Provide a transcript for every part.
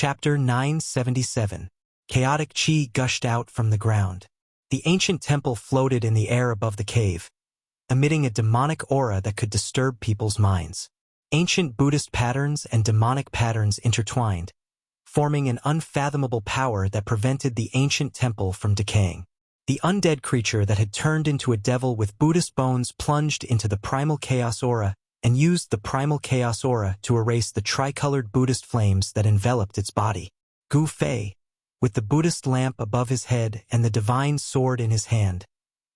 Chapter 977. Chaotic Qi gushed out from the ground. The ancient temple floated in the air above the cave, emitting a demonic aura that could disturb people's minds. Ancient Buddhist patterns and demonic patterns intertwined, forming an unfathomable power that prevented the ancient temple from decaying. The undead creature that had turned into a devil with Buddhist bones plunged into the primal chaos aura and used the primal chaos aura to erase the tricolored Buddhist flames that enveloped its body. Gu Fei, with the Buddhist lamp above his head and the divine sword in his hand,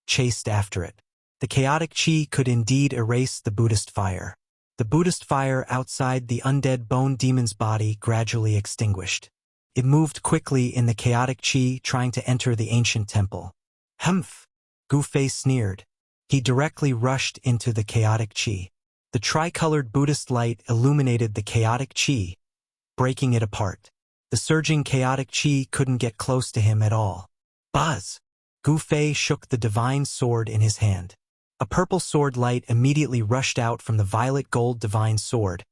chased after it. The chaotic Qi could indeed erase the Buddhist fire. The Buddhist fire outside the undead bone demon's body gradually extinguished. It moved quickly in the chaotic Qi, trying to enter the ancient temple. Humph! Gu Fei sneered. He directly rushed into the chaotic Qi. The tricolored Buddhist light illuminated the chaotic Qi, breaking it apart. The surging chaotic Qi couldn't get close to him at all. Buzz! Gu Fei shook the divine sword in his hand. A purple sword light immediately rushed out from the violet gold divine sword,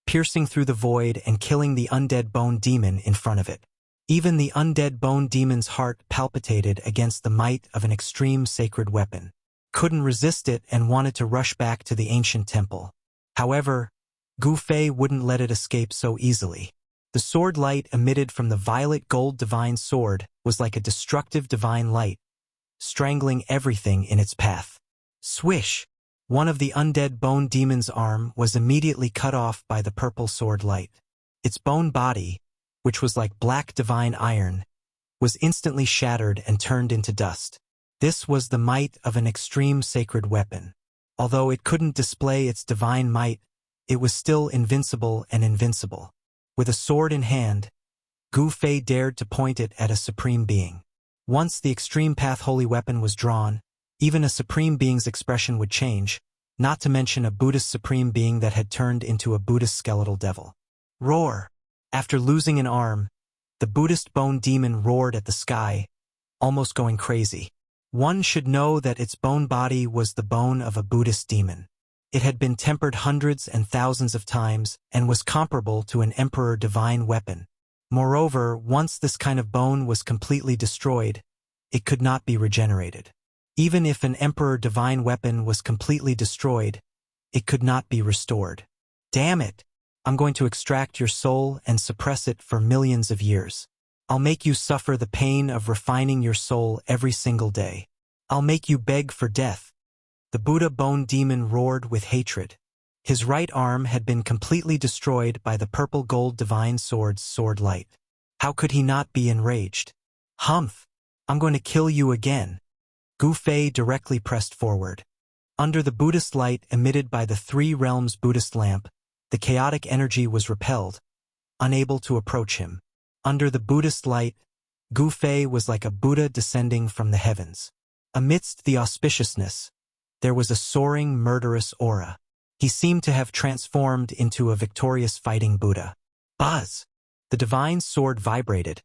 piercing through the void and killing the undead bone demon in front of it. Even the undead bone demon's heart palpitated against the might of an extreme sacred weapon. Couldn't resist it and wanted to rush back to the ancient temple. However, Gu Fei wouldn't let it escape so easily. The sword light emitted from the violet gold divine sword was like a destructive divine light, strangling everything in its path. Swish! One of the undead bone demon's arm was immediately cut off by the purple sword light. Its bone body, which was like black divine iron, was instantly shattered and turned into dust. This was the might of an extreme sacred weapon. Although it couldn't display its divine might, it was still invincible and invincible. With a sword in hand, Gu Fei dared to point it at a supreme being. Once the extreme path holy weapon was drawn, even a supreme being's expression would change, not to mention a Buddhist supreme being that had turned into a Buddhist skeletal devil. Roar! After losing an arm, the Buddhist bone demon roared at the sky, almost going crazy. One should know that its bone body was the bone of a Buddhist demon. It had been tempered hundreds and thousands of times and was comparable to an emperor divine weapon. Moreover, once this kind of bone was completely destroyed, it could not be regenerated. Even if an emperor divine weapon was completely destroyed, it could not be restored. Damn it! I'm going to extract your soul and suppress it for millions of years. I'll make you suffer the pain of refining your soul every single day. I'll make you beg for death. The Buddha bone demon roared with hatred. His right arm had been completely destroyed by the purple gold divine sword's sword light. How could he not be enraged? Humph! I'm going to kill you again. Gu Fei directly pressed forward. Under the Buddhist light emitted by the Three Realms Buddhist lamp, the chaotic energy was repelled, unable to approach him. Under the Buddhist light, Gu Fei was like a Buddha descending from the heavens. Amidst the auspiciousness, there was a soaring, murderous aura. He seemed to have transformed into a victorious fighting Buddha. Buzz! The divine sword vibrated,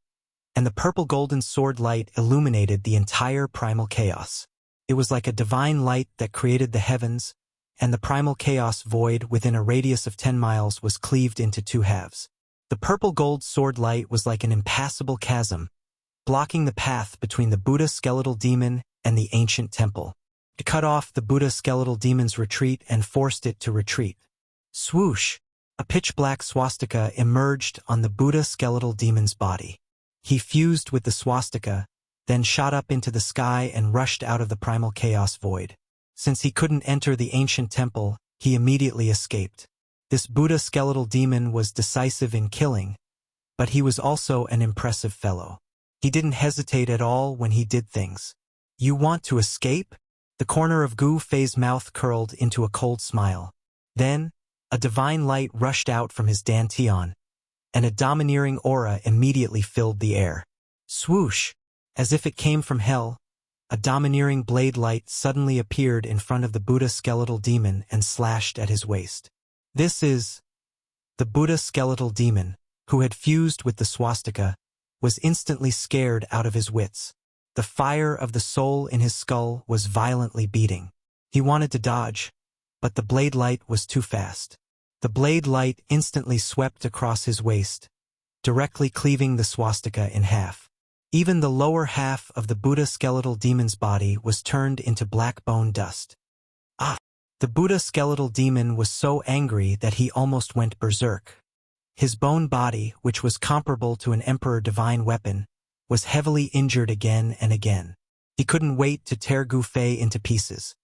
and the purple golden sword light illuminated the entire primal chaos. It was like a divine light that created the heavens, and the primal chaos void within a radius of 10 miles was cleaved into two halves. The purple gold sword light was like an impassable chasm, blocking the path between the Buddha skeletal demon and the ancient temple. It cut off the Buddha skeletal demon's retreat and forced it to retreat. Swoosh! A pitch-black swastika emerged on the Buddha skeletal demon's body. He fused with the swastika, then shot up into the sky and rushed out of the primal chaos void. Since he couldn't enter the ancient temple, he immediately escaped. This Buddha skeletal demon was decisive in killing, but he was also an impressive fellow. He didn't hesitate at all when he did things. You want to escape? The corner of Gu Fei's mouth curled into a cold smile. Then, a divine light rushed out from his dantian, and a domineering aura immediately filled the air. Swoosh! As if it came from hell, a domineering blade light suddenly appeared in front of the Buddha skeletal demon and slashed at his waist. This is... The Buddha skeletal demon, who had fused with the swastika, was instantly scared out of his wits. The fire of the soul in his skull was violently beating. He wanted to dodge, but the blade light was too fast. The blade light instantly swept across his waist, directly cleaving the swastika in half. Even the lower half of the Buddha skeletal demon's body was turned into black bone dust. Ah! The Buddha skeletal demon was so angry that he almost went berserk. His bone body, which was comparable to an emperor divine weapon, was heavily injured again and again. He couldn't wait to tear Gu Fei into pieces.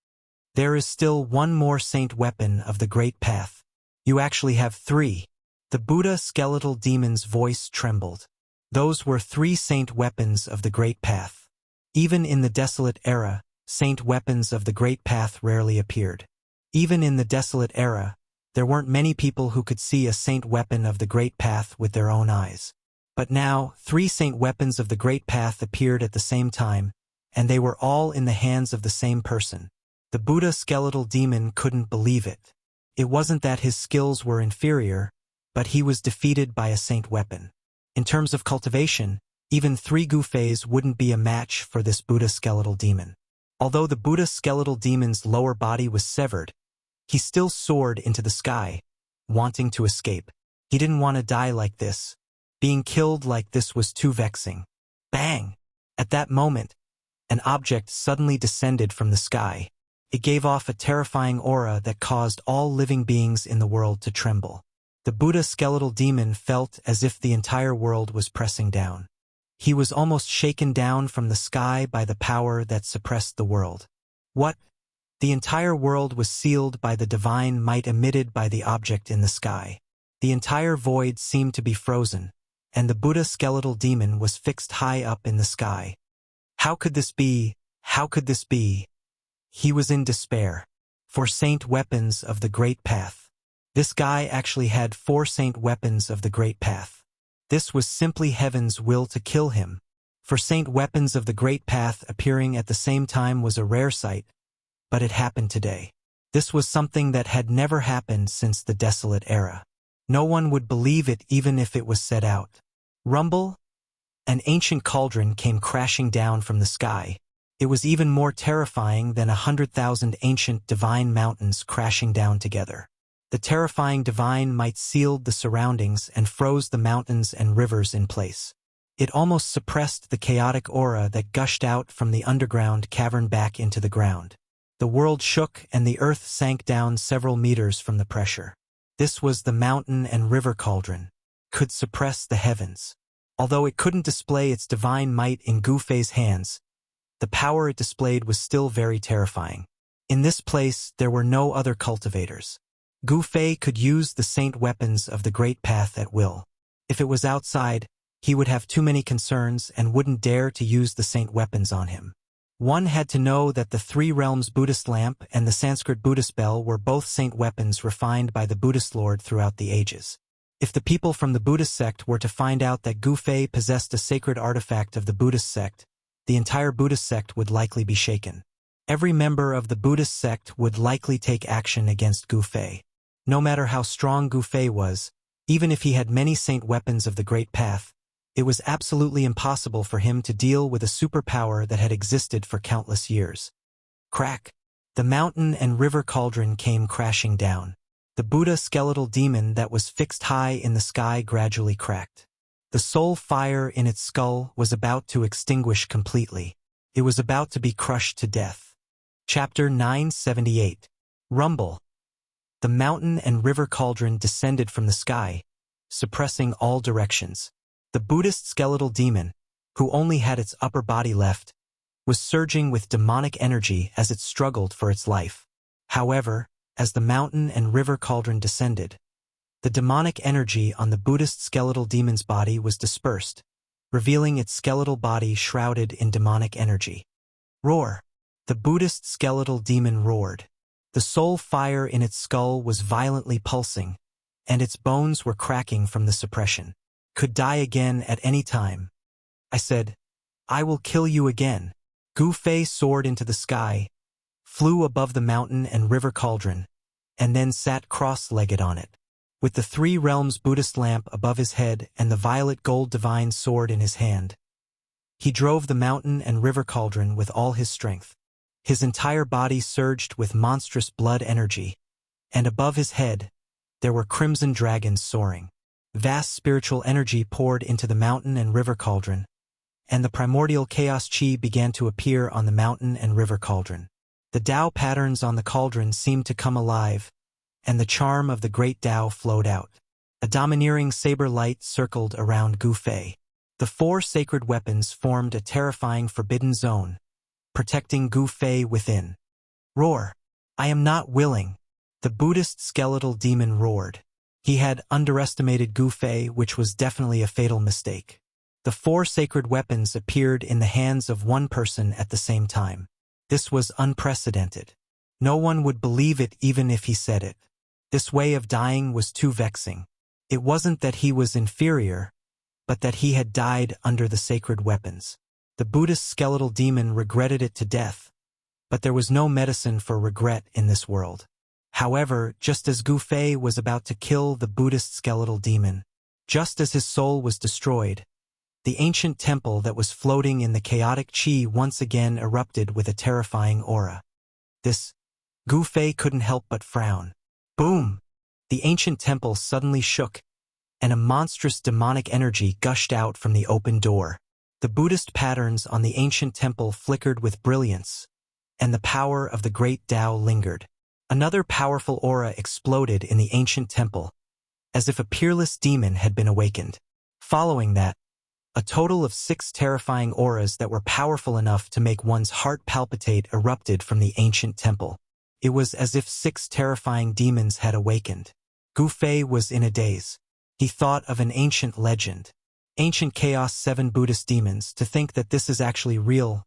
There is still one more saint weapon of the Great Path. You actually have 3. The Buddha skeletal demon's voice trembled. Those were 3 saint weapons of the Great Path. Even in the desolate era, saint weapons of the Great Path rarely appeared. Even in the desolate era, there weren't many people who could see a saint weapon of the Great Path with their own eyes. But now, 3 saint weapons of the Great Path appeared at the same time, and they were all in the hands of the same person. The Buddha skeletal demon couldn't believe it. It wasn't that his skills were inferior, but he was defeated by a saint weapon. In terms of cultivation, even 3 Gu Feis wouldn't be a match for this Buddha skeletal demon. Although the Buddha skeletal demon's lower body was severed, he still soared into the sky, wanting to escape. He didn't want to die like this. Being killed like this was too vexing. Bang! At that moment, an object suddenly descended from the sky. It gave off a terrifying aura that caused all living beings in the world to tremble. The Buddha skeletal demon felt as if the entire world was pressing down. He was almost shaken down from the sky by the power that suppressed the world. What? The entire world was sealed by the divine might emitted by the object in the sky. The entire void seemed to be frozen, and the Buddha skeletal demon was fixed high up in the sky. How could this be? How could this be? He was in despair. 4 saint weapons of the Great Path. This guy actually had 4 saint weapons of the Great Path. This was simply heaven's will to kill him. 4 saint weapons of the Great Path appearing at the same time was a rare sight, but it happened today. This was something that had never happened since the desolate era. No one would believe it even if it was said out. Rumble? An ancient cauldron came crashing down from the sky. It was even more terrifying than 100,000 ancient divine mountains crashing down together. The terrifying divine might sealed the surroundings and froze the mountains and rivers in place. It almost suppressed the chaotic aura that gushed out from the underground cavern back into the ground. The world shook and the earth sank down several meters from the pressure. This was the mountain and river cauldron. Could suppress the heavens. Although it couldn't display its divine might in Gu Fei's hands, the power it displayed was still very terrifying. In this place, there were no other cultivators. Gu Fei could use the saint weapons of the Great Path at will. If it was outside, he would have too many concerns and wouldn't dare to use the saint weapons on him. One had to know that the 3 realms Buddhist lamp and the Sanskrit Buddhist bell were both saint weapons refined by the Buddhist Lord throughout the ages. If the people from the Buddhist sect were to find out that Gu Fei possessed a sacred artifact of the Buddhist sect, the entire Buddhist sect would likely be shaken. Every member of the Buddhist sect would likely take action against Gu Fei. No matter how strong Gu Fei was, even if he had many saint weapons of the Great Path, it was absolutely impossible for him to deal with a superpower that had existed for countless years. Crack! The mountain and river cauldron came crashing down. The Buddha skeletal demon that was fixed high in the sky gradually cracked. The soul fire in its skull was about to extinguish completely. It was about to be crushed to death. Chapter 978. Rumble. The mountain and river cauldron descended from the sky, suppressing all directions. The Buddhist skeletal demon, who only had its upper body left, was surging with demonic energy as it struggled for its life. However, as the mountain and river cauldron descended, the demonic energy on the Buddhist skeletal demon's body was dispersed, revealing its skeletal body shrouded in demonic energy. Roar! The Buddhist skeletal demon roared. The soul fire in its skull was violently pulsing, and its bones were cracking from the suppression. Could die again at any time. I said, I will kill you again. Gu Fei soared into the sky, flew above the mountain and river cauldron, and then sat cross-legged on it. With the 3 realms Buddhist lamp above his head and the violet gold divine sword in his hand, he drove the mountain and river cauldron with all his strength. His entire body surged with monstrous blood energy, and above his head, there were crimson dragons soaring. Vast spiritual energy poured into the mountain and river cauldron, and the primordial chaos chi began to appear on the mountain and river cauldron. The Tao patterns on the cauldron seemed to come alive, and the charm of the great Tao flowed out. A domineering saber light circled around Gu Fei. The 4 sacred weapons formed a terrifying forbidden zone, protecting Gu Fei within. Roar! I am not willing. The Buddhist skeletal demon roared. He had underestimated Gu Fei, which was definitely a fatal mistake. The 4 sacred weapons appeared in the hands of one person at the same time. This was unprecedented. No one would believe it even if he said it. This way of dying was too vexing. It wasn't that he was inferior, but that he had died under the sacred weapons. The Buddhist skeletal demon regretted it to death, but there was no medicine for regret in this world. However, just as Gu Fei was about to kill the Buddhist skeletal demon, just as his soul was destroyed, the ancient temple that was floating in the chaotic chi once again erupted with a terrifying aura. Gu Fei couldn't help but frown. Boom! The ancient temple suddenly shook, and a monstrous demonic energy gushed out from the open door. The Buddhist patterns on the ancient temple flickered with brilliance, and the power of the great Tao lingered. Another powerful aura exploded in the ancient temple, as if a peerless demon had been awakened. Following that, a total of 6 terrifying auras that were powerful enough to make one's heart palpitate erupted from the ancient temple. It was as if 6 terrifying demons had awakened. Gu Fei was in a daze. He thought of an ancient legend. Ancient Chaos 7 Buddhist demons, to think that this is actually real.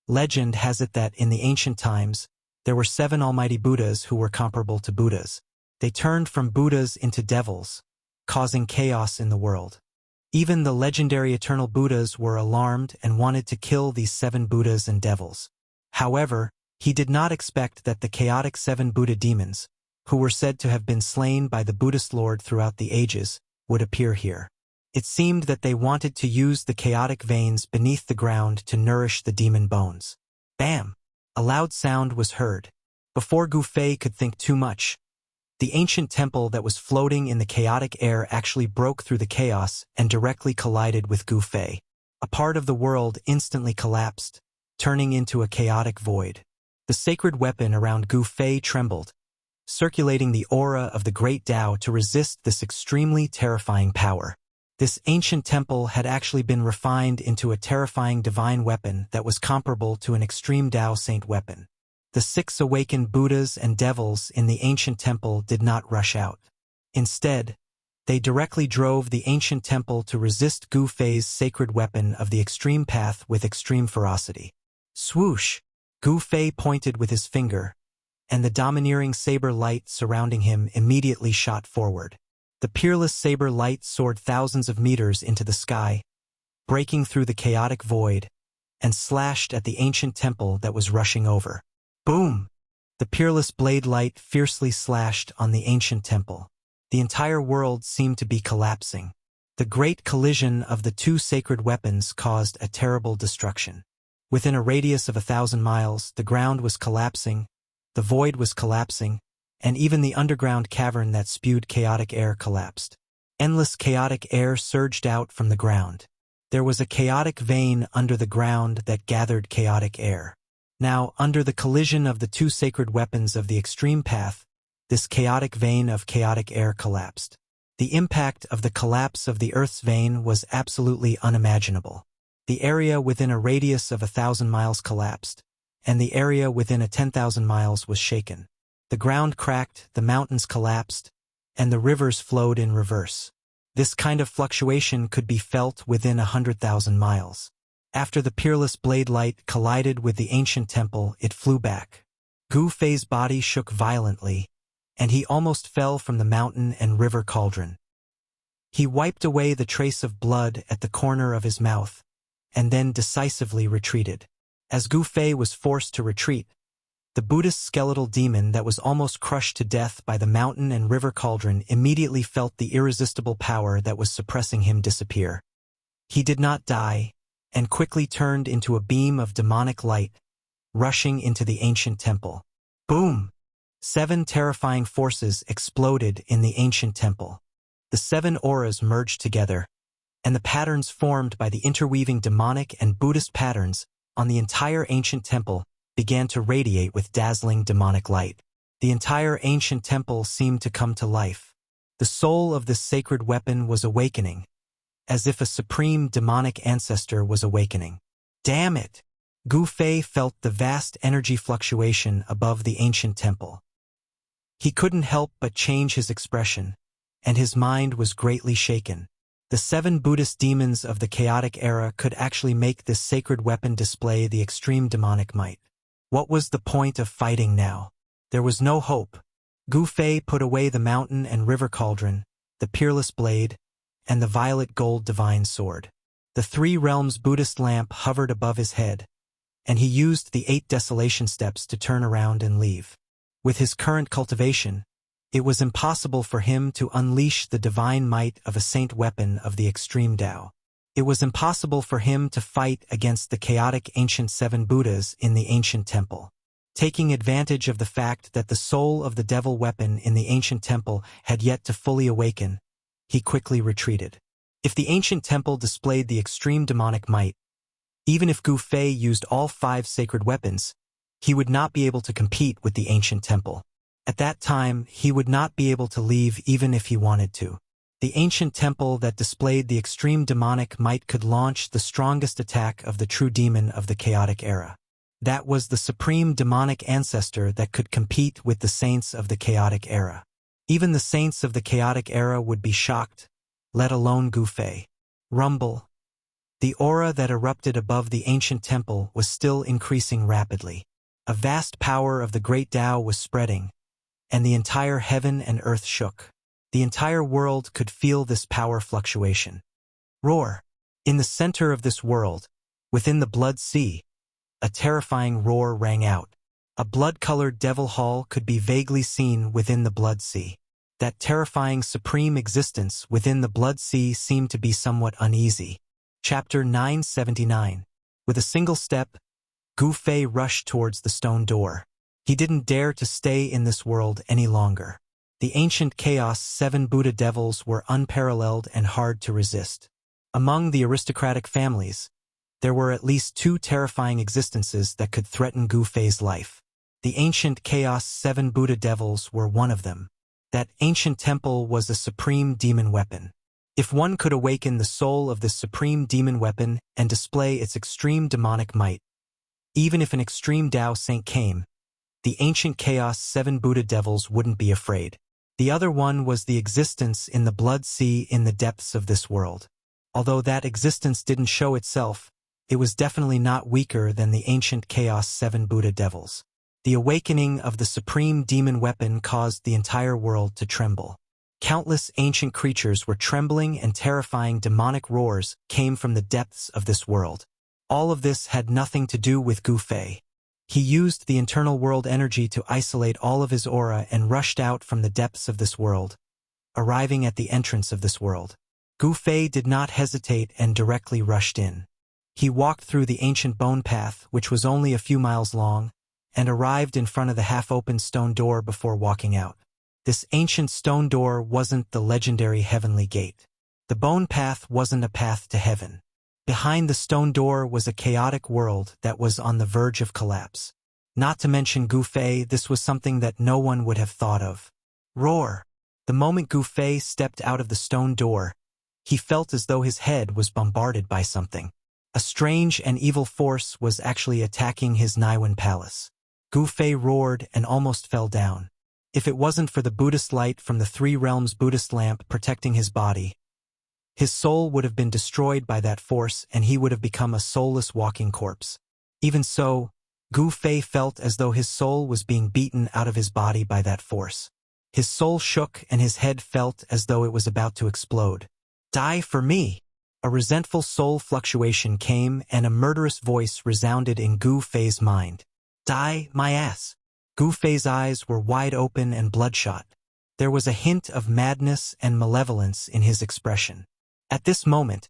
Legend has it that in the ancient times, there were 7 almighty Buddhas who were comparable to Buddhas. They turned from Buddhas into devils, causing chaos in the world. Even the legendary eternal Buddhas were alarmed and wanted to kill these 7 Buddhas and devils. However, he did not expect that the chaotic 7 Buddha demons, who were said to have been slain by the Buddhist Lord throughout the ages, would appear here. It seemed that they wanted to use the chaotic veins beneath the ground to nourish the demon bones. Bam! A loud sound was heard. Before Gu Fei could think too much, the ancient temple that was floating in the chaotic air actually broke through the chaos and directly collided with Gu Fei. A part of the world instantly collapsed, turning into a chaotic void. The sacred weapon around Gu Fei trembled, circulating the aura of the great Tao to resist this extremely terrifying power. This ancient temple had actually been refined into a terrifying divine weapon that was comparable to an extreme Tao saint weapon. The 6 awakened Buddhas and devils in the ancient temple did not rush out. Instead, they directly drove the ancient temple to resist Gu Fei's sacred weapon of the extreme path with extreme ferocity. Swoosh! Gu Fei pointed with his finger, and the domineering saber light surrounding him immediately shot forward. The peerless saber light soared thousands of meters into the sky, breaking through the chaotic void, and slashed at the ancient temple that was rushing over. Boom! The peerless blade light fiercely slashed on the ancient temple. The entire world seemed to be collapsing. The great collision of the 2 sacred weapons caused a terrible destruction. Within a radius of 1,000 miles, the ground was collapsing, the void was collapsing, and even the underground cavern that spewed chaotic air collapsed. Endless chaotic air surged out from the ground. There was a chaotic vein under the ground that gathered chaotic air. Now, under the collision of the 2 sacred weapons of the extreme path, this chaotic vein of chaotic air collapsed. The impact of the collapse of the Earth's vein was absolutely unimaginable. The area within a radius of 1,000 miles collapsed, and the area within 10,000 miles was shaken. The ground cracked, the mountains collapsed, and the rivers flowed in reverse. This kind of fluctuation could be felt within 100,000 miles. After the peerless blade light collided with the ancient temple, it flew back. Gu Fei's body shook violently, and he almost fell from the mountain and river cauldron. He wiped away the trace of blood at the corner of his mouth, and then decisively retreated. As Gu Fei was forced to retreat, the Buddhist skeletal demon that was almost crushed to death by the mountain and river cauldron immediately felt the irresistible power that was suppressing him disappear. He did not die, and quickly turned into a beam of demonic light, rushing into the ancient temple. Boom! 7 terrifying forces exploded in the ancient temple. The 7 auras merged together, and the patterns formed by the interweaving demonic and Buddhist patterns on the entire ancient temple began to radiate with dazzling demonic light. The entire ancient temple seemed to come to life. The soul of this sacred weapon was awakening, as if a supreme demonic ancestor was awakening. Damn it! Gu Fei felt the vast energy fluctuation above the ancient temple. He couldn't help but change his expression, and his mind was greatly shaken. The 7 Buddhist demons of the chaotic era could actually make this sacred weapon display the extreme demonic might. What was the point of fighting now? There was no hope. Gu Fei put away the mountain and river cauldron, the peerless blade, and the violet gold divine sword. The 3 realms Buddhist lamp hovered above his head, and he used the 8 desolation steps to turn around and leave. With his current cultivation, it was impossible for him to unleash the divine might of a saint weapon of the extreme Tao. It was impossible for him to fight against the chaotic ancient 7 Buddhas in the ancient temple. Taking advantage of the fact that the soul of the devil weapon in the ancient temple had yet to fully awaken, he quickly retreated. If the ancient temple displayed the extreme demonic might, even if Gu Fei used all 5 sacred weapons, he would not be able to compete with the ancient temple. At that time, he would not be able to leave even if he wanted to. The ancient temple that displayed the extreme demonic might could launch the strongest attack of the true demon of the chaotic era. That was the supreme demonic ancestor that could compete with the saints of the chaotic era. Even the saints of the chaotic era would be shocked, let alone Gu Fei. Rumble. The aura that erupted above the ancient temple was still increasing rapidly. A vast power of the great Tao was spreading, and the entire heaven and earth shook. The entire world could feel this power fluctuation. Roar! In the center of this world, within the blood sea, a terrifying roar rang out. A blood-colored devil hall could be vaguely seen within the blood sea. That terrifying supreme existence within the blood sea seemed to be somewhat uneasy. Chapter 979. With a single step, Gu Fei rushed towards the stone door. He didn't dare to stay in this world any longer. The ancient chaos 7 Buddha devils were unparalleled and hard to resist. Among the aristocratic families, there were at least 2 terrifying existences that could threaten Gu Fei's life. The ancient chaos 7 Buddha devils were one of them. That ancient temple was a supreme demon weapon. If one could awaken the soul of this supreme demon weapon and display its extreme demonic might, even if an extreme Tao saint came, the ancient chaos 7 Buddha devils wouldn't be afraid. The other one was the existence in the blood sea in the depths of this world. Although that existence didn't show itself, it was definitely not weaker than the ancient chaos 7 Buddha devils. The awakening of the supreme demon weapon caused the entire world to tremble. Countless ancient creatures were trembling, and terrifying demonic roars came from the depths of this world. All of this had nothing to do with Gu Fei. He used the internal world energy to isolate all of his aura and rushed out from the depths of this world, arriving at the entrance of this world. Gu Fei did not hesitate and directly rushed in. He walked through the ancient bone path, which was only a few miles long, and arrived in front of the half-opened stone door before walking out. This ancient stone door wasn't the legendary heavenly gate. The bone path wasn't a path to heaven. Behind the stone door was a chaotic world that was on the verge of collapse. Not to mention Gu Fei, this was something that no one would have thought of. Roar! The moment Gu Fei stepped out of the stone door, he felt as though his head was bombarded by something. A strange and evil force was actually attacking his Naiwan palace. Gu Fei roared and almost fell down. If it wasn't for the Buddhist light from the 3 realms Buddhist lamp protecting his body, his soul would have been destroyed by that force and he would have become a soulless walking corpse. Even so, Gu Fei felt as though his soul was being beaten out of his body by that force. His soul shook and his head felt as though it was about to explode. Die for me! A resentful soul fluctuation came and a murderous voice resounded in Gu Fei's mind. Die, my ass! Gu Fei's eyes were wide open and bloodshot. There was a hint of madness and malevolence in his expression. At this moment,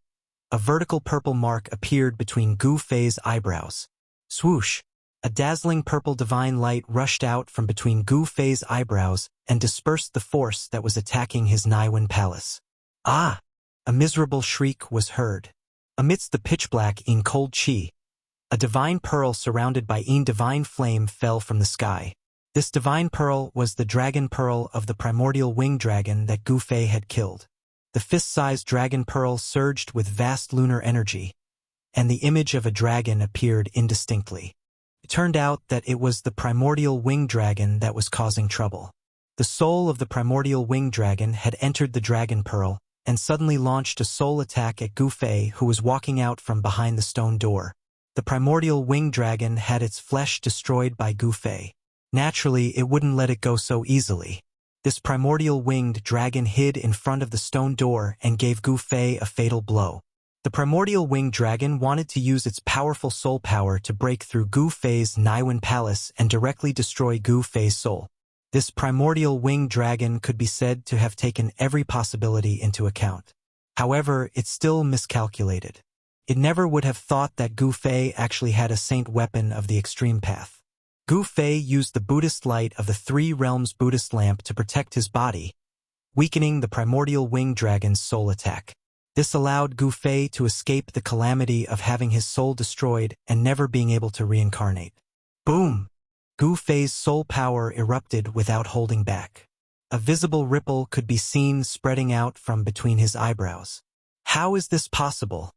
a vertical purple mark appeared between Gu Fei's eyebrows. Swoosh! A dazzling purple divine light rushed out from between Gu Fei's eyebrows and dispersed the force that was attacking his Naiwan palace. Ah! A miserable shriek was heard. Amidst the pitch-black in cold chi, a divine pearl surrounded by een divine flame fell from the sky. This divine pearl was the dragon pearl of the primordial winged dragon that Gu Fei had killed. The fist-sized dragon pearl surged with vast lunar energy, and the image of a dragon appeared indistinctly. It turned out that it was the primordial winged dragon that was causing trouble. The soul of the primordial winged dragon had entered the dragon pearl, and suddenly launched a soul attack at Gu Fei, who was walking out from behind the stone door. The primordial winged dragon had its flesh destroyed by Gu Fei. Naturally, it wouldn't let it go so easily. This primordial winged dragon hid in front of the stone door and gave Gu Fei a fatal blow. The primordial winged dragon wanted to use its powerful soul power to break through Gu Fei's Naiwen Palace and directly destroy Gu Fei's soul. This primordial winged dragon could be said to have taken every possibility into account. However, it still miscalculated. It never would have thought that Gu Fei actually had a saint weapon of the extreme path. Gu Fei used the Buddhist light of the Three Realms Buddhist lamp to protect his body, weakening the primordial winged dragon's soul attack. This allowed Gu Fei to escape the calamity of having his soul destroyed and never being able to reincarnate. Boom! Gu Fei's soul power erupted without holding back. A visible ripple could be seen spreading out from between his eyebrows. How is this possible?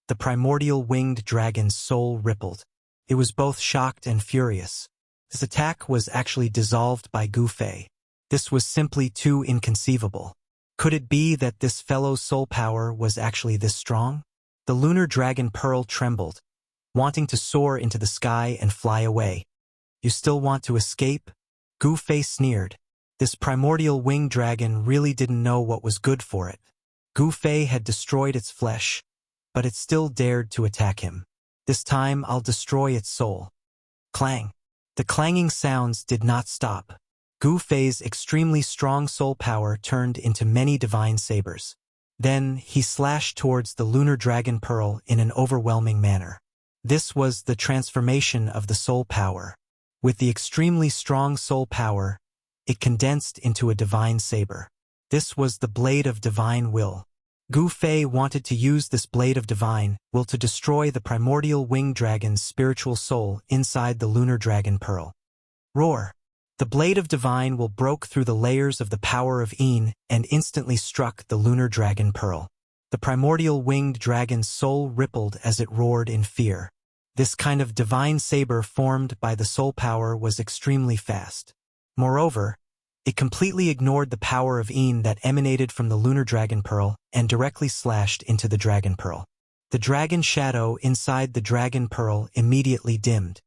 The primordial winged dragon's soul rippled. It was both shocked and furious. This attack was actually dissolved by Gu Fei. This was simply too inconceivable. Could it be that this fellow's soul power was actually this strong? The lunar dragon pearl trembled, wanting to soar into the sky and fly away. You still want to escape? Gu Fei sneered. This primordial winged dragon really didn't know what was good for it. Gu Fei had destroyed its flesh, but it still dared to attack him. This time I'll destroy its soul. Clang. The clanging sounds did not stop. Gu Fei's extremely strong soul power turned into many divine sabers. Then he slashed towards the lunar dragon pearl in an overwhelming manner. This was the transformation of the soul power. With the extremely strong soul power, it condensed into a divine saber. This was the blade of divine will. Gu Fei wanted to use this blade of divine will to destroy the primordial winged dragon's spiritual soul inside the lunar dragon pearl. Roar! The blade of divine will broke through the layers of the power of Een and instantly struck the lunar dragon pearl. The primordial winged dragon's soul rippled as it roared in fear. This kind of divine saber formed by the soul power was extremely fast. Moreover, it completely ignored the power of Een that emanated from the lunar dragon pearl and directly slashed into the dragon pearl. The dragon shadow inside the dragon pearl immediately dimmed.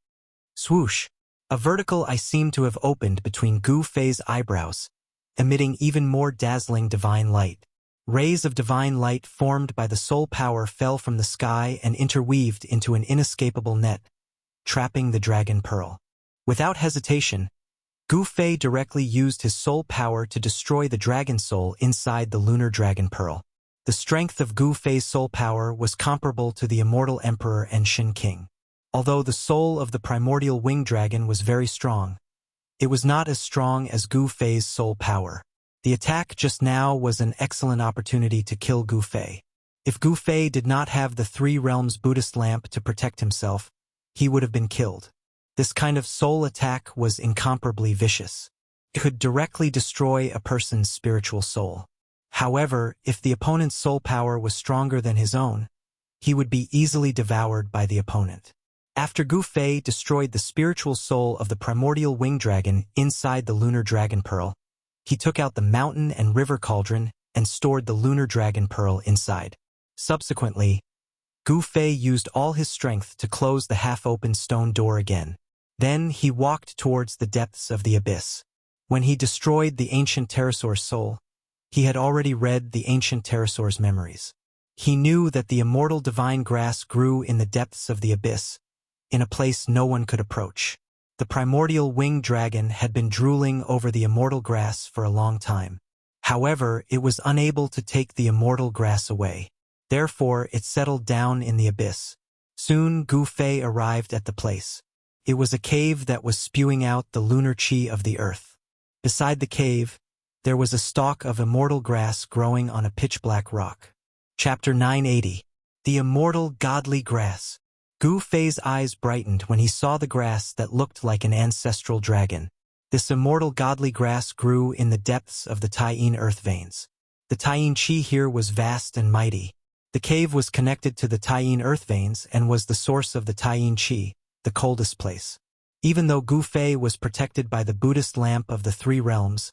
Swoosh! A vertical eye seemed to have opened between Gu Fei's eyebrows, emitting even more dazzling divine light. Rays of divine light formed by the soul power fell from the sky and interweaved into an inescapable net, trapping the dragon pearl. Without hesitation, Gu Fei directly used his soul power to destroy the dragon soul inside the lunar dragon pearl. The strength of Gu Fei's soul power was comparable to the Immortal Emperor and Shin King. Although the soul of the primordial winged dragon was very strong, it was not as strong as Gu Fei's soul power. The attack just now was an excellent opportunity to kill Gu Fei. If Gu Fei did not have the Three Realms Buddhist lamp to protect himself, he would have been killed. This kind of soul attack was incomparably vicious. It could directly destroy a person's spiritual soul. However, if the opponent's soul power was stronger than his own, he would be easily devoured by the opponent. After Gu Fei destroyed the spiritual soul of the primordial winged dragon inside the lunar dragon pearl, he took out the mountain and river cauldron and stored the lunar dragon pearl inside. Subsequently, Gu Fei used all his strength to close the half-open stone door again. Then he walked towards the depths of the abyss. When he destroyed the ancient pterosaur's soul, he had already read the ancient pterosaur's memories. He knew that the immortal divine grass grew in the depths of the abyss, in a place no one could approach. The primordial winged dragon had been drooling over the immortal grass for a long time. However, it was unable to take the immortal grass away. Therefore, it settled down in the abyss. Soon, Gu Fei arrived at the place. It was a cave that was spewing out the lunar chi of the earth. Beside the cave, there was a stalk of immortal grass growing on a pitch-black rock. Chapter 980. The Immortal Godly Grass. Gu Fei's eyes brightened when he saw the grass that looked like an ancestral dragon. This immortal godly grass grew in the depths of the Taiyin earth veins. The Taiyin Qi here was vast and mighty. The cave was connected to the Taiyin earth veins and was the source of the Taiyin Qi, the coldest place. Even though Gu Fei was protected by the Buddhist lamp of the three realms,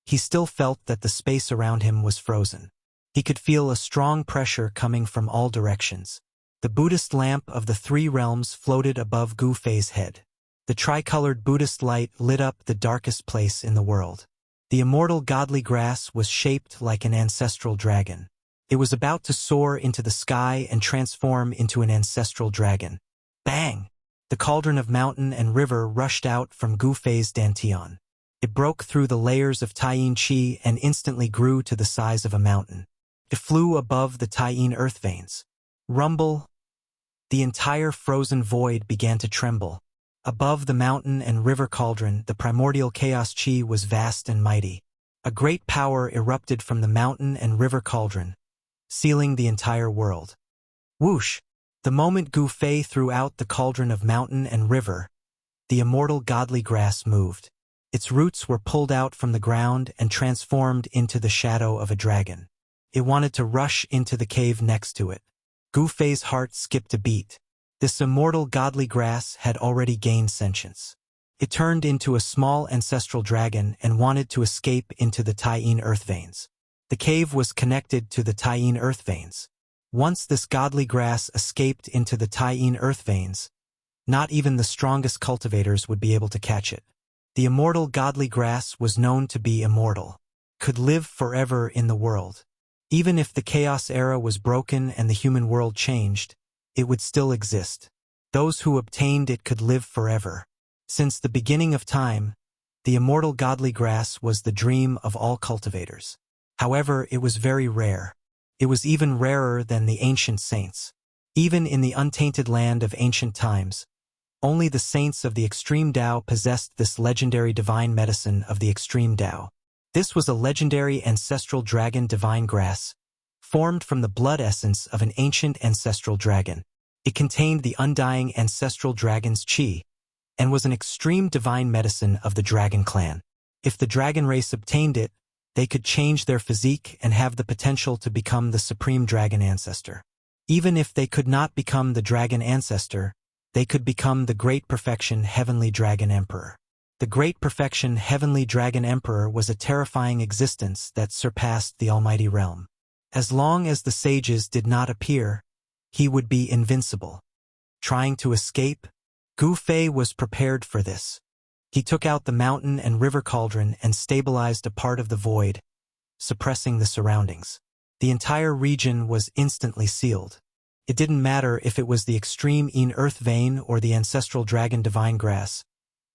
he still felt that the space around him was frozen. He could feel a strong pressure coming from all directions. The Buddhist lamp of the three realms floated above Gu Fei's head. The tricolored Buddhist light lit up the darkest place in the world. The immortal godly grass was shaped like an ancestral dragon. It was about to soar into the sky and transform into an ancestral dragon. Bang! The cauldron of mountain and river rushed out from Gu Fei's dantian. It broke through the layers of Taiyin Qi and instantly grew to the size of a mountain. It flew above the Taiyin earth veins. Rumble! The entire frozen void began to tremble. Above the mountain and river cauldron, the primordial chaos Qi was vast and mighty. A great power erupted from the mountain and river cauldron, sealing the entire world. Whoosh! The moment Gu Fei threw out the cauldron of mountain and river, the immortal godly grass moved. Its roots were pulled out from the ground and transformed into the shadow of a dragon. It wanted to rush into the cave next to it. Gu Fei's heart skipped a beat. This immortal godly grass had already gained sentience. It turned into a small ancestral dragon and wanted to escape into the Taiyin earth veins. The cave was connected to the Taiyin earth veins. Once this godly grass escaped into the Taiyin earth veins, not even the strongest cultivators would be able to catch it. The immortal godly grass was known to be immortal, could live forever in the world. Even if the chaos era was broken and the human world changed, it would still exist. Those who obtained it could live forever. Since the beginning of time, the immortal godly grass was the dream of all cultivators. However, it was very rare. It was even rarer than the ancient saints. Even in the untainted land of ancient times, only the saints of the extreme Tao possessed this legendary divine medicine of the extreme Tao. This was a legendary ancestral dragon divine grass, formed from the blood essence of an ancient ancestral dragon. It contained the undying ancestral dragon's qi, and was an extreme divine medicine of the dragon clan. If the dragon race obtained it, they could change their physique and have the potential to become the supreme dragon ancestor. Even if they could not become the dragon ancestor, they could become the Great Perfection Heavenly Dragon Emperor. The Great Perfection Heavenly Dragon Emperor was a terrifying existence that surpassed the Almighty Realm. As long as the sages did not appear, he would be invincible. Trying to escape? Gu Fei was prepared for this. He took out the mountain and river cauldron and stabilized a part of the void, suppressing the surroundings. The entire region was instantly sealed. It didn't matter if it was the extreme Yin earth vein or the ancestral dragon divine grass.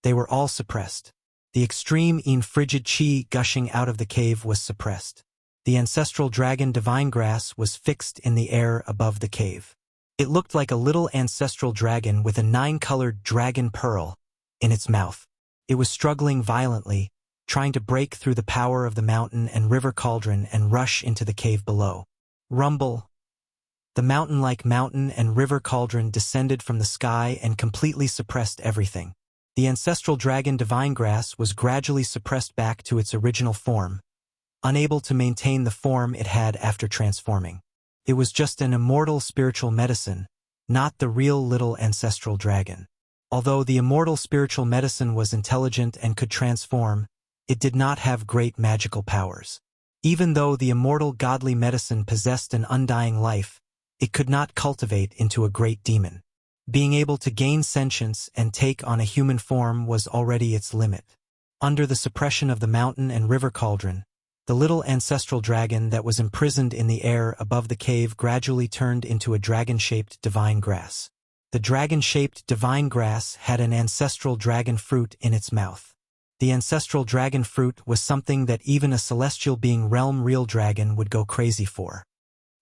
They were all suppressed. The extreme Yin frigid qi gushing out of the cave was suppressed. The ancestral dragon divine grass was fixed in the air above the cave. It looked like a little ancestral dragon with a 9-colored dragon pearl in its mouth. It was struggling violently, trying to break through the power of the mountain and river cauldron and rush into the cave below. Rumble! The mountain-like mountain and river cauldron descended from the sky and completely suppressed everything. The ancestral dragon divine grass was gradually suppressed back to its original form, unable to maintain the form it had after transforming. It was just an immortal spiritual medicine, not the real little ancestral dragon. Although the immortal spiritual medicine was intelligent and could transform, it did not have great magical powers. Even though the immortal godly medicine possessed an undying life, it could not cultivate into a great demon. Being able to gain sentience and take on a human form was already its limit. Under the suppression of the mountain and river cauldron, the little ancestral dragon that was imprisoned in the air above the cave gradually turned into a dragon-shaped divine grass. The dragon-shaped divine grass had an ancestral dragon fruit in its mouth. The ancestral dragon fruit was something that even a celestial being realm real dragon would go crazy for.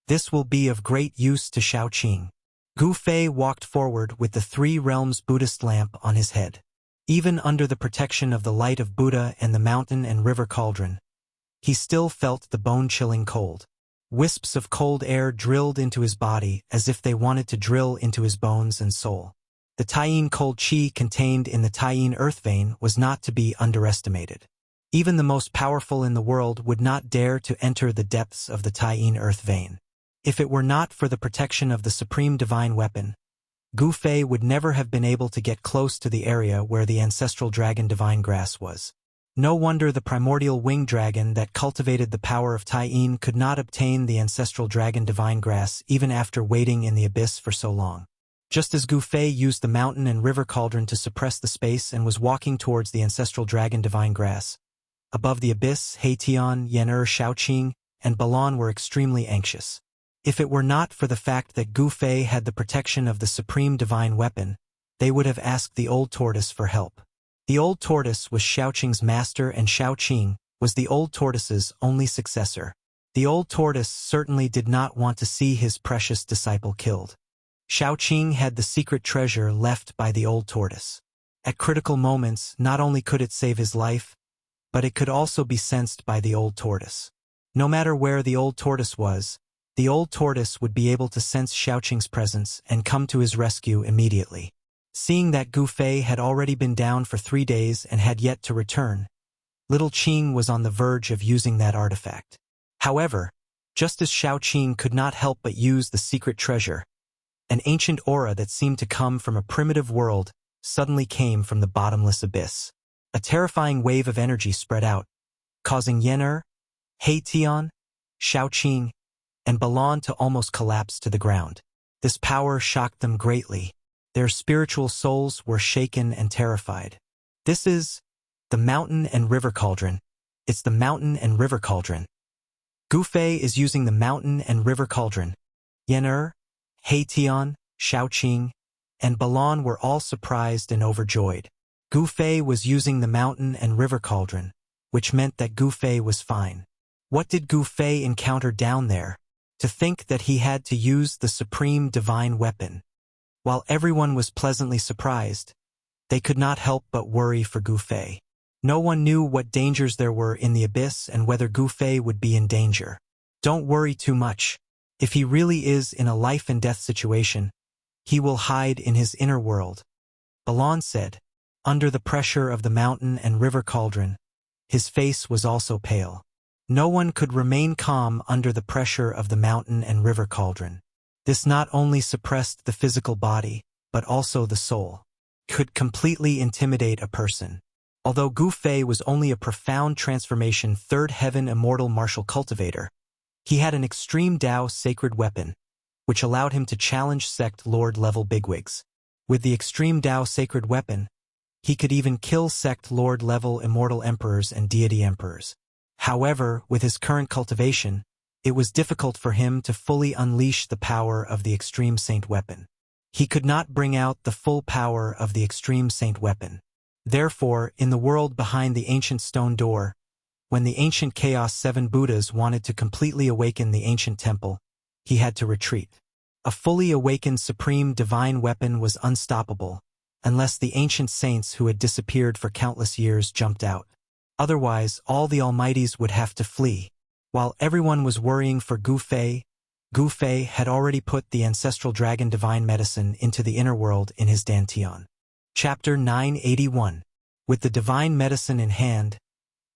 This will be of great use to Shaoqing. Gu Fei walked forward with the three realms Buddhist lamp on his head. Even under the protection of the light of Buddha and the mountain and river cauldron, he still felt the bone-chilling cold. Wisps of cold air drilled into his body as if they wanted to drill into his bones and soul. The Taiyin cold qi contained in the Taiyin earth vein was not to be underestimated. Even the most powerful in the world would not dare to enter the depths of the Taiyin earth vein. If it were not for the protection of the supreme divine weapon, Gu Fei would never have been able to get close to the area where the ancestral dragon divine grass was. No wonder the primordial winged dragon that cultivated the power of Taiyin could not obtain the ancestral dragon divine grass even after waiting in the abyss for so long. Just as Gu Fei used the mountain and river cauldron to suppress the space and was walking towards the ancestral dragon divine grass, above the abyss, Heitian, Yener, Shaoqing, and Balan were extremely anxious. If it were not for the fact that Gu Fei had the protection of the supreme divine weapon, they would have asked the old tortoise for help. The old tortoise was Shaoqing's master and Shaoqing was the old tortoise's only successor. The old tortoise certainly did not want to see his precious disciple killed. Shaoqing had the secret treasure left by the old tortoise. At critical moments, not only could it save his life, but it could also be sensed by the old tortoise. No matter where the old tortoise was, the old tortoise would be able to sense Shaoqing's presence and come to his rescue immediately. Seeing that Gu Fei had already been down for 3 days and had yet to return, little Qing was on the verge of using that artifact. However, just as Shaoqing could not help but use the secret treasure, an ancient aura that seemed to come from a primitive world suddenly came from the bottomless abyss. A terrifying wave of energy spread out, causing Yener, Heitian, Shaoqing, and Balan to almost collapse to the ground. This power shocked them greatly. Their spiritual souls were shaken and terrified. This is the mountain and river cauldron. It's the mountain and river cauldron. Gu Fei is using the mountain and river cauldron. Yener, Heitian, Shaoqing, and Balan were all surprised and overjoyed. Gu Fei was using the mountain and river cauldron, which meant that Gu Fei was fine. What did Gu Fei encounter down there? To think that he had to use the supreme divine weapon. While everyone was pleasantly surprised, they could not help but worry for Gu Fei. No one knew what dangers there were in the abyss and whether Gu Fei would be in danger. Don't worry too much. If he really is in a life and death situation, he will hide in his inner world. Balan said, under the pressure of the mountain and river cauldron, his face was also pale. No one could remain calm under the pressure of the mountain and river cauldron. This not only suppressed the physical body, but also the soul. Could completely intimidate a person. Although Gu Fei was only a profound transformation third heaven immortal martial cultivator, he had an extreme Dao sacred weapon, which allowed him to challenge sect lord-level bigwigs. With the extreme Dao sacred weapon, he could even kill sect lord-level immortal emperors and deity emperors. However, with his current cultivation, it was difficult for him to fully unleash the power of the extreme saint weapon. He could not bring out the full power of the extreme saint weapon. Therefore, in the world behind the ancient stone door, when the ancient Chaos 7 Buddhas wanted to completely awaken the ancient temple, he had to retreat. A fully awakened supreme divine weapon was unstoppable, unless the ancient saints who had disappeared for countless years jumped out. Otherwise, all the Almighties would have to flee. While everyone was worrying for Gu Fei had already put the ancestral dragon divine medicine into the inner world in his dantian. Chapter 981. With the divine medicine in hand,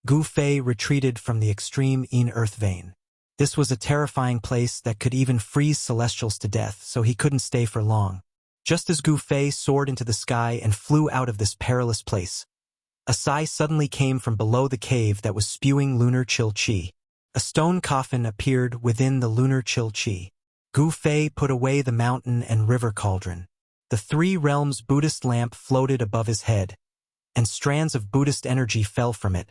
Gu Fei retreated from the extreme Yin earth vein. This was a terrifying place that could even freeze celestials to death, so he couldn't stay for long. Just as Gu Fei soared into the sky and flew out of this perilous place, a sigh suddenly came from below the cave that was spewing lunar chill qi. A stone coffin appeared within the lunar chill qi. Gu Fei put away the mountain and river cauldron. The 3 realms Buddhist lamp floated above his head, and strands of Buddhist energy fell from it,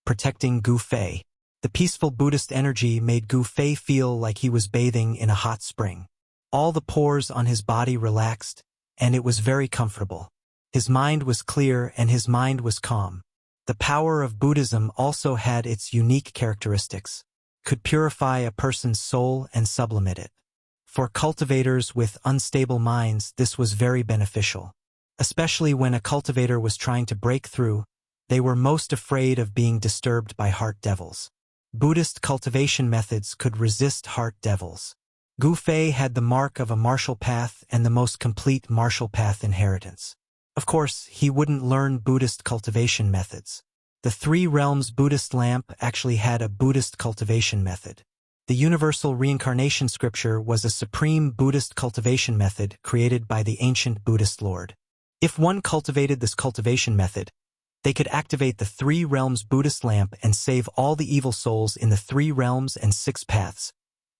protecting Gu Fei. The peaceful Buddhist energy made Gu Fei feel like he was bathing in a hot spring. All the pores on his body relaxed, and it was very comfortable. His mind was clear and his mind was calm. The power of Buddhism also had its unique characteristics, could purify a person's soul and sublimate it. For cultivators with unstable minds, this was very beneficial. Especially when a cultivator was trying to break through, they were most afraid of being disturbed by heart devils. Buddhist cultivation methods could resist heart devils. Gu Fei had the mark of a martial path and the most complete martial path inheritance. Of course, he wouldn't learn Buddhist cultivation methods. The Three Realms Buddhist lamp actually had a Buddhist cultivation method. The Universal Reincarnation Scripture was a supreme Buddhist cultivation method created by the ancient Buddhist Lord. If one cultivated this cultivation method, they could activate the Three Realms Buddhist lamp and save all the evil souls in the Three Realms and Six Paths,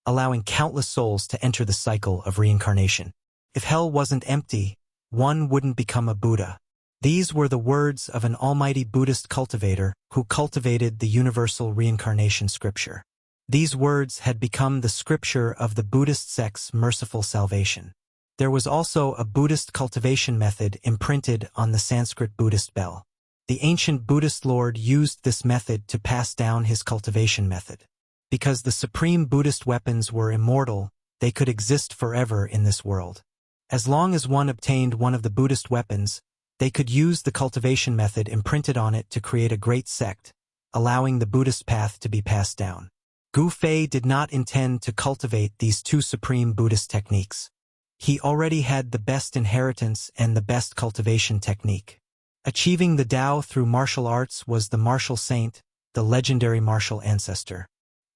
allowing countless souls to enter the cycle of reincarnation. If hell wasn't empty, one wouldn't become a Buddha. These were the words of an almighty Buddhist cultivator who cultivated the Universal Reincarnation Scripture. These words had become the scripture of the Buddhist sect's merciful salvation. There was also a Buddhist cultivation method imprinted on the Sanskrit Buddhist bell. The ancient Buddhist Lord used this method to pass down his cultivation method. Because the supreme Buddhist weapons were immortal, they could exist forever in this world. As long as one obtained one of the Buddhist weapons, they could use the cultivation method imprinted on it to create a great sect, allowing the Buddhist path to be passed down. Gu Fei did not intend to cultivate these two supreme Buddhist techniques. He already had the best inheritance and the best cultivation technique. Achieving the Tao through martial arts was the martial saint, the legendary martial ancestor.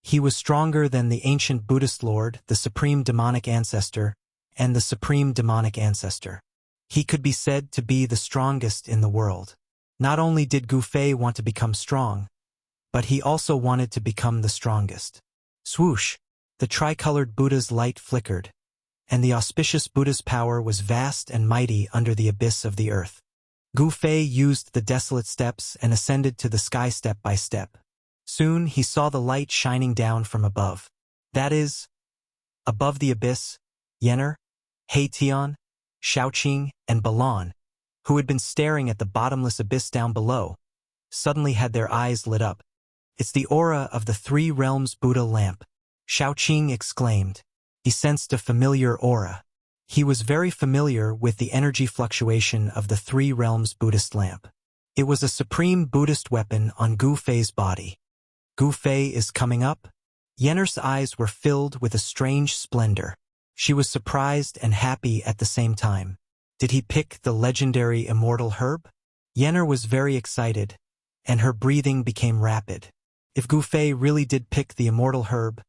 He was stronger than the ancient Buddhist Lord, the supreme demonic ancestor, and the supreme demonic ancestor. He could be said to be the strongest in the world. Not only did Gu Fei want to become strong, but he also wanted to become the strongest. Swoosh! The tricolored Buddha's light flickered, and the auspicious Buddha's power was vast and mighty under the abyss of the earth. Gu Fei used the desolate steps and ascended to the sky step by step. Soon he saw the light shining down from above. That is, above the abyss, Yener, Tian, Shaoqing, and Balan, who had been staring at the bottomless abyss down below, suddenly had their eyes lit up. It's the aura of the Three Realms Buddha lamp, Shaoqing exclaimed. He sensed a familiar aura. He was very familiar with the energy fluctuation of the Three Realms Buddhist lamp. It was a supreme Buddhist weapon on Gu Fei's body. Gu Fei is coming up? Yener's eyes were filled with a strange splendor. She was surprised and happy at the same time. Did he pick the legendary Immortal herb? Yener was very excited, and her breathing became rapid. If Gu Fei really did pick the Immortal herb,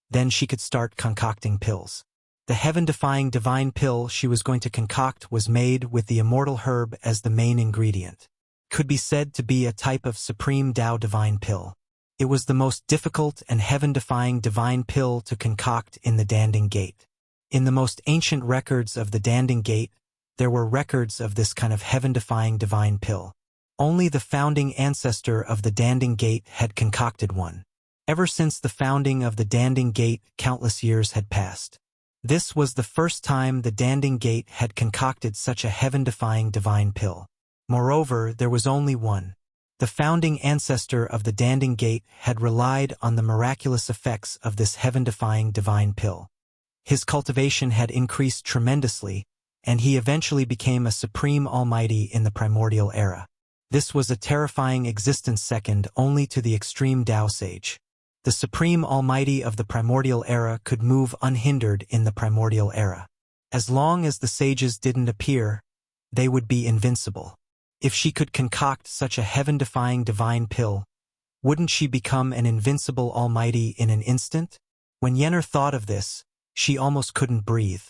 then she could start concocting pills. The heaven-defying divine pill she was going to concoct was made with the Immortal herb as the main ingredient. Could be said to be a type of supreme Tao divine pill. It was the most difficult and heaven-defying divine pill to concoct in the Danding Gate. In the most ancient records of the Danding Gate, there were records of this kind of heaven-defying divine pill. Only the founding ancestor of the Danding Gate had concocted one. Ever since the founding of the Danding Gate, countless years had passed. This was the first time the Danding Gate had concocted such a heaven-defying divine pill. Moreover, there was only one. The founding ancestor of the Danding Gate had relied on the miraculous effects of this heaven-defying divine pill. His cultivation had increased tremendously, and he eventually became a supreme almighty in the primordial era. This was a terrifying existence second only to the extreme Tao sage. The supreme almighty of the primordial era could move unhindered in the primordial era. As long as the sages didn't appear, they would be invincible. If she could concoct such a heaven-defying divine pill, wouldn't she become an invincible almighty in an instant? When Yener thought of this, she almost couldn't breathe.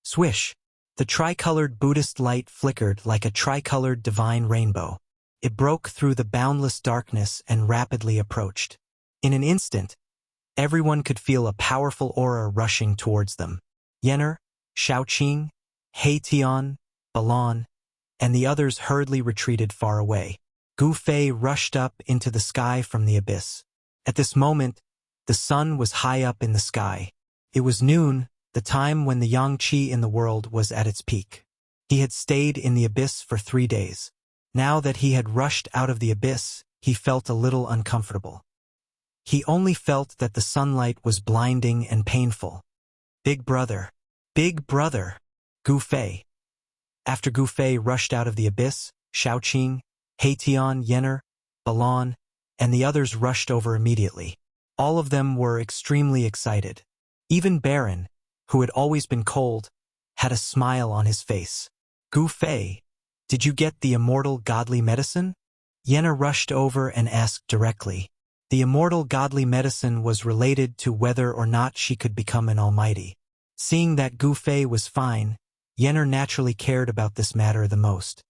Swish! The tricolored Buddhist light flickered like a tricolored divine rainbow. It broke through the boundless darkness and rapidly approached. In an instant, everyone could feel a powerful aura rushing towards them. Yener, Shaoqing, Tian, Balan, and the others hurriedly retreated far away. Gu Fei rushed up into the sky from the abyss. At this moment, the sun was high up in the sky. It was noon, the time when the yang qi in the world was at its peak. He had stayed in the abyss for 3 days. Now that he had rushed out of the abyss, he felt a little uncomfortable. He only felt that the sunlight was blinding and painful. Big brother! Big brother! Gu Fei! After Gu Fei rushed out of the abyss, Shaoqing, Tian, Yener, Balan, and the others rushed over immediately. All of them were extremely excited. Even Baron, who had always been cold, had a smile on his face. Gu Fei, did you get the immortal godly medicine? Yenna rushed over and asked directly. The immortal godly medicine was related to whether or not she could become an almighty. Seeing that Gu Fei was fine, Yenna naturally cared about this matter the most.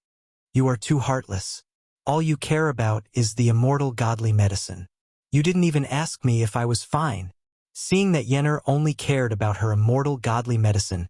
You are too heartless. All you care about is the immortal godly medicine. You didn't even ask me if I was fine. Seeing that Yenna only cared about her immortal godly medicine,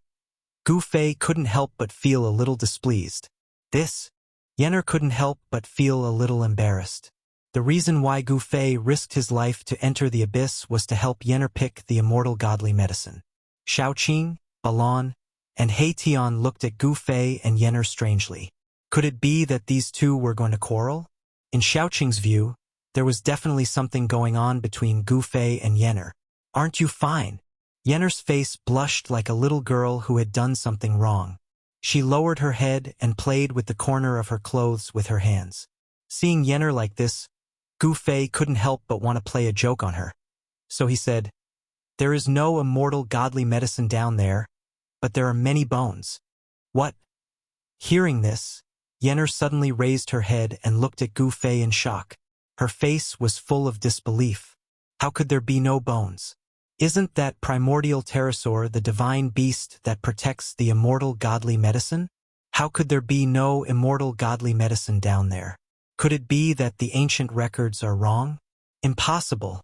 Gu Fei couldn't help but feel a little displeased. Yenna couldn't help but feel a little embarrassed. The reason why Gu Fei risked his life to enter the abyss was to help Yenna pick the immortal godly medicine. Xiaoqing, Balon, and He Tian looked at Gu Fei and Yenna strangely. Could it be that these two were going to quarrel? In Xiaoqing's view, there was definitely something going on between Gu Fei and Yenna. Aren't you fine? Yenna's face blushed like a little girl who had done something wrong. She lowered her head and played with the corner of her clothes with her hands. Seeing Yenna like this, Gu Fei couldn't help but want to play a joke on her. So he said, "There is no immortal godly medicine down there, but there are many bones." What? Hearing this, Yenna suddenly raised her head and looked at Gu Fei in shock. Her face was full of disbelief. How could there be no bones? Isn't that primordial pterosaur the divine beast that protects the immortal godly medicine? How could there be no immortal godly medicine down there? Could it be that the ancient records are wrong? Impossible.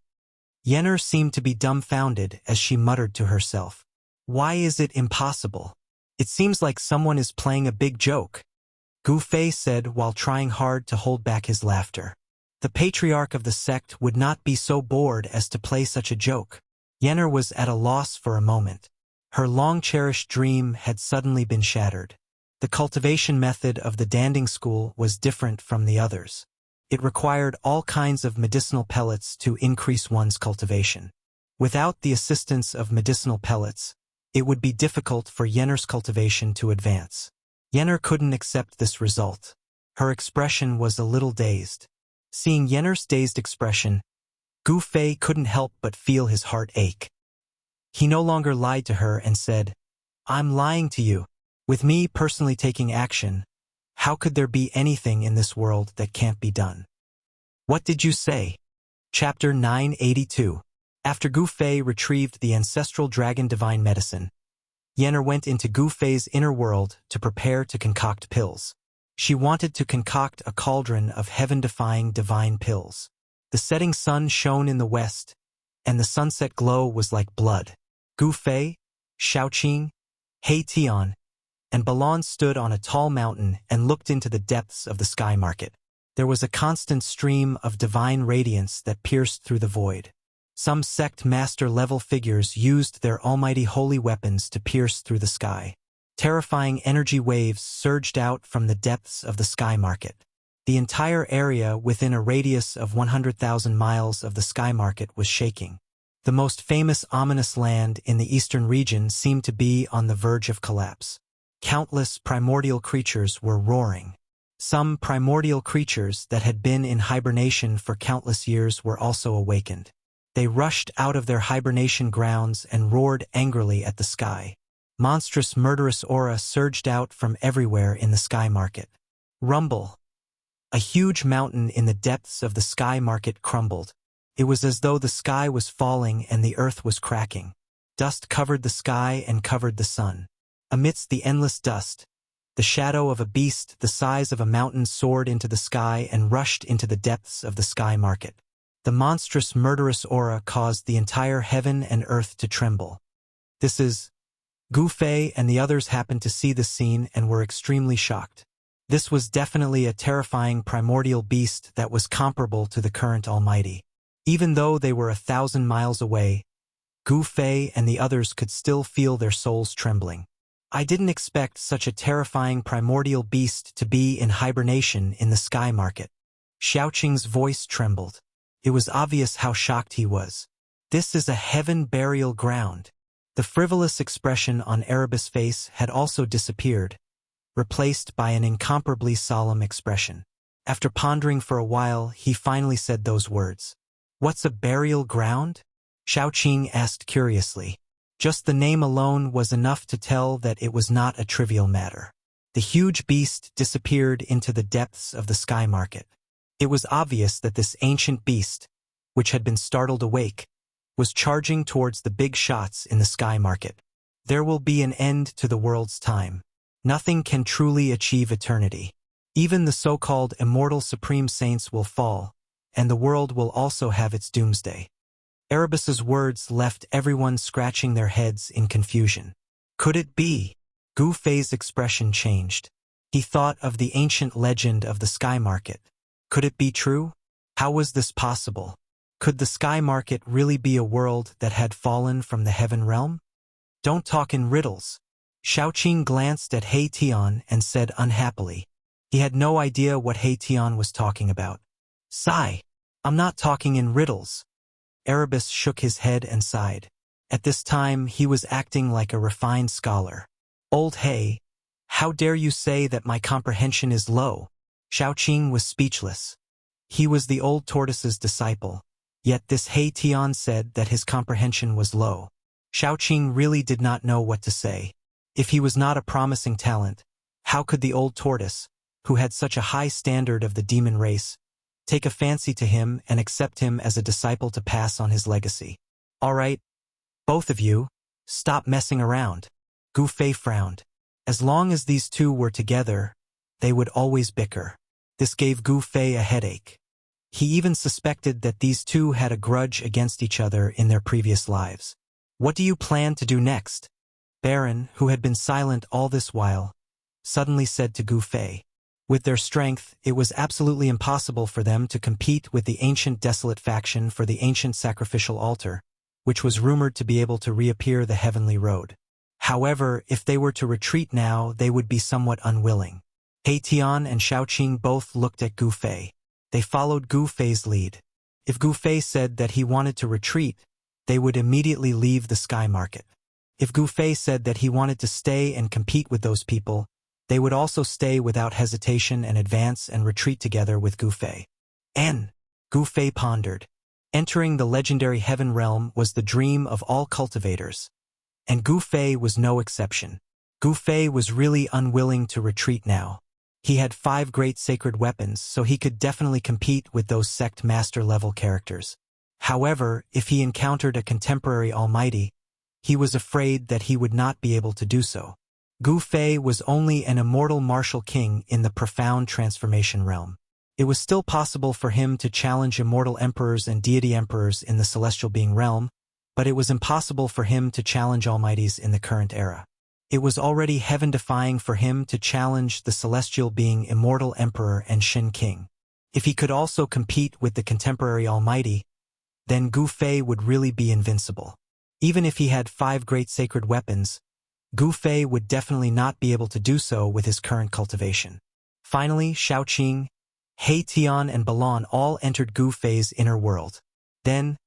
Yenna seemed to be dumbfounded as she muttered to herself. Why is it impossible? It seems like someone is playing a big joke. Gu Fei said while trying hard to hold back his laughter. The patriarch of the sect would not be so bored as to play such a joke. Yenna was at a loss for a moment. Her long-cherished dream had suddenly been shattered. The cultivation method of the Danding school was different from the others. It required all kinds of medicinal pellets to increase one's cultivation. Without the assistance of medicinal pellets, it would be difficult for Yenna's cultivation to advance. Yenna couldn't accept this result. Her expression was a little dazed. Seeing Yenna's dazed expression, Gu Fei couldn't help but feel his heart ache. He no longer lied to her and said, "I'm lying to you. With me personally taking action, how could there be anything in this world that can't be done?" What did you say? Chapter 982. After Gu Fei retrieved the ancestral dragon divine medicine, Yenna went into Gu Fei's inner world to prepare to concoct pills. She wanted to concoct a cauldron of heaven-defying divine pills. The setting sun shone in the west, and the sunset glow was like blood. Gu Fei, Xiaoqing, He Tian, and Balon stood on a tall mountain and looked into the depths of the sky market. There was a constant stream of divine radiance that pierced through the void. Some sect master-level figures used their almighty holy weapons to pierce through the sky. Terrifying energy waves surged out from the depths of the sky market. The entire area within a radius of 100,000 miles of the sky market was shaking. The most famous ominous land in the eastern region seemed to be on the verge of collapse. Countless primordial creatures were roaring. Some primordial creatures that had been in hibernation for countless years were also awakened. They rushed out of their hibernation grounds and roared angrily at the sky. Monstrous murderous aura surged out from everywhere in the sky market. Rumble. A huge mountain in the depths of the sky market crumbled. It was as though the sky was falling and the earth was cracking. Dust covered the sky and covered the sun. Amidst the endless dust, the shadow of a beast the size of a mountain soared into the sky and rushed into the depths of the sky market. The monstrous murderous aura caused the entire heaven and earth to tremble. Gu Fei and the others happened to see this scene and were extremely shocked. This was definitely a terrifying primordial beast that was comparable to the current Almighty. Even though they were 1,000 miles away, Gu Fei and the others could still feel their souls trembling. I didn't expect such a terrifying primordial beast to be in hibernation in the sky market. Xiaoqing's voice trembled. It was obvious how shocked he was. This is a heaven burial ground. The frivolous expression on Erebus' face had also disappeared, replaced by an incomparably solemn expression. After pondering for a while, he finally said those words. What's a burial ground? Xiaoqing asked curiously. Just the name alone was enough to tell that it was not a trivial matter. The huge beast disappeared into the depths of the sky market. It was obvious that this ancient beast, which had been startled awake, was charging towards the big shots in the sky market. There will be an end to the world's time. Nothing can truly achieve eternity. Even the so-called immortal supreme saints will fall, and the world will also have its doomsday. Erebus's words left everyone scratching their heads in confusion. Could it be? Gu Fei's expression changed. He thought of the ancient legend of the sky market. Could it be true? How was this possible? Could the sky market really be a world that had fallen from the heaven realm? Don't talk in riddles. Xiaoqing glanced at He Tian and said unhappily. He had no idea what He Tian was talking about. Sigh. I'm not talking in riddles. Erebus shook his head and sighed. At this time, he was acting like a refined scholar. Old He, how dare you say that my comprehension is low? Xiaoqing was speechless. He was the old tortoise's disciple, yet this He Tian said that his comprehension was low. Xiaoqing really did not know what to say. If he was not a promising talent, how could the old tortoise, who had such a high standard of the demon race, take a fancy to him and accept him as a disciple to pass on his legacy? All right, both of you, stop messing around. Gu Fei frowned. As long as these two were together, they would always bicker. This gave Gu Fei a headache. He even suspected that these two had a grudge against each other in their previous lives. What do you plan to do next? Baron, who had been silent all this while, suddenly said to Gu Fei. With their strength, it was absolutely impossible for them to compete with the ancient desolate faction for the ancient sacrificial altar, which was rumored to be able to reappear the heavenly road. However, if they were to retreat now, they would be somewhat unwilling. He Tian and Xiaoqing both looked at Gu Fei. They followed Gu Fei's lead. If Gu Fei said that he wanted to retreat, they would immediately leave the sky market. If Gu Fei said that he wanted to stay and compete with those people, they would also stay without hesitation and advance and retreat together with Gu Fei. Gu Fei pondered. Entering the legendary heaven realm was the dream of all cultivators, and Gu Fei was no exception. Gu Fei was really unwilling to retreat now. He had 5 great sacred weapons, so he could definitely compete with those sect master level characters. However, if he encountered a contemporary almighty, he was afraid that he would not be able to do so. Gu Fei was only an immortal martial king in the profound transformation realm. It was still possible for him to challenge immortal emperors and deity emperors in the celestial being realm, but it was impossible for him to challenge almighties in the current era. It was already heaven-defying for him to challenge the celestial being immortal emperor and Shin king. If he could also compete with the contemporary almighty, then Gu Fei would really be invincible. Even if he had 5 great sacred weapons, Gu Fei would definitely not be able to do so with his current cultivation. Finally, Xiaoqing, He Tian and Balan all entered Gu Fei's inner world. Then,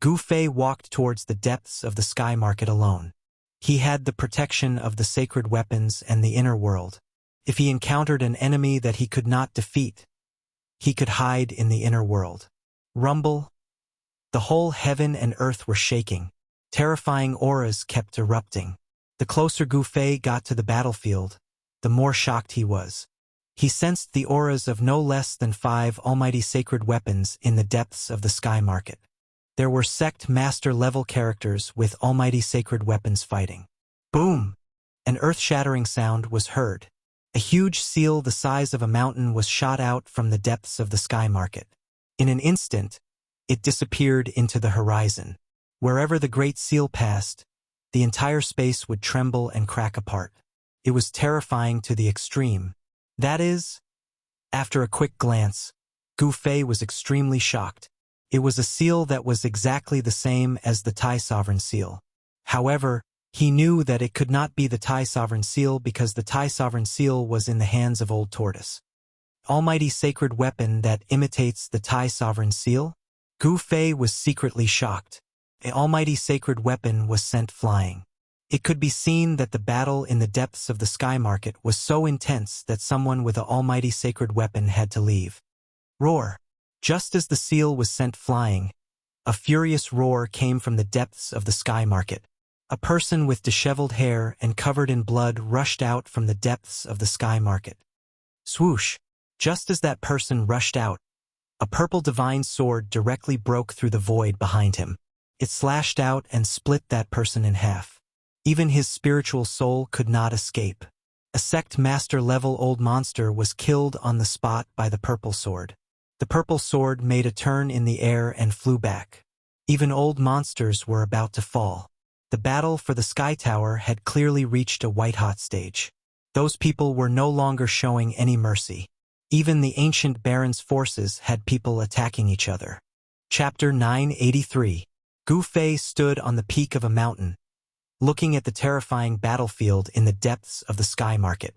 Gu Fei walked towards the depths of the sky market alone. He had the protection of the sacred weapons and the inner world. If he encountered an enemy that he could not defeat, he could hide in the inner world. Rumble. The whole heaven and earth were shaking. Terrifying auras kept erupting. The closer Gu Fei got to the battlefield, the more shocked he was. He sensed the auras of no less than 5 almighty sacred weapons in the depths of the sky market. There were sect master level characters with almighty sacred weapons fighting. Boom! An earth-shattering sound was heard. A huge seal the size of a mountain was shot out from the depths of the sky market. In an instant, it disappeared into the horizon. Wherever the great seal passed, the entire space would tremble and crack apart. It was terrifying to the extreme. That is, after a quick glance, Gu Fei was extremely shocked. It was a seal that was exactly the same as the Tai Sovereign Seal. However, he knew that it could not be the Tai Sovereign Seal because the Tai Sovereign Seal was in the hands of Old Tortoise. Almighty sacred weapon that imitates the Tai Sovereign Seal? Gu Fei was secretly shocked. An almighty sacred weapon was sent flying. It could be seen that the battle in the depths of the sky market was so intense that someone with an almighty sacred weapon had to leave. Roar! Just as the seal was sent flying, A furious roar came from the depths of the sky market. A person with disheveled hair and covered in blood rushed out from the depths of the sky market. Swoosh! Just as that person rushed out, a purple divine sword directly broke through the void behind him. It slashed out and split that person in half. Even his spiritual soul could not escape. A sect master-level old monster was killed on the spot by the purple sword. The purple sword made a turn in the air and flew back. Even old monsters were about to fall. The battle for the Sky Tower had clearly reached a white-hot stage. Those people were no longer showing any mercy. Even the ancient Baron's forces had people attacking each other. Chapter 983. Gu Fei stood on the peak of a mountain, looking at the terrifying battlefield in the depths of the sky market.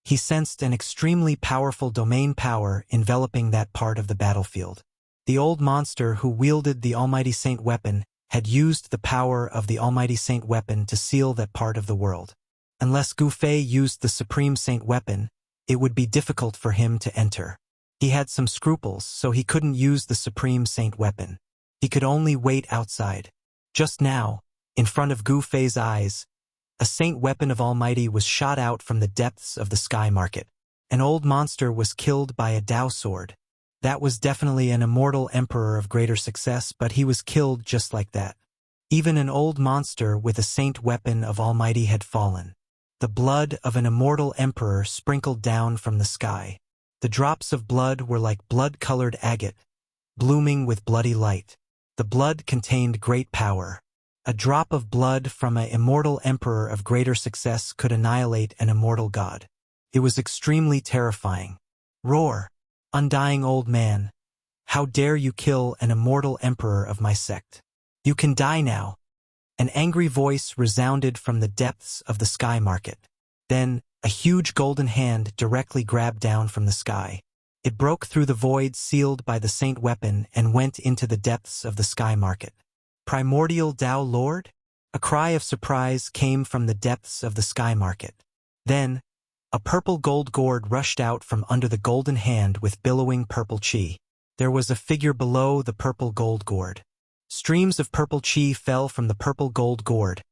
He sensed an extremely powerful domain power enveloping that part of the battlefield. The old monster who wielded the Almighty Saint weapon had used the power of the Almighty Saint weapon to seal that part of the world. Unless Gu Fei used the Supreme Saint weapon, it would be difficult for him to enter. He had some scruples, so he couldn't use the Supreme Saint weapon. He could only wait outside. Just now, in front of Gu Fei's eyes, a saint weapon of Almighty was shot out from the depths of the sky market. An old monster was killed by a Dao sword. That was definitely an immortal emperor of greater success, but he was killed just like that. Even an old monster with a saint weapon of Almighty had fallen. The blood of an immortal emperor sprinkled down from the sky. The drops of blood were like blood-colored agate, blooming with bloody light. The blood contained great power. A drop of blood from an immortal emperor of greater success could annihilate an immortal god. It was extremely terrifying. Roar! Undying old man! How dare you kill an immortal emperor of my sect? You can die now! An angry voice resounded from the depths of the sky market. Then, a huge golden hand directly grabbed down from the sky. It broke through the void sealed by the saint weapon and went into the depths of the sky market. Primordial Tao Lord? A cry of surprise came from the depths of the sky market. Then, a purple gold gourd rushed out from under the golden hand with billowing purple chi. There was a figure below the purple gold gourd. Streams of purple chi fell from the purple gold gourd,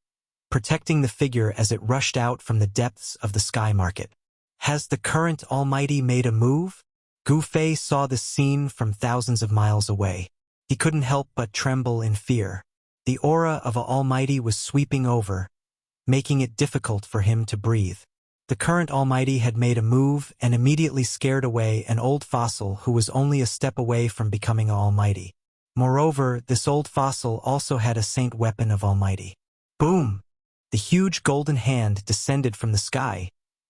protecting the figure as it rushed out from the depths of the sky market. Has the current Almighty made a move? Gu Fei saw this scene from thousands of miles away. He couldn't help but tremble in fear. The aura of Almighty was sweeping over, making it difficult for him to breathe. The current Almighty had made a move and immediately scared away an old fossil who was only a step away from becoming Almighty. Moreover, this old fossil also had a saint weapon of Almighty. Boom! The huge golden hand descended from the sky,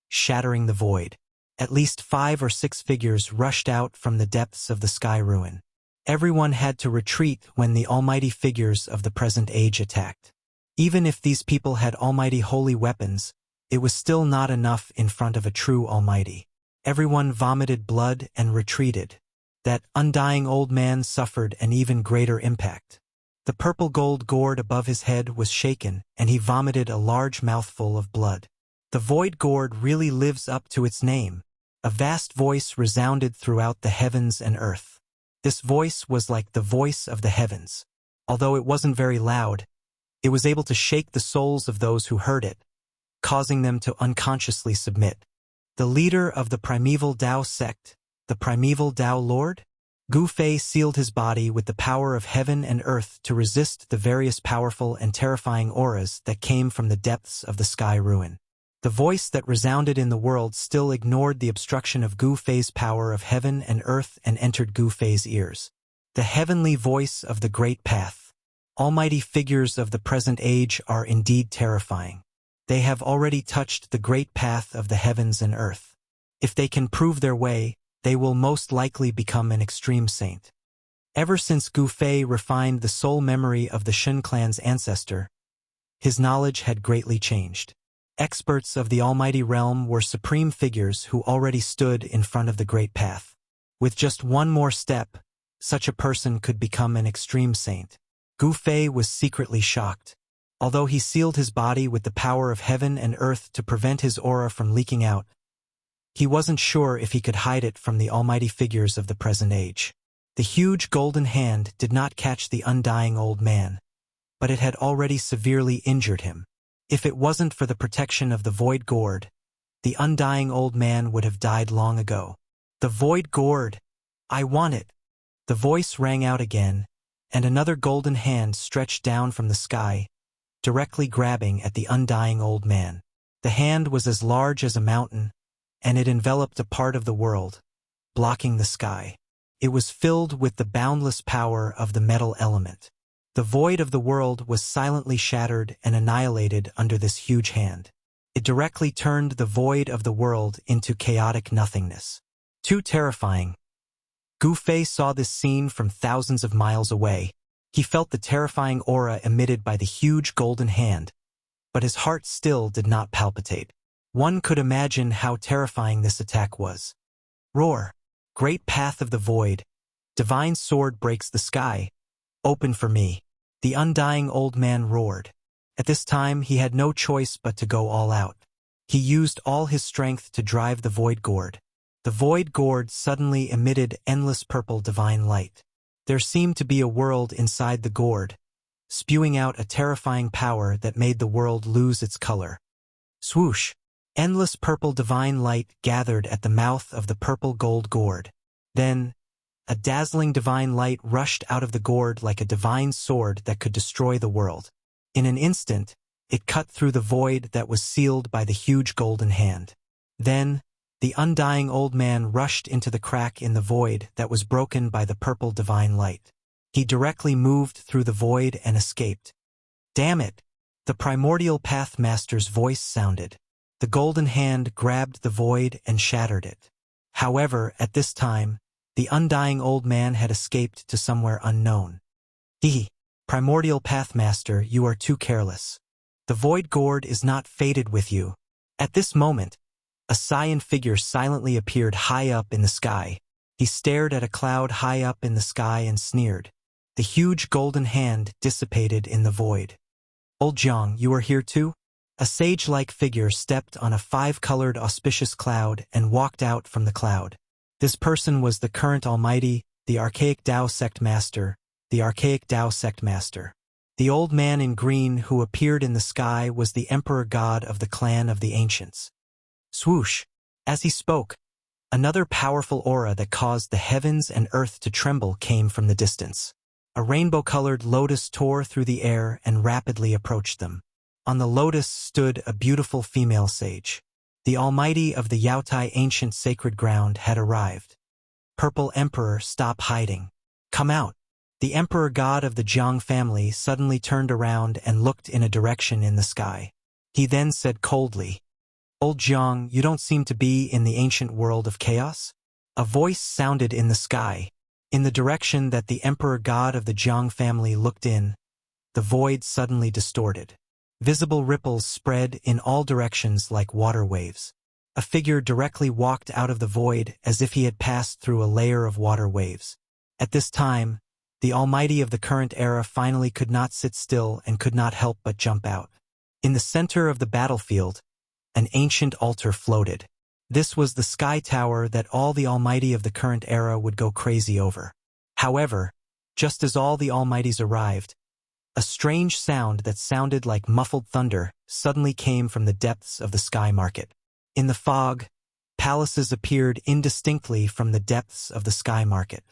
shattering the void. At least 5 or 6 figures rushed out from the depths of the sky ruin. Everyone had to retreat when the almighty figures of the present age attacked. Even if these people had almighty holy weapons, it was still not enough in front of a true almighty. Everyone vomited blood and retreated. That undying old man suffered an even greater impact. The purple gold gourd above his head was shaken, and he vomited a large mouthful of blood. The void gourd really lives up to its name. A vast voice resounded throughout the heavens and earth. This voice was like the voice of the heavens. Although it wasn't very loud, it was able to shake the souls of those who heard it, causing them to unconsciously submit. The leader of the primeval Tao sect, the primeval Tao Lord? Gu Fei sealed his body with the power of heaven and earth to resist the various powerful and terrifying auras that came from the depths of the sky ruin. The voice that resounded in the world still ignored the obstruction of Gu Fei's power of heaven and earth and entered Gu Fei's ears. The heavenly voice of the great path. Almighty figures of the present age are indeed terrifying. They have already touched the great path of the heavens and earth. If they can prove their way, they will most likely become an extreme saint. Ever since Gu Fei refined the soul memory of the Shen clan's ancestor, his knowledge had greatly changed. Experts of the almighty realm were supreme figures who already stood in front of the great path. With just one more step, such a person could become an extreme saint. Gu Fei was secretly shocked. Although he sealed his body with the power of heaven and earth to prevent his aura from leaking out, he wasn't sure if he could hide it from the almighty figures of the present age. The huge golden hand did not catch the undying old man, but it had already severely injured him. If it wasn't for the protection of the void gourd, the undying old man would have died long ago. The void gourd! I want it! The voice rang out again, and another golden hand stretched down from the sky, directly grabbing at the undying old man. The hand was as large as a mountain, and it enveloped a part of the world, blocking the sky. It was filled with the boundless power of the metal element. The void of the world was silently shattered and annihilated under this huge hand. It directly turned the void of the world into chaotic nothingness. Too terrifying. Gu Fei saw this scene from thousands of miles away. He felt the terrifying aura emitted by the huge golden hand, but his heart still did not palpitate. One could imagine how terrifying this attack was. Roar! Great path of the void, divine sword breaks the sky. Open for me. The undying old man roared. At this time he had no choice but to go all out. He used all his strength to drive the void gourd. The void gourd suddenly emitted endless purple divine light. There seemed to be a world inside the gourd, spewing out a terrifying power that made the world lose its color. Swoosh! Endless purple divine light gathered at the mouth of the purple gold gourd. Then, a dazzling divine light rushed out of the gourd like a divine sword that could destroy the world. In an instant, it cut through the void that was sealed by the huge golden hand. Then, the undying old man rushed into the crack in the void that was broken by the purple divine light. He directly moved through the void and escaped. Damn it! The primordial path master's voice sounded. The golden hand grabbed the void and shattered it. However, at this time, the undying old man had escaped to somewhere unknown. Primordial Pathmaster, you are too careless. The void gourd is not fated with you. At this moment, a Saiyan figure silently appeared high up in the sky. He stared at a cloud high up in the sky and sneered. The huge golden hand dissipated in the void. Old Jiang, you are here too? A sage-like figure stepped on a five-colored auspicious cloud and walked out from the cloud. This person was the current Almighty, the Archaic Tao Sect Master, the Archaic Tao Sect Master. The old man in green who appeared in the sky was the Emperor God of the clan of the Ancients. Swoosh! As he spoke, another powerful aura that caused the heavens and earth to tremble came from the distance. A rainbow-colored lotus tore through the air and rapidly approached them. On the lotus stood a beautiful female sage. The Almighty of the Yaotai ancient sacred ground had arrived. Purple Emperor, stop hiding. Come out. The Emperor God of the Jiang family suddenly turned around and looked in a direction in the sky. He then said coldly, Old Jiang, you don't seem to be in the ancient world of chaos? A voice sounded in the sky. In the direction that the Emperor God of the Jiang family looked in, the void suddenly distorted. Visible ripples spread in all directions like water waves. A figure directly walked out of the void as if he had passed through a layer of water waves. At this time, the Almighty of the current era finally could not sit still and could not help but jump out. In the center of the battlefield, an ancient altar floated. This was the sky tower that all the Almighty of the current era would go crazy over. However, just as all the Almighties arrived, a strange sound that sounded like muffled thunder suddenly came from the depths of the sky market. In the fog, palaces appeared indistinctly from the depths of the sky market.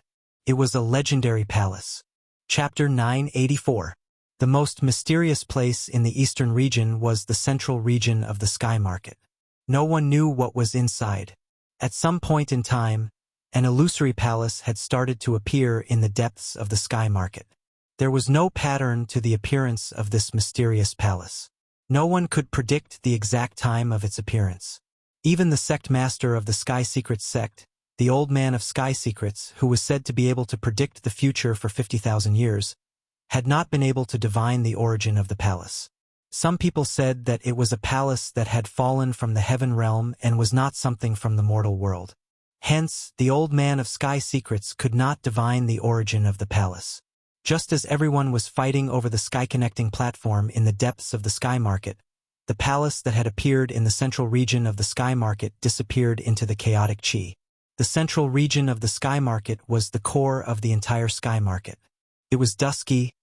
It was a legendary palace. Chapter 984. The most mysterious place in the eastern region was the central region of the sky market. No one knew what was inside. At some point in time, an illusory palace had started to appear in the depths of the sky market. There was no pattern to the appearance of this mysterious palace. No one could predict the exact time of its appearance. Even the sect master of the Sky Secrets sect, the old man of Sky Secrets, who was said to be able to predict the future for 50,000 years, had not been able to divine the origin of the palace. Some people said that it was a palace that had fallen from the heaven realm and was not something from the mortal world. Hence, the old man of Sky Secrets could not divine the origin of the palace. Just as everyone was fighting over the sky-connecting platform in the depths of the sky market, the palace that had appeared in the central region of the sky market disappeared into the chaotic chi. The central region of the sky market was the core of the entire sky market. It was dusky,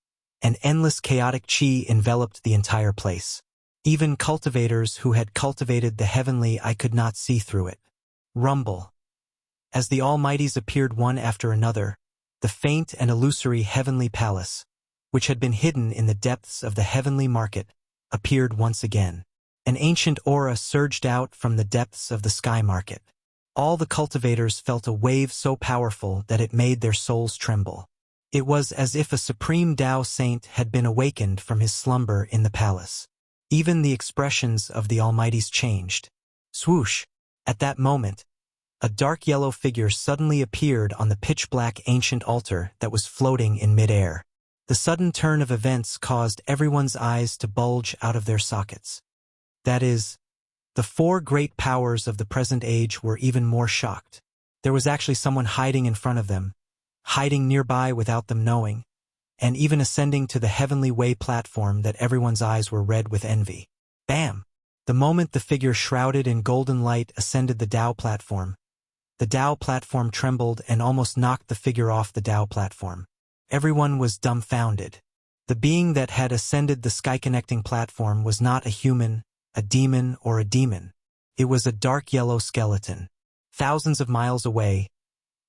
and endless chaotic chi enveloped the entire place. Even cultivators who had cultivated the heavenly I could not see through it. Rumble. As the Almighties appeared one after another, the faint and illusory heavenly palace, which had been hidden in the depths of the heavenly market, appeared once again. An ancient aura surged out from the depths of the sky market. All the cultivators felt a wave so powerful that it made their souls tremble. It was as if a supreme Tao saint had been awakened from his slumber in the palace. Even the expressions of the Almighties changed. Swoosh! At that moment, a dark yellow figure suddenly appeared on the pitch-black ancient altar that was floating in mid-air. The sudden turn of events caused everyone's eyes to bulge out of their sockets. That is, the four great powers of the present age were even more shocked. There was actually someone hiding in front of them, hiding nearby without them knowing, and even ascending to the heavenly way platform that everyone's eyes were red with envy. Bam! The moment the figure shrouded in golden light ascended the Tao platform, the Tao platform trembled and almost knocked the figure off the Tao platform. Everyone was dumbfounded. The being that had ascended the sky-connecting platform was not a human, a demon, or a demon. It was a dark yellow skeleton. Thousands of miles away,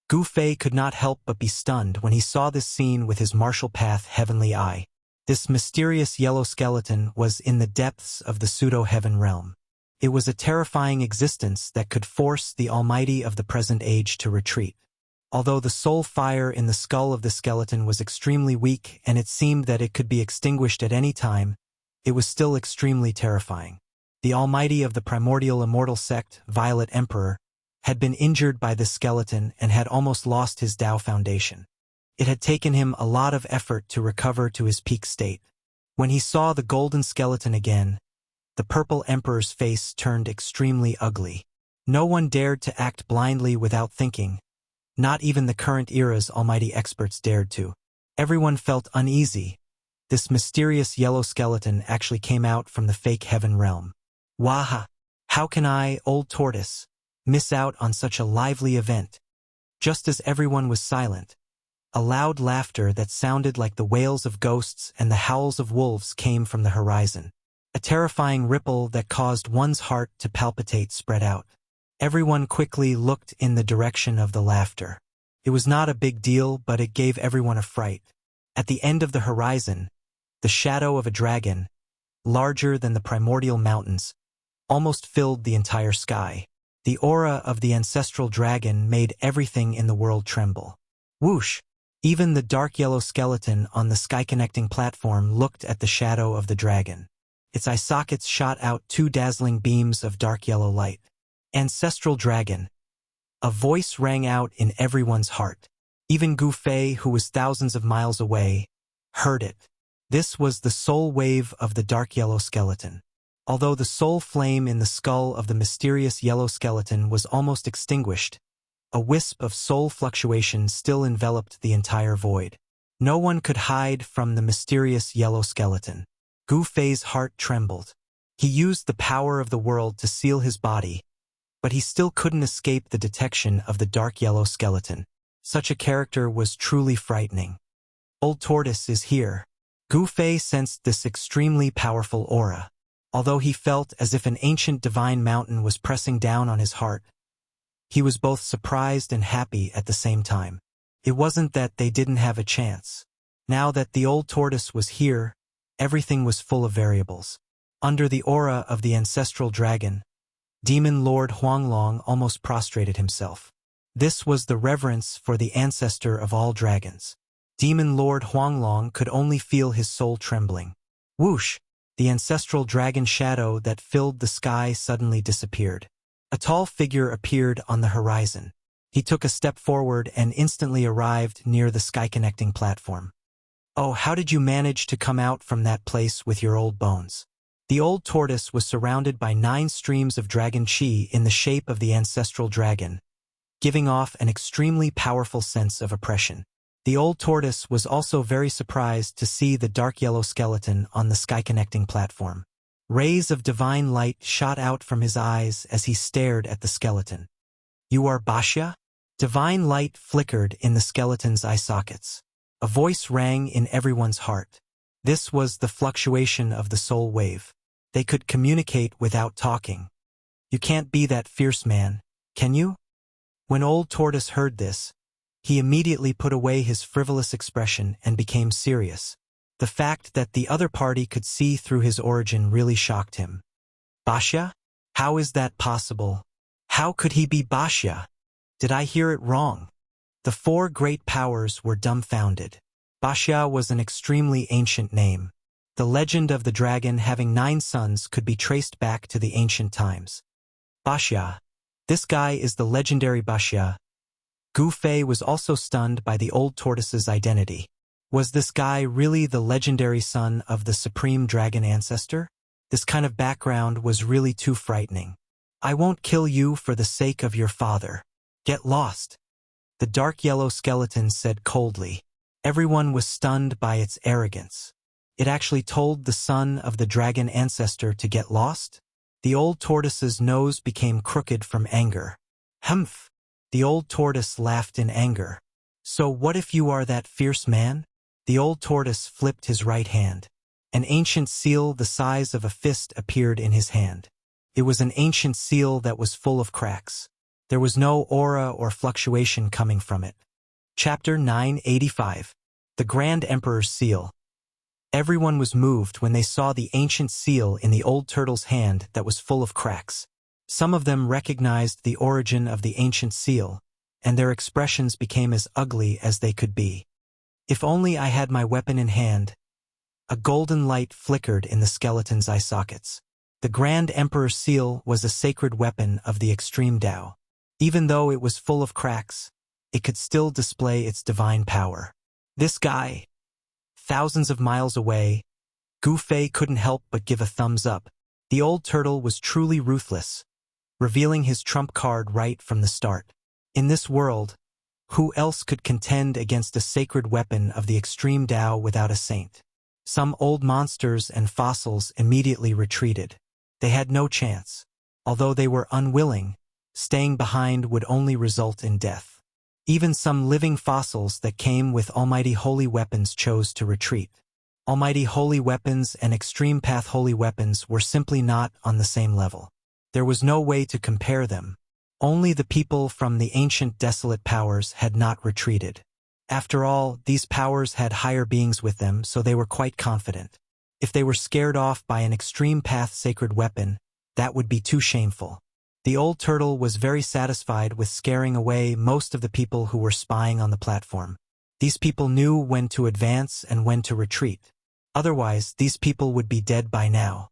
Gu Fei could not help but be stunned when he saw this scene with his martial path heavenly eye. This mysterious yellow skeleton was in the depths of the pseudo-heaven realm. It was a terrifying existence that could force the Almighty of the present age to retreat. Although the soul fire in the skull of the skeleton was extremely weak and it seemed that it could be extinguished at any time, it was still extremely terrifying. The Almighty of the primordial immortal sect, Violet Emperor, had been injured by this skeleton and had almost lost his Tao foundation. It had taken him a lot of effort to recover to his peak state. When he saw the golden skeleton again, the purple emperor's face turned extremely ugly. No one dared to act blindly without thinking. Not even the current era's almighty experts dared to. Everyone felt uneasy. This mysterious yellow skeleton actually came out from the fake heaven realm. Waha! How can I, old tortoise, miss out on such a lively event? Just as everyone was silent, a loud laughter that sounded like the wails of ghosts and the howls of wolves came from the horizon. A terrifying ripple that caused one's heart to palpitate spread out. Everyone quickly looked in the direction of the laughter. It was not a big deal, but it gave everyone a fright. At the end of the horizon, the shadow of a dragon, larger than the primordial mountains, almost filled the entire sky. The aura of the ancestral dragon made everything in the world tremble. Whoosh! Even the dark yellow skeleton on the sky-connecting platform looked at the shadow of the dragon. Its eye sockets shot out two dazzling beams of dark yellow light. Ancestral dragon. A voice rang out in everyone's heart. Even Gu Fei, who was thousands of miles away, heard it. This was the soul wave of the dark yellow skeleton. Although the soul flame in the skull of the mysterious yellow skeleton was almost extinguished, a wisp of soul fluctuation still enveloped the entire void. No one could hide from the mysterious yellow skeleton. Gu Fei's heart trembled. He used the power of the world to seal his body, but he still couldn't escape the detection of the dark yellow skeleton. Such a character was truly frightening. Old Tortoise is here. Gu Fei sensed this extremely powerful aura. Although he felt as if an ancient divine mountain was pressing down on his heart, he was both surprised and happy at the same time. It wasn't that they didn't have a chance. Now that the old tortoise was here, everything was full of variables. Under the aura of the ancestral dragon, Demon Lord Huanglong almost prostrated himself. This was the reverence for the ancestor of all dragons. Demon Lord Huanglong could only feel his soul trembling. Whoosh! The ancestral dragon shadow that filled the sky suddenly disappeared. A tall figure appeared on the horizon. He took a step forward and instantly arrived near the sky-connecting platform. Oh, how did you manage to come out from that place with your old bones? The old tortoise was surrounded by 9 streams of dragon chi in the shape of the ancestral dragon, giving off an extremely powerful sense of oppression. The old tortoise was also very surprised to see the dark yellow skeleton on the sky-connecting platform. Rays of divine light shot out from his eyes as he stared at the skeleton. You are Baxia? Divine light flickered in the skeleton's eye sockets. A voice rang in everyone's heart. This was the fluctuation of the soul wave. They could communicate without talking. You can't be that fierce, man, can you? When Old Tortoise heard this, he immediately put away his frivolous expression and became serious. The fact that the other party could see through his origin really shocked him. Wuxia? How is that possible? How could he be Wuxia? Did I hear it wrong? The four great powers were dumbfounded. Wuxia was an extremely ancient name. The legend of the dragon having 9 sons could be traced back to the ancient times. Wuxia. This guy is the legendary Wuxia. Gu Fei was also stunned by the Old Tortoise's identity. Was this guy really the legendary son of the supreme dragon ancestor? This kind of background was really too frightening. I won't kill you for the sake of your father. Get lost. The dark yellow skeleton said coldly. Everyone was stunned by its arrogance. It actually told the son of the dragon ancestor to get lost? The Old Tortoise's nose became crooked from anger. Humph! The Old Tortoise laughed in anger. So what if you are that fierce man? The Old Tortoise flipped his right hand. An ancient seal the size of a fist appeared in his hand. It was an ancient seal that was full of cracks. There was no aura or fluctuation coming from it. Chapter 985. The Grand Emperor's Seal. Everyone was moved when they saw the ancient seal in the old turtle's hand that was full of cracks. Some of them recognized the origin of the ancient seal, and their expressions became as ugly as they could be. If only I had my weapon in hand. A golden light flickered in the skeleton's eye sockets. The Grand Emperor's seal was a sacred weapon of the extreme Tao. Even though it was full of cracks, it could still display its divine power. This guy, thousands of miles away, Gu Fei couldn't help but give a thumbs up. The old turtle was truly ruthless, revealing his trump card right from the start. In this world, who else could contend against a sacred weapon of the extreme Tao without a saint? Some old monsters and fossils immediately retreated. They had no chance. Although they were unwilling, staying behind would only result in death. Even some living fossils that came with almighty holy weapons chose to retreat. Almighty holy weapons and extreme path holy weapons were simply not on the same level. There was no way to compare them. Only the people from the ancient desolate powers had not retreated. After all, these powers had higher beings with them, so they were quite confident. If they were scared off by an extreme path sacred weapon, that would be too shameful. The old turtle was very satisfied with scaring away most of the people who were spying on the platform. These people knew when to advance and when to retreat. Otherwise, these people would be dead by now.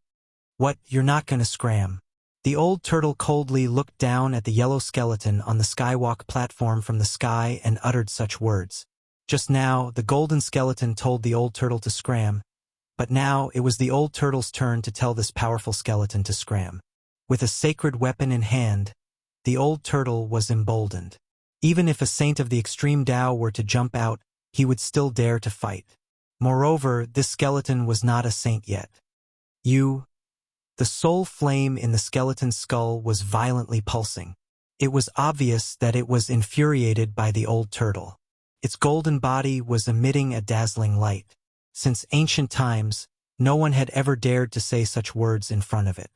What, you're not gonna scram? The old turtle coldly looked down at the yellow skeleton on the skywalk platform from the sky and uttered such words. Just now, the golden skeleton told the old turtle to scram, but now it was the old turtle's turn to tell this powerful skeleton to scram. With a sacred weapon in hand, the old turtle was emboldened. Even if a saint of the extreme Tao were to jump out, he would still dare to fight. Moreover, this skeleton was not a saint yet. The soul flame in the skeleton's skull was violently pulsing. It was obvious that it was infuriated by the old turtle. Its golden body was emitting a dazzling light. Since ancient times, no one had ever dared to say such words in front of it.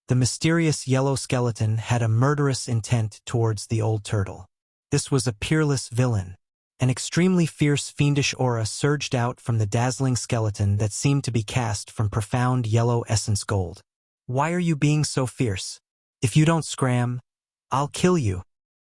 The mysterious yellow skeleton had a murderous intent towards the old turtle. This was a peerless villain. An extremely fierce fiendish aura surged out from the dazzling skeleton that seemed to be cast from profound yellow essence gold. Why are you being so fierce? If you don't scram, I'll kill you,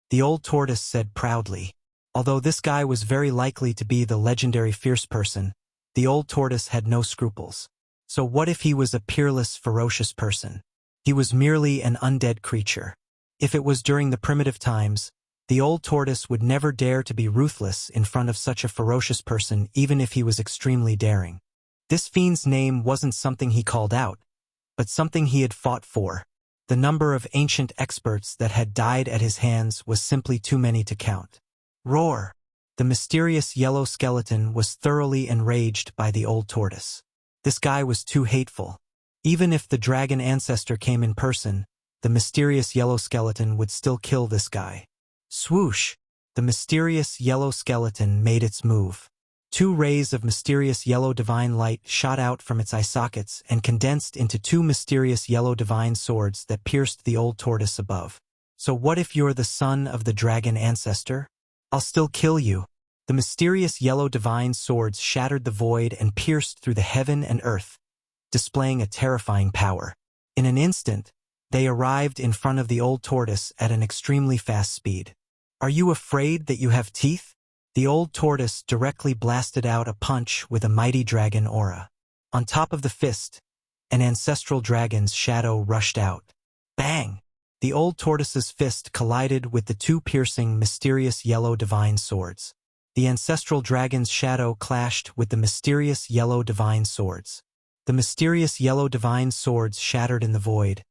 the old tortoise said proudly. Although this guy was very likely to be the legendary fierce person, the old tortoise had no scruples. So what if he was a peerless, ferocious person? He was merely an undead creature. If it was during the primitive times, the old tortoise would never dare to be ruthless in front of such a ferocious person even if he was extremely daring. This fiend's name wasn't something he called out, but something he had fought for. The number of ancient experts that had died at his hands was simply too many to count. Roar! The mysterious yellow skeleton was thoroughly enraged by the old tortoise. This guy was too hateful. Even if the dragon ancestor came in person, the mysterious yellow skeleton would still kill this guy. Swoosh! The mysterious yellow skeleton made its move. 2 rays of mysterious yellow divine light shot out from its eye sockets and condensed into 2 mysterious yellow divine swords that pierced the old tortoise above. So what if you're the son of the dragon ancestor? I'll still kill you. The mysterious yellow divine swords shattered the void and pierced through the heaven and earth, displaying a terrifying power. In an instant, they arrived in front of the old tortoise at an extremely fast speed. Are you afraid that you have teeth? The old tortoise directly blasted out a punch with a mighty dragon aura. On top of the fist, an ancestral dragon's shadow rushed out. Bang! The old tortoise's fist collided with the 2 piercing, mysterious yellow divine swords. The ancestral dragon's shadow clashed with the mysterious yellow divine swords. The mysterious yellow divine swords shattered in the void,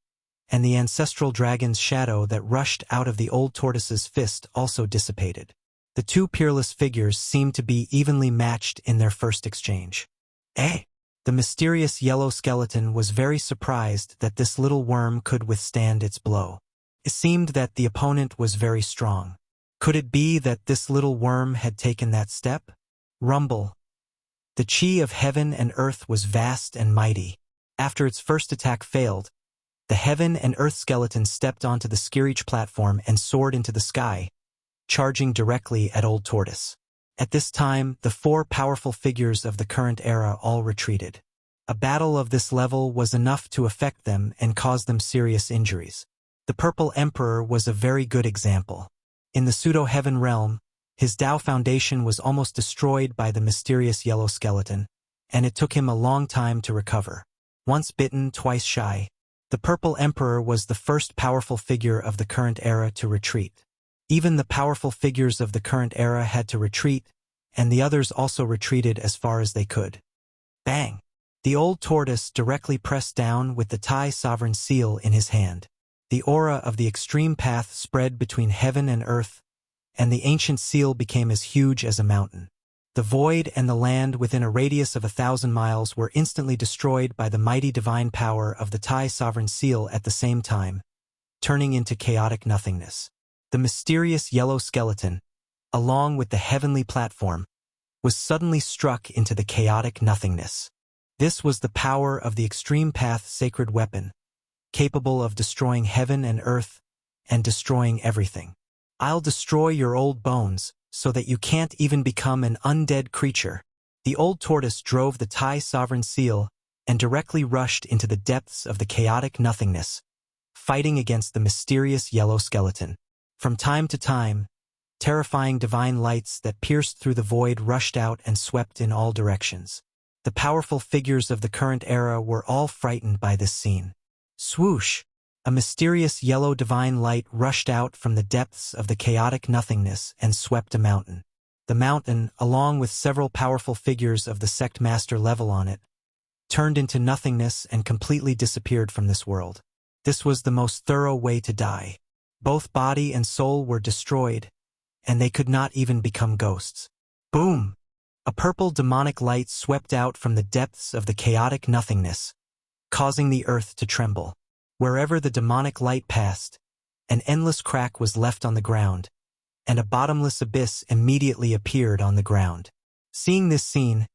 and the ancestral dragon's shadow that rushed out of the old tortoise's fist also dissipated. The 2 peerless figures seemed to be evenly matched in their first exchange. Eh? The mysterious yellow skeleton was very surprised that this little worm could withstand its blow. It seemed that the opponent was very strong. Could it be that this little worm had taken that step? Rumble. The chi of heaven and earth was vast and mighty. After its first attack failed, the heaven and earth skeleton stepped onto the Skirich platform and soared into the sky, charging directly at Old Tortoise. At this time, the 4 powerful figures of the current era all retreated. A battle of this level was enough to affect them and cause them serious injuries. The Purple Emperor was a very good example. In the pseudo-heaven realm, his Tao foundation was almost destroyed by the mysterious yellow skeleton, and it took him a long time to recover. Once bitten, twice shy, the Purple Emperor was the first powerful figure of the current era to retreat. Even the powerful figures of the current era had to retreat, and the others also retreated as far as they could. Bang! The old tortoise directly pressed down with the Tai Sovereign Seal in his hand. The aura of the extreme path spread between heaven and earth, and the ancient seal became as huge as a mountain. The void and the land within a radius of 1,000 miles were instantly destroyed by the mighty divine power of the Tai Sovereign Seal at the same time, turning into chaotic nothingness. The mysterious yellow skeleton, along with the heavenly platform, was suddenly struck into the chaotic nothingness. This was the power of the extreme path sacred weapon, capable of destroying heaven and earth and destroying everything. I'll destroy your old bones so that you can't even become an undead creature. The old tortoise drove the Tai Sovereign Seal and directly rushed into the depths of the chaotic nothingness, fighting against the mysterious yellow skeleton. From time to time, terrifying divine lights that pierced through the void rushed out and swept in all directions. The powerful figures of the current era were all frightened by this scene. Swoosh! A mysterious yellow divine light rushed out from the depths of the chaotic nothingness and swept a mountain. The mountain, along with several powerful figures of the sect master level on it, turned into nothingness and completely disappeared from this world. This was the most thorough way to die. Both body and soul were destroyed, and they could not even become ghosts. Boom! A purple demonic light swept out from the depths of the chaotic nothingness, causing the earth to tremble. Wherever the demonic light passed, an endless crack was left on the ground, and a bottomless abyss immediately appeared on the ground. Seeing this scene,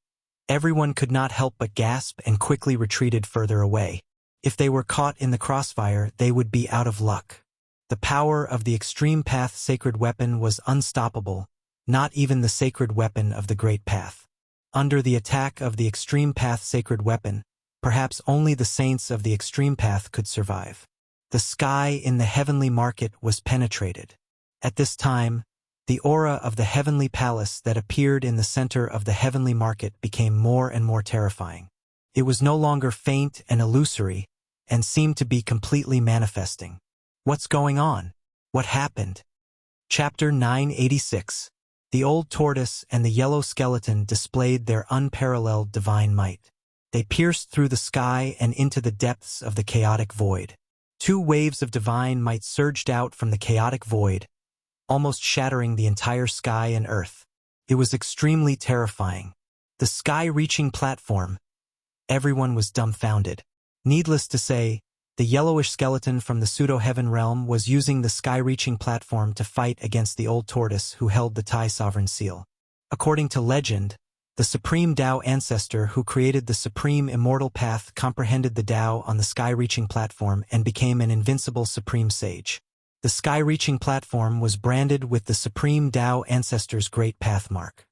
everyone could not help but gasp and quickly retreated further away. If they were caught in the crossfire, they would be out of luck. The power of the Extreme Path sacred weapon was unstoppable, not even the sacred weapon of the Great Path. Under the attack of the Extreme Path sacred weapon, perhaps only the saints of the Extreme Path could survive. The sky in the heavenly market was penetrated. At this time, the aura of the heavenly palace that appeared in the center of the heavenly market became more and more terrifying. It was no longer faint and illusory, and seemed to be completely manifesting. What's going on? What happened? Chapter 986. The old tortoise and the yellow skeleton displayed their unparalleled divine might. They pierced through the sky and into the depths of the chaotic void. Two waves of divine might surged out from the chaotic void, almost shattering the entire sky and earth. It was extremely terrifying. The sky-reaching platform. Everyone was dumbfounded. Needless to say, The yellowish skeleton from the pseudo-heaven realm was using the sky-reaching platform to fight against the old tortoise who held the Tai sovereign seal. According to legend, the supreme Tao ancestor who created the supreme immortal path comprehended the Tao on the sky-reaching platform and became an invincible supreme sage. The sky-reaching platform was branded with the supreme Tao ancestor's great path mark.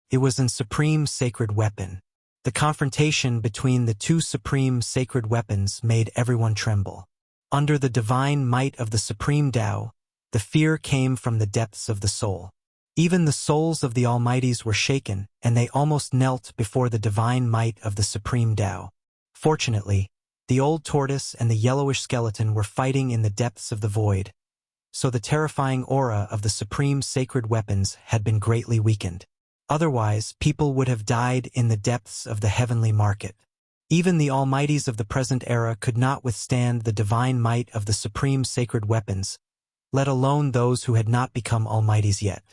It was a supreme sacred weapon. The confrontation between the two supreme sacred weapons made everyone tremble. Under the divine might of the supreme Tao, the fear came from the depths of the soul. Even the souls of the Almighties were shaken, and they almost knelt before the divine might of the supreme Tao. Fortunately, the old tortoise and the yellowish skeleton were fighting in the depths of the void, so the terrifying aura of the supreme sacred weapons had been greatly weakened. Otherwise, people would have died in the depths of the heavenly market. Even the Almighties of the present era could not withstand the divine might of the supreme sacred weapons, let alone those who had not become Almighties yet.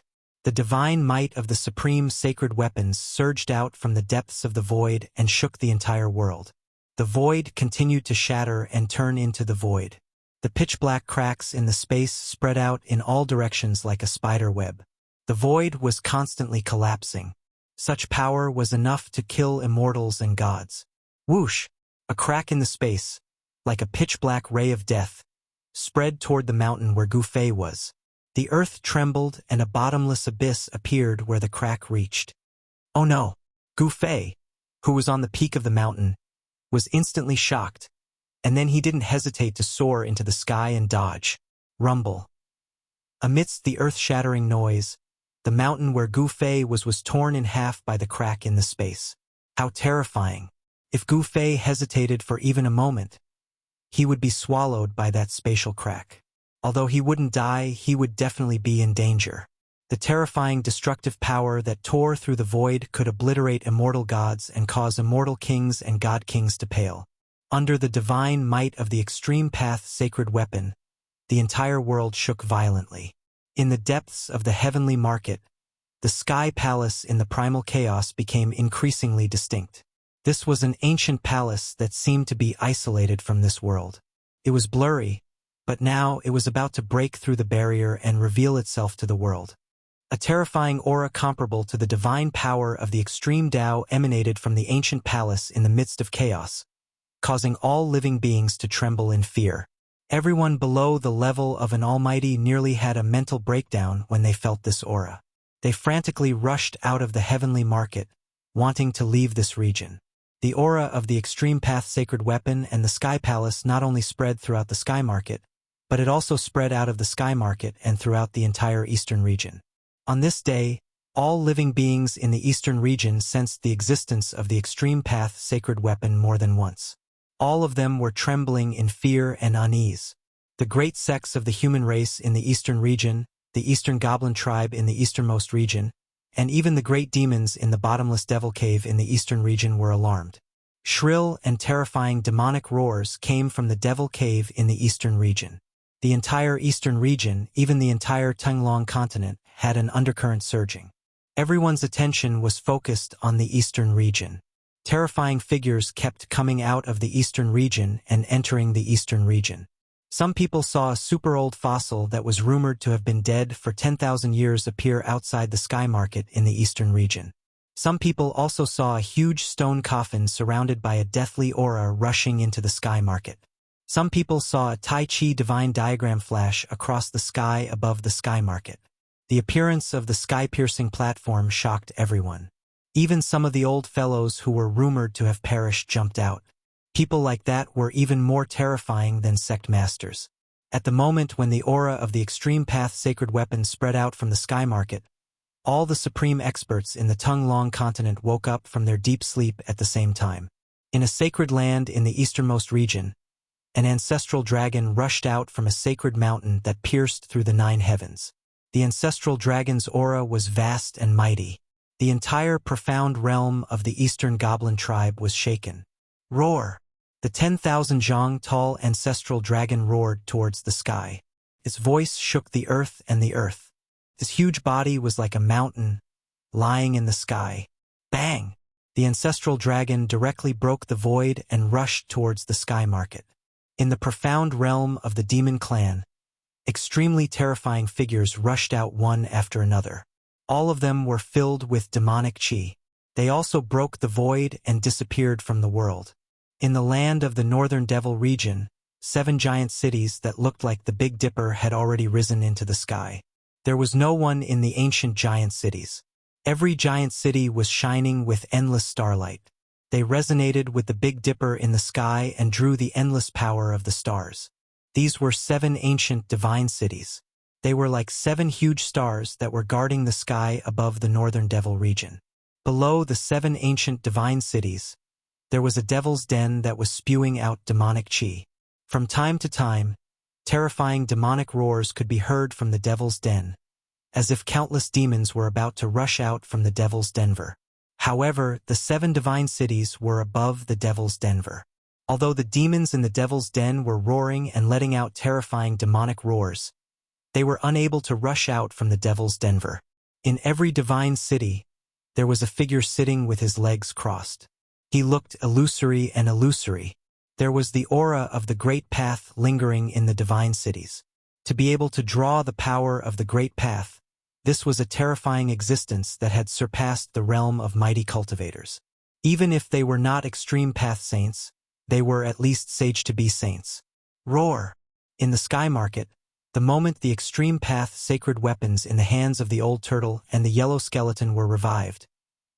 The divine might of the supreme sacred weapons surged out from the depths of the void and shook the entire world. The void continued to shatter and turn into the void. The pitch-black cracks in the space spread out in all directions like a spider web. The void was constantly collapsing. Such power was enough to kill immortals and gods. Whoosh! A crack in the space, like a pitch-black ray of death, spread toward the mountain where Gu Fei was. The earth trembled and a bottomless abyss appeared where the crack reached. Oh no! Gu Fei, who was on the peak of the mountain, was instantly shocked, and then he didn't hesitate to soar into the sky and dodge. Rumble. Amidst the earth-shattering noise, the mountain where Gu Fei was torn in half by the crack in the space. How terrifying! If Gu Fei hesitated for even a moment, he would be swallowed by that spatial crack. Although he wouldn't die, he would definitely be in danger. The terrifying destructive power that tore through the void could obliterate immortal gods and cause immortal kings and god kings to pale. Under the divine might of the extreme path sacred weapon, the entire world shook violently. In the depths of the heavenly market, the sky palace in the primal chaos became increasingly distinct. This was an ancient palace that seemed to be isolated from this world. It was blurry, but now it was about to break through the barrier and reveal itself to the world. A terrifying aura comparable to the divine power of the extreme Tao emanated from the ancient palace in the midst of chaos, causing all living beings to tremble in fear. Everyone below the level of an almighty nearly had a mental breakdown when they felt this aura. They frantically rushed out of the heavenly market, wanting to leave this region. The aura of the extreme path sacred weapon and the sky palace not only spread throughout the sky market, but it also spread out of the sky market and throughout the entire eastern region. On this day, all living beings in the eastern region sensed the existence of the extreme path sacred weapon more than once. All of them were trembling in fear and unease. The great sects of the human race in the eastern region, the eastern goblin tribe in the easternmost region, and even the great demons in the bottomless devil cave in the eastern region were alarmed. Shrill and terrifying demonic roars came from the devil cave in the eastern region. The entire eastern region, even the entire Tenglong continent, had an undercurrent surging. Everyone's attention was focused on the eastern region. Terrifying figures kept coming out of the eastern region and entering the eastern region. Some people saw a super-old fossil that was rumored to have been dead for 10,000 years appear outside the sky market in the eastern region. Some people also saw a huge stone coffin surrounded by a deathly aura rushing into the sky market. Some people saw a Tai Chi divine diagram flash across the sky above the sky market. The appearance of the sky-piercing platform shocked everyone. Even some of the old fellows who were rumored to have perished jumped out. People like that were even more terrifying than sect masters. At the moment when the aura of the extreme path sacred weapon spread out from the sky market, all the supreme experts in the Tenglong continent woke up from their deep sleep at the same time. In a sacred land in the easternmost region, an ancestral dragon rushed out from a sacred mountain that pierced through the 9 heavens. The ancestral dragon's aura was vast and mighty. The entire profound realm of the eastern goblin tribe was shaken. Roar! The 10,000 zhang tall ancestral dragon roared towards the sky. Its voice shook the earth and the earth. Its huge body was like a mountain, lying in the sky. Bang! The ancestral dragon directly broke the void and rushed towards the sky market. In the profound realm of the demon clan, extremely terrifying figures rushed out one after another. All of them were filled with demonic chi. They also broke the void and disappeared from the world. In the land of the Northern Devil region, 7 giant cities that looked like the Big Dipper had already risen into the sky. There was no one in the ancient giant cities. Every giant city was shining with endless starlight. They resonated with the Big Dipper in the sky and drew the endless power of the stars. These were 7 ancient divine cities. They were like 7 huge stars that were guarding the sky above the Northern Devil region. Below the 7 ancient divine cities, there was a devil's den that was spewing out demonic chi. From time to time, terrifying demonic roars could be heard from the devil's den, as if countless demons were about to rush out from the devil's denver. However, the 7 divine cities were above the devil's denver. Although the demons in the devil's den were roaring and letting out terrifying demonic roars, they were unable to rush out from the devil's denver. In every divine city, there was a figure sitting with his legs crossed. He looked illusory and illusory. There was the aura of the great path lingering in the divine cities. To be able to draw the power of the great path, this was a terrifying existence that had surpassed the realm of mighty cultivators. Even if they were not extreme path saints, they were at least sage-to-be saints. Roar! In the sky market, the moment the extreme path sacred weapons in the hands of the old turtle and the yellow skeleton were revived,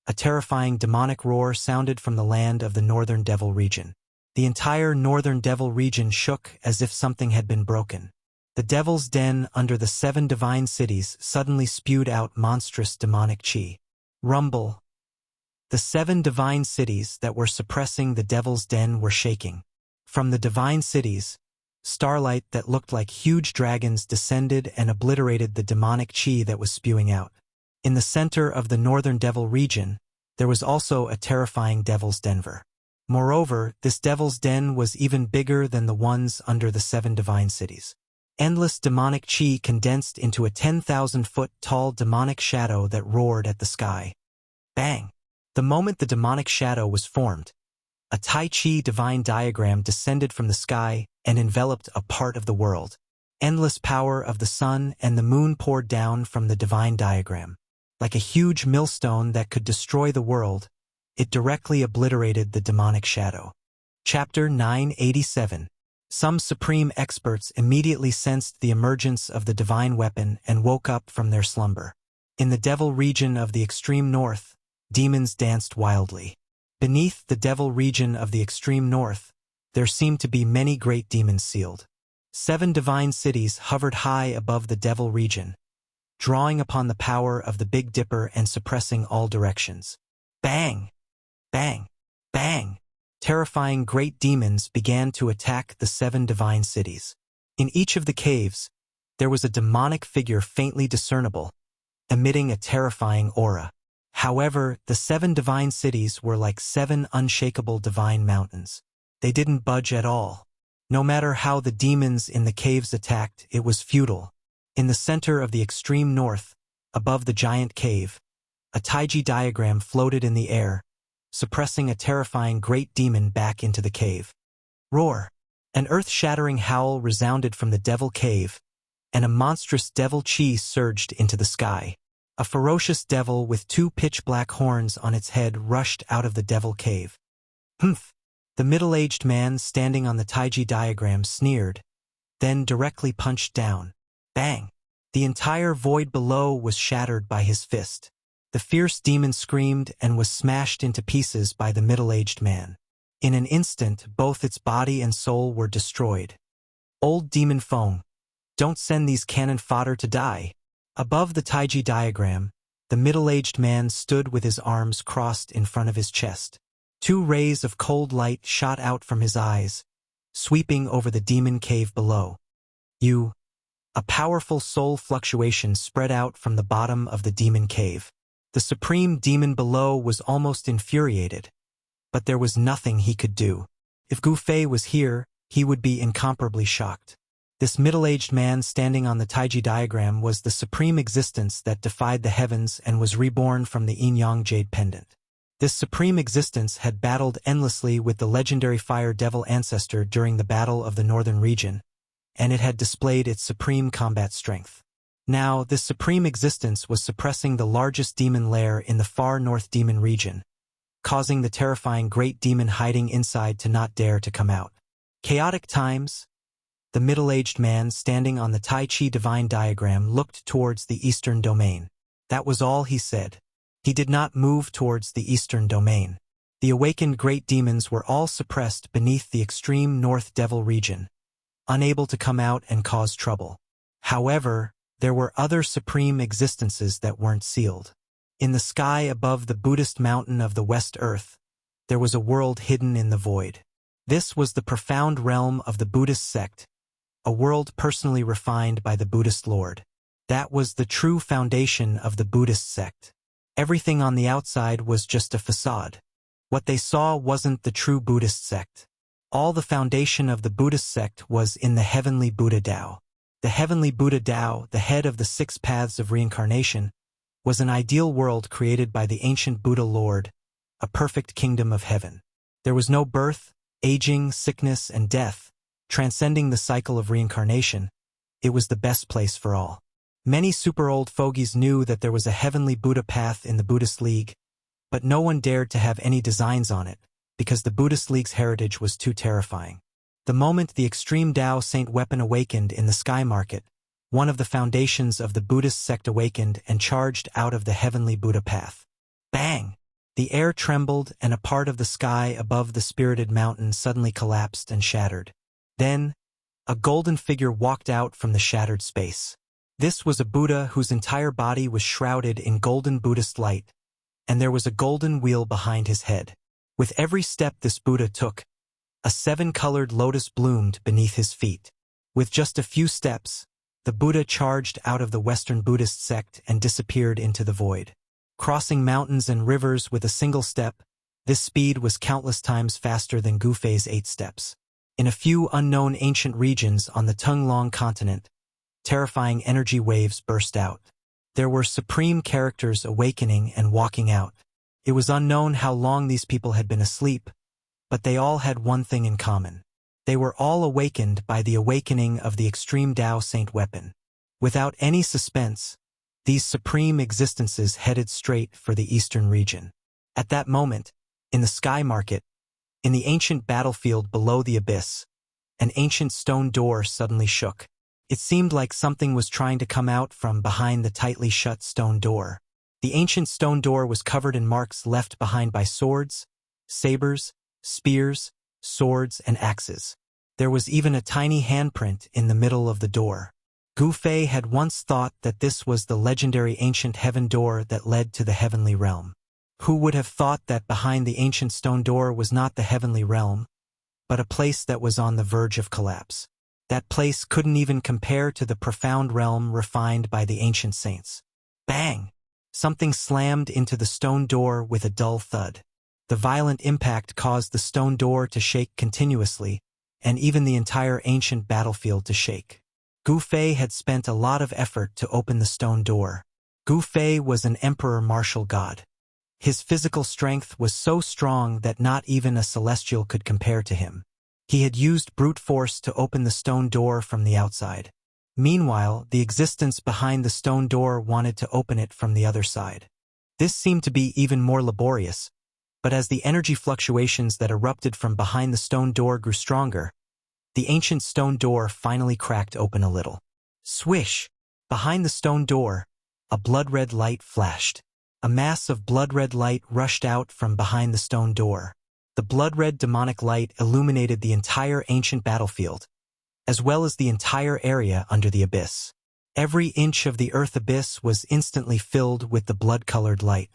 a terrifying demonic roar sounded from the land of the Northern Devil region. The entire Northern Devil region shook as if something had been broken. The devil's den under the 7 divine cities suddenly spewed out monstrous demonic chi. Rumble! The 7 divine cities that were suppressing the devil's den were shaking. From the divine cities, starlight that looked like huge dragons descended and obliterated the demonic chi that was spewing out. In the center of the Northern Devil region, there was also a terrifying devil's denver. Moreover, this devil's den was even bigger than the ones under the 7 divine cities. Endless demonic chi condensed into a 10,000-foot tall demonic shadow that roared at the sky. Bang! The moment the demonic shadow was formed, a Tai Chi divine diagram descended from the sky and enveloped a part of the world. Endless power of the sun and the moon poured down from the divine diagram. Like a huge millstone that could destroy the world, it directly obliterated the demonic shadow. Chapter 987. Some supreme experts immediately sensed the emergence of the divine weapon and woke up from their slumber. In the devil region of the extreme north, demons danced wildly. Beneath the devil region of the extreme north, there seemed to be many great demons sealed. 7 divine cities hovered high above the devil region, drawing upon the power of the Big Dipper and suppressing all directions. Bang! Bang! Bang! Terrifying great demons began to attack the 7 divine cities. In each of the caves, there was a demonic figure faintly discernible, emitting a terrifying aura. However, the 7 divine cities were like 7 unshakable divine mountains. They didn't budge at all. No matter how the demons in the caves attacked, it was futile. In the center of the extreme north, above the giant cave, a Taiji diagram floated in the air, suppressing a terrifying great demon back into the cave. Roar! An earth-shattering howl resounded from the devil cave, and a monstrous devil chi surged into the sky. A ferocious devil with 2 pitch-black horns on its head rushed out of the devil cave. Humph! The middle-aged man standing on the Taiji diagram sneered, then directly punched down. Bang! The entire void below was shattered by his fist. The fierce demon screamed and was smashed into pieces by the middle-aged man. In an instant, both its body and soul were destroyed. Old demon Feng, don't send these cannon fodder to die. Above the Taiji diagram, the middle-aged man stood with his arms crossed in front of his chest. 2 rays of cold light shot out from his eyes, sweeping over the demon cave below. A powerful soul fluctuation spread out from the bottom of the demon cave. The supreme demon below was almost infuriated, but there was nothing he could do. If Gu Fei was here, he would be incomparably shocked. This middle-aged man standing on the Taiji diagram was the supreme existence that defied the heavens and was reborn from the yin-yang jade pendant. This supreme existence had battled endlessly with the legendary fire devil ancestor during the Battle of the Northern Region, and it had displayed its supreme combat strength. Now, this supreme existence was suppressing the largest demon lair in the far north demon region, causing the terrifying great demon hiding inside to not dare to come out. Chaotic times. The middle-aged man standing on the Tai Chi divine diagram looked towards the eastern domain. That was all he said. He did not move towards the eastern domain. The awakened great demons were all suppressed beneath the extreme north devil region, unable to come out and cause trouble. However, there were other supreme existences that weren't sealed. In the sky above the Buddhist mountain of the West Earth, there was a world hidden in the void. This was the profound realm of the Buddhist sect, a world personally refined by the Buddhist Lord. That was the true foundation of the Buddhist sect. Everything on the outside was just a facade. What they saw wasn't the true Buddhist sect. All the foundation of the Buddhist sect was in the heavenly Buddha Tao. The heavenly Buddha Tao, the head of the 6 paths of reincarnation, was an ideal world created by the ancient Buddha Lord, a perfect kingdom of heaven. There was no birth, aging, sickness, and death, transcending the cycle of reincarnation. It was the best place for all. Many super old fogies knew that there was a heavenly Buddha path in the Buddhist League, but no one dared to have any designs on it, because the Buddhist League's heritage was too terrifying. The moment the extreme Tao Saint weapon awakened in the sky market, one of the foundations of the Buddhist sect awakened and charged out of the heavenly Buddha path. Bang! The air trembled and a part of the sky above the spirited mountain suddenly collapsed and shattered. Then, a golden figure walked out from the shattered space. This was a Buddha whose entire body was shrouded in golden Buddhist light, and there was a golden wheel behind his head. With every step this Buddha took, a 7-colored lotus bloomed beneath his feet. With just a few steps, the Buddha charged out of the Western Buddhist sect and disappeared into the void. Crossing mountains and rivers with a single step, this speed was countless times faster than Gu Fei's 8 steps. In a few unknown ancient regions on the Tunglong continent, terrifying energy waves burst out. There were supreme characters awakening and walking out. It was unknown how long these people had been asleep, but they all had one thing in common. They were all awakened by the awakening of the extreme Tao Saint weapon. Without any suspense, these supreme existences headed straight for the eastern region. At that moment, in the sky market, in the ancient battlefield below the abyss, an ancient stone door suddenly shook. It seemed like something was trying to come out from behind the tightly shut stone door. The ancient stone door was covered in marks left behind by swords, sabers, spears, swords, and axes. There was even a tiny handprint in the middle of the door. Gu Fei had once thought that this was the legendary ancient heaven door that led to the heavenly realm. Who would have thought that behind the ancient stone door was not the heavenly realm, but a place that was on the verge of collapse? That place couldn't even compare to the profound realm refined by the ancient saints. Bang! Something slammed into the stone door with a dull thud. The violent impact caused the stone door to shake continuously, and even the entire ancient battlefield to shake. Gu Fei had spent a lot of effort to open the stone door. Gu Fei was an emperor martial god. His physical strength was so strong that not even a celestial could compare to him. He had used brute force to open the stone door from the outside. Meanwhile, the existence behind the stone door wanted to open it from the other side. This seemed to be even more laborious, but as the energy fluctuations that erupted from behind the stone door grew stronger, the ancient stone door finally cracked open a little. Swish! Behind the stone door, a blood-red light flashed. A mass of blood-red light rushed out from behind the stone door. The blood-red demonic light illuminated the entire ancient battlefield, as well as the entire area under the abyss. Every inch of the earth abyss was instantly filled with the blood-colored light.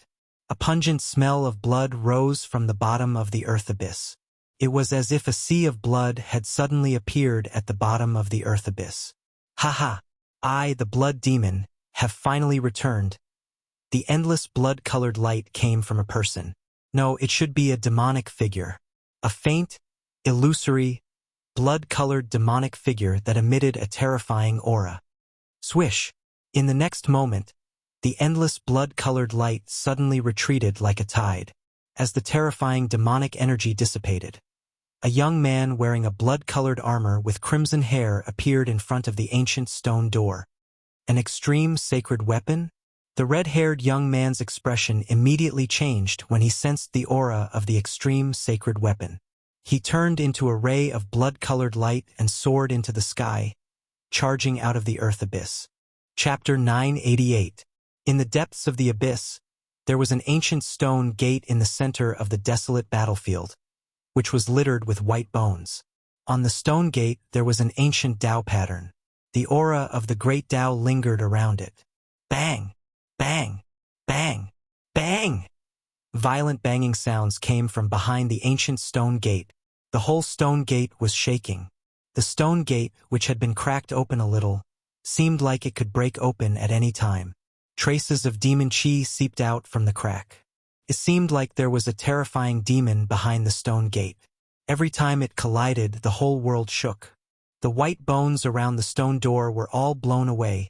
A pungent smell of blood rose from the bottom of the earth abyss. It was as if a sea of blood had suddenly appeared at the bottom of the earth abyss. Ha! I, the blood demon, have finally returned. The endless blood-colored light came from a person. No, it should be a demonic figure. A faint, illusory, blood-colored demonic figure that emitted a terrifying aura. Swish! In the next moment, the endless blood-colored light suddenly retreated like a tide. as the terrifying demonic energy dissipated. A young man wearing a blood-colored armor with crimson hair appeared in front of the ancient stone door. An extreme sacred weapon? The red-haired young man's expression immediately changed when he sensed the aura of the extreme sacred weapon. He turned into a ray of blood-colored light and soared into the sky, charging out of the earth abyss. Chapter 988. In the depths of the abyss, there was an ancient stone gate in the center of the desolate battlefield, which was littered with white bones. On the stone gate there was an ancient Tao pattern. The aura of the great Tao lingered around it. Bang! Bang! Bang! Bang! Violent banging sounds came from behind the ancient stone gate. The whole stone gate was shaking. The stone gate, which had been cracked open a little, seemed like it could break open at any time. Traces of demon chi seeped out from the crack. It seemed like there was a terrifying demon behind the stone gate. Every time it collided, the whole world shook. The white bones around the stone door were all blown away,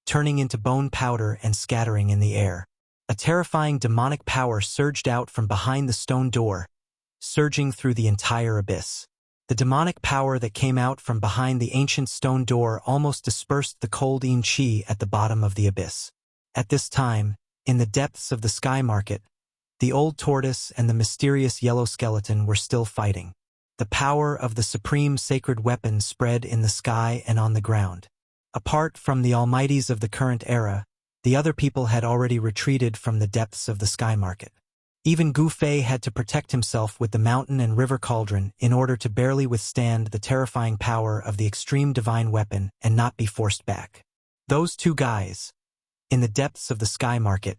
turning into bone powder and scattering in the air. A terrifying demonic power surged out from behind the stone door, surging through the entire abyss. The demonic power that came out from behind the ancient stone door almost dispersed the cold yin chi at the bottom of the abyss. At this time, in the depths of the sky market, the old tortoise and the mysterious yellow skeleton were still fighting. The power of the supreme sacred weapon spread in the sky and on the ground. Apart from the almighties of the current era, the other people had already retreated from the depths of the sky market. Even Gu Fei had to protect himself with the mountain and river cauldron in order to barely withstand the terrifying power of the extreme divine weapon and not be forced back. Those two guys, in the depths of the sky market,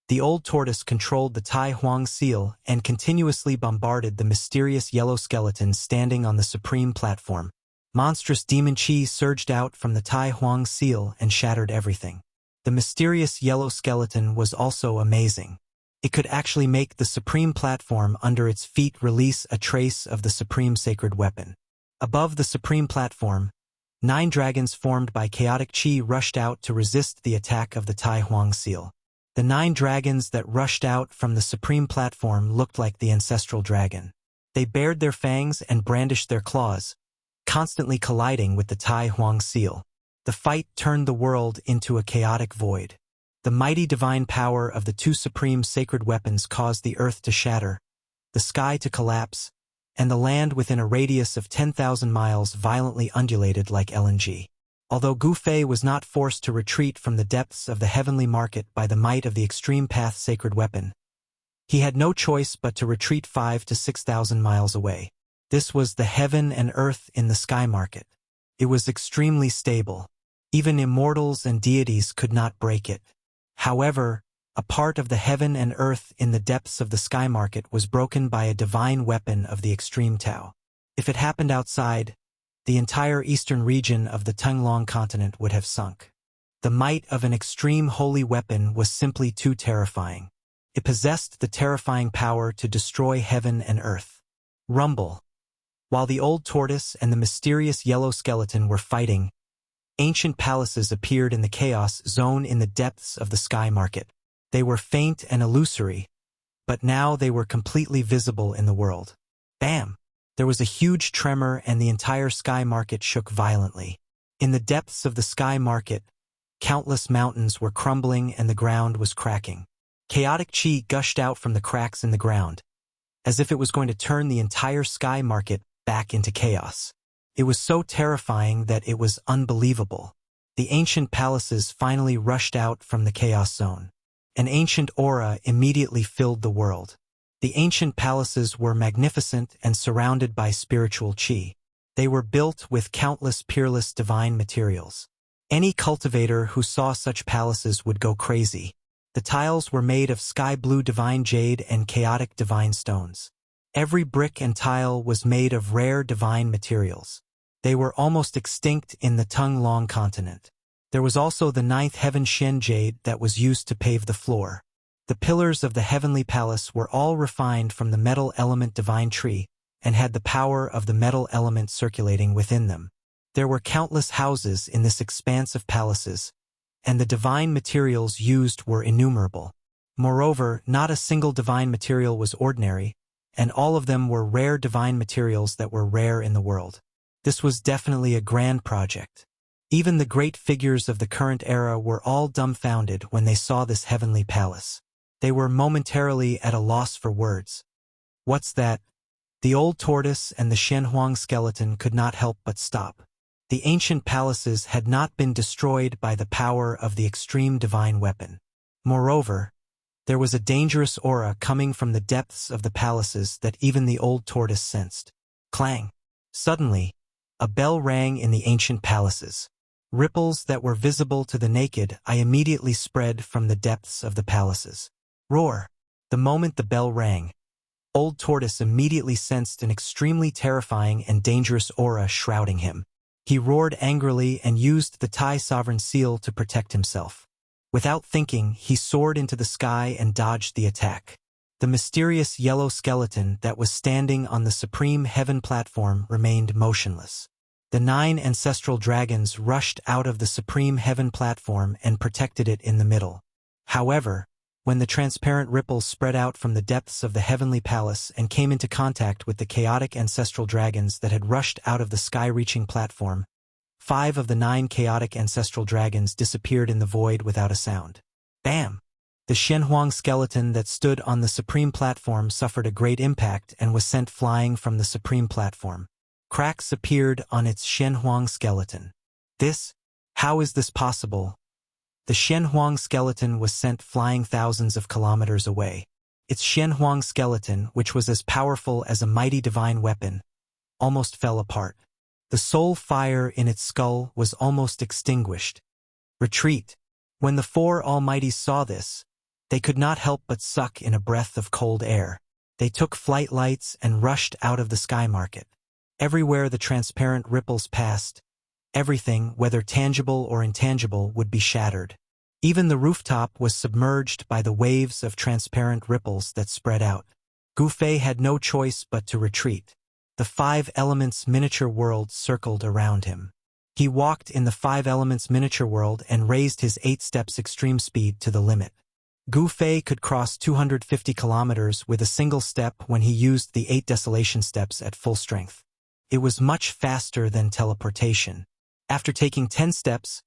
the old tortoise controlled the Tai Huang seal and continuously bombarded the mysterious yellow skeleton standing on the supreme platform. Monstrous demon chi surged out from the Tai Huang seal and shattered everything. The mysterious yellow skeleton was also amazing. It could actually make the supreme platform under its feet release a trace of the supreme sacred weapon. Above the supreme platform, 9 dragons formed by chaotic chi rushed out to resist the attack of the Tai Huang seal. The 9 dragons that rushed out from the supreme platform looked like the ancestral dragon. They bared their fangs and brandished their claws, constantly colliding with the Tai Huang seal. The fight turned the world into a chaotic void. The mighty divine power of the 2 supreme sacred weapons caused the earth to shatter, the sky to collapse, and the land within a radius of 10,000 miles violently undulated like LNG. Although Gu Fei was not forced to retreat from the depths of the heavenly market by the might of the extreme path sacred weapon, he had no choice but to retreat 5,000 to 6,000 miles away. This was the heaven and earth in the sky market. It was extremely stable. Even immortals and deities could not break it. However, a part of the heaven and earth in the depths of the sky market was broken by a divine weapon of the extreme Tao. If it happened outside, the entire eastern region of the Tenglong continent would have sunk. The might of an extreme holy weapon was simply too terrifying. It possessed the terrifying power to destroy heaven and earth. Rumble. While the old tortoise and the mysterious yellow skeleton were fighting, ancient palaces appeared in the chaos zone in the depths of the sky market. They were faint and illusory, but now they were completely visible in the world. Bam! There was a huge tremor and the entire sky market shook violently. In the depths of the sky market, countless mountains were crumbling and the ground was cracking. Chaotic chi gushed out from the cracks in the ground, as if it was going to turn the entire sky market back into chaos. It was so terrifying that it was unbelievable. The ancient palaces finally rushed out from the chaos zone. An ancient aura immediately filled the world. The ancient palaces were magnificent and surrounded by spiritual chi. They were built with countless peerless divine materials. Any cultivator who saw such palaces would go crazy. The tiles were made of sky blue divine jade and chaotic divine stones. Every brick and tile was made of rare divine materials. They were almost extinct in the Tenglong continent. There was also the 9th heaven Shen jade that was used to pave the floor. The pillars of the heavenly palace were all refined from the metal element divine tree and had the power of the metal element circulating within them. There were countless houses in this expanse of palaces, and the divine materials used were innumerable. Moreover, not a single divine material was ordinary, and all of them were rare divine materials that were rare in the world. This was definitely a grand project. Even the great figures of the current era were all dumbfounded when they saw this heavenly palace. They were momentarily at a loss for words. What's that? The old tortoise and the Shenhuang skeleton could not help but stop. The ancient palaces had not been destroyed by the power of the extreme divine weapon. Moreover, there was a dangerous aura coming from the depths of the palaces that even the old tortoise sensed. Clang! Suddenly, a bell rang in the ancient palaces. Ripples that were visible to the naked eye immediately spread from the depths of the palaces. Roar! The moment the bell rang, Old Tortoise immediately sensed an extremely terrifying and dangerous aura shrouding him. He roared angrily and used the Tai Sovereign Seal to protect himself. Without thinking, he soared into the sky and dodged the attack. The mysterious yellow skeleton that was standing on the Supreme Heaven platform remained motionless. The 9 ancestral dragons rushed out of the Supreme Heaven platform and protected it in the middle. However, when the transparent ripples spread out from the depths of the heavenly palace and came into contact with the chaotic ancestral dragons that had rushed out of the sky-reaching platform, 5 of the 9 chaotic ancestral dragons disappeared in the void without a sound. Bam! The Shenhuang skeleton that stood on the supreme platform suffered a great impact and was sent flying from the supreme platform. Cracks appeared on its Shenhuang skeleton. How is this possible? The Shenhuang skeleton was sent flying thousands of kilometers away. Its Shenhuang skeleton, which was as powerful as a mighty divine weapon, almost fell apart. The soul fire in its skull was almost extinguished. Retreat! When the 4 Almighties saw this, they could not help but suck in a breath of cold air. They took flight lights and rushed out of the sky market. Everywhere the transparent ripples passed, everything, whether tangible or intangible, would be shattered. Even the rooftop was submerged by the waves of transparent ripples that spread out. Gu Fei had no choice but to retreat. The 5 Elements miniature world circled around him. He walked in the 5 Elements miniature world and raised his 8 steps extreme speed to the limit. Gu Fei could cross 250 kilometers with a single step when he used the 8 desolation steps at full strength. It was much faster than teleportation. After taking 10 steps,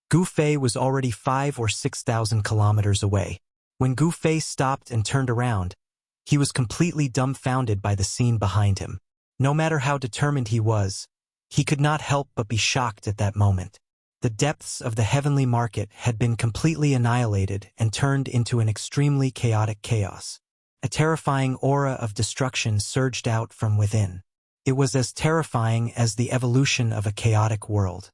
Gu Fei was already 5 or 6,000 kilometers away. When Gu Fei stopped and turned around, he was completely dumbfounded by the scene behind him. No matter how determined he was, he could not help but be shocked at that moment. The depths of the heavenly market had been completely annihilated and turned into an extremely chaotic chaos. A terrifying aura of destruction surged out from within. It was as terrifying as the evolution of a chaotic world.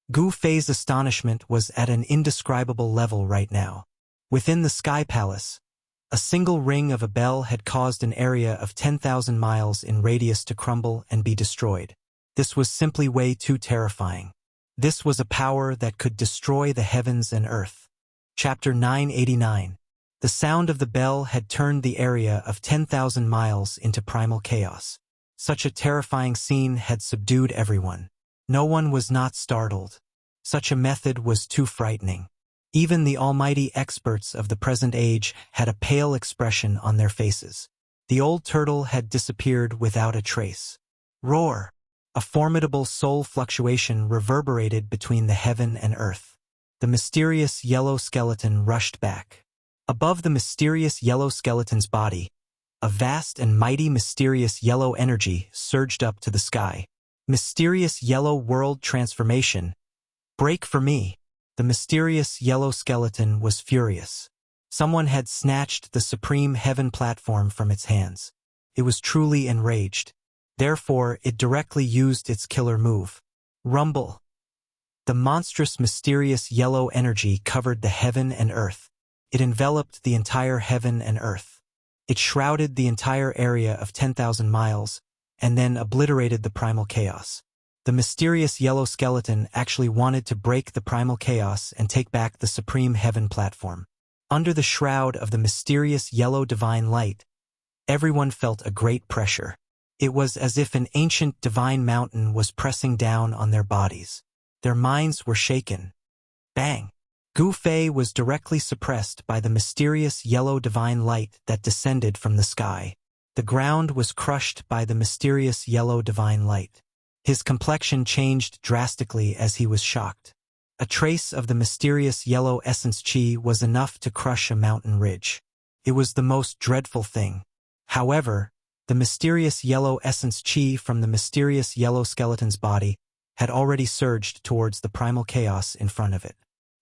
Gu Fei's astonishment was at an indescribable level right now. Within the Sky Palace, a single ring of a bell had caused an area of 10,000 miles in radius to crumble and be destroyed. This was simply way too terrifying. This was a power that could destroy the heavens and earth. Chapter 989. The sound of the bell had turned the area of 10,000 miles into primal chaos. Such a terrifying scene had subdued everyone. No one was not startled. Such a method was too frightening. Even the almighty experts of the present age had a pale expression on their faces. The old turtle had disappeared without a trace. Roar! A formidable soul fluctuation reverberated between the heaven and earth. The mysterious yellow skeleton rushed back. Above the mysterious yellow skeleton's body, a vast and mighty mysterious yellow energy surged up to the sky. Mysterious yellow world transformation. Break for me! The mysterious yellow skeleton was furious. Someone had snatched the Supreme Heaven platform from its hands. It was truly enraged. Therefore, it directly used its killer move. Rumble! The monstrous mysterious yellow energy covered the heaven and earth. It enveloped the entire heaven and earth. It shrouded the entire area of 10,000 miles, and then obliterated the primal chaos. The mysterious yellow skeleton actually wanted to break the primal chaos and take back the Supreme Heaven platform. Under the shroud of the mysterious yellow divine light, everyone felt a great pressure. It was as if an ancient divine mountain was pressing down on their bodies. Their minds were shaken. Bang! Gu Fei was directly suppressed by the mysterious yellow divine light that descended from the sky. The ground was crushed by the mysterious yellow divine light. His complexion changed drastically as he was shocked. A trace of the mysterious yellow essence chi was enough to crush a mountain ridge. It was the most dreadful thing. However, the mysterious yellow essence chi from the mysterious yellow skeleton's body had already surged towards the primal chaos in front of it.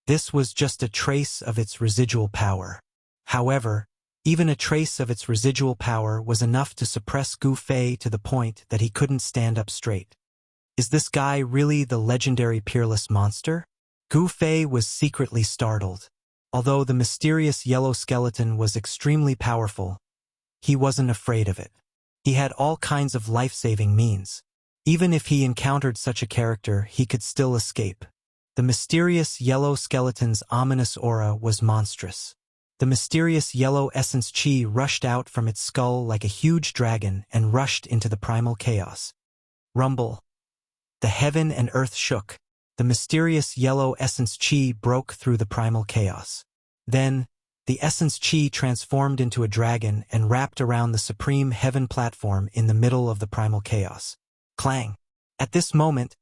This was just a trace of its residual power. However, even a trace of its residual power was enough to suppress Gu Fei to the point that he couldn't stand up straight. Is this guy really the legendary peerless monster? Gu Fei was secretly startled. Although the mysterious yellow skeleton was extremely powerful, he wasn't afraid of it. He had all kinds of life-saving means. Even if he encountered such a character, he could still escape. The mysterious yellow skeleton's ominous aura was monstrous. The mysterious yellow essence chi rushed out from its skull like a huge dragon and rushed into the primal chaos. Rumble. The heaven and earth shook. The mysterious yellow essence chi broke through the primal chaos. Then, the essence chi transformed into a dragon and wrapped around the supreme heaven platform in the middle of the primal chaos. Clang. At this moment,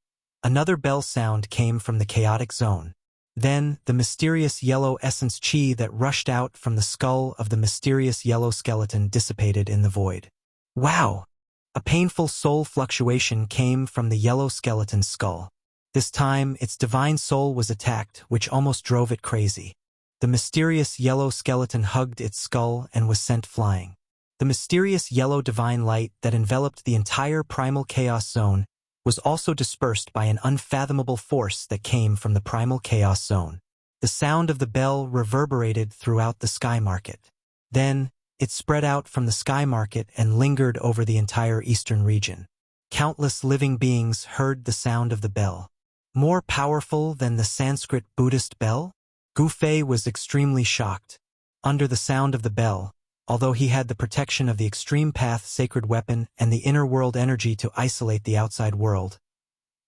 another bell sound came from the chaotic zone. Then, the mysterious yellow essence chi that rushed out from the skull of the mysterious yellow skeleton dissipated in the void. Wow! A painful soul fluctuation came from the yellow skeleton's skull. This time, its divine soul was attacked, which almost drove it crazy. The mysterious yellow skeleton hugged its skull and was sent flying. The mysterious yellow divine light that enveloped the entire primal chaos zone was also dispersed by an unfathomable force that came from the primal chaos zone. The sound of the bell reverberated throughout the sky market. Then, it spread out from the sky market and lingered over the entire eastern region. Countless living beings heard the sound of the bell. More powerful than the Sanskrit Buddhist bell? Gu Fei was extremely shocked. Under the sound of the bell, although he had the protection of the extreme path sacred weapon and the inner world energy to isolate the outside world,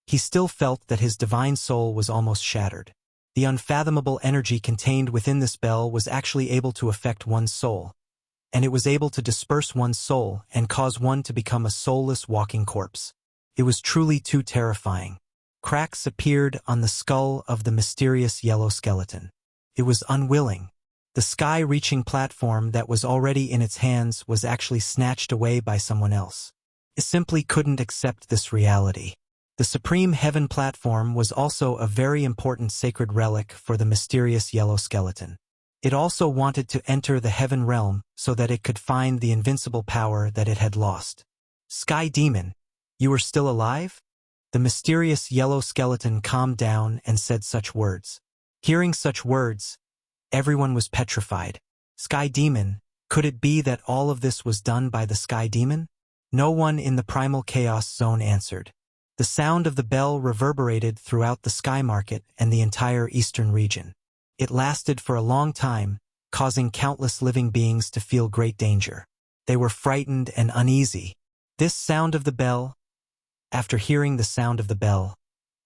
he still felt that his divine soul was almost shattered. The unfathomable energy contained within this bell was actually able to affect one's soul, and it was able to disperse one's soul and cause one to become a soulless walking corpse. It was truly too terrifying. Cracks appeared on the skull of the mysterious yellow skeleton. It was unwilling. The sky-reaching platform that was already in its hands was actually snatched away by someone else. It simply couldn't accept this reality. The supreme heaven platform was also a very important sacred relic for the mysterious yellow skeleton. It also wanted to enter the heaven realm so that it could find the invincible power that it had lost. Sky Demon, you are still alive? The mysterious yellow skeleton calmed down and said such words. Hearing such words, everyone was petrified. Sky Demon, could it be that all of this was done by the Sky Demon? No one in the primal chaos zone answered. The sound of the bell reverberated throughout the sky market and the entire eastern region. It lasted for a long time, causing countless living beings to feel great danger. They were frightened and uneasy. This sound of the bell. After hearing the sound of the bell,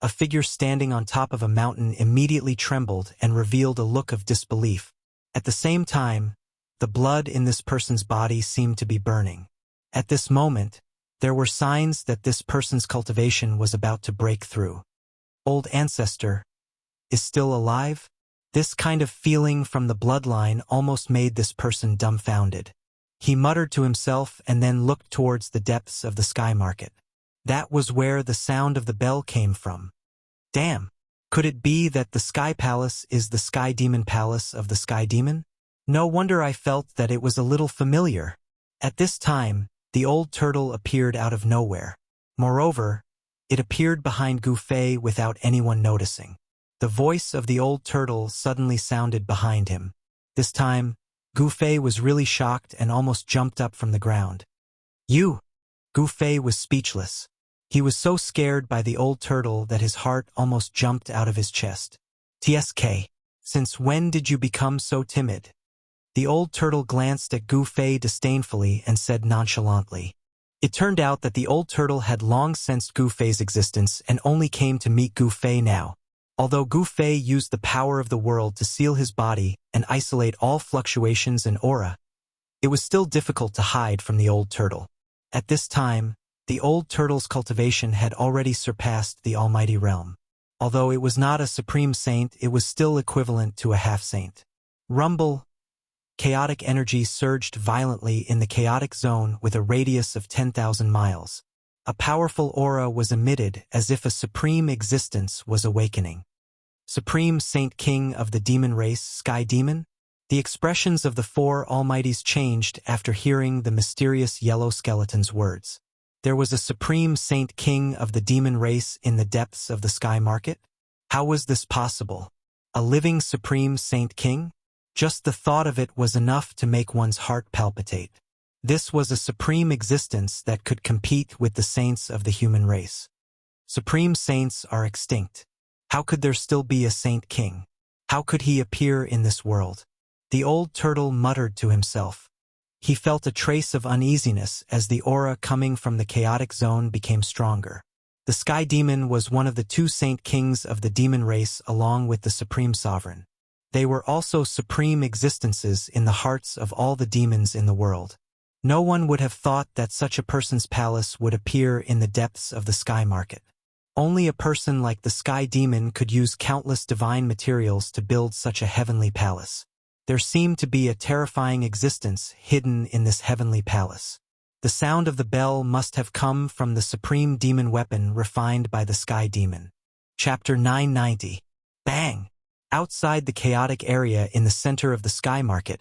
a figure standing on top of a mountain immediately trembled and revealed a look of disbelief. At the same time, the blood in this person's body seemed to be burning. At this moment, there were signs that this person's cultivation was about to break through. Old ancestor is still alive? This kind of feeling from the bloodline almost made this person dumbfounded. He muttered to himself and then looked towards the depths of the sky market. That was where the sound of the bell came from. Damn! Could it be that the Sky Palace is the Sky Demon Palace of the Sky Demon? No wonder I felt that it was a little familiar. At this time, the old turtle appeared out of nowhere. Moreover, it appeared behind Gu Fei without anyone noticing. The voice of the old turtle suddenly sounded behind him. This time, Gu Fei was really shocked and almost jumped up from the ground. You! Gu Fei was speechless. He was so scared by the old turtle that his heart almost jumped out of his chest. TSK, since when did you become so timid? The old turtle glanced at Gu Fei disdainfully and said nonchalantly. It turned out that the old turtle had long sensed Gu Fei's existence and only came to meet Gu Fei now. Although Gu Fei used the power of the world to seal his body and isolate all fluctuations in aura, it was still difficult to hide from the old turtle. At this time, the old turtle's cultivation had already surpassed the almighty realm. Although it was not a supreme saint, it was still equivalent to a half-saint. Rumble. Chaotic energy surged violently in the chaotic zone with a radius of 10,000 miles. A powerful aura was emitted as if a supreme existence was awakening. Supreme Saint King of the demon race, Sky Demon? The expressions of the four almighties changed after hearing the mysterious yellow skeleton's words. There was a Supreme Saint King of the demon race in the depths of the sky market? How was this possible? A living Supreme Saint King? Just the thought of it was enough to make one's heart palpitate. This was a supreme existence that could compete with the saints of the human race. Supreme saints are extinct. How could there still be a Saint King? How could he appear in this world? The old turtle muttered to himself. He felt a trace of uneasiness as the aura coming from the chaotic zone became stronger. The Sky Demon was one of the two Saint Kings of the demon race along with the Supreme Sovereign. They were also supreme existences in the hearts of all the demons in the world. No one would have thought that such a person's palace would appear in the depths of the sky market. Only a person like the Sky Demon could use countless divine materials to build such a heavenly palace. There seemed to be a terrifying existence hidden in this heavenly palace. The sound of the bell must have come from the supreme demon weapon refined by the Sky Demon. Chapter 990. Bang! Outside the chaotic area in the center of the sky market,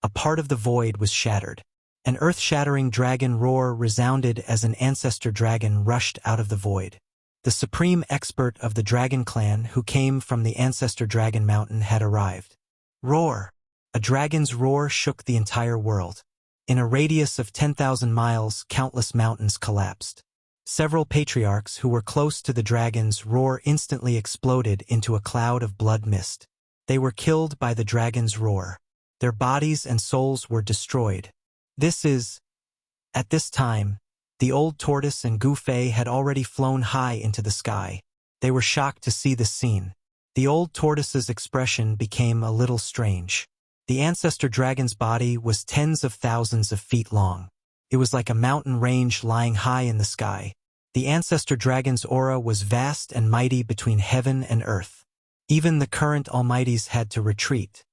a part of the void was shattered. An earth-shattering dragon roar resounded as an ancestor dragon rushed out of the void. The supreme expert of the dragon clan who came from the ancestor dragon mountain had arrived. Roar! A dragon's roar shook the entire world. In a radius of 10,000 miles, countless mountains collapsed. Several patriarchs who were close to the dragon's roar instantly exploded into a cloud of blood mist. They were killed by the dragon's roar. Their bodies and souls were destroyed. At this time, the old tortoise and Gu Fei had already flown high into the sky. They were shocked to see this scene. The old tortoise's expression became a little strange. The ancestor dragon's body was tens of thousands of feet long. It was like a mountain range lying high in the sky. The ancestor dragon's aura was vast and mighty between heaven and earth. Even the current almighties had to retreat.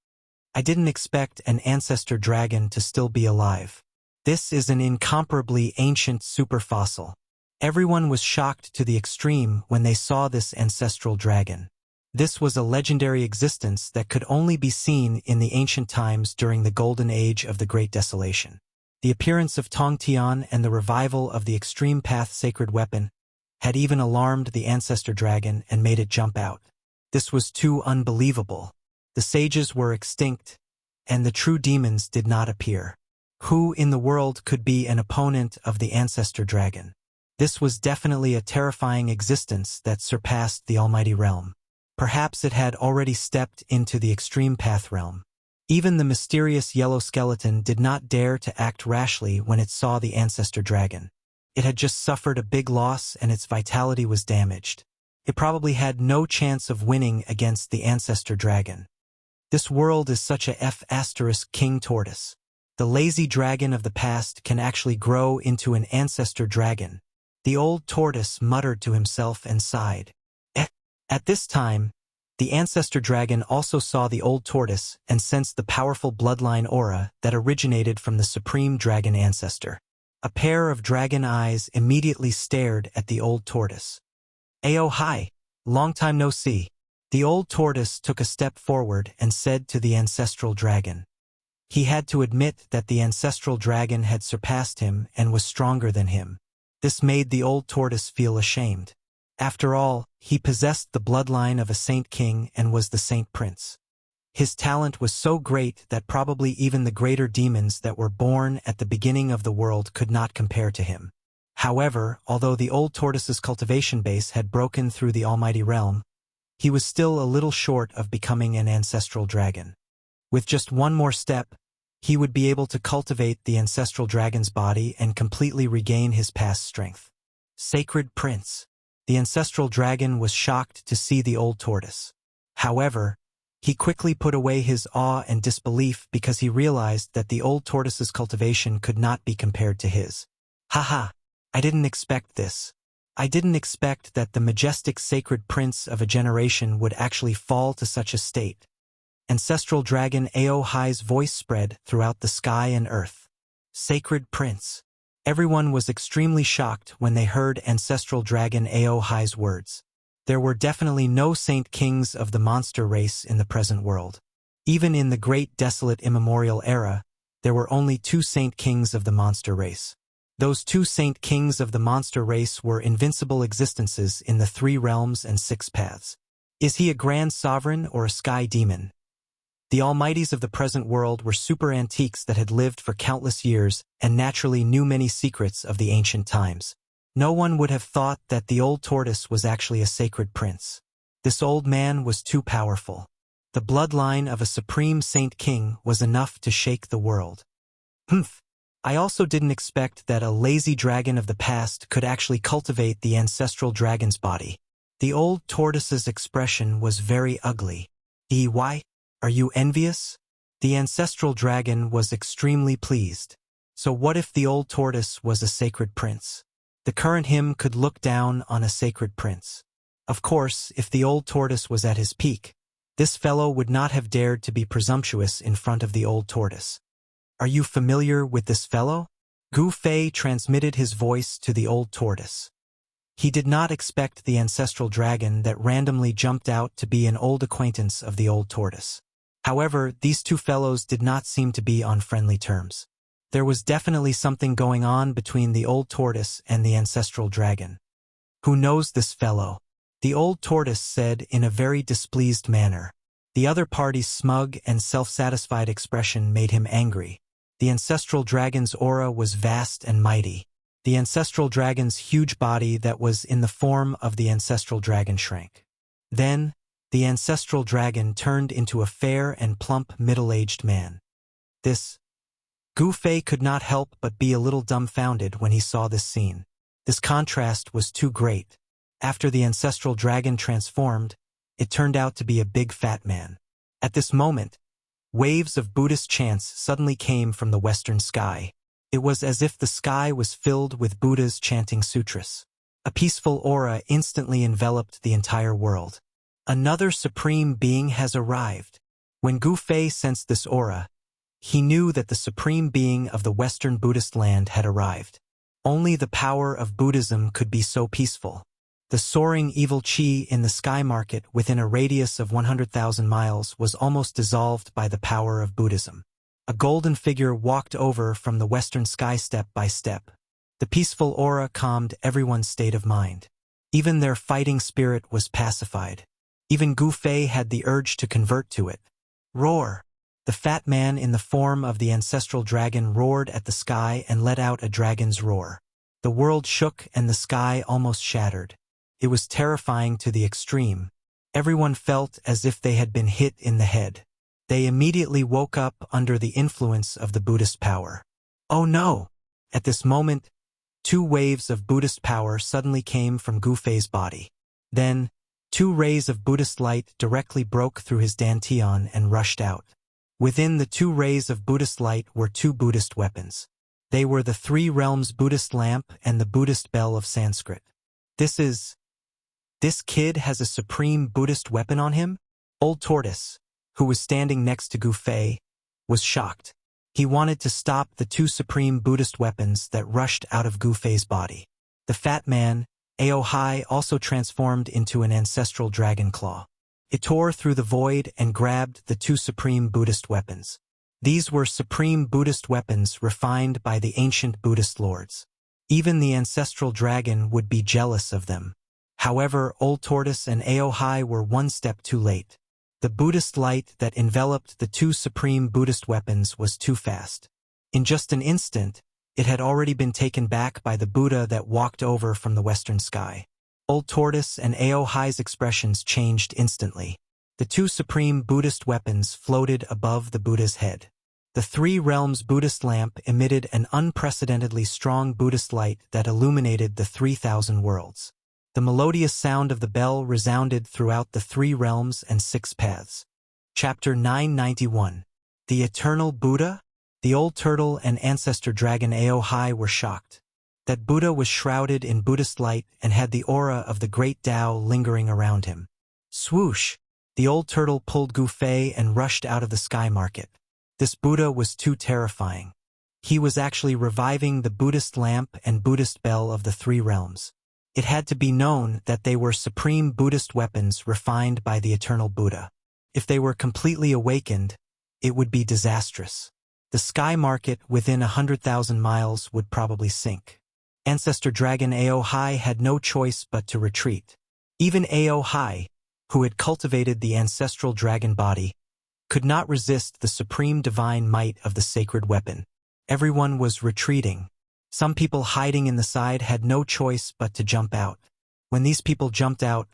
I didn't expect an ancestor dragon to still be alive. This is an incomparably ancient superfossil. Everyone was shocked to the extreme when they saw this ancestral dragon. This was a legendary existence that could only be seen in the ancient times during the golden age of the Great Desolation. The appearance of Tong Tian and the revival of the Extreme Path sacred weapon had even alarmed the ancestor dragon and made it jump out. This was too unbelievable. The sages were extinct, and the true demons did not appear. Who in the world could be an opponent of the ancestor dragon? This was definitely a terrifying existence that surpassed the almighty realm. Perhaps it had already stepped into the extreme path realm. Even the mysterious yellow skeleton did not dare to act rashly when it saw the ancestor dragon. It had just suffered a big loss and its vitality was damaged. It probably had no chance of winning against the ancestor dragon. This world is such a *king tortoise. The lazy dragon of the past can actually grow into an ancestor dragon. The old tortoise muttered to himself and sighed. At this time, the ancestor dragon also saw the old tortoise and sensed the powerful bloodline aura that originated from the supreme dragon ancestor. A pair of dragon eyes immediately stared at the old tortoise. "Ayo hi, long time no see." The old tortoise took a step forward and said to the ancestral dragon. He had to admit that the ancestral dragon had surpassed him and was stronger than him. This made the old tortoise feel ashamed. After all, he possessed the bloodline of a saint king and was the saint prince. His talent was so great that probably even the greater demons that were born at the beginning of the world could not compare to him. However, although the old tortoise's cultivation base had broken through the almighty realm, he was still a little short of becoming an ancestral dragon. With just one more step, he would be able to cultivate the ancestral dragon's body and completely regain his past strength. Sacred Prince. The ancestral dragon was shocked to see the old tortoise. However, he quickly put away his awe and disbelief because he realized that the old tortoise's cultivation could not be compared to his. Haha, I didn't expect this. I didn't expect that the majestic sacred prince of a generation would actually fall to such a state. Ancestral dragon Aohai's voice spread throughout the sky and earth. Sacred prince. Everyone was extremely shocked when they heard ancestral dragon Aohai's words. There were definitely no saint kings of the monster race in the present world. Even in the great desolate immemorial era, there were only 2 saint kings of the monster race. Those 2 saint kings of the monster race were invincible existences in the 3 realms and 6 paths. Is he a grand sovereign or a sky demon? The almighties of the present world were super antiques that had lived for countless years and naturally knew many secrets of the ancient times. No one would have thought that the old tortoise was actually a sacred prince. This old man was too powerful. The bloodline of a supreme saint king was enough to shake the world. I also didn't expect that a lazy dragon of the past could actually cultivate the ancestral dragon's body. The old tortoise's expression was very ugly. Why? Are you envious? The ancestral dragon was extremely pleased. So what if the old tortoise was a sacred prince? The current him could look down on a sacred prince. Of course, if the old tortoise was at his peak, this fellow would not have dared to be presumptuous in front of the old tortoise. Are you familiar with this fellow? Gu Fei transmitted his voice to the old tortoise. He did not expect the ancestral dragon that randomly jumped out to be an old acquaintance of the old tortoise. However, these 2 fellows did not seem to be on friendly terms. There was definitely something going on between the old tortoise and the ancestral dragon. Who knows this fellow? The old tortoise said in a very displeased manner. The other party's smug and self-satisfied expression made him angry. The ancestral dragon's aura was vast and mighty. The ancestral dragon's huge body that was in the form of the ancestral dragon shrank. Then, the ancestral dragon turned into a fair and plump middle-aged man. Gu Fei could not help but be a little dumbfounded when he saw this scene. This contrast was too great. After the ancestral dragon transformed, it turned out to be a big fat man. At this moment, waves of Buddhist chants suddenly came from the western sky. It was as if the sky was filled with Buddhas chanting sutras. A peaceful aura instantly enveloped the entire world. Another supreme being has arrived. When Gu Fei sensed this aura, he knew that the supreme being of the Western Buddhist land had arrived. Only the power of Buddhism could be so peaceful. The soaring evil chi in the sky market within a radius of 100,000 miles was almost dissolved by the power of Buddhism. A golden figure walked over from the western sky step by step. The peaceful aura calmed everyone's state of mind. Even their fighting spirit was pacified. Even Gu Fei had the urge to convert to it. Roar! The fat man in the form of the ancestral dragon roared at the sky and let out a dragon's roar. The world shook and the sky almost shattered. It was terrifying to the extreme. Everyone felt as if they had been hit in the head. They immediately woke up under the influence of the Buddhist power. Oh no! At this moment, 2 waves of Buddhist power suddenly came from Gu Fei's body. Then, 2 rays of Buddhist light directly broke through his dantian and rushed out. Within the 2 rays of Buddhist light were 2 Buddhist weapons. They were the 3 realms Buddhist lamp and the Buddhist bell of Sanskrit. This kid has a supreme Buddhist weapon on him? Old Tortoise, who was standing next to Gu Fei, was shocked. He wanted to stop the 2 supreme Buddhist weapons that rushed out of Gu Fei's body. The fat man, Aohai, also transformed into an ancestral dragon claw. It tore through the void and grabbed the 2 supreme Buddhist weapons. These were supreme Buddhist weapons refined by the ancient Buddhist lords. Even the ancestral dragon would be jealous of them. However, Old Tortoise and Aohai were 1 step too late. The Buddhist light that enveloped the 2 supreme Buddhist weapons was too fast. In just an instant, it had already been taken back by the Buddha that walked over from the western sky. Old Tortoise and Aohai's expressions changed instantly. The 2 supreme Buddhist weapons floated above the Buddha's head. The 3 realms Buddhist lamp emitted an unprecedentedly strong Buddhist light that illuminated the 3,000 worlds. The melodious sound of the bell resounded throughout the 3 realms and 6 paths. Chapter 991. The Eternal Buddha? The old turtle and ancestor dragon Aohai were shocked. That Buddha was shrouded in Buddhist light and had the aura of the great Tao lingering around him. Swoosh! The old turtle pulled Gu Fei and rushed out of the sky market. This Buddha was too terrifying. He was actually reviving the Buddhist lamp and Buddhist bell of the 3 realms. It had to be known that they were supreme Buddhist weapons refined by the Eternal Buddha. If they were completely awakened, it would be disastrous. The sky market within 100,000 miles would probably sink. Ancestor dragon Aohai had no choice but to retreat. Even Aohai, who had cultivated the ancestral dragon body, could not resist the supreme divine might of the sacred weapon. Everyone was retreating. Some people hiding in the side had no choice but to jump out. When these people jumped out,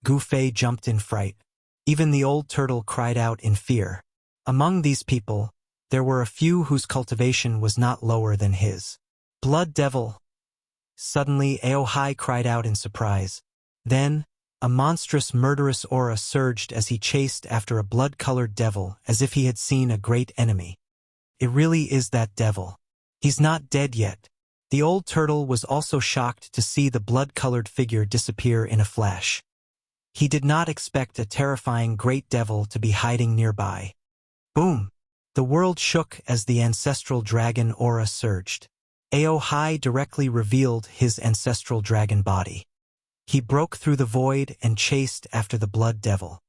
Gu Fei jumped in fright. Even the old turtle cried out in fear. Among these people, there were a few whose cultivation was not lower than his. Blood devil! Suddenly Aohai cried out in surprise. Then, a monstrous murderous aura surged as he chased after a blood-colored devil as if he had seen a great enemy. It really is that devil. He's not dead yet. The old turtle was also shocked to see the blood-colored figure disappear in a flash. He did not expect a terrifying great devil to be hiding nearby. Boom! The world shook as the ancestral dragon aura surged. Aohai directly revealed his ancestral dragon body. He broke through the void and chased after the blood devil.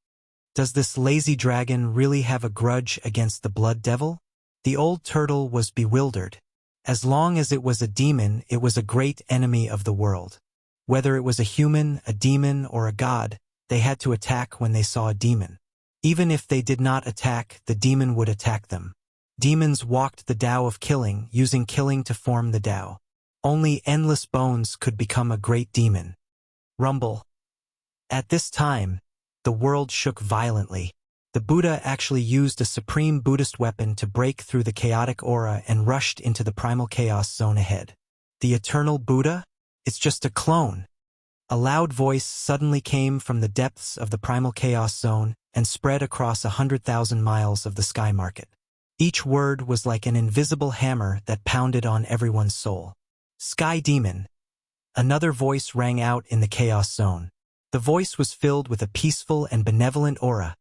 Does this lazy dragon really have a grudge against the blood devil? The old turtle was bewildered. As long as it was a demon, it was a great enemy of the world. Whether it was a human, a demon, or a god, they had to attack when they saw a demon. Even if they did not attack, the demon would attack them. Demons walked the Tao of killing, using killing to form the Tao. Only endless bones could become a great demon. Rumble. At this time, the world shook violently. The Buddha actually used a supreme Buddhist weapon to break through the chaotic aura and rushed into the primal chaos zone ahead. The Eternal Buddha? It's just a clone. A loud voice suddenly came from the depths of the primal chaos zone and spread across 100,000 miles of the sky market. Each word was like an invisible hammer that pounded on everyone's soul. Sky Demon. Another voice rang out in the chaos zone. The voice was filled with a peaceful and benevolent aura,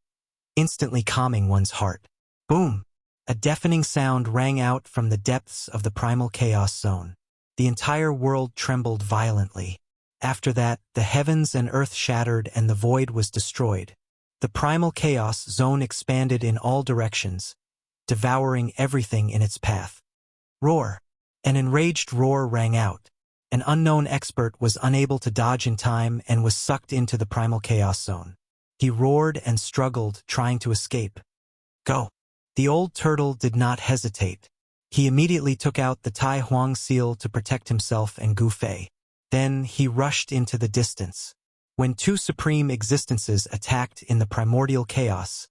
instantly calming one's heart. Boom! A deafening sound rang out from the depths of the primal chaos zone. The entire world trembled violently. After that, the heavens and earth shattered and the void was destroyed. The primal chaos zone expanded in all directions, devouring everything in its path. Roar! An enraged roar rang out. An unknown expert was unable to dodge in time and was sucked into the primal chaos zone. He roared and struggled, trying to escape. Go! The old turtle did not hesitate. He immediately took out the Tai Huang seal to protect himself and Gu Fei. Then he rushed into the distance. When 2 supreme existences attacked in the primordial chaos,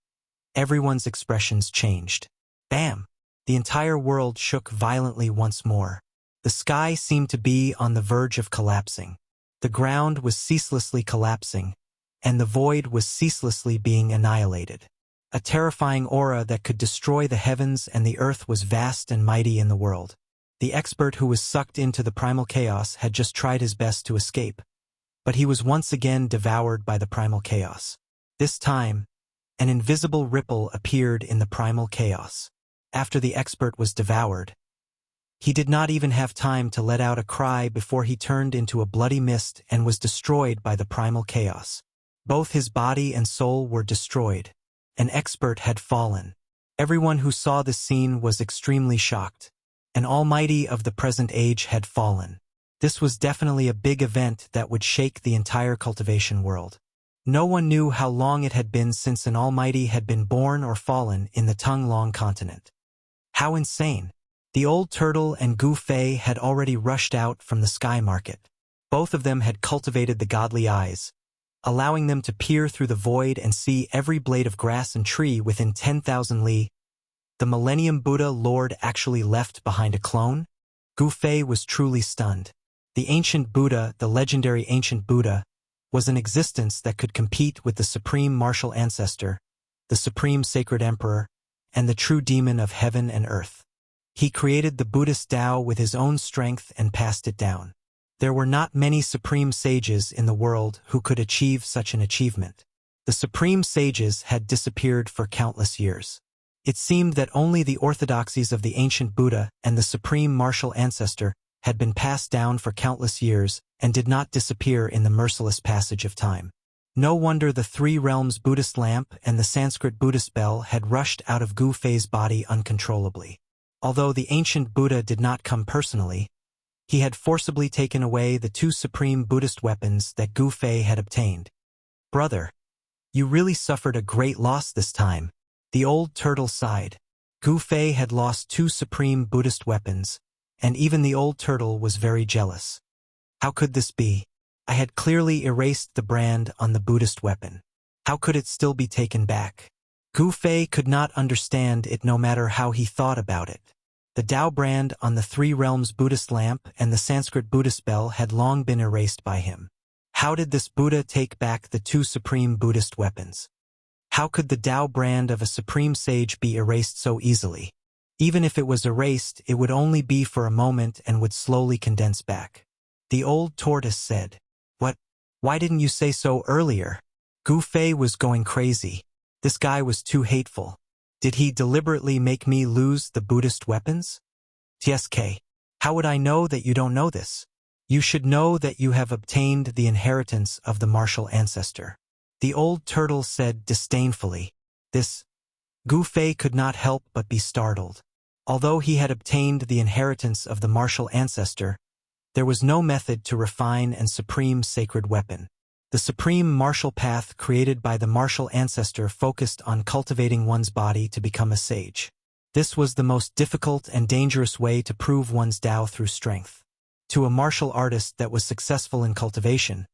everyone's expressions changed. Bam! The entire world shook violently once more. The sky seemed to be on the verge of collapsing. The ground was ceaselessly collapsing, and the void was ceaselessly being annihilated. A terrifying aura that could destroy the heavens and the earth was vast and mighty in the world. The expert who was sucked into the primal chaos had just tried his best to escape, but he was once again devoured by the primal chaos. This time, an invisible ripple appeared in the primal chaos. After the expert was devoured, he did not even have time to let out a cry before he turned into a bloody mist and was destroyed by the primal chaos. Both his body and soul were destroyed. An expert had fallen. Everyone who saw this scene was extremely shocked. An almighty of the present age had fallen. This was definitely a big event that would shake the entire cultivation world. No one knew how long it had been since an almighty had been born or fallen in the Tongue-Long continent. How insane! The old turtle and Gu Fei had already rushed out from the sky market. Both of them had cultivated the godly eyes, allowing them to peer through the void and see every blade of grass and tree within 10,000 li. The Millennium Buddha Lord actually left behind a clone? Gu Fei was truly stunned. The ancient Buddha, the legendary ancient Buddha, was an existence that could compete with the supreme martial ancestor, the supreme sacred emperor, and the true demon of heaven and earth. He created the Buddhist Tao with his own strength and passed it down. There were not many supreme sages in the world who could achieve such an achievement. The supreme sages had disappeared for countless years. It seemed that only the orthodoxies of the ancient Buddha and the supreme martial ancestor had been passed down for countless years and did not disappear in the merciless passage of time. No wonder the three realms Buddhist lamp and the Sanskrit Buddhist bell had rushed out of Gu Fei's body uncontrollably. Although the ancient Buddha did not come personally, he had forcibly taken away the two supreme Buddhist weapons that Gu Fei had obtained. "Brother, you really suffered a great loss this time," the old turtle sighed. Gu Fei had lost two supreme Buddhist weapons, and even the old turtle was very jealous. How could this be? I had clearly erased the brand on the Buddhist weapon. How could it still be taken back? Gu Fei could not understand it no matter how he thought about it. The Tao brand on the three realms Buddhist lamp and the Sanskrit Buddhist bell had long been erased by him. How did this Buddha take back the two supreme Buddhist weapons? How could the Tao brand of a supreme sage be erased so easily? Even if it was erased, it would only be for a moment and would slowly condense back. The old tortoise said, "What? Why didn't you say so earlier?" Gu Fei was going crazy. This guy was too hateful. Did he deliberately make me lose the Buddhist weapons? TSK. How would I know that you don't know this? You should know that you have obtained the inheritance of the martial ancestor. The old turtle said disdainfully. This. Gu Fei could not help but be startled. Although he had obtained the inheritance of the martial ancestor, there was no method to refine and supreme sacred weapon. The supreme martial path created by the martial ancestor focused on cultivating one's body to become a sage. This was the most difficult and dangerous way to prove one's Tao through strength. To a martial artist that was successful in cultivation,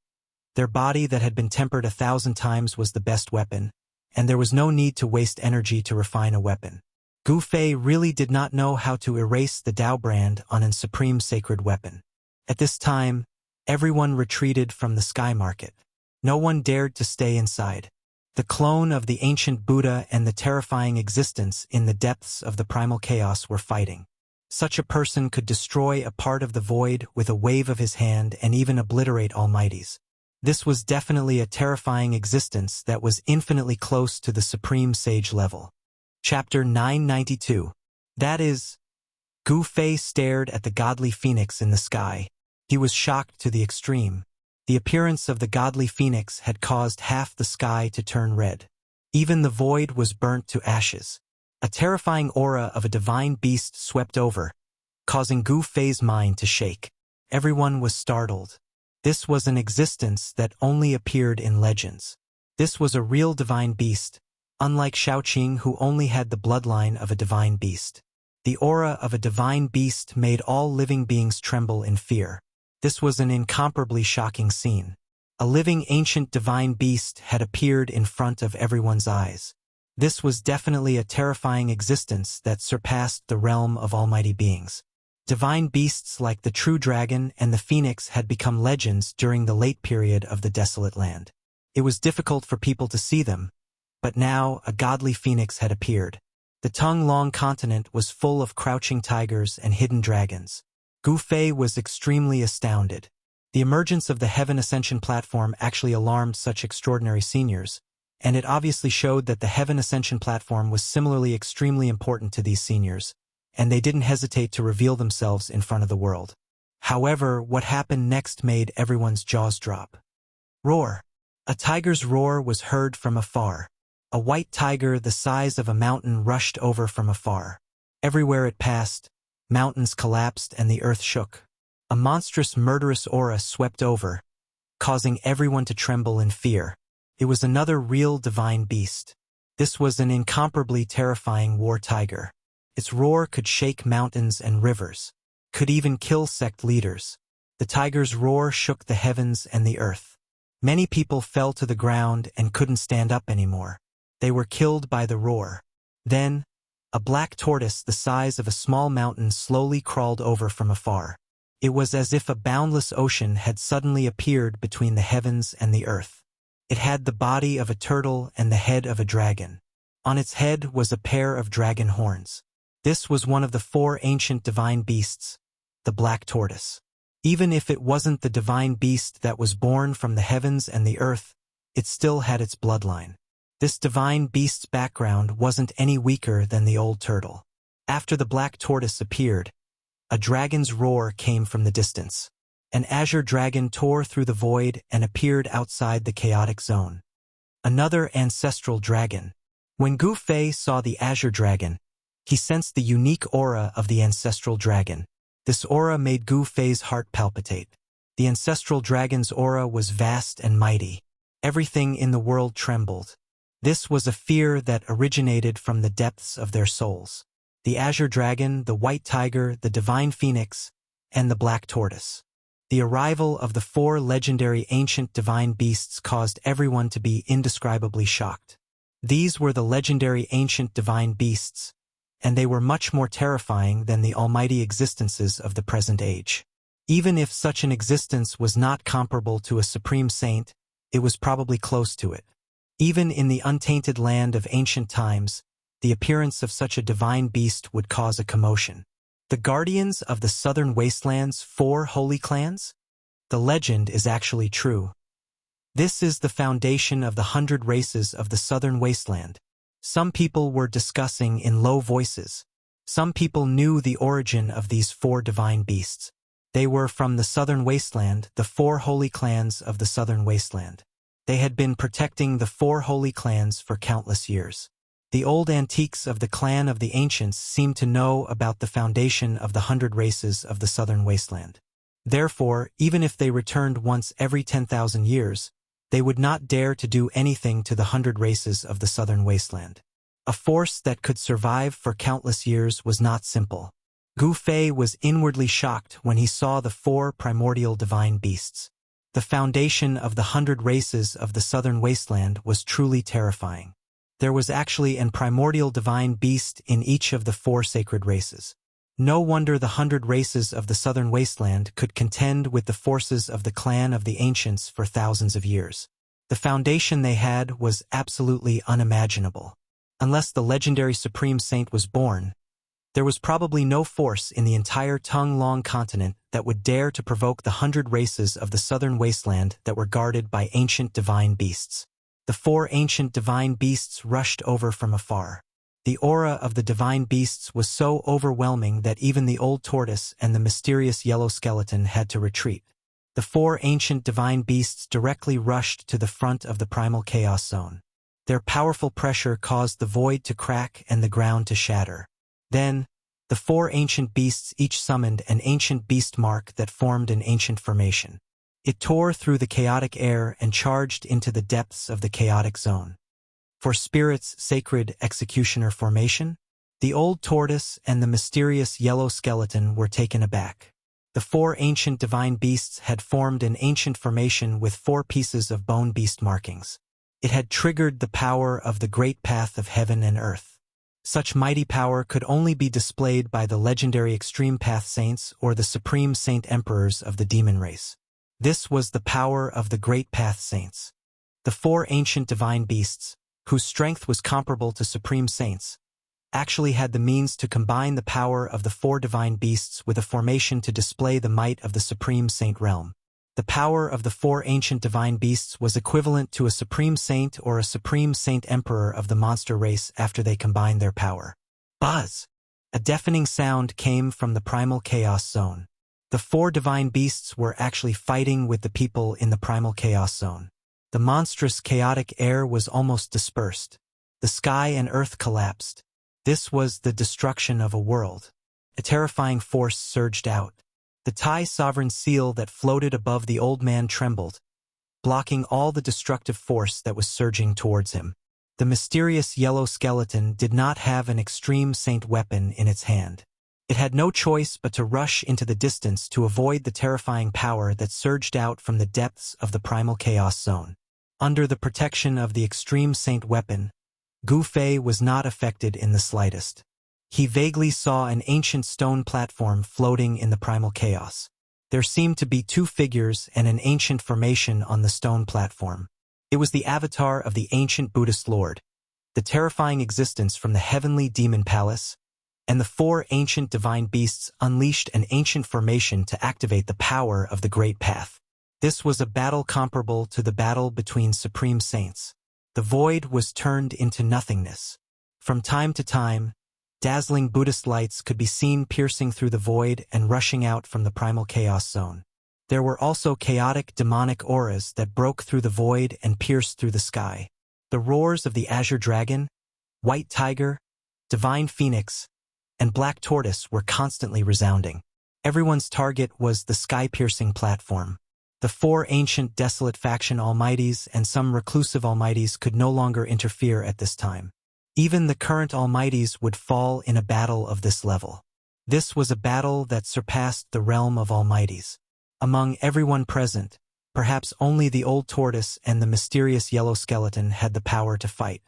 their body that had been tempered 1,000 times was the best weapon, and there was no need to waste energy to refine a weapon. Gu Fei really did not know how to erase the Tao brand on a supreme sacred weapon. At this time, everyone retreated from the sky market. No one dared to stay inside. The clone of the ancient Buddha and the terrifying existence in the depths of the primal chaos were fighting. Such a person could destroy a part of the void with a wave of his hand and even obliterate almighties. This was definitely a terrifying existence that was infinitely close to the supreme sage level. Chapter 992. That is, Gu Fei stared at the godly phoenix in the sky. He was shocked to the extreme. The appearance of the godly phoenix had caused half the sky to turn red. Even the void was burnt to ashes. A terrifying aura of a divine beast swept over, causing Gu Fei's mind to shake. Everyone was startled. This was an existence that only appeared in legends. This was a real divine beast, unlike Shaoqing who only had the bloodline of a divine beast. The aura of a divine beast made all living beings tremble in fear. This was an incomparably shocking scene. A living ancient divine beast had appeared in front of everyone's eyes. This was definitely a terrifying existence that surpassed the realm of almighty beings. Divine beasts like the true dragon and the phoenix had become legends during the late period of the desolate land. It was difficult for people to see them, but now a godly phoenix had appeared. The tongue-long continent was full of crouching tigers and hidden dragons. Gu Fei was extremely astounded. The emergence of the Heaven Ascension platform actually alarmed such extraordinary seniors, and it obviously showed that the Heaven Ascension platform was similarly extremely important to these seniors, and they didn't hesitate to reveal themselves in front of the world. However, what happened next made everyone's jaws drop. Roar! A tiger's roar was heard from afar. A white tiger the size of a mountain rushed over from afar. Everywhere it passed, mountains collapsed and the earth shook. A monstrous murderous aura swept over, causing everyone to tremble in fear. It was another real divine beast. This was an incomparably terrifying war tiger. Its roar could shake mountains and rivers, could even kill sect leaders. The tiger's roar shook the heavens and the earth. Many people fell to the ground and couldn't stand up anymore. They were killed by the roar. Then, a black tortoise the size of a small mountain slowly crawled over from afar. It was as if a boundless ocean had suddenly appeared between the heavens and the earth. It had the body of a turtle and the head of a dragon. On its head was a pair of dragon horns. This was one of the 4 ancient divine beasts, the black tortoise. Even if it wasn't the divine beast that was born from the heavens and the earth, it still had its bloodline. This divine beast's background wasn't any weaker than the old turtle. After the black tortoise appeared, a dragon's roar came from the distance. An azure dragon tore through the void and appeared outside the chaotic zone. Another ancestral dragon. When Gu Fei saw the azure dragon, he sensed the unique aura of the ancestral dragon. This aura made Gu Fei's heart palpitate. The ancestral dragon's aura was vast and mighty. Everything in the world trembled. This was a fear that originated from the depths of their souls. The azure dragon, the white tiger, the divine phoenix, and the black tortoise. The arrival of the 4 legendary ancient divine beasts caused everyone to be indescribably shocked. These were the legendary ancient divine beasts, and they were much more terrifying than the almighty existences of the present age. Even if such an existence was not comparable to a supreme saint, it was probably close to it. Even in the untainted land of ancient times, the appearance of such a divine beast would cause a commotion. The guardians of the southern wastelands, 4 holy clans? The legend is actually true. This is the foundation of the 100 races of the southern wasteland. Some people were discussing in low voices. Some people knew the origin of these 4 divine beasts. They were from the southern wasteland, the 4 holy clans of the southern wasteland. They had been protecting the 4 holy clans for countless years. The old antiques of the clan of the ancients seemed to know about the foundation of the 100 races of the southern wasteland. Therefore, even if they returned once every 10,000 years, they would not dare to do anything to the 100 races of the southern wasteland. A force that could survive for countless years was not simple. Gu Fei was inwardly shocked when he saw the 4 primordial divine beasts. The foundation of the 100 races of the southern wasteland was truly terrifying. There was actually an primordial divine beast in each of the 4 sacred races. No wonder the 100 races of the southern wasteland could contend with the forces of the clan of the ancients for thousands of years. The foundation they had was absolutely unimaginable. Unless the legendary supreme saint was born, there was probably no force in the entire tongue-long continent that would dare to provoke the 100 races of the southern wasteland that were guarded by ancient divine beasts. The 4 ancient divine beasts rushed over from afar. The aura of the divine beasts was so overwhelming that even the old tortoise and the mysterious yellow skeleton had to retreat. The 4 ancient divine beasts directly rushed to the front of the primal chaos zone. Their powerful pressure caused the void to crack and the ground to shatter. Then, the 4 ancient beasts each summoned an ancient beast mark that formed an ancient formation. It tore through the chaotic air and charged into the depths of the chaotic zone. For Spirit's sacred executioner formation, the old tortoise and the mysterious yellow skeleton were taken aback. The 4 ancient divine beasts had formed an ancient formation with 4 pieces of bone beast markings. It had triggered the power of the great path of heaven and earth. Such mighty power could only be displayed by the legendary extreme path saints or the supreme saint emperors of the demon race. This was the power of the great path saints. The 4 ancient divine beasts, whose strength was comparable to supreme saints, actually had the means to combine the power of the 4 divine beasts with a formation to display the might of the supreme saint realm. The power of the 4 ancient divine beasts was equivalent to a supreme saint or a supreme saint emperor of the monster race after they combined their power. Buzz! A deafening sound came from the primal chaos zone. The 4 divine beasts were actually fighting with the people in the primal chaos zone. The monstrous chaotic air was almost dispersed. The sky and earth collapsed. This was the destruction of a world. A terrifying force surged out. The Thai sovereign seal that floated above the old man trembled, blocking all the destructive force that was surging towards him. The mysterious yellow skeleton did not have an extreme saint weapon in its hand. It had no choice but to rush into the distance to avoid the terrifying power that surged out from the depths of the primal chaos zone. Under the protection of the extreme saint weapon, Gu Fei was not affected in the slightest. He vaguely saw an ancient stone platform floating in the primal chaos. There seemed to be two figures and an ancient formation on the stone platform. It was the avatar of the ancient Buddhist Lord, the terrifying existence from the heavenly demon palace, and the four ancient divine beasts unleashed an ancient formation to activate the power of the Great Path. This was a battle comparable to the battle between supreme saints. The void was turned into nothingness. From time to time, dazzling Buddhist lights could be seen piercing through the void and rushing out from the primal chaos zone. There were also chaotic demonic auras that broke through the void and pierced through the sky. The roars of the azure dragon, white tiger, divine phoenix, and black tortoise were constantly resounding. Everyone's target was the sky-piercing platform. The four ancient desolate faction almighties and some reclusive almighties could no longer interfere at this time. Even the current almighties would fall in a battle of this level. This was a battle that surpassed the realm of almighties. Among everyone present, perhaps only the old tortoise and the mysterious yellow skeleton had the power to fight.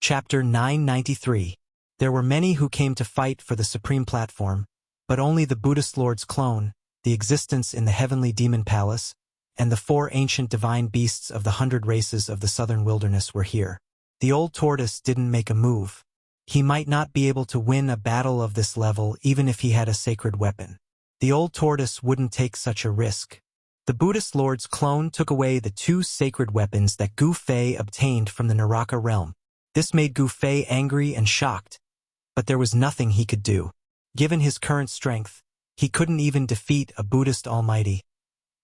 Chapter 993. There were many who came to fight for the supreme platform, but only the Buddhist Lord's clone, the existence in the heavenly demon palace, and the four ancient divine beasts of the 100 races of the southern wilderness were here. The old tortoise didn't make a move. He might not be able to win a battle of this level even if he had a sacred weapon. The old tortoise wouldn't take such a risk. The Buddhist Lord's clone took away the two sacred weapons that Gu Fei obtained from the Naraka realm. This made Gu Fei angry and shocked, but there was nothing he could do. Given his current strength, he couldn't even defeat a Buddhist almighty,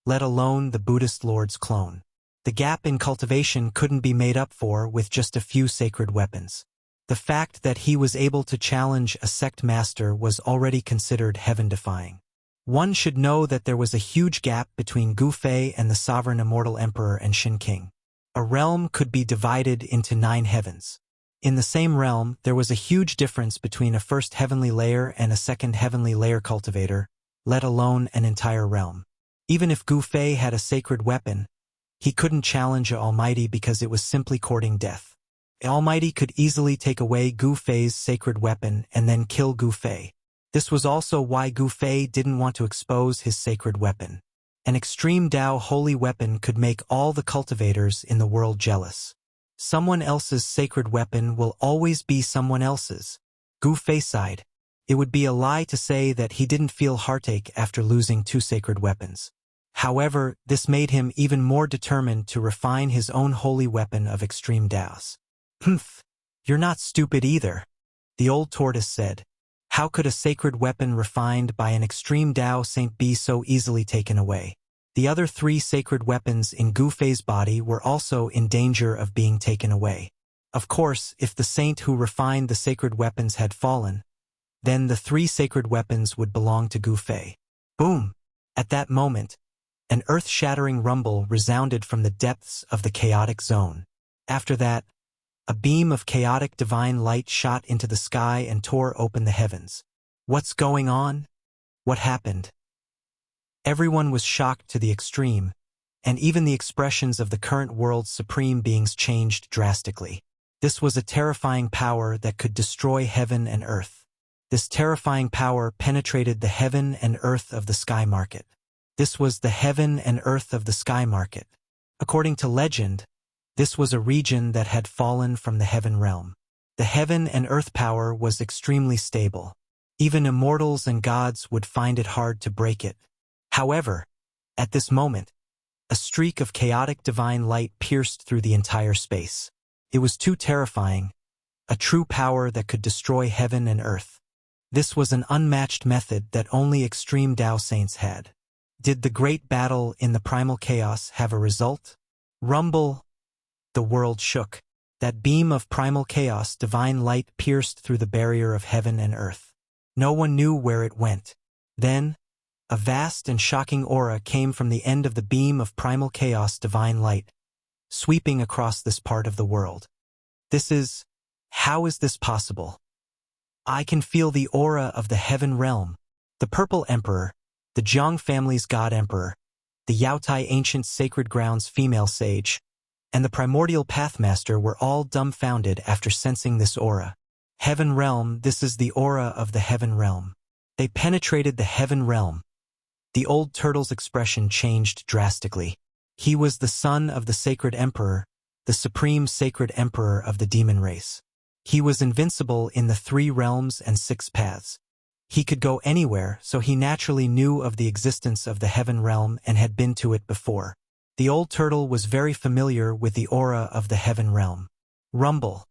let alone the Buddhist Lord's clone. The gap in cultivation couldn't be made up for with just a few sacred weapons. The fact that he was able to challenge a sect master was already considered heaven-defying. One should know that there was a huge gap between Gu Fei and the sovereign immortal emperor and Shin King. A realm could be divided into 9 heavens. In the same realm, there was a huge difference between a first heavenly layer and a second heavenly layer cultivator, let alone an entire realm. Even if Gu Fei had a sacred weapon, he couldn't challenge an almighty because it was simply courting death. An almighty could easily take away Gu Fei's sacred weapon and then kill Gu Fei. This was also why Gu Fei didn't want to expose his sacred weapon. An extreme Dao holy weapon could make all the cultivators in the world jealous. Someone else's sacred weapon will always be someone else's. Gu Fei sighed. It would be a lie to say that he didn't feel heartache after losing 2 sacred weapons. However, this made him even more determined to refine his own holy weapon of extreme Daos. "Humph, you're not stupid either," the old tortoise said. "How could a sacred weapon refined by an extreme Dao saint be so easily taken away?" The other 3 sacred weapons in Gu Fei's body were also in danger of being taken away. Of course, if the saint who refined the sacred weapons had fallen, then the 3 sacred weapons would belong to Gu Fei. Boom! At that moment, an earth-shattering rumble resounded from the depths of the chaotic zone. After that, a beam of chaotic divine light shot into the sky and tore open the heavens. What's going on? What happened? Everyone was shocked to the extreme, and even the expressions of the current world's supreme beings changed drastically. This was a terrifying power that could destroy heaven and earth. This terrifying power penetrated the heaven and earth of the sky market. This was the heaven and earth of the sky market. According to legend, this was a region that had fallen from the heaven realm. The heaven and earth power was extremely stable. Even immortals and gods would find it hard to break it. However, at this moment, a streak of chaotic divine light pierced through the entire space. It was too terrifying, a true power that could destroy heaven and earth. This was an unmatched method that only extreme Dao saints had. Did the great battle in the primal chaos have a result? Rumble! The world shook. That beam of primal chaos divine light pierced through the barrier of heaven and earth. No one knew where it went. Then, a vast and shocking aura came from the end of the beam of primal chaos divine light, sweeping across this part of the world. How is this possible? I can feel the aura of the heaven realm. The Purple Emperor, the Jiang family's God Emperor, the Yaotai Ancient Sacred Grounds female sage, and the Primordial Pathmaster were all dumbfounded after sensing this aura. Heaven realm, this is the aura of the heaven realm. They penetrated the heaven realm. The old turtle's expression changed drastically. He was the son of the Sacred Emperor, the supreme Sacred Emperor of the demon race. He was invincible in the 3 realms and 6 paths. He could go anywhere, so he naturally knew of the existence of the Heaven Realm and had been to it before. The old turtle was very familiar with the aura of the Heaven Realm. Rumble.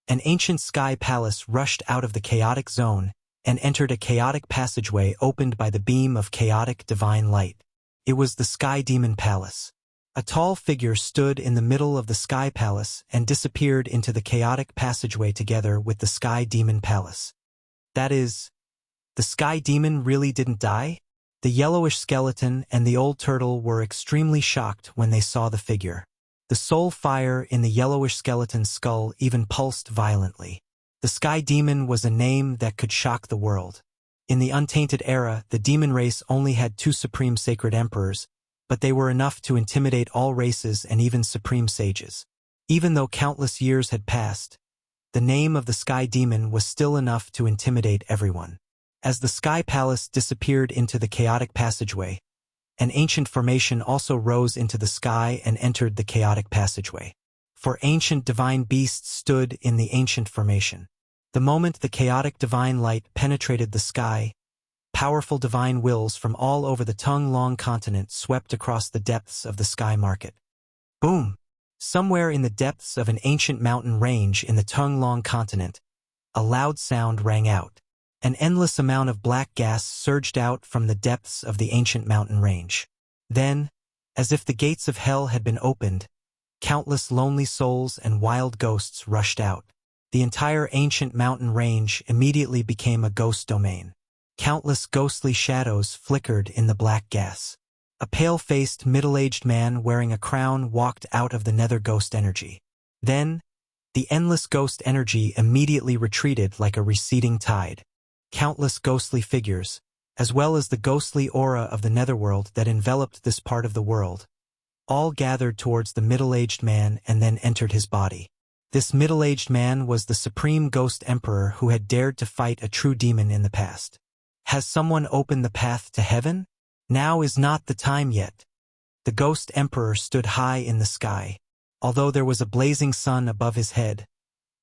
An ancient sky palace rushed out of the chaotic zone and entered a chaotic passageway opened by the beam of chaotic divine light. It was the Sky Demon Palace. A tall figure stood in the middle of the Sky Palace and disappeared into the chaotic passageway together with the Sky Demon Palace. That is, the Sky Demon really didn't die? The yellowish skeleton and the old turtle were extremely shocked when they saw the figure. The soul fire in the yellowish skeleton's skull even pulsed violently. The Sky Demon was a name that could shock the world. In the untainted era, the demon race only had 2 supreme sacred emperors, but they were enough to intimidate all races and even supreme sages. Even though countless years had passed, the name of the Sky Demon was still enough to intimidate everyone. As the Sky Palace disappeared into the chaotic passageway, an ancient formation also rose into the sky and entered the chaotic passageway. 4 ancient divine beasts stood in the ancient formation. The moment the chaotic divine light penetrated the sky, powerful divine wills from all over the Tongue-Long continent swept across the depths of the sky market. Boom! Somewhere in the depths of an ancient mountain range in the Tongue-Long continent, a loud sound rang out. An endless amount of black gas surged out from the depths of the ancient mountain range. Then, as if the gates of hell had been opened, countless lonely souls and wild ghosts rushed out. The entire ancient mountain range immediately became a ghost domain. Countless ghostly shadows flickered in the black gas. A pale-faced, middle-aged man wearing a crown walked out of the nether ghost energy. Then, the endless ghost energy immediately retreated like a receding tide. Countless ghostly figures, as well as the ghostly aura of the netherworld that enveloped this part of the world, all gathered towards the middle-aged man and then entered his body. This middle-aged man was the supreme ghost emperor who had dared to fight a true demon in the past. Has someone opened the path to heaven? Now is not the time yet. The ghost emperor stood high in the sky. Although there was a blazing sun above his head,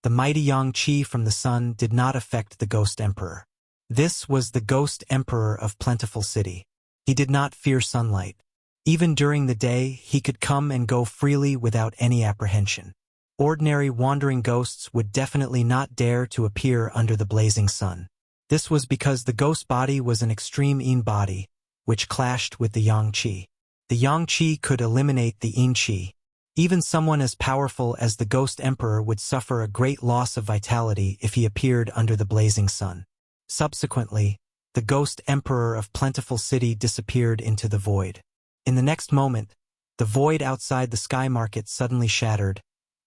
the mighty yang qi from the sun did not affect the ghost emperor. This was the ghost emperor of Plentiful City. He did not fear sunlight. Even during the day, he could come and go freely without any apprehension. Ordinary wandering ghosts would definitely not dare to appear under the blazing sun. This was because the ghost body was an extreme yin body, which clashed with the yang qi. The yang qi could eliminate the yin qi. Even someone as powerful as the ghost emperor would suffer a great loss of vitality if he appeared under the blazing sun. Subsequently, the ghost emperor of Plentiful City disappeared into the void. In the next moment, the void outside the sky market suddenly shattered,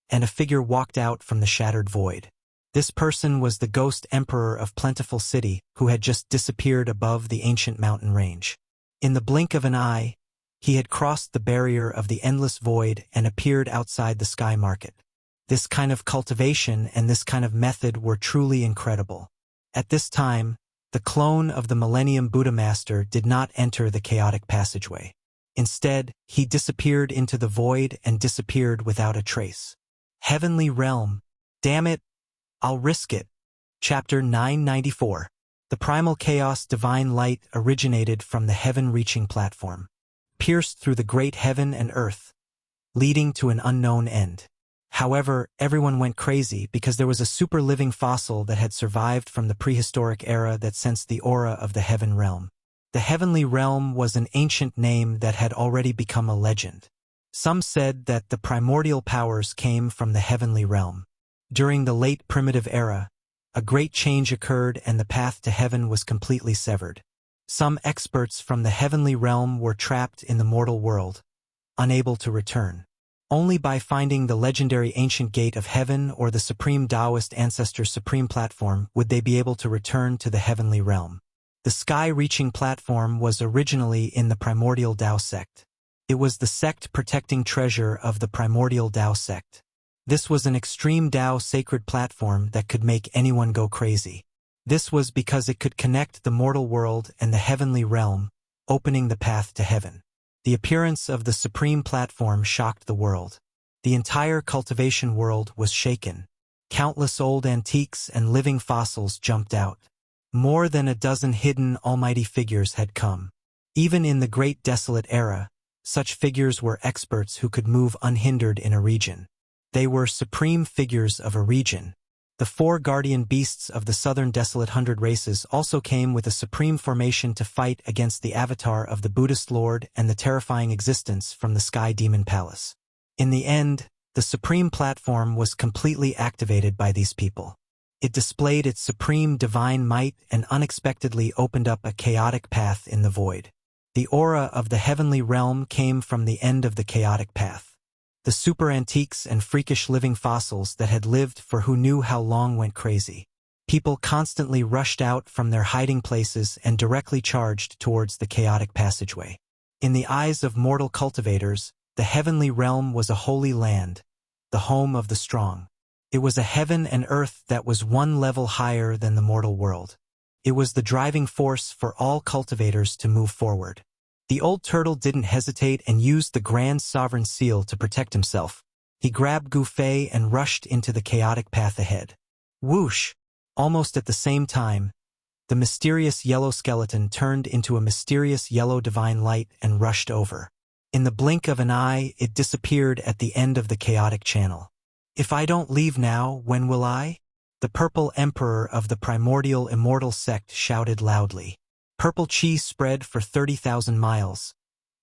and a figure walked out from the shattered void. This person was the ghost emperor of Plentiful City who had just disappeared above the ancient mountain range. In the blink of an eye, he had crossed the barrier of the endless void and appeared outside the sky market. This kind of cultivation and this kind of method were truly incredible. At this time, the clone of the Millennium Buddha Master did not enter the chaotic passageway. Instead, he disappeared into the void and disappeared without a trace. Heavenly Realm. Damn it, I'll risk it. Chapter 994. The primal chaos divine light originated from the heaven-reaching platform, pierced through the great heaven and earth, leading to an unknown end. However, everyone went crazy because there was a super-living fossil that had survived from the prehistoric era that sensed the aura of the heaven realm. The heavenly realm was an ancient name that had already become a legend. Some said that the primordial powers came from the heavenly realm. During the late primitive era, a great change occurred and the path to heaven was completely severed. Some experts from the heavenly realm were trapped in the mortal world, unable to return. Only by finding the legendary ancient gate of heaven or the supreme Taoist ancestor's supreme platform would they be able to return to the heavenly realm. The sky-reaching platform was originally in the primordial Tao sect. It was the sect-protecting treasure of the primordial Tao sect. This was an extreme Tao sacred platform that could make anyone go crazy. This was because it could connect the mortal world and the heavenly realm, opening the path to heaven. The appearance of the supreme platform shocked the world. The entire cultivation world was shaken. Countless old antiques and living fossils jumped out. More than a dozen hidden almighty figures had come. Even in the Great Desolate Era, such figures were experts who could move unhindered in a region. They were supreme figures of a region. The 4 guardian beasts of the Southern Desolate Hundred Races also came with a supreme formation to fight against the avatar of the Buddhist Lord and the terrifying existence from the Sky Demon Palace. In the end, the supreme platform was completely activated by these people. It displayed its supreme divine might and unexpectedly opened up a chaotic path in the void. The aura of the heavenly realm came from the end of the chaotic path. The super antiques and freakish living fossils that had lived for who knew how long went crazy. People constantly rushed out from their hiding places and directly charged towards the chaotic passageway. In the eyes of mortal cultivators, the heavenly realm was a holy land, the home of the strong. It was a heaven and earth that was one level higher than the mortal world. It was the driving force for all cultivators to move forward. The old turtle didn't hesitate and used the Grand Sovereign Seal to protect himself. He grabbed Gufei and rushed into the chaotic path ahead. Whoosh! Almost at the same time, the mysterious yellow skeleton turned into a mysterious yellow divine light and rushed over. In the blink of an eye, it disappeared at the end of the chaotic channel. If I don't leave now, when will I? The purple emperor of the primordial immortal sect shouted loudly. Purple chi spread for 30,000 miles,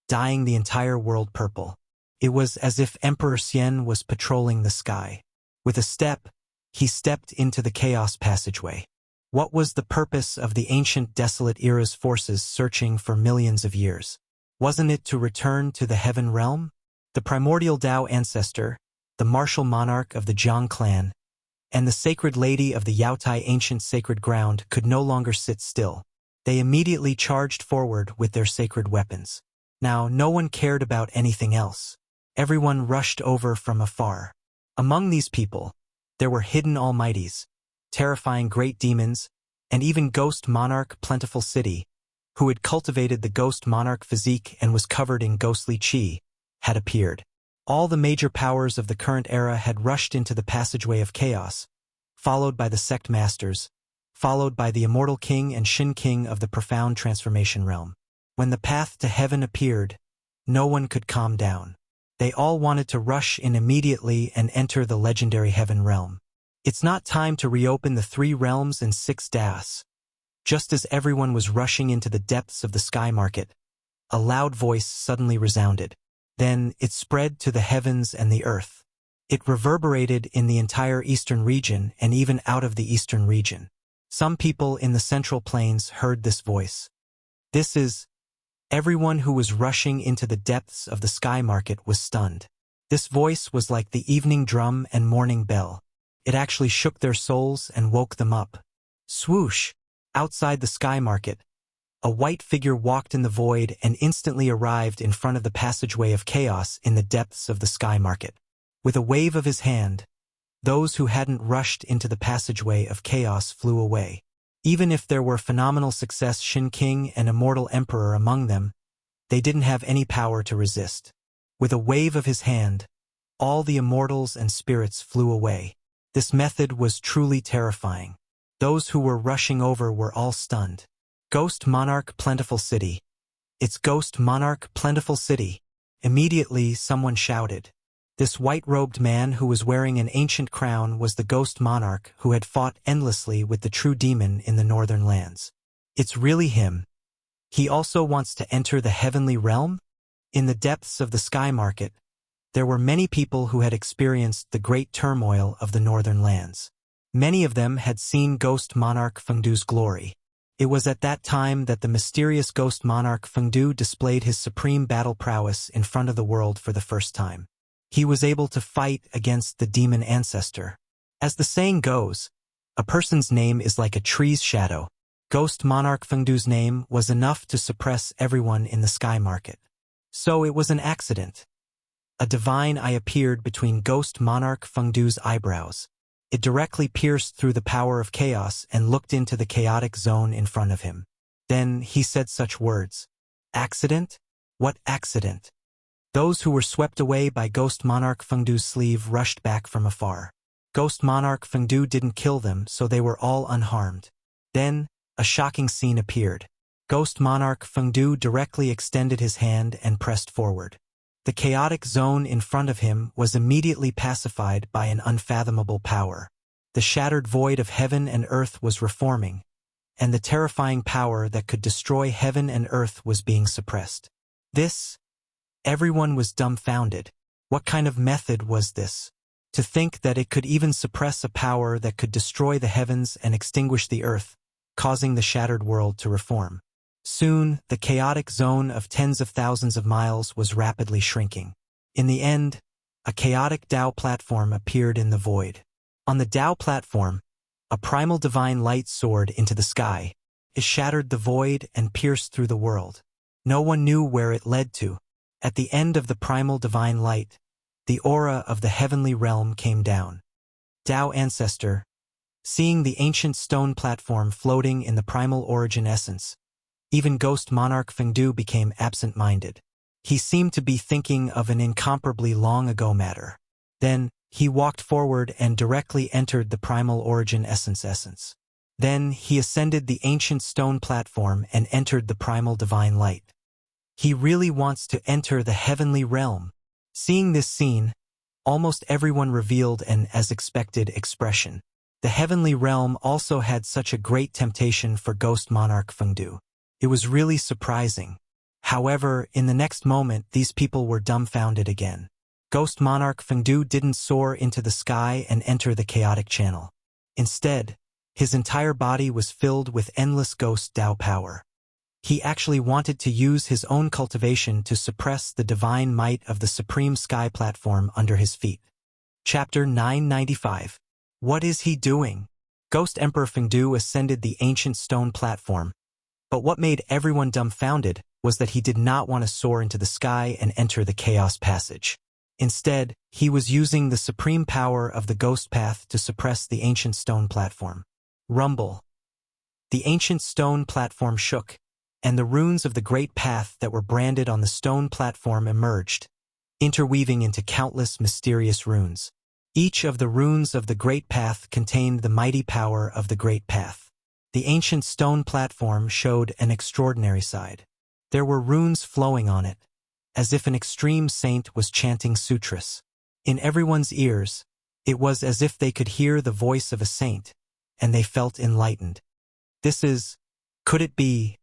dyeing the entire world purple. It was as if Emperor Xian was patrolling the sky. With a step, he stepped into the chaos passageway. What was the purpose of the ancient desolate era's forces searching for millions of years? Wasn't it to return to the heaven realm? The primordial Dao ancestor, the martial monarch of the Jiang clan, and the sacred lady of the Yaotai ancient sacred ground could no longer sit still. They immediately charged forward with their sacred weapons. Now no one cared about anything else. Everyone rushed over from afar. Among these people, there were hidden almighties, terrifying great demons, and even Ghost Monarch Plentiful City, who had cultivated the Ghost Monarch physique and was covered in ghostly chi, had appeared. All the major powers of the current era had rushed into the passageway of chaos, followed by the sect masters, followed by the Immortal King and Shin King of the profound transformation realm. When the path to heaven appeared, no one could calm down. They all wanted to rush in immediately and enter the legendary heaven realm. It's not time to reopen the 3 realms and 6 das. Just as everyone was rushing into the depths of the sky market, a loud voice suddenly resounded. Then it spread to the heavens and the earth. It reverberated in the entire eastern region and even out of the eastern region. Some people in the central plains heard this voice. This is... Everyone who was rushing into the depths of the sky market was stunned. This voice was like the evening drum and morning bell. It actually shook their souls and woke them up. Swoosh! Outside the sky market, a white figure walked in the void and instantly arrived in front of the passageway of chaos in the depths of the sky market. With a wave of his hand, those who hadn't rushed into the passageway of chaos flew away. Even if there were phenomenal success Shin King and Immortal Emperor among them, they didn't have any power to resist. With a wave of his hand, all the immortals and spirits flew away. This method was truly terrifying. Those who were rushing over were all stunned. Ghost Monarch Plentiful City. It's Ghost Monarch Plentiful City. Immediately someone shouted. This white-robed man who was wearing an ancient crown was the Ghost Monarch who had fought endlessly with the true demon in the northern lands. It's really him. He also wants to enter the heavenly realm? In the depths of the sky market, there were many people who had experienced the great turmoil of the northern lands. Many of them had seen Ghost Monarch Fengdu's glory. It was at that time that the mysterious Ghost Monarch Fengdu displayed his supreme battle prowess in front of the world for the first time. He was able to fight against the demon ancestor. As the saying goes, a person's name is like a tree's shadow. Ghost Monarch Fengdu's name was enough to suppress everyone in the sky market. So it was an accident. A divine eye appeared between Ghost Monarch Fengdu's eyebrows. It directly pierced through the power of chaos and looked into the chaotic zone in front of him. Then he said such words. Accident? What accident? Those who were swept away by Ghost Monarch Fengdu's sleeve rushed back from afar. Ghost Monarch Fengdu didn't kill them, so they were all unharmed. Then, a shocking scene appeared. Ghost Monarch Fengdu directly extended his hand and pressed forward. The chaotic zone in front of him was immediately pacified by an unfathomable power. The shattered void of heaven and earth was reforming, and the terrifying power that could destroy heaven and earth was being suppressed. Everyone was dumbfounded. What kind of method was this? To think that it could even suppress a power that could destroy the heavens and extinguish the earth, causing the shattered world to reform. Soon, the chaotic zone of tens of thousands of miles was rapidly shrinking. In the end, a chaotic Tao platform appeared in the void. On the Tao platform, a primal divine light soared into the sky. It shattered the void and pierced through the world. No one knew where it led to. At the end of the primal divine light, the aura of the heavenly realm came down. Tao Ancestor, seeing the ancient stone platform floating in the primal origin essence, even Ghost Monarch Fengdu became absent-minded. He seemed to be thinking of an incomparably long-ago matter. Then, he walked forward and directly entered the primal origin essence. Then, he ascended the ancient stone platform and entered the primal divine light. He really wants to enter the heavenly realm. Seeing this scene, almost everyone revealed an as-expected expression. The heavenly realm also had such a great temptation for Ghost Monarch Fengdu. It was really surprising. However, in the next moment, these people were dumbfounded again. Ghost Monarch Fengdu didn't soar into the sky and enter the chaotic channel. Instead, his entire body was filled with endless ghost Tao power. He actually wanted to use his own cultivation to suppress the divine might of the supreme sky platform under his feet. Chapter 995. What is he doing? Ghost Emperor Fengdu ascended the ancient stone platform, but what made everyone dumbfounded was that he did not want to soar into the sky and enter the chaos passage. Instead, he was using the supreme power of the ghost path to suppress the ancient stone platform. Rumble. The ancient stone platform shook, and the runes of the great path that were branded on the stone platform emerged, interweaving into countless mysterious runes. Each of the runes of the great path contained the mighty power of the great path. The ancient stone platform showed an extraordinary side. There were runes flowing on it, as if an extreme saint was chanting sutras. In everyone's ears, it was as if they could hear the voice of a saint, and they felt enlightened. Could it be,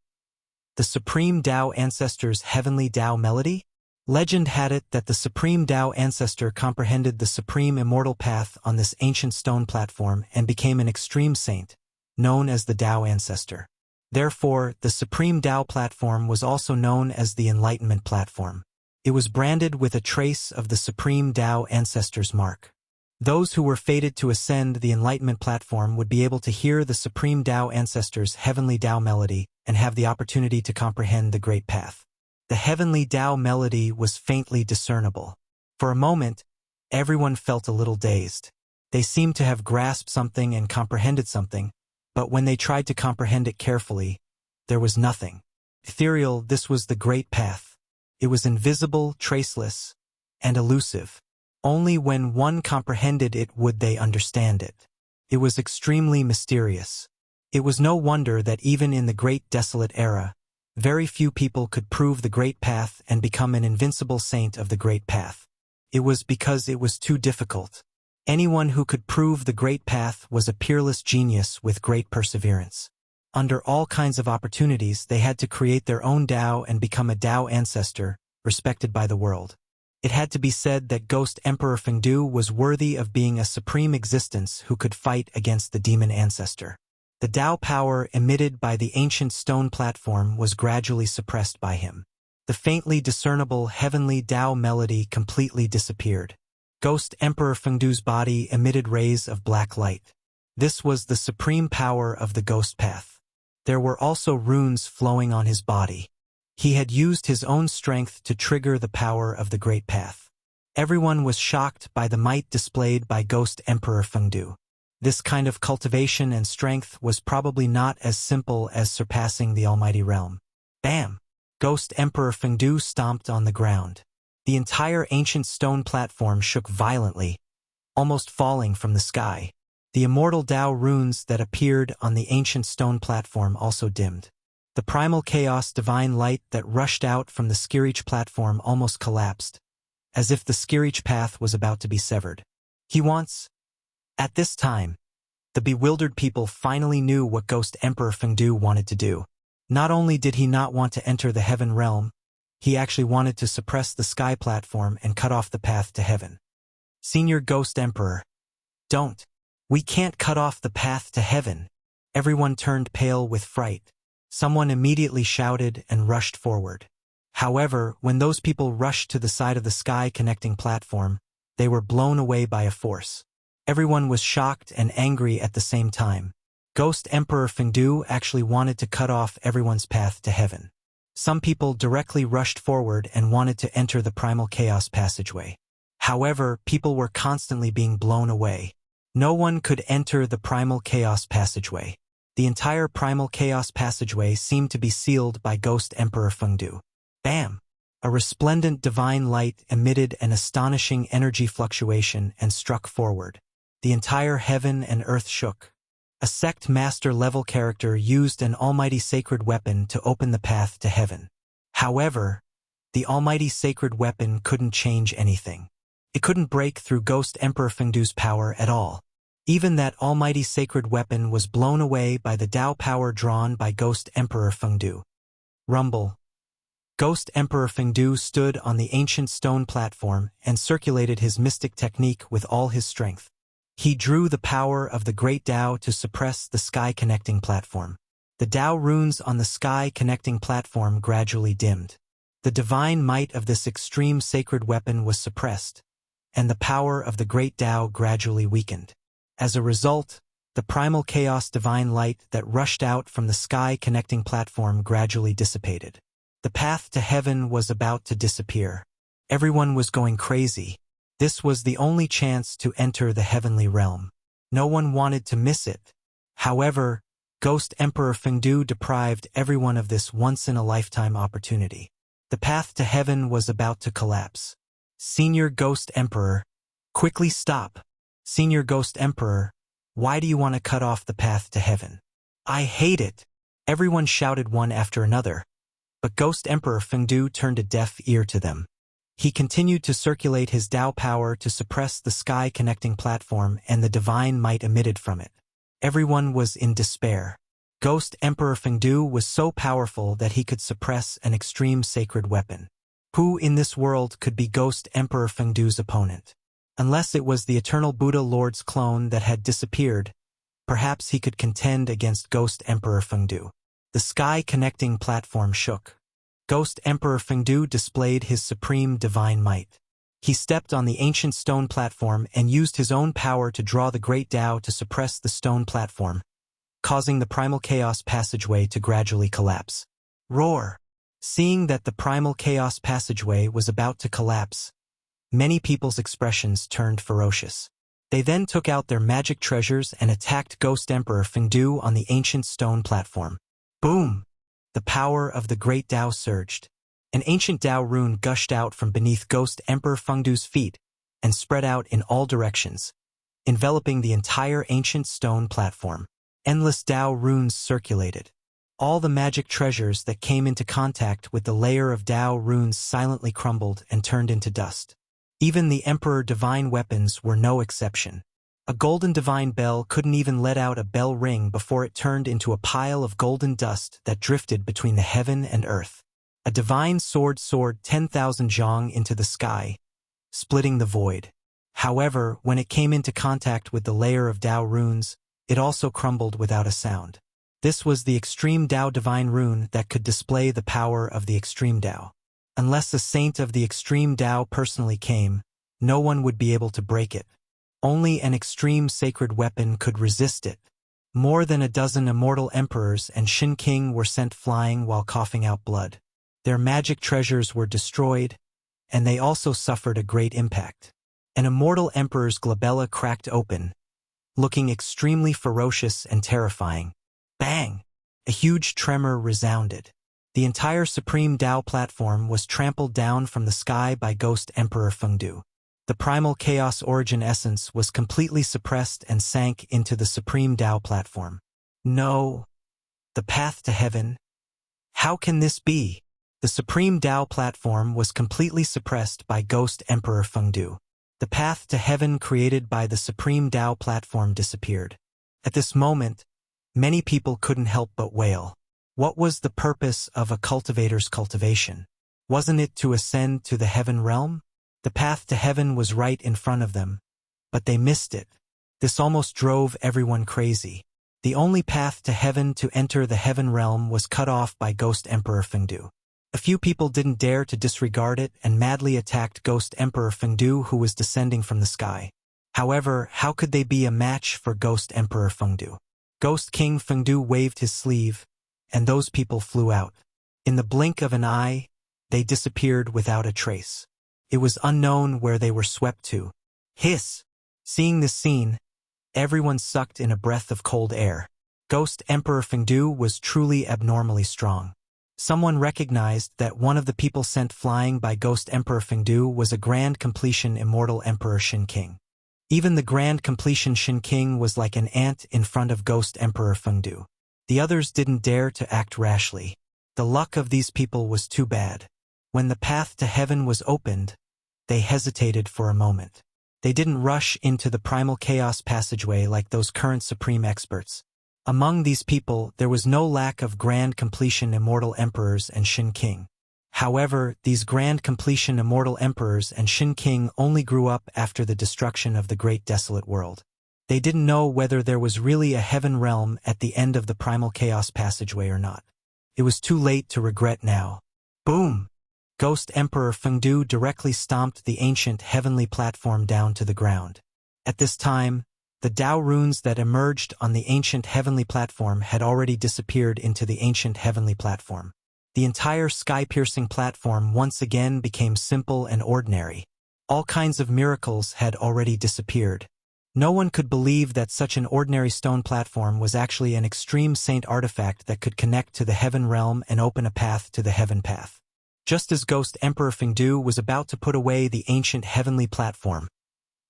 the Supreme Tao Ancestor's heavenly Tao melody? Legend had it that the Supreme Tao Ancestor comprehended the supreme immortal path on this ancient stone platform and became an extreme saint, known as the Tao Ancestor. Therefore, the Supreme Tao platform was also known as the Enlightenment platform. It was branded with a trace of the Supreme Tao Ancestor's mark. Those who were fated to ascend the Enlightenment platform would be able to hear the Supreme Tao Ancestor's heavenly Tao melody and have the opportunity to comprehend the great path. The heavenly Tao melody was faintly discernible. For a moment, everyone felt a little dazed. They seemed to have grasped something and comprehended something, but when they tried to comprehend it carefully, there was nothing. Ethereal, this was the great path. It was invisible, traceless, and elusive. Only when one comprehended it would they understand it. It was extremely mysterious. It was no wonder that even in the Great Desolate Era, very few people could prove the great path and become an invincible saint of the great path. It was because it was too difficult. Anyone who could prove the great path was a peerless genius with great perseverance. Under all kinds of opportunities, they had to create their own Tao and become a Tao ancestor, respected by the world. It had to be said that Ghost Emperor Fengdu was worthy of being a supreme existence who could fight against the demon ancestor. The Tao power emitted by the ancient stone platform was gradually suppressed by him. The faintly discernible heavenly Tao melody completely disappeared. Ghost Emperor Fengdu's body emitted rays of black light. This was the supreme power of the ghost path. There were also runes flowing on his body. He had used his own strength to trigger the power of the great path. Everyone was shocked by the might displayed by Ghost Emperor Fengdu. This kind of cultivation and strength was probably not as simple as surpassing the almighty realm. Bam! Ghost Emperor Fengdu stomped on the ground. The entire ancient stone platform shook violently, almost falling from the sky. The immortal Tao runes that appeared on the ancient stone platform also dimmed. The primal chaos divine light that rushed out from the Skirich platform almost collapsed, as if the Skirich path was about to be severed. At this time, the bewildered people finally knew what Ghost Emperor Fengdu wanted to do. Not only did he not want to enter the heaven realm, he actually wanted to suppress the sky platform and cut off the path to heaven. Senior Ghost Emperor, don't. We can't cut off the path to heaven. Everyone turned pale with fright. Someone immediately shouted and rushed forward. However, when those people rushed to the side of the sky connecting platform, they were blown away by a force. Everyone was shocked and angry at the same time. Ghost Emperor Fengdu actually wanted to cut off everyone's path to heaven. Some people directly rushed forward and wanted to enter the primal chaos passageway. However, people were constantly being blown away. No one could enter the primal chaos passageway. The entire primal chaos passageway seemed to be sealed by Ghost Emperor Fengdu. Bam! A resplendent divine light emitted an astonishing energy fluctuation and struck forward. The entire heaven and earth shook. A sect master level character used an almighty sacred weapon to open the path to heaven. However, the almighty sacred weapon couldn't change anything. It couldn't break through Ghost Emperor Fengdu's power at all. Even that almighty sacred weapon was blown away by the Tao power drawn by Ghost Emperor Fengdu. Rumble. Ghost Emperor Fengdu stood on the ancient stone platform and circulated his mystic technique with all his strength. He drew the power of the great Tao to suppress the sky connecting platform. The Tao runes on the sky connecting platform gradually dimmed. The divine might of this extreme sacred weapon was suppressed, and the power of the great Tao gradually weakened. As a result, the primal chaos divine light that rushed out from the sky connecting platform gradually dissipated. The path to heaven was about to disappear. Everyone was going crazy. This was the only chance to enter the heavenly realm. No one wanted to miss it. However, Ghost Emperor Fengdu deprived everyone of this once-in-a-lifetime opportunity. The path to heaven was about to collapse. Senior Ghost Emperor, quickly stop. Senior Ghost Emperor, why do you want to cut off the path to heaven? I hate it. Everyone shouted one after another. But Ghost Emperor Fengdu turned a deaf ear to them. He continued to circulate his Tao power to suppress the sky connecting platform and the divine might emitted from it. Everyone was in despair. Ghost Emperor Fengdu was so powerful that he could suppress an extreme sacred weapon. Who in this world could be Ghost Emperor Fengdu's opponent? Unless it was the Eternal Buddha Lord's clone that had disappeared, perhaps he could contend against Ghost Emperor Fengdu. The sky connecting platform shook. Ghost Emperor Fengdu displayed his supreme divine might. He stepped on the ancient stone platform and used his own power to draw the great Tao to suppress the stone platform, causing the primal chaos passageway to gradually collapse. Roar! Seeing that the primal chaos passageway was about to collapse, many people's expressions turned ferocious. They then took out their magic treasures and attacked Ghost Emperor Fengdu on the ancient stone platform. Boom! The power of the great Tao surged. An ancient Tao rune gushed out from beneath Ghost Emperor Fengdu's feet and spread out in all directions, enveloping the entire ancient stone platform. Endless Tao runes circulated. All the magic treasures that came into contact with the layer of Tao runes silently crumbled and turned into dust. Even the Emperor divine weapons were no exception. A golden divine bell couldn't even let out a bell ring before it turned into a pile of golden dust that drifted between the heaven and earth. A divine sword soared 10,000 zhang into the sky, splitting the void. However, when it came into contact with the layer of Tao runes, it also crumbled without a sound. This was the extreme Tao divine rune that could display the power of the extreme Tao. Unless a saint of the extreme Tao personally came, no one would be able to break it. Only an extreme sacred weapon could resist it. More than a dozen immortal emperors and Shin King were sent flying while coughing out blood. Their magic treasures were destroyed, and they also suffered a great impact. An immortal emperor's glabella cracked open, looking extremely ferocious and terrifying. Bang! A huge tremor resounded. The entire Supreme Tao platform was trampled down from the sky by Ghost Emperor Fengdu. The primal chaos origin essence was completely suppressed and sank into the Supreme Tao platform. No. The path to heaven? How can this be? The Supreme Tao platform was completely suppressed by Ghost Emperor Fengdu. The path to heaven created by the Supreme Tao platform disappeared. At this moment, many people couldn't help but wail. What was the purpose of a cultivator's cultivation? Wasn't it to ascend to the heaven realm? The path to heaven was right in front of them, but they missed it. This almost drove everyone crazy. The only path to heaven to enter the heaven realm was cut off by Ghost Emperor Fengdu. A few people didn't dare to disregard it and madly attacked Ghost Emperor Fengdu, who was descending from the sky. However, how could they be a match for Ghost Emperor Fengdu? Ghost King Fengdu waved his sleeve, and those people flew out. In the blink of an eye, they disappeared without a trace. It was unknown where they were swept to. Hiss! Seeing this scene, everyone sucked in a breath of cold air. Ghost Emperor Fengdu was truly abnormally strong. Someone recognized that one of the people sent flying by Ghost Emperor Fengdu was a Grand Completion Immortal Emperor Shin King. Even the Grand Completion Shin King was like an ant in front of Ghost Emperor Fengdu. The others didn't dare to act rashly. The luck of these people was too bad. When the path to heaven was opened, they hesitated for a moment. They didn't rush into the primal chaos passageway like those current supreme experts. Among these people, there was no lack of Grand Completion Immortal Emperors and Shin King. However, these Grand Completion Immortal Emperors and Shin King only grew up after the destruction of the Great Desolate World. They didn't know whether there was really a heaven realm at the end of the primal chaos passageway or not. It was too late to regret now. Boom! Ghost Emperor Fengdu directly stomped the ancient heavenly platform down to the ground. At this time, the Tao runes that emerged on the ancient heavenly platform had already disappeared into the ancient heavenly platform. The entire sky-piercing platform once again became simple and ordinary. All kinds of miracles had already disappeared. No one could believe that such an ordinary stone platform was actually an extreme saint artifact that could connect to the heaven realm and open a path to the heaven path. Just as Ghost Emperor Fengdu was about to put away the ancient heavenly platform,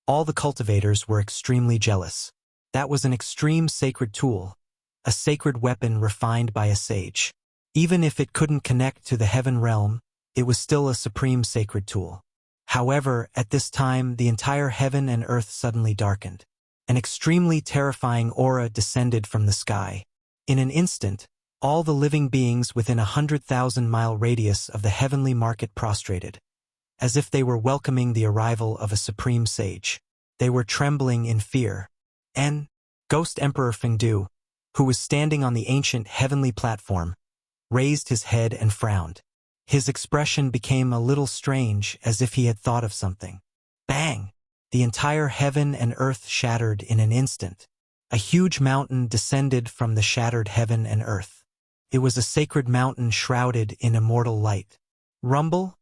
all the cultivators were extremely jealous. That was an extreme sacred tool, a sacred weapon refined by a sage. Even if it couldn't connect to the heaven realm, it was still a supreme sacred tool. However, at this time, the entire heaven and earth suddenly darkened. An extremely terrifying aura descended from the sky. In an instant, all the living beings within 100,000-mile radius of the heavenly market prostrated, as if they were welcoming the arrival of a supreme sage. They were trembling in fear. And Ghost Emperor Fengdu, who was standing on the ancient heavenly platform, raised his head and frowned. His expression became a little strange, as if he had thought of something. Bang! The entire heaven and earth shattered in an instant. A huge mountain descended from the shattered heaven and earth. It was a sacred mountain shrouded in immortal light. Rumble?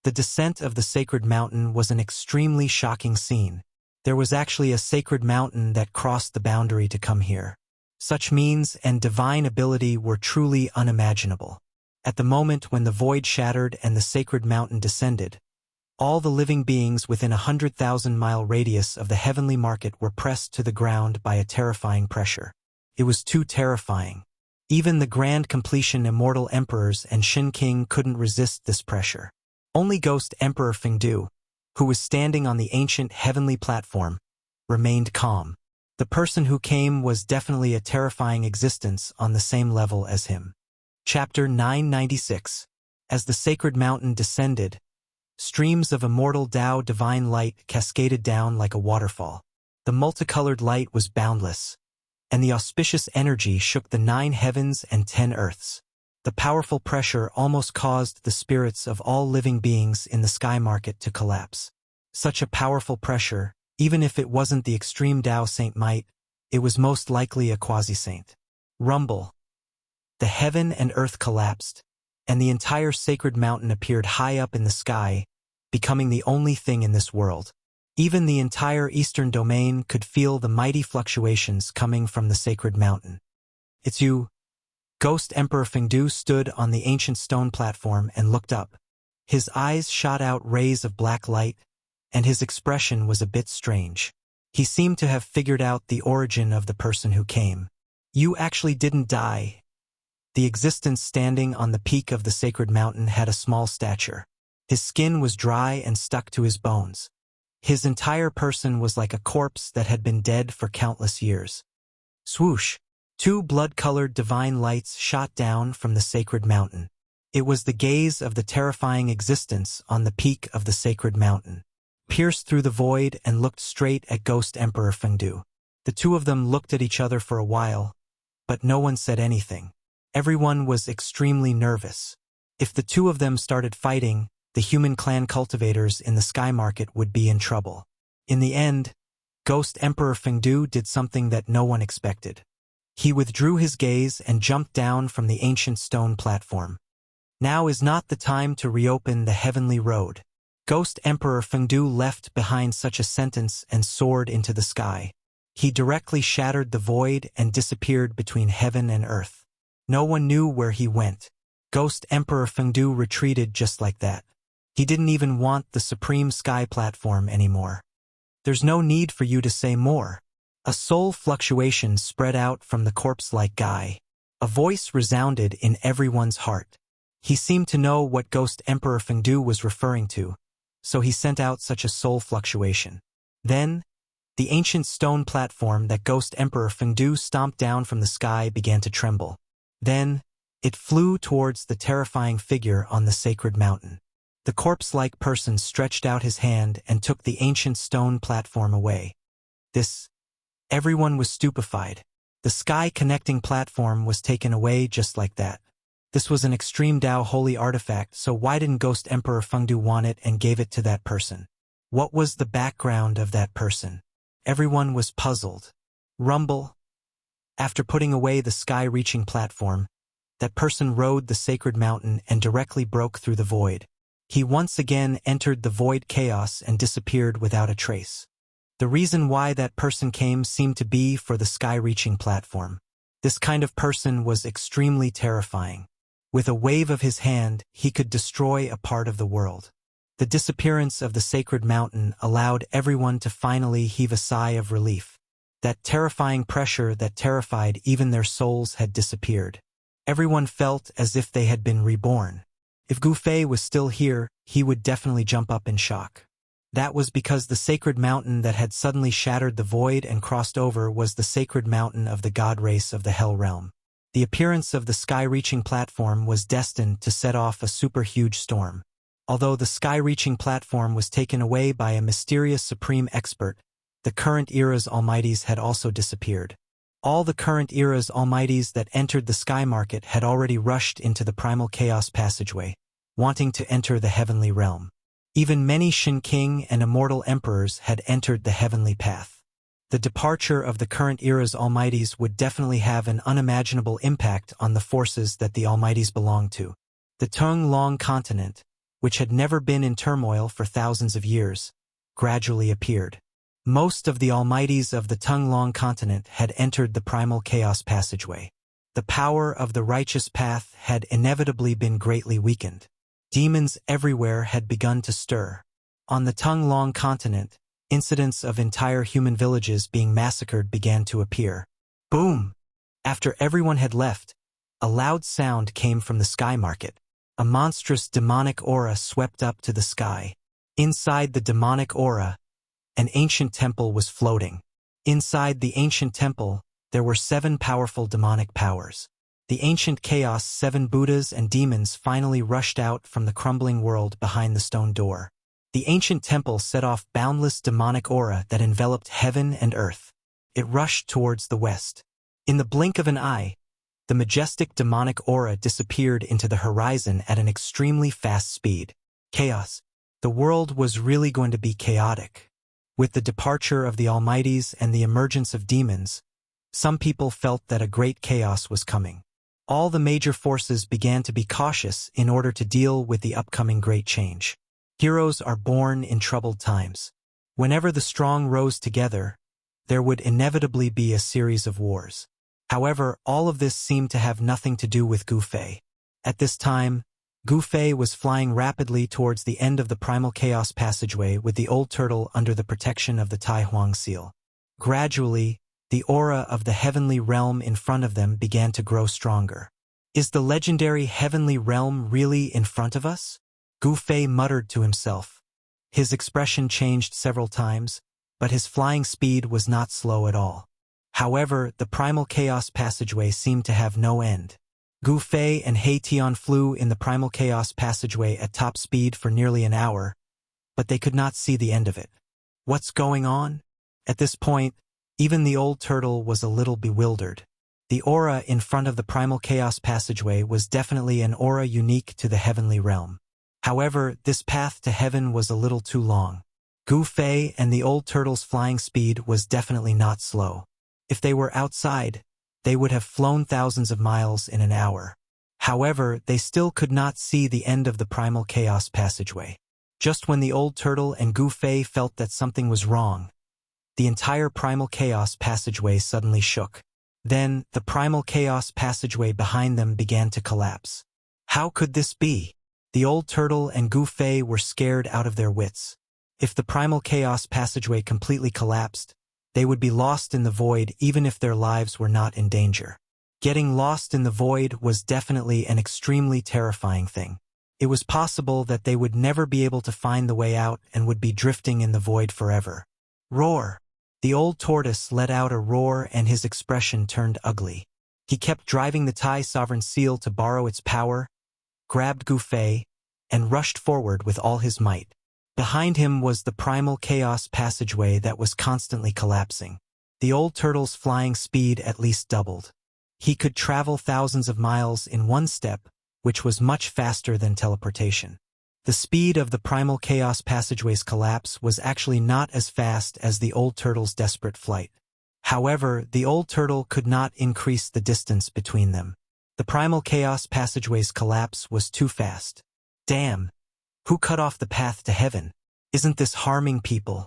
The descent of the sacred mountain was an extremely shocking scene. There was actually a sacred mountain that crossed the boundary to come here. Such means and divine ability were truly unimaginable. At the moment when the void shattered and the sacred mountain descended, all the living beings within 100,000-mile radius of the heavenly market were pressed to the ground by a terrifying pressure. It was too terrifying. Even the Grand Completion Immortal Emperors and Shin King couldn't resist this pressure. Only Ghost Emperor Fengdu, who was standing on the ancient heavenly platform, remained calm. The person who came was definitely a terrifying existence on the same level as him. Chapter 996. As the sacred mountain descended, streams of immortal Tao divine light cascaded down like a waterfall. The multicolored light was boundless, and the auspicious energy shook the 9 heavens and 10 earths. The powerful pressure almost caused the spirits of all living beings in the sky market to collapse. Such a powerful pressure, even if it wasn't the extreme Tao Saint might, it was most likely a quasi-saint. Rumble. The heaven and earth collapsed, and the entire sacred mountain appeared high up in the sky, becoming the only thing in this world. Even the entire eastern domain could feel the mighty fluctuations coming from the sacred mountain. "It's you, Ghost Emperor Fengdu stood on the ancient stone platform and looked up. His eyes shot out rays of black light, and his expression was a bit strange. He seemed to have figured out the origin of the person who came. You actually didn't die. The existence standing on the peak of the sacred mountain had a small stature. His skin was dry and stuck to his bones. His entire person was like a corpse that had been dead for countless years. Swoosh! Two blood-colored divine lights shot down from the sacred mountain. It was the gaze of the terrifying existence on the peak of the sacred mountain. Pierced through the void and looked straight at Ghost Emperor Fengdu. The two of them looked at each other for a while, but no one said anything. Everyone was extremely nervous. If the two of them started fighting, the human clan cultivators in the sky market would be in trouble. In the end, Ghost Emperor Fengdu did something that no one expected. He withdrew his gaze and jumped down from the ancient stone platform. Now is not the time to reopen the heavenly road. Ghost Emperor Fengdu left behind such a sentence and soared into the sky. He directly shattered the void and disappeared between heaven and earth. No one knew where he went. Ghost Emperor Fengdu retreated just like that. He didn't even want the supreme sky platform anymore. There's no need for you to say more. A soul fluctuation spread out from the corpse-like guy. A voice resounded in everyone's heart. He seemed to know what Ghost Emperor Fengdu was referring to, so he sent out such a soul fluctuation. Then, the ancient stone platform that Ghost Emperor Fengdu stomped down from the sky began to tremble. Then, it flew towards the terrifying figure on the sacred mountain. The corpse-like person stretched out his hand and took the ancient stone platform away. Everyone was stupefied. The sky-connecting platform was taken away just like that. This was an extreme Dao holy artifact, so why didn't Ghost Emperor Fengdu want it and gave it to that person? What was the background of that person? Everyone was puzzled. Rumble. After putting away the sky-reaching platform, that person rode the sacred mountain and directly broke through the void. He once again entered the void chaos and disappeared without a trace. The reason why that person came seemed to be for the sky-reaching platform. This kind of person was extremely terrifying. With a wave of his hand, he could destroy a part of the world. The disappearance of the sacred mountain allowed everyone to finally heave a sigh of relief. That terrifying pressure that terrified even their souls had disappeared. Everyone felt as if they had been reborn. If Gu Fei was still here, he would definitely jump up in shock. That was because the sacred mountain that had suddenly shattered the void and crossed over was the sacred mountain of the god race of the Hell Realm. The appearance of the sky-reaching platform was destined to set off a super-huge storm. Although the sky-reaching platform was taken away by a mysterious supreme expert, the current era's almighties had also disappeared. All the current era's almighties that entered the sky market had already rushed into the primal chaos passageway, wanting to enter the heavenly realm. Even many Shin King and Immortal emperors had entered the heavenly path. The departure of the current era's almighties would definitely have an unimaginable impact on the forces that the almighties belonged to. The Tung Long continent, which had never been in turmoil for thousands of years, gradually appeared. Most of the almighties of the Tung Long continent had entered the primal chaos passageway. The power of the righteous path had inevitably been greatly weakened. Demons everywhere had begun to stir. On the Tung Long continent, incidents of entire human villages being massacred began to appear. Boom! After everyone had left, a loud sound came from the sky market. A monstrous demonic aura swept up to the sky. Inside the demonic aura, an ancient temple was floating. Inside the ancient temple, there were 7 powerful demonic powers. The ancient chaos 7 Buddhas and demons finally rushed out from the crumbling world behind the stone door. The ancient temple set off boundless demonic aura that enveloped heaven and earth. It rushed towards the west. In the blink of an eye, the majestic demonic aura disappeared into the horizon at an extremely fast speed. Chaos. The world was really going to be chaotic. With the departure of the almighties and the emergence of demons, some people felt that a great chaos was coming. All the major forces began to be cautious in order to deal with the upcoming great change. Heroes are born in troubled times. Whenever the strong rose together, there would inevitably be a series of wars. However, all of this seemed to have nothing to do with Gu Fei. At this time, Gu Fei was flying rapidly towards the end of the Primal Chaos passageway with the old turtle under the protection of the Tai Huang seal. Gradually, the aura of the heavenly realm in front of them began to grow stronger. Is the legendary heavenly realm really in front of us? Gu Fei muttered to himself. His expression changed several times, but his flying speed was not slow at all. However, the Primal Chaos passageway seemed to have no end. Gu Fei and He Tian flew in the Primal Chaos passageway at top speed for nearly an hour, but they could not see the end of it. What's going on? At this point, even the old turtle was a little bewildered. The aura in front of the Primal Chaos passageway was definitely an aura unique to the heavenly realm. However, this path to heaven was a little too long. Gu Fei and the old turtle's flying speed was definitely not slow. If they were outside, they would have flown thousands of miles in an hour. However, they still could not see the end of the Primal Chaos passageway. Just when the old turtle and Gu Fei felt that something was wrong, the entire Primal Chaos passageway suddenly shook. Then, the Primal Chaos passageway behind them began to collapse. How could this be? The old turtle and Gu Fei were scared out of their wits. If the Primal Chaos passageway completely collapsed, they would be lost in the void even if their lives were not in danger. Getting lost in the void was definitely an extremely terrifying thing. It was possible that they would never be able to find the way out and would be drifting in the void forever. Roar! The old tortoise let out a roar and his expression turned ugly. He kept driving the Tai Sovereign Seal to borrow its power, grabbed Gu Fei, and rushed forward with all his might. Behind him was the Primal Chaos passageway that was constantly collapsing. The old turtle's flying speed at least doubled. He could travel thousands of miles in one step, which was much faster than teleportation. The speed of the Primal Chaos passageway's collapse was actually not as fast as the old turtle's desperate flight. However, the old turtle could not increase the distance between them. The Primal Chaos passageway's collapse was too fast. Damn! Who cut off the path to heaven? Isn't this harming people?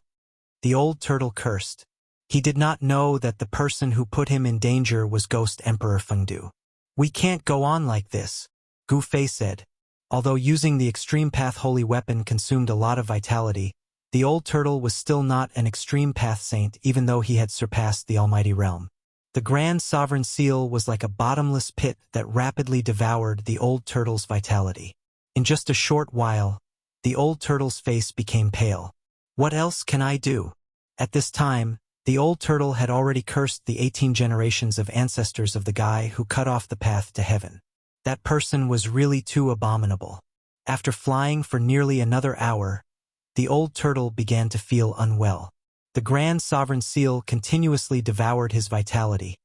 The old turtle cursed. He did not know that the person who put him in danger was Ghost Emperor Fengdu. We can't go on like this, Gu Fei said. Although using the Extreme Path Holy Weapon consumed a lot of vitality, the old turtle was still not an Extreme Path Saint even though he had surpassed the Almighty Realm. The Grand Sovereign Seal was like a bottomless pit that rapidly devoured the old turtle's vitality. In just a short while, the old turtle's face became pale. What else can I do? At this time, the old turtle had already cursed the 18 generations of ancestors of the guy who cut off the path to heaven. That person was really too abominable. After flying for nearly another hour, the old turtle began to feel unwell. The Grand Sovereign Seal continuously devoured his vitality,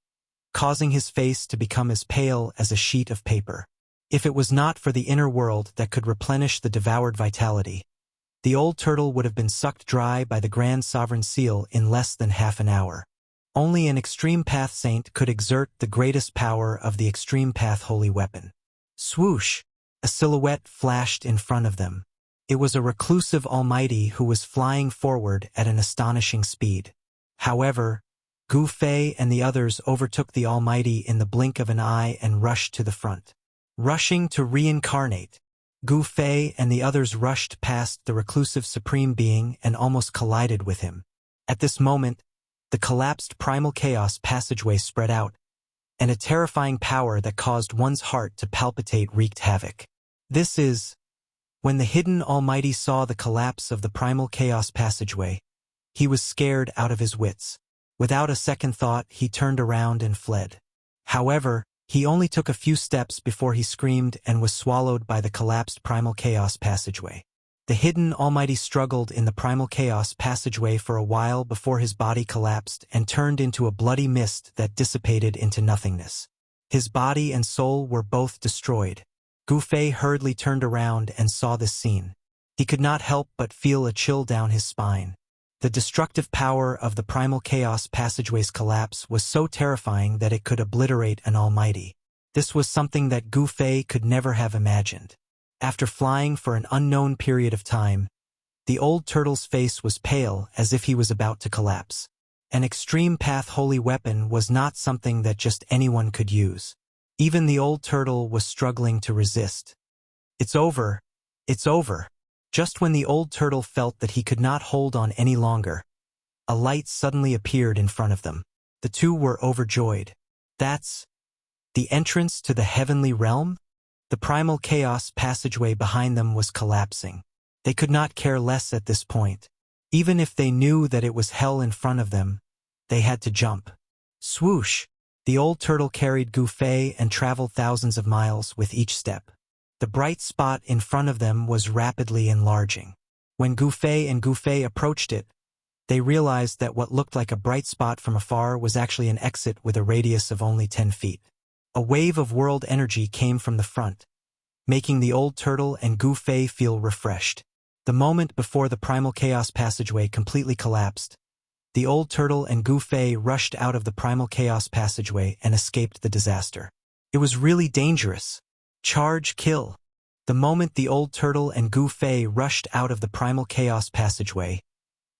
causing his face to become as pale as a sheet of paper. If it was not for the inner world that could replenish the devoured vitality, the old turtle would have been sucked dry by the Grand Sovereign Seal in less than half an hour. Only an Extreme Path Saint could exert the greatest power of the Extreme Path Holy Weapon. Swoosh! A silhouette flashed in front of them. It was a reclusive Almighty who was flying forward at an astonishing speed. However, Gu Fei and the others overtook the Almighty in the blink of an eye and rushed to the front. Rushing to reincarnate, Gu Fei and the others rushed past the reclusive Supreme Being and almost collided with him. At this moment, the collapsed Primal Chaos passageway spread out, and a terrifying power that caused one's heart to palpitate wreaked havoc. This is... When the hidden Almighty saw the collapse of the Primal Chaos passageway, he was scared out of his wits. Without a second thought, he turned around and fled. However, he only took a few steps before he screamed and was swallowed by the collapsed Primal Chaos passageway. The hidden Almighty struggled in the Primal Chaos passageway for a while before his body collapsed and turned into a bloody mist that dissipated into nothingness. His body and soul were both destroyed. Gu Fei hurriedly turned around and saw this scene. He could not help but feel a chill down his spine. The destructive power of the Primal Chaos passageway's collapse was so terrifying that it could obliterate an Almighty. This was something that Gu Fei could never have imagined. After flying for an unknown period of time, the old turtle's face was pale as if he was about to collapse. An extreme path holy weapon was not something that just anyone could use. Even the old turtle was struggling to resist. It's over. It's over. Just when the old turtle felt that he could not hold on any longer, a light suddenly appeared in front of them. The two were overjoyed. That's the entrance to the heavenly realm? The primal chaos passageway behind them was collapsing. They could not care less at this point. Even if they knew that it was hell in front of them, they had to jump. Swoosh! The old turtle carried Gufei and traveled thousands of miles with each step. The bright spot in front of them was rapidly enlarging. When Gufei approached it, they realized that what looked like a bright spot from afar was actually an exit with a radius of only 10 feet. A wave of world energy came from the front, making the old turtle and Gufei feel refreshed. The moment before the primal chaos passageway completely collapsed, the old turtle and Gufei rushed out of the primal chaos passageway and escaped the disaster. It was really dangerous. Charge, kill. The moment the old turtle and Gufei rushed out of the primal chaos passageway,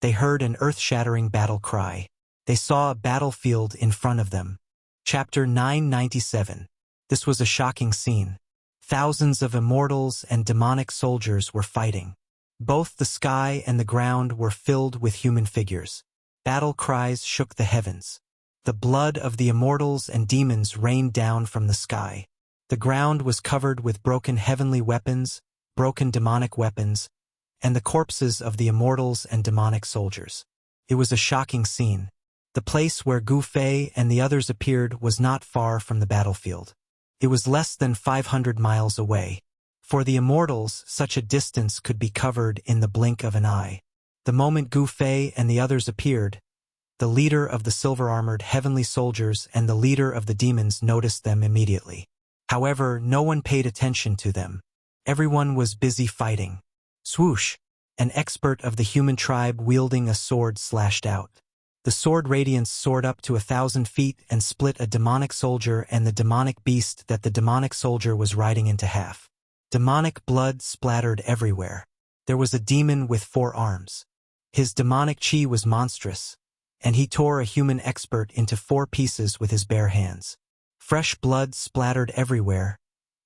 they heard an earth-shattering battle cry. They saw a battlefield in front of them. Chapter 997. This was a shocking scene. Thousands of immortals and demonic soldiers were fighting. Both the sky and the ground were filled with human figures. Battle cries shook the heavens. The blood of the immortals and demons rained down from the sky. The ground was covered with broken heavenly weapons, broken demonic weapons, and the corpses of the immortals and demonic soldiers. It was a shocking scene. The place where Gufei and the others appeared was not far from the battlefield. It was less than 500 miles away. For the immortals, such a distance could be covered in the blink of an eye. The moment Gufei and the others appeared, the leader of the silver-armored heavenly soldiers and the leader of the demons noticed them immediately. However, no one paid attention to them. Everyone was busy fighting. Swoosh! An expert of the human tribe wielding a sword slashed out. The sword radiance soared up to 1,000 feet and split a demonic soldier and the demonic beast that the demonic soldier was riding into half. Demonic blood splattered everywhere. There was a demon with 4 arms. His demonic chi was monstrous, and he tore a human expert into 4 pieces with his bare hands. Fresh blood splattered everywhere,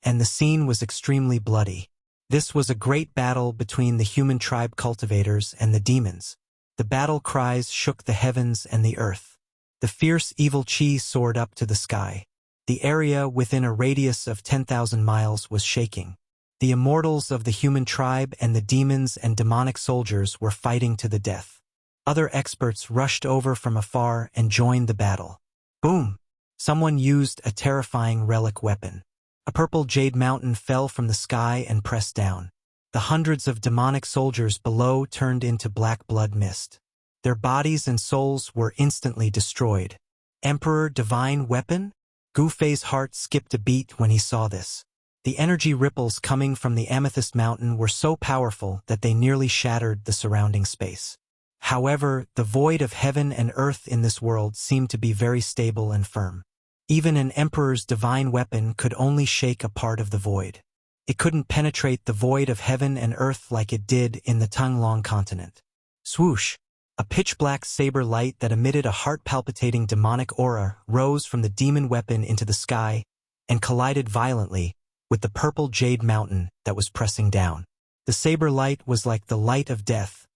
and the scene was extremely bloody. This was a great battle between the human tribe cultivators and the demons. The battle cries shook the heavens and the earth. The fierce evil chi soared up to the sky. The area within a radius of 10,000 miles was shaking. The immortals of the human tribe and the demons and demonic soldiers were fighting to the death. Other experts rushed over from afar and joined the battle. Boom! Someone used a terrifying relic weapon. A purple jade mountain fell from the sky and pressed down. The hundreds of demonic soldiers below turned into black blood mist. Their bodies and souls were instantly destroyed. Emperor Divine Weapon? Gufei's heart skipped a beat when he saw this. The energy ripples coming from the amethyst mountain were so powerful that they nearly shattered the surrounding space. However, the void of heaven and earth in this world seemed to be very stable and firm. Even an emperor's divine weapon could only shake a part of the void. It couldn't penetrate the void of heaven and earth like it did in the Tanglong continent. Swoosh! A pitch-black saber light that emitted a heart-palpitating demonic aura rose from the demon weapon into the sky and collided violently with the purple jade mountain that was pressing down. The saber light was like the light of death,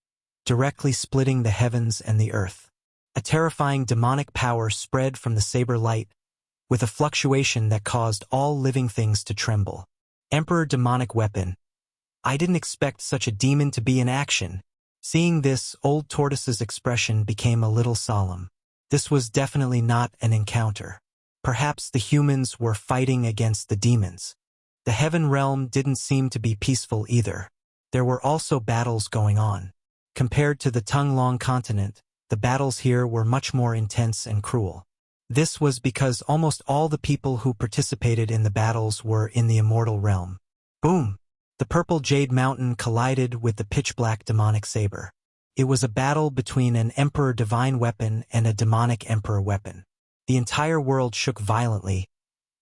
directly splitting the heavens and the earth. A terrifying demonic power spread from the saber light, with a fluctuation that caused all living things to tremble. Emperor Demonic Weapon. I didn't expect such a demon to be in action. Seeing this, Old Tortoise's expression became a little solemn. This was definitely not an encounter. Perhaps the humans were fighting against the demons. The heaven realm didn't seem to be peaceful either. There were also battles going on. Compared to the Tanglong continent, the battles here were much more intense and cruel. This was because almost all the people who participated in the battles were in the immortal realm. Boom! The purple jade mountain collided with the pitch-black demonic saber. It was a battle between an emperor divine weapon and a demonic emperor weapon. The entire world shook violently,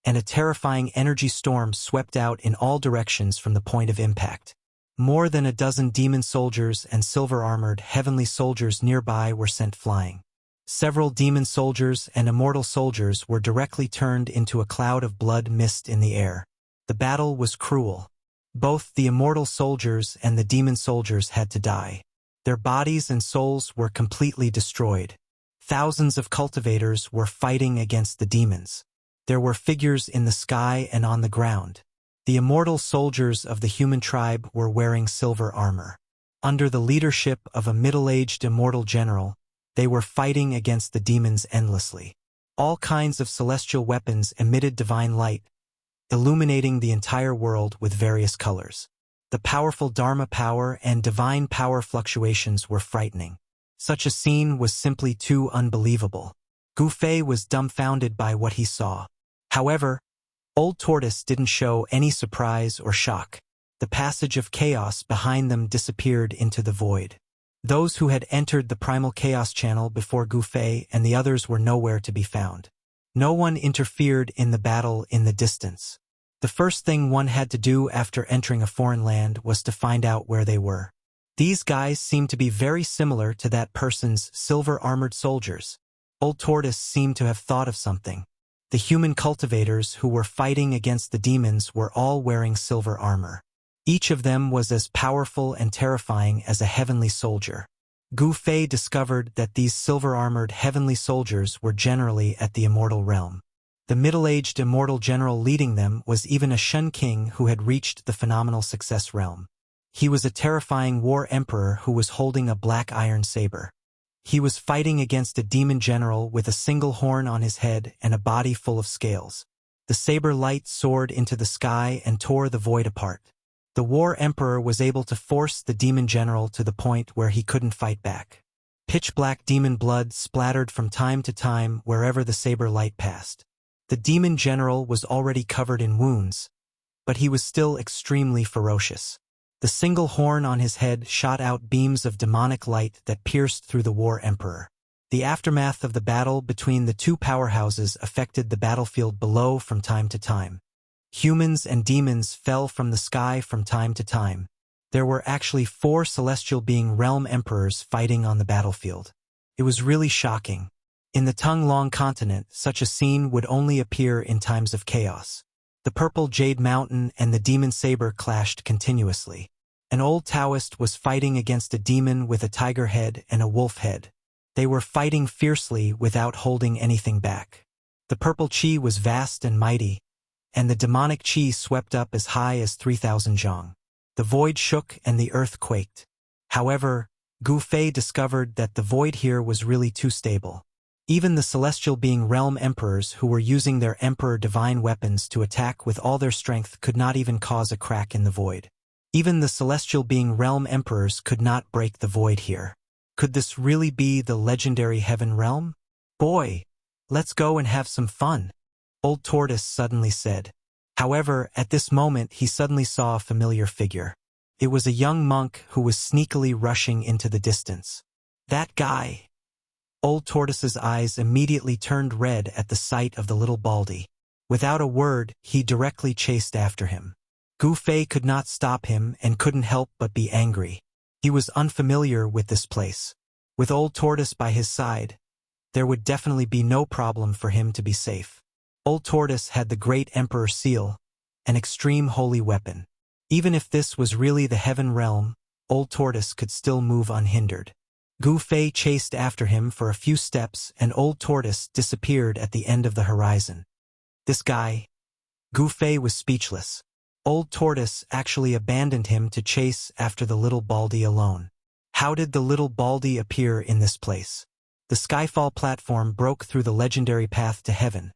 and a terrifying energy storm swept out in all directions from the point of impact. More than a dozen demon soldiers and silver-armored heavenly soldiers nearby were sent flying. Several demon soldiers and immortal soldiers were directly turned into a cloud of blood mist in the air. The battle was cruel. Both the immortal soldiers and the demon soldiers had to die. Their bodies and souls were completely destroyed. Thousands of cultivators were fighting against the demons. There were figures in the sky and on the ground. The immortal soldiers of the human tribe were wearing silver armor. Under the leadership of a middle-aged immortal general, they were fighting against the demons endlessly. All kinds of celestial weapons emitted divine light, illuminating the entire world with various colors. The powerful Dharma power and divine power fluctuations were frightening. Such a scene was simply too unbelievable. Gu Fei was dumbfounded by what he saw. However, Old Tortoise didn't show any surprise or shock. The passage of chaos behind them disappeared into the void. Those who had entered the primal chaos channel before Gu Fei and the others were nowhere to be found. No one interfered in the battle in the distance. The first thing one had to do after entering a foreign land was to find out where they were. These guys seemed to be very similar to that person's silver-armored soldiers. Old Tortoise seemed to have thought of something. The human cultivators who were fighting against the demons were all wearing silver armor. Each of them was as powerful and terrifying as a heavenly soldier. Gu Fei discovered that these silver-armored heavenly soldiers were generally at the immortal realm. The middle-aged immortal general leading them was even a Shun king who had reached the phenomenal success realm. He was a terrifying war emperor who was holding a black iron saber. He was fighting against a demon general with a single horn on his head and a body full of scales. The saber light soared into the sky and tore the void apart. The war emperor was able to force the demon general to the point where he couldn't fight back. Pitch-black demon blood splattered from time to time wherever the saber light passed. The demon general was already covered in wounds, but he was still extremely ferocious. The single horn on his head shot out beams of demonic light that pierced through the war emperor. The aftermath of the battle between the two powerhouses affected the battlefield below from time to time. Humans and demons fell from the sky from time to time. There were actually 4 celestial being realm emperors fighting on the battlefield. It was really shocking. In the Tung-Long continent, such a scene would only appear in times of chaos. The purple jade mountain and the demon saber clashed continuously. An old Taoist was fighting against a demon with a tiger head and a wolf head. They were fighting fiercely without holding anything back. The purple qi was vast and mighty, and the demonic qi swept up as high as 3,000 zhang. The void shook and the earth quaked. However, Gu Fei discovered that the void here was really too stable. Even the celestial being realm emperors who were using their emperor divine weapons to attack with all their strength could not even cause a crack in the void. Even the celestial being realm emperors could not break the void here. Could this really be the legendary heaven realm? Boy, let's go and have some fun, Old Tortoise suddenly said. However, at this moment he suddenly saw a familiar figure. It was a young monk who was sneakily rushing into the distance. That guy. Old Tortoise's eyes immediately turned red at the sight of the little baldy. Without a word, he directly chased after him. Gu Fei could not stop him and couldn't help but be angry. He was unfamiliar with this place. With Old Tortoise by his side, there would definitely be no problem for him to be safe. Old Tortoise had the Great Emperor Seal, an extreme holy weapon. Even if this was really the heaven realm, Old Tortoise could still move unhindered. Gu Fei chased after him for a few steps and Old Tortoise disappeared at the end of the horizon. This guy. Gu Fei was speechless. Old Tortoise actually abandoned him to chase after the little baldy alone. How did the little baldy appear in this place? The Skyfall platform broke through the legendary path to heaven.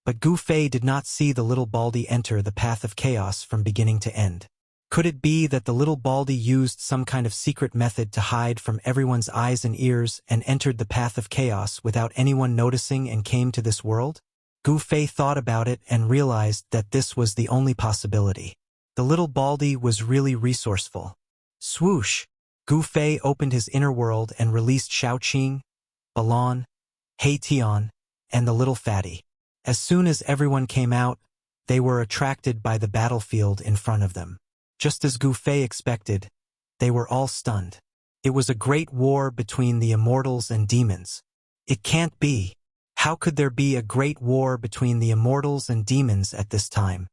But Gu Fei did not see the little baldy enter the path of chaos from beginning to end. Could it be that the little baldy used some kind of secret method to hide from everyone's eyes and ears and entered the path of chaos without anyone noticing and came to this world? Gu Fei thought about it and realized that this was the only possibility. The little baldy was really resourceful. Swoosh! Gu Fei opened his inner world and released Shaoqing, Balon, Hei Tian, and the little fatty. As soon as everyone came out, they were attracted by the battlefield in front of them. Just as Gu Fei expected, they were all stunned. It was a great war between the immortals and demons. It can't be. How could there be a great war between the immortals and demons at this time?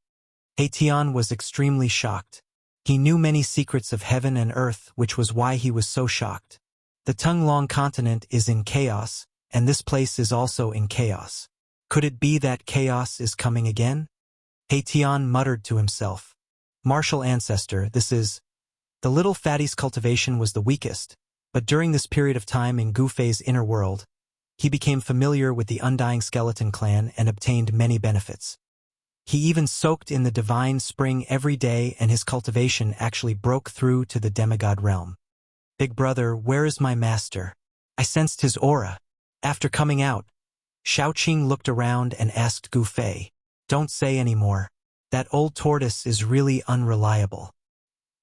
Hatian was extremely shocked. He knew many secrets of heaven and earth, which was why he was so shocked. The Tung-Long continent is in chaos, and this place is also in chaos. Could it be that chaos is coming again? Hatian muttered to himself. Martial ancestor, this is... The little fatty's cultivation was the weakest, but during this period of time in Gu Fei's inner world, he became familiar with the Undying Skeleton clan and obtained many benefits. He even soaked in the divine spring every day, and his cultivation actually broke through to the demigod realm. Big brother, where is my master? I sensed his aura. After coming out, Shaoqing looked around and asked Gu Fei, "Don't say any more. That old tortoise is really unreliable.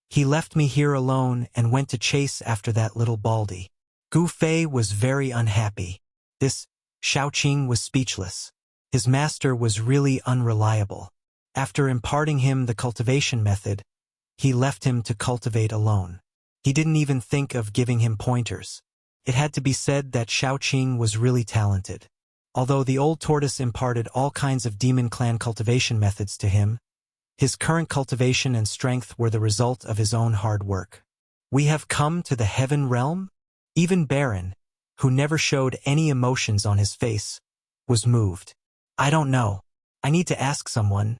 He left me here alone and went to chase after that little baldy." Gu Fei was very unhappy. This Shaoqing was speechless. His master was really unreliable. After imparting him the cultivation method, he left him to cultivate alone. He didn't even think of giving him pointers. It had to be said that Shaoqing was really talented. Although the old tortoise imparted all kinds of demon clan cultivation methods to him, his current cultivation and strength were the result of his own hard work. We have come to the heaven realm? Even Baron, who never showed any emotions on his face, was moved. I don't know. I need to ask someone.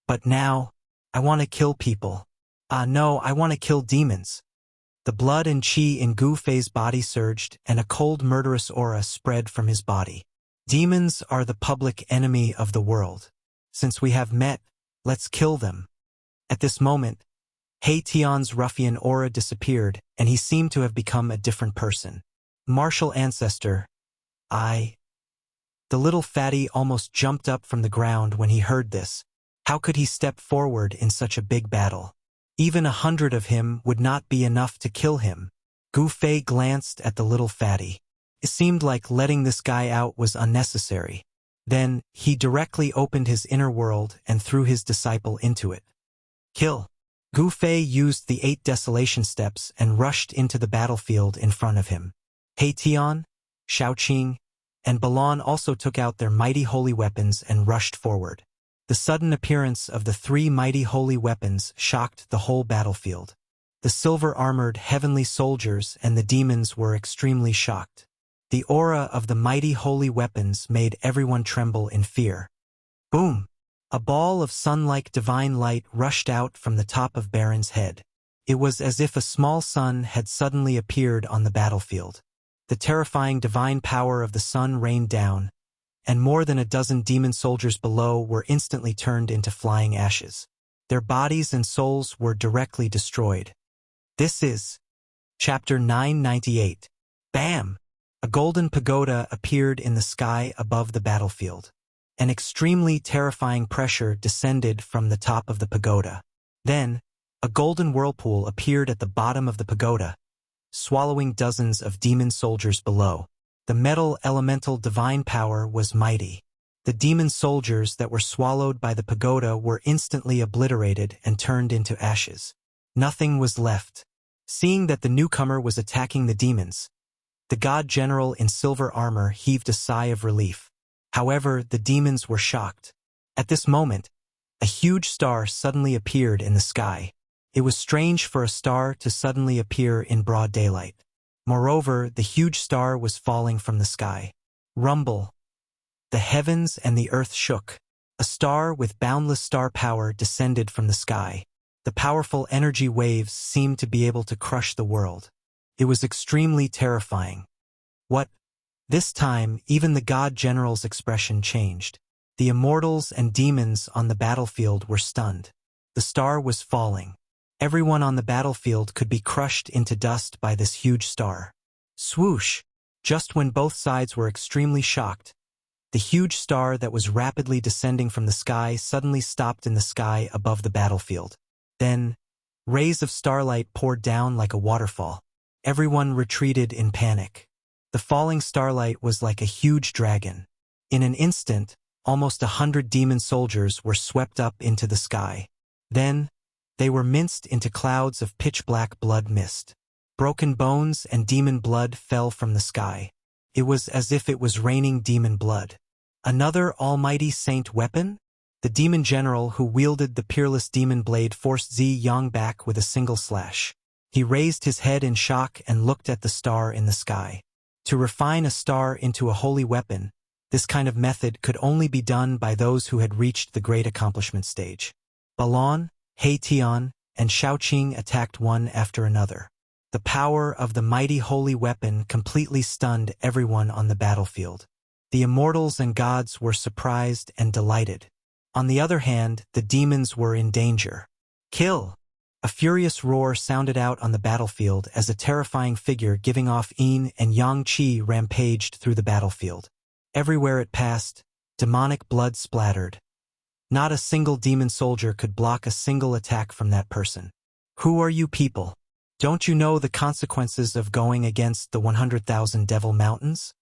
But now, I want to kill people. No, I want to kill demons. The blood and qi in Gu Fei's body surged, and a cold murderous aura spread from his body. Demons are the public enemy of the world. Since we have met, let's kill them. At this moment, Hatian's ruffian aura disappeared, and he seemed to have become a different person. Martial ancestor, The little fatty almost jumped up from the ground when he heard this. How could he step forward in such a big battle? Even 100 of him would not be enough to kill him. Gu Fei glanced at the little fatty. It seemed like letting this guy out was unnecessary. Then, he directly opened his inner world and threw his disciple into it. Kill. Gu Fei used the 8 desolation steps and rushed into the battlefield in front of him. Hatian, Shaoqing, and Balan also took out their mighty holy weapons and rushed forward. The sudden appearance of the 3 mighty holy weapons shocked the whole battlefield. The silver-armored heavenly soldiers and the demons were extremely shocked. The aura of the mighty holy weapons made everyone tremble in fear. Boom! A ball of sun-like divine light rushed out from the top of Baron's head. It was as if a small sun had suddenly appeared on the battlefield. The terrifying divine power of the sun rained down, and more than a dozen demon soldiers below were instantly turned into flying ashes. Their bodies and souls were directly destroyed. This is Chapter 998. Bam! A golden pagoda appeared in the sky above the battlefield. An extremely terrifying pressure descended from the top of the pagoda. Then, a golden whirlpool appeared at the bottom of the pagoda, swallowing dozens of demon soldiers below. The metal elemental divine power was mighty. The demon soldiers that were swallowed by the pagoda were instantly obliterated and turned into ashes. Nothing was left. Seeing that the newcomer was attacking the demons, the god general in silver armor heaved a sigh of relief. However, the demons were shocked. At this moment, a huge star suddenly appeared in the sky. It was strange for a star to suddenly appear in broad daylight. Moreover, the huge star was falling from the sky. Rumble. The heavens and the earth shook. A star with boundless star power descended from the sky. The powerful energy waves seemed to be able to crush the world. It was extremely terrifying. What? This time, even the god general's expression changed. The immortals and demons on the battlefield were stunned. The star was falling. Everyone on the battlefield could be crushed into dust by this huge star. Swoosh! Just when both sides were extremely shocked, the huge star that was rapidly descending from the sky suddenly stopped in the sky above the battlefield. Then, rays of starlight poured down like a waterfall. Everyone retreated in panic. The falling starlight was like a huge dragon. In an instant, almost 100 demon soldiers were swept up into the sky. Then, they were minced into clouds of pitch-black blood mist. Broken bones and demon blood fell from the sky. It was as if it was raining demon blood. Another almighty saint weapon? The demon general who wielded the peerless demon blade forced Ziyang back with a single slash. He raised his head in shock and looked at the star in the sky. To refine a star into a holy weapon, this kind of method could only be done by those who had reached the great accomplishment stage. Balon, He Tian, and Shaoqing attacked one after another. The power of the mighty holy weapon completely stunned everyone on the battlefield. The immortals and gods were surprised and delighted. On the other hand, the demons were in danger. Kill! A furious roar sounded out on the battlefield as a terrifying figure giving off yin and yang qi rampaged through the battlefield. Everywhere it passed, demonic blood splattered. Not a single demon soldier could block a single attack from that person. Who are you people? Don't you know the consequences of going against the 100,000 devil mountains?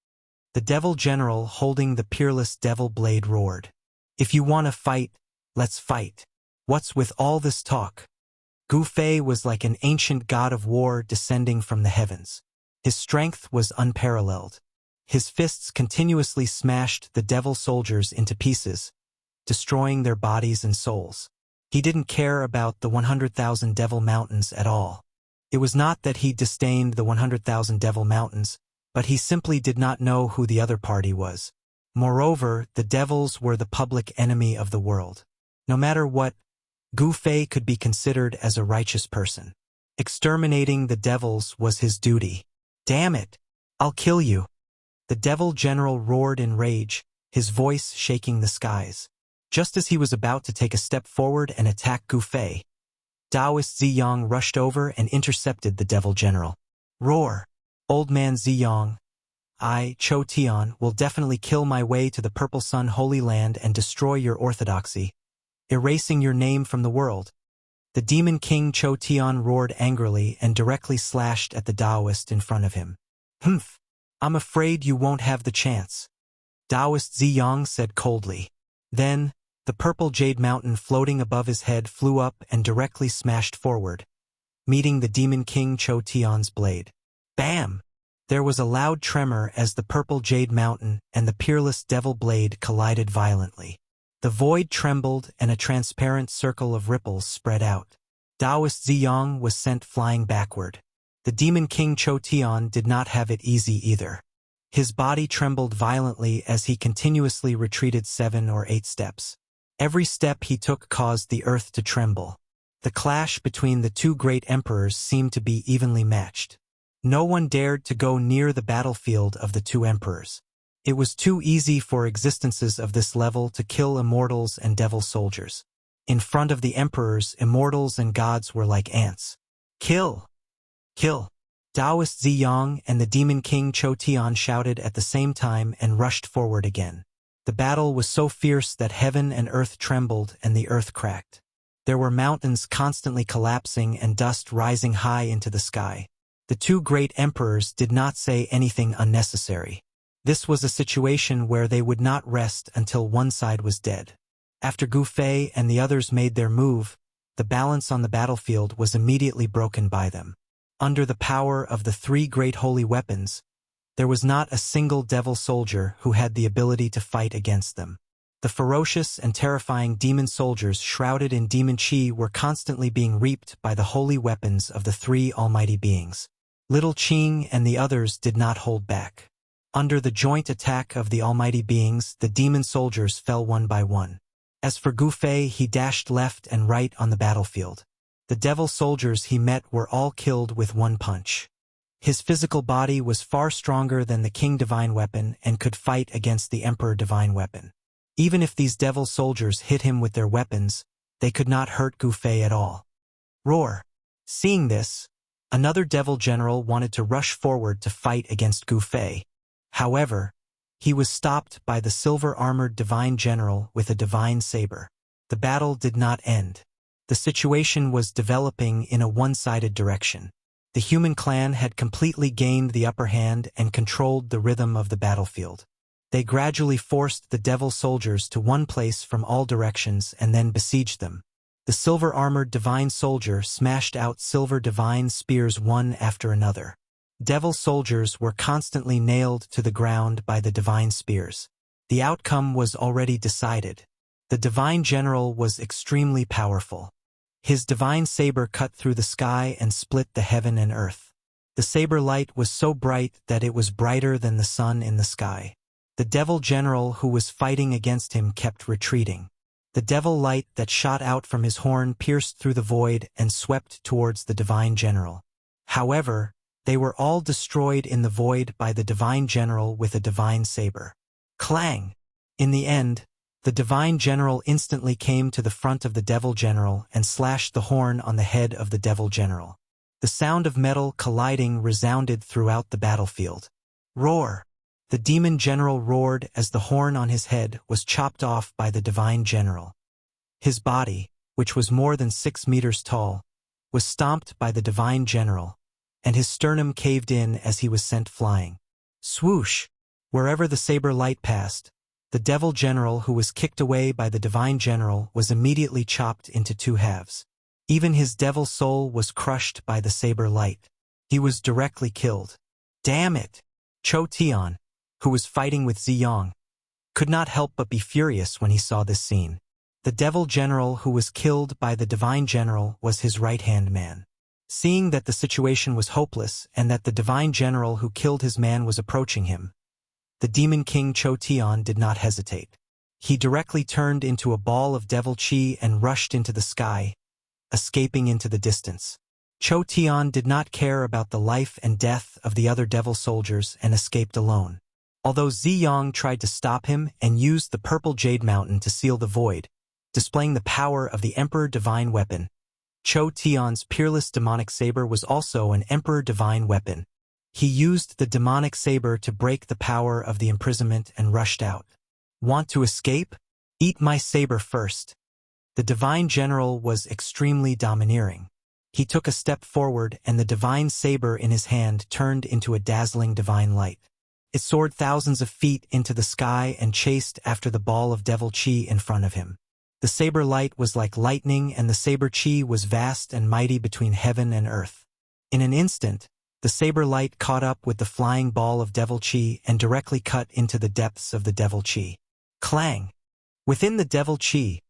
The devil general holding the peerless devil blade roared. If you want to fight, let's fight. What's with all this talk? Gu Fei was like an ancient god of war descending from the heavens. His strength was unparalleled. His fists continuously smashed the devil soldiers into pieces, destroying their bodies and souls. He didn't care about the 100,000 devil mountains at all. It was not that he disdained the 100,000 devil mountains, but he simply did not know who the other party was. Moreover, the devils were the public enemy of the world. No matter what, Gu Fei could be considered as a righteous person. Exterminating the devils was his duty. Damn it! I'll kill you! The devil general roared in rage, his voice shaking the skies. Just as he was about to take a step forward and attack Gu Fei, Taoist Ziyang rushed over and intercepted the devil general. Roar! Old man Ziyang, I, Cho Tian, will definitely kill my way to the Purple Sun Holy Land and destroy your orthodoxy, erasing your name from the world. The demon king Cho Tian roared angrily and directly slashed at the Taoist in front of him. Humph! I'm afraid you won't have the chance, Taoist Ziyang said coldly. Then, the purple jade mountain floating above his head flew up and directly smashed forward, meeting the demon king Cho Tian's blade. Bam! There was a loud tremor as the purple jade mountain and the peerless devil blade collided violently. The void trembled and a transparent circle of ripples spread out. Taoist Ziyang was sent flying backward. The demon king Cho Tian did not have it easy either. His body trembled violently as he continuously retreated 7 or 8 steps. Every step he took caused the earth to tremble. The clash between the two great emperors seemed to be evenly matched. No one dared to go near the battlefield of the two emperors. It was too easy for existences of this level to kill immortals and devil soldiers. In front of the emperors, immortals and gods were like ants. Kill! Kill! Taoist Ziyang and the demon king Cho Tian shouted at the same time and rushed forward again. The battle was so fierce that heaven and earth trembled and the earth cracked. There were mountains constantly collapsing and dust rising high into the sky. The two great emperors did not say anything unnecessary. This was a situation where they would not rest until one side was dead. After Gu Fei and the others made their move, the balance on the battlefield was immediately broken by them. Under the power of the 3 great holy weapons, there was not a single devil soldier who had the ability to fight against them. The ferocious and terrifying demon soldiers shrouded in demon chi were constantly being reaped by the holy weapons of the 3 almighty beings. Little Qing and the others did not hold back. Under the joint attack of the almighty beings, the demon soldiers fell one by one. As for Gu Fei, he dashed left and right on the battlefield. The devil soldiers he met were all killed with one punch. His physical body was far stronger than the King Divine Weapon and could fight against the Emperor Divine Weapon. Even if these devil soldiers hit him with their weapons, they could not hurt Gu Fei at all. Roar! Seeing this, another devil general wanted to rush forward to fight against Gu Fei. However, he was stopped by the silver-armored divine general with a divine saber. The battle did not end. The situation was developing in a one-sided direction. The human clan had completely gained the upper hand and controlled the rhythm of the battlefield. They gradually forced the devil soldiers to one place from all directions and then besieged them. The silver-armored divine soldier smashed out silver divine spears one after another. Devil soldiers were constantly nailed to the ground by the divine spears. The outcome was already decided. The divine general was extremely powerful. His divine saber cut through the sky and split the heaven and earth. The saber light was so bright that it was brighter than the sun in the sky. The devil general who was fighting against him kept retreating. The devil light that shot out from his horn pierced through the void and swept towards the divine general. However, they were all destroyed in the void by the divine general with a divine saber. Clang! In the end, the divine general instantly came to the front of the devil general and slashed the horn on the head of the devil general. The sound of metal colliding resounded throughout the battlefield. Roar! The demon general roared as the horn on his head was chopped off by the divine general. His body, which was more than 6 meters tall, was stomped by the divine general, and his sternum caved in as he was sent flying. Swoosh! Wherever the saber light passed, the devil general who was kicked away by the divine general was immediately chopped into 2 halves. Even his devil soul was crushed by the saber light. He was directly killed. Damn it! Cho Tian, who was fighting with Ziyang, could not help but be furious when he saw this scene. The devil general who was killed by the divine general was his right-hand man. Seeing that the situation was hopeless and that the divine general who killed his man was approaching him, the demon king Cho Tian did not hesitate. He directly turned into a ball of devil chi and rushed into the sky, escaping into the distance. Cho Tian did not care about the life and death of the other devil soldiers and escaped alone. Although Ziyang tried to stop him and used the purple jade mountain to seal the void, displaying the power of the Emperor Divine Weapon, Cho Tian's peerless demonic saber was also an Emperor Divine Weapon. He used the demonic saber to break the power of the imprisonment and rushed out. Want to escape? Eat my saber first. The divine general was extremely domineering. He took a step forward and the divine saber in his hand turned into a dazzling divine light. It soared thousands of feet into the sky and chased after the ball of devil chi in front of him. The saber light was like lightning and the saber chi was vast and mighty between heaven and earth. In an instant, the saber light caught up with the flying ball of devil chi and directly cut into the depths of the devil chi. Clang! Within the devil chi,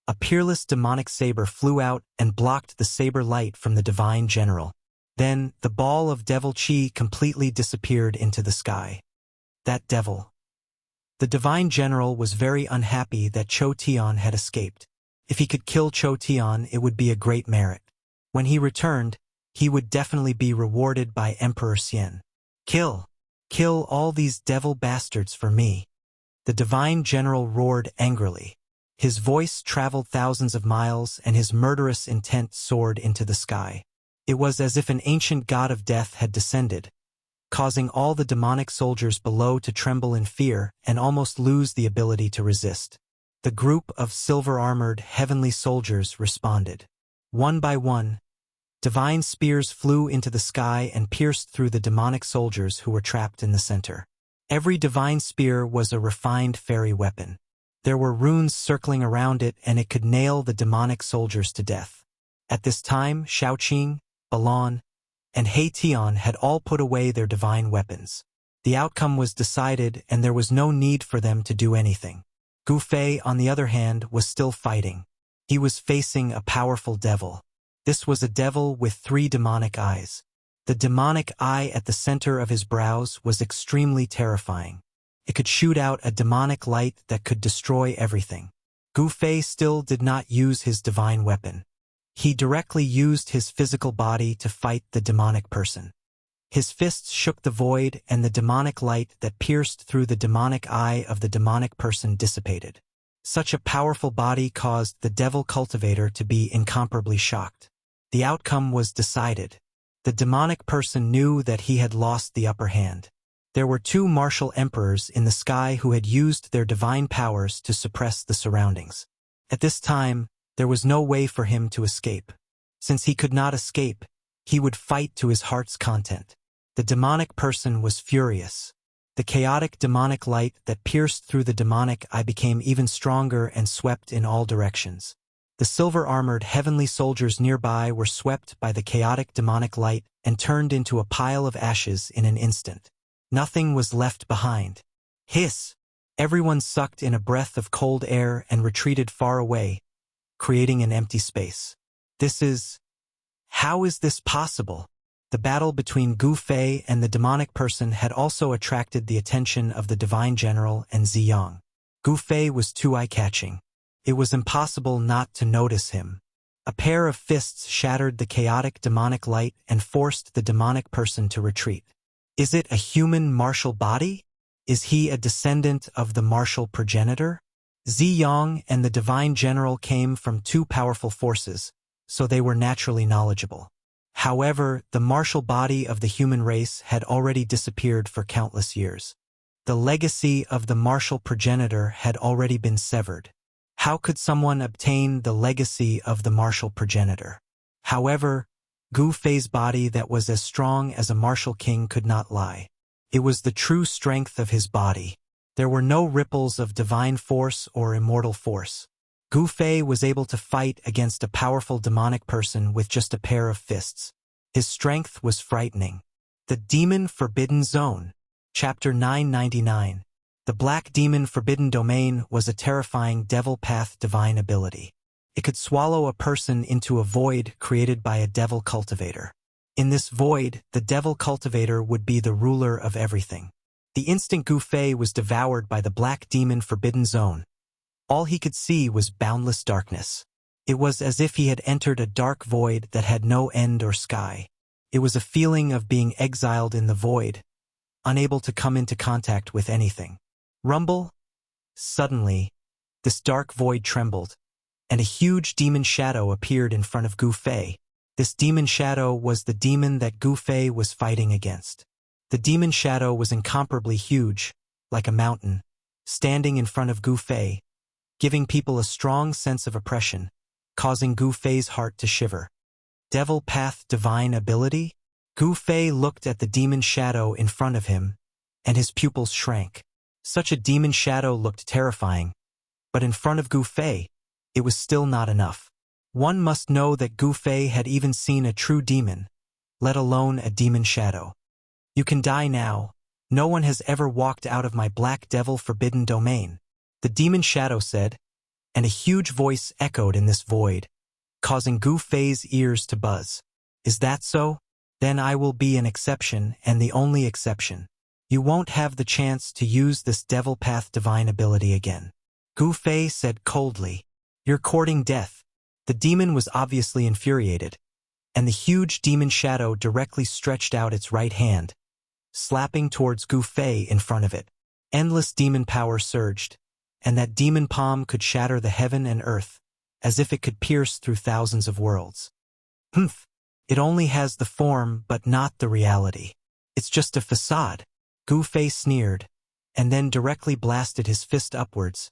a peerless demonic saber flew out and blocked the saber light from the divine general. Then, the ball of devil chi completely disappeared into the sky. That devil. The divine general was very unhappy that Cho Tian had escaped. If he could kill Cho Tian, it would be a great merit. When he returned, he would definitely be rewarded by Emperor Xian. Kill! Kill all these devil bastards for me! The divine general roared angrily. His voice traveled thousands of miles and his murderous intent soared into the sky. It was as if an ancient god of death had descended, causing all the demonic soldiers below to tremble in fear and almost lose the ability to resist. The group of silver-armored heavenly soldiers responded. One by one, divine spears flew into the sky and pierced through the demonic soldiers who were trapped in the center. Every divine spear was a refined fairy weapon. There were runes circling around it and it could nail the demonic soldiers to death. At this time, Shaoqing, Balon, and He Tian had all put away their divine weapons. The outcome was decided and there was no need for them to do anything. Gu Fei, on the other hand, was still fighting. He was facing a powerful devil. This was a devil with 3 demonic eyes. The demonic eye at the center of his brows was extremely terrifying. It could shoot out a demonic light that could destroy everything. Gu Fei still did not use his divine weapon. He directly used his physical body to fight the demonic person. His fists shook the void and the demonic light that pierced through the demonic eye of the demonic person dissipated. Such a powerful body caused the devil cultivator to be incomparably shocked. The outcome was decided. The demonic person knew that he had lost the upper hand. There were 2 martial emperors in the sky who had used their divine powers to suppress the surroundings. At this time, there was no way for him to escape. Since he could not escape, he would fight to his heart's content. The demonic person was furious. The chaotic demonic light that pierced through the demonic eye became even stronger and swept in all directions. The silver-armored heavenly soldiers nearby were swept by the chaotic demonic light and turned into a pile of ashes in an instant. Nothing was left behind. Hiss! Everyone sucked in a breath of cold air and retreated far away, creating an empty space. How is this possible? The battle between Gu Fei and the demonic person had also attracted the attention of the divine general and Ziyang. Gu Fei was too eye-catching. It was impossible not to notice him. A pair of fists shattered the chaotic demonic light and forced the demonic person to retreat. Is it a human martial body? Is he a descendant of the martial progenitor? Ziyang and the divine general came from two powerful forces, so they were naturally knowledgeable. However, the martial body of the human race had already disappeared for countless years. The legacy of the martial progenitor had already been severed. How could someone obtain the legacy of the martial progenitor? However, Gu Fei's body that was as strong as a martial king could not lie. It was the true strength of his body. There were no ripples of divine force or immortal force. Gu Fei was able to fight against a powerful demonic person with just a pair of fists. His strength was frightening. The Demon Forbidden Zone. Chapter 999. The Black Demon Forbidden Domain was a terrifying devil path divine ability. It could swallow a person into a void created by a devil cultivator. In this void, the devil cultivator would be the ruler of everything. The instant Gu Fei was devoured by the Black Demon Forbidden Zone, all he could see was boundless darkness. It was as if he had entered a dark void that had no end or sky. It was a feeling of being exiled in the void, unable to come into contact with anything. Rumble? Suddenly, this dark void trembled, and a huge demon shadow appeared in front of Gu Fei. This demon shadow was the demon that Gu Fei was fighting against. The demon shadow was incomparably huge, like a mountain, standing in front of Gu Fei, giving people a strong sense of oppression, causing Gu Fei's heart to shiver. Devil Path Divine Ability? Gu Fei looked at the demon shadow in front of him, and his pupils shrank. Such a demon shadow looked terrifying, but in front of Gu Fei, it was still not enough. One must know that Gu Fei had even seen a true demon, let alone a demon shadow. You can die now. No one has ever walked out of my Black Devil Forbidden Domain, the demon shadow said, and a huge voice echoed in this void, causing Gu Fei's ears to buzz. Is that so? Then I will be an exception and the only exception. You won't have the chance to use this Devil Path Divine ability again. Gu Fei said coldly. You're courting death. The demon was obviously infuriated, and the huge demon shadow directly stretched out its right hand, slapping towards Gu Fei in front of it. Endless demon power surged, and that demon palm could shatter the heaven and earth, as if it could pierce through thousands of worlds. Humph! It only has the form but not the reality. It's just a facade. Gu Fei sneered, and then directly blasted his fist upwards,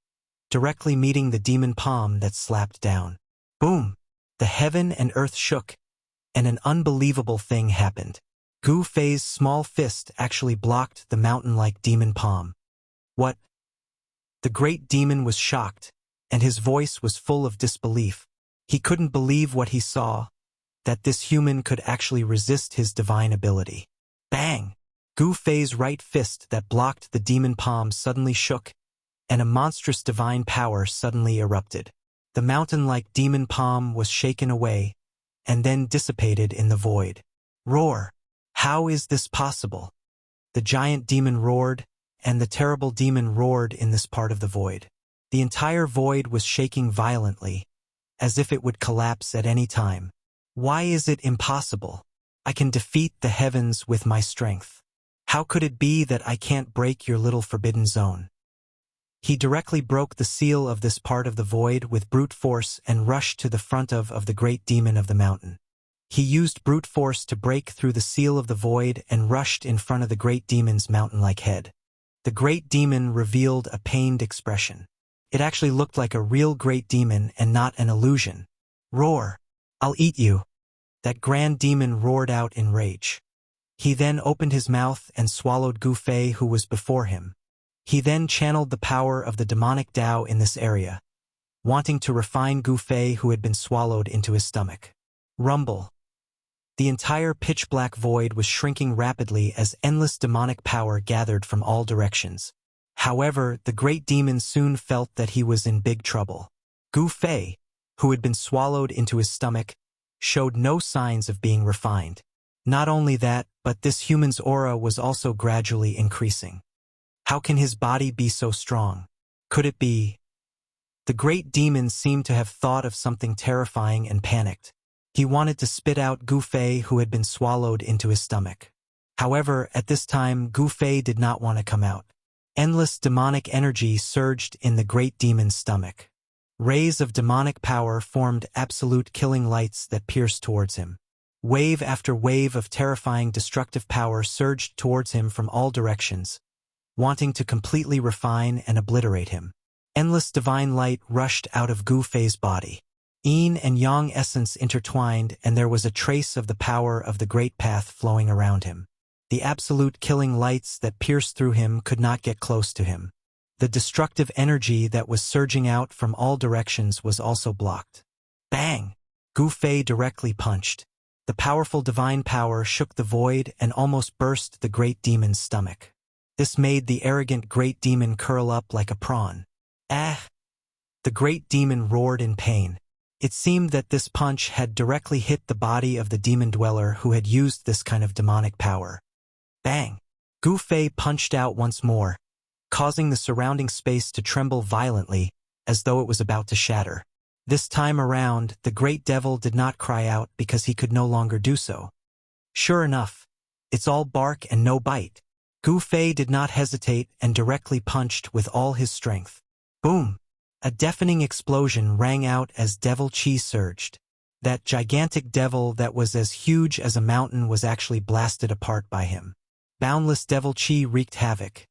directly meeting the demon palm that slapped down. Boom! The heaven and earth shook, and an unbelievable thing happened. Gu Fei's small fist actually blocked the mountain-like demon palm. What? The great demon was shocked, and his voice was full of disbelief. He couldn't believe what he saw, that this human could actually resist his divine ability. Bang! Gu Fei's right fist that blocked the demon palm suddenly shook, and a monstrous divine power suddenly erupted. The mountain-like demon palm was shaken away, and then dissipated in the void. Roar! How is this possible? The giant demon roared, and the terrible demon roared in this part of the void. The entire void was shaking violently, as if it would collapse at any time. Why is it impossible? I can defeat the heavens with my strength. How could it be that I can't break your little forbidden zone? He directly broke the seal of this part of the void with brute force and rushed to the front of the great demon of the mountain. He used brute force to break through the seal of the void and rushed in front of the great demon's mountain-like head. The great demon revealed a pained expression. It actually looked like a real great demon and not an illusion. Roar! I'll eat you! That grand demon roared out in rage. He then opened his mouth and swallowed Gu Fei, who was before him. He then channeled the power of the demonic Tao in this area, wanting to refine Gu Fei who had been swallowed into his stomach. Rumble. The entire pitch-black void was shrinking rapidly as endless demonic power gathered from all directions. However, the great demon soon felt that he was in big trouble. Gu Fei, who had been swallowed into his stomach, showed no signs of being refined. Not only that, but this human's aura was also gradually increasing. How can his body be so strong? Could it be? The great demon seemed to have thought of something terrifying and panicked. He wanted to spit out Gu Fei who had been swallowed into his stomach. However, at this time, Gu Fei did not want to come out. Endless demonic energy surged in the great demon's stomach. Rays of demonic power formed absolute killing lights that pierced towards him. Wave after wave of terrifying destructive power surged towards him from all directions, wanting to completely refine and obliterate him. Endless divine light rushed out of Gu Fei's body. Yin and Yang essence intertwined, and there was a trace of the power of the great path flowing around him. The absolute killing lights that pierced through him could not get close to him. The destructive energy that was surging out from all directions was also blocked. Bang! Gu Fei directly punched. The powerful divine power shook the void and almost burst the great demon's stomach. This made the arrogant great demon curl up like a prawn. Ah! The great demon roared in pain. It seemed that this punch had directly hit the body of the demon dweller who had used this kind of demonic power. Bang! Gu Fei punched out once more, causing the surrounding space to tremble violently, as though it was about to shatter. This time around, the great devil did not cry out because he could no longer do so. Sure enough, it's all bark and no bite. Gu Fei did not hesitate and directly punched with all his strength. Boom! A deafening explosion rang out as devil chi surged. That gigantic devil that was as huge as a mountain was actually blasted apart by him. Boundless devil chi wreaked havoc,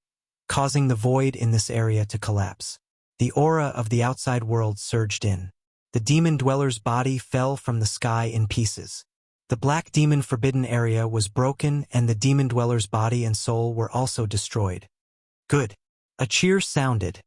causing the void in this area to collapse. The aura of the outside world surged in. The demon dweller's body fell from the sky in pieces. The black demon forbidden area was broken and the demon dweller's body and soul were also destroyed. Good. A cheer sounded,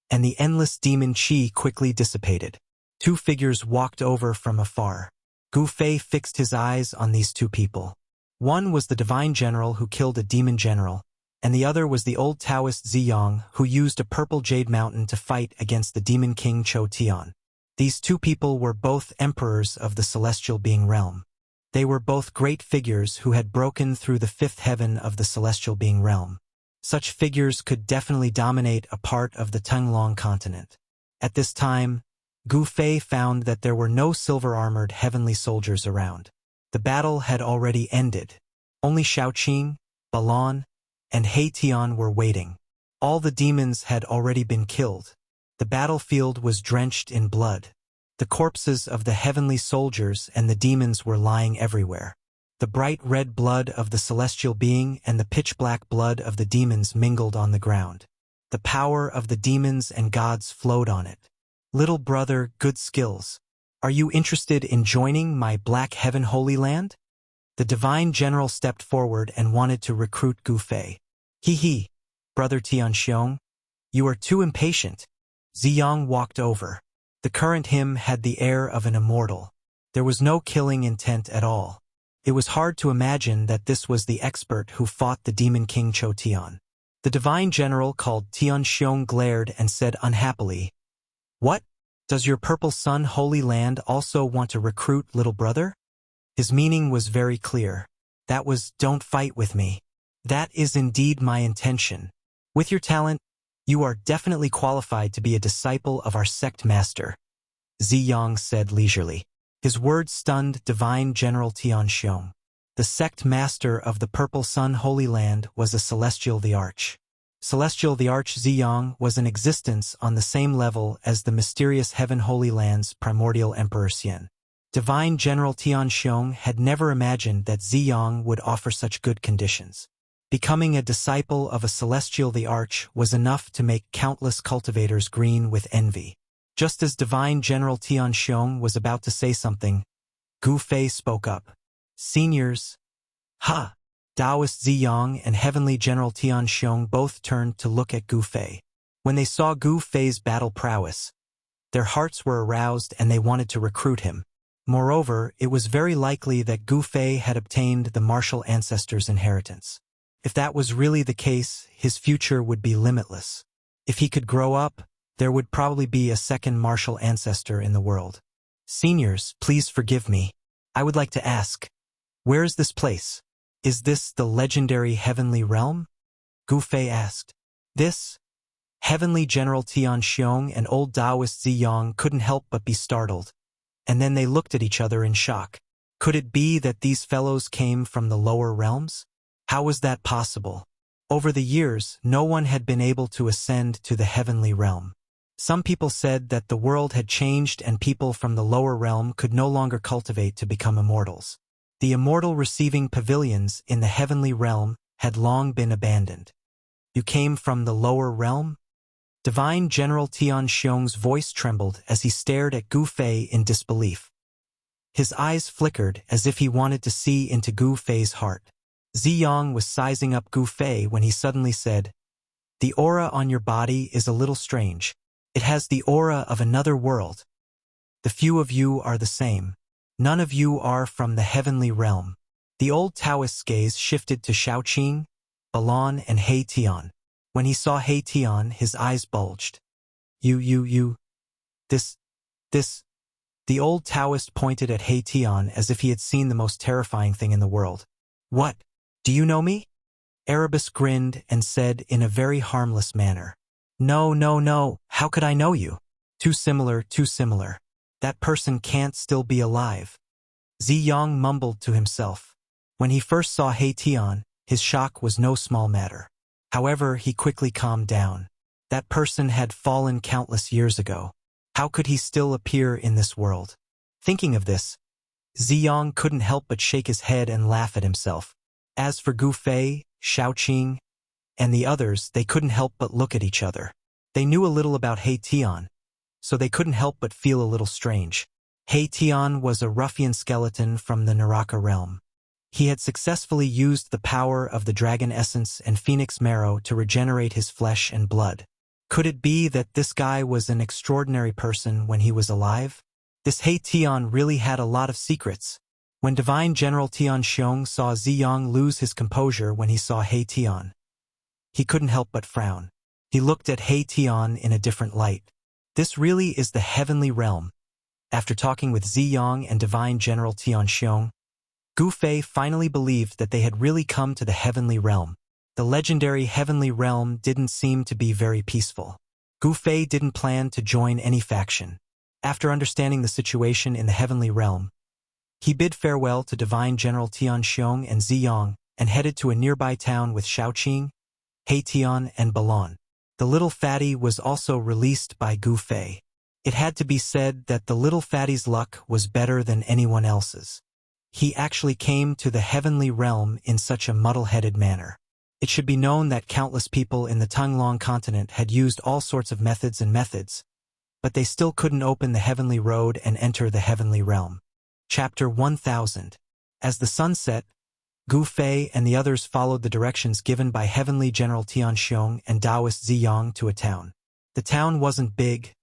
and the endless demon chi quickly dissipated. Two figures walked over from afar. Gu Fei fixed his eyes on these two people. One was the divine general who killed a demon general, and the other was the old Taoist Ziyang who used a purple jade mountain to fight against the demon king Cho Tian. These two people were both emperors of the celestial being realm. They were both great figures who had broken through the fifth heaven of the celestial being realm. Such figures could definitely dominate a part of the Tenglong continent. At this time, Gu Fei found that there were no silver-armored heavenly soldiers around. The battle had already ended. Only Shaoqing, Balon, and He Tian were waiting. All the demons had already been killed. The battlefield was drenched in blood. The corpses of the heavenly soldiers and the demons were lying everywhere. The bright red blood of the celestial being and the pitch-black blood of the demons mingled on the ground. The power of the demons and gods flowed on it. Little brother, good skills. Are you interested in joining my Black Heaven Holy Land? The divine general stepped forward and wanted to recruit Gu Fei. He, brother Tianxiong, you are too impatient. Ziyang walked over. The current him had the air of an immortal. There was no killing intent at all. It was hard to imagine that this was the expert who fought the demon king Cho Tian. The divine general called Tianxiong glared and said unhappily, "What? Does your purple sun holy land also want to recruit little brother?" His meaning was very clear. That was, don't fight with me. That is indeed my intention. With your talent, you are definitely qualified to be a disciple of our sect master, Ziyang said leisurely. His words stunned divine general Tianxiong. The sect master of the Purple Sun Holy Land was a Celestial the Arch. Celestial the Arch Ziyang was in existence on the same level as the mysterious Heaven Holy Land's primordial Emperor Xian. Divine General Tianxiong had never imagined that Ziyang would offer such good conditions. Becoming a disciple of a Celestial the Arch was enough to make countless cultivators green with envy. Just as Divine General Tianxiong was about to say something, Gu Fei spoke up. Seniors. Ha! Taoist Ziyang and Heavenly General Tianxiong both turned to look at Gu Fei. When they saw Gu Fei's battle prowess, Their hearts were aroused and they wanted to recruit him. Moreover, it was very likely that Gu Fei had obtained the martial ancestor's inheritance. If that was really the case, his future would be limitless. If he could grow up, there would probably be a second martial ancestor in the world. Seniors, please forgive me. I would like to ask, where is this place? Is this the legendary heavenly realm? Gu Fei asked. This? Heavenly General Tian Xiong and old Taoist Ziyang couldn't help but be startled. And then they looked at each other in shock. Could it be that these fellows came from the lower realms? How was that possible? Over the years, no one had been able to ascend to the heavenly realm. Some people said that the world had changed and people from the lower realm could no longer cultivate to become immortals. The immortal receiving pavilions in the heavenly realm had long been abandoned. You came from the lower realm? Divine General Tian Xiong's voice trembled as he stared at Gu Fei in disbelief. His eyes flickered as if he wanted to see into Gu Fei's heart. Ziyang was sizing up Gu Fei when he suddenly said, "The aura on your body is a little strange. It has the aura of another world. The few of you are the same. None of you are from the heavenly realm." The old Taoist's gaze shifted to Shaoqing, Balan, and He Tian. When he saw He Tian, his eyes bulged. This. The old Taoist pointed at He Tian as if he had seen the most terrifying thing in the world. "What? Do you know me?" Erebus grinned and said in a very harmless manner. No, how could I know you? Too similar. That person can't still be alive." Ziyang mumbled to himself. When he first saw He Tian, his shock was no small matter. However, he quickly calmed down. That person had fallen countless years ago. How could he still appear in this world? Thinking of this, Ziyang couldn't help but shake his head and laugh at himself. As for Gu Fei, Shaoqing, and the others, they couldn't help but look at each other. They knew a little about He Tian, so they couldn't help but feel a little strange. He Tian was a ruffian skeleton from the Naraka realm. He had successfully used the power of the dragon essence and phoenix marrow to regenerate his flesh and blood. Could it be that this guy was an extraordinary person when he was alive? This He Tian really had a lot of secrets. When Divine General Tian Xiong saw Ziyang lose his composure when he saw He Tian, he couldn't help but frown. He looked at He Tian in a different light. This really is the heavenly realm. After talking with Ziyang and Divine General Tian Xiong, Gu Fei finally believed that they had really come to the heavenly realm. The legendary heavenly realm didn't seem to be very peaceful. Gu Fei didn't plan to join any faction. After understanding the situation in the heavenly realm, he bid farewell to Divine General Tian Xiong and Ziyang and headed to a nearby town with Shaoqing, He Tian, and Balan. The little fatty was also released by Gu Fei. It had to be said that the little fatty's luck was better than anyone else's. He actually came to the heavenly realm in such a muddle-headed manner. It should be known that countless people in the Tunglong continent had used all sorts of methods, but they still couldn't open the heavenly road and enter the heavenly realm. Chapter 1000. As the sun set, Gu Fei and the others followed the directions given by Heavenly General Tian Xiong and Taoist Ziyang to a town. The town wasn't big,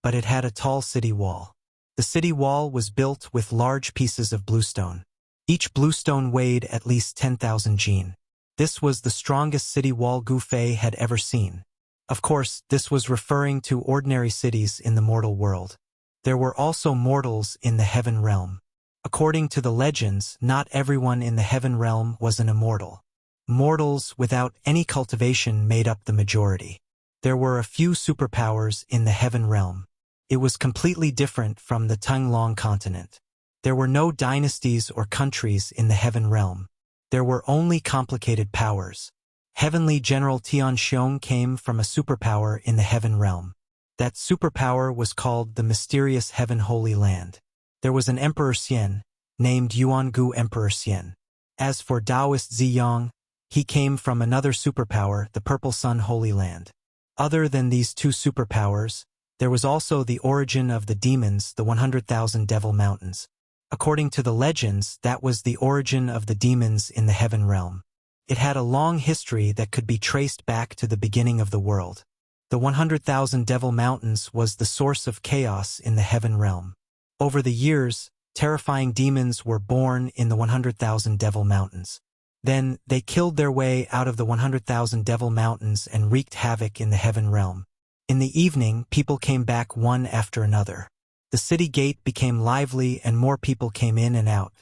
but it had a tall city wall. The city wall was built with large pieces of bluestone. Each bluestone weighed at least 10,000 jin. This was the strongest city wall Gu Fei had ever seen. Of course, this was referring to ordinary cities in the mortal world. There were also mortals in the heaven realm. According to the legends, not everyone in the heaven realm was an immortal. Mortals without any cultivation made up the majority. There were a few superpowers in the heaven realm. It was completely different from the Tunglong continent. There were no dynasties or countries in the heaven realm. There were only complicated powers. Heavenly General Tian Xiong came from a superpower in the heaven realm. That superpower was called the Mysterious Heaven Holy Land. There was an Emperor Xian, named Yuangu Emperor Xian. As for Taoist Ziyang, he came from another superpower, the Purple Sun Holy Land. Other than these two superpowers, there was also the origin of the demons, the 100,000 Devil Mountains. According to the legends, that was the origin of the demons in the heaven realm. It had a long history that could be traced back to the beginning of the world. The 100,000 Devil Mountains was the source of chaos in the heaven realm. Over the years, terrifying demons were born in the 100,000 Devil Mountains. Then, they killed their way out of the 100,000 Devil Mountains and wreaked havoc in the heaven realm. In the evening, people came back one after another. The city gate became lively and more people came in and out.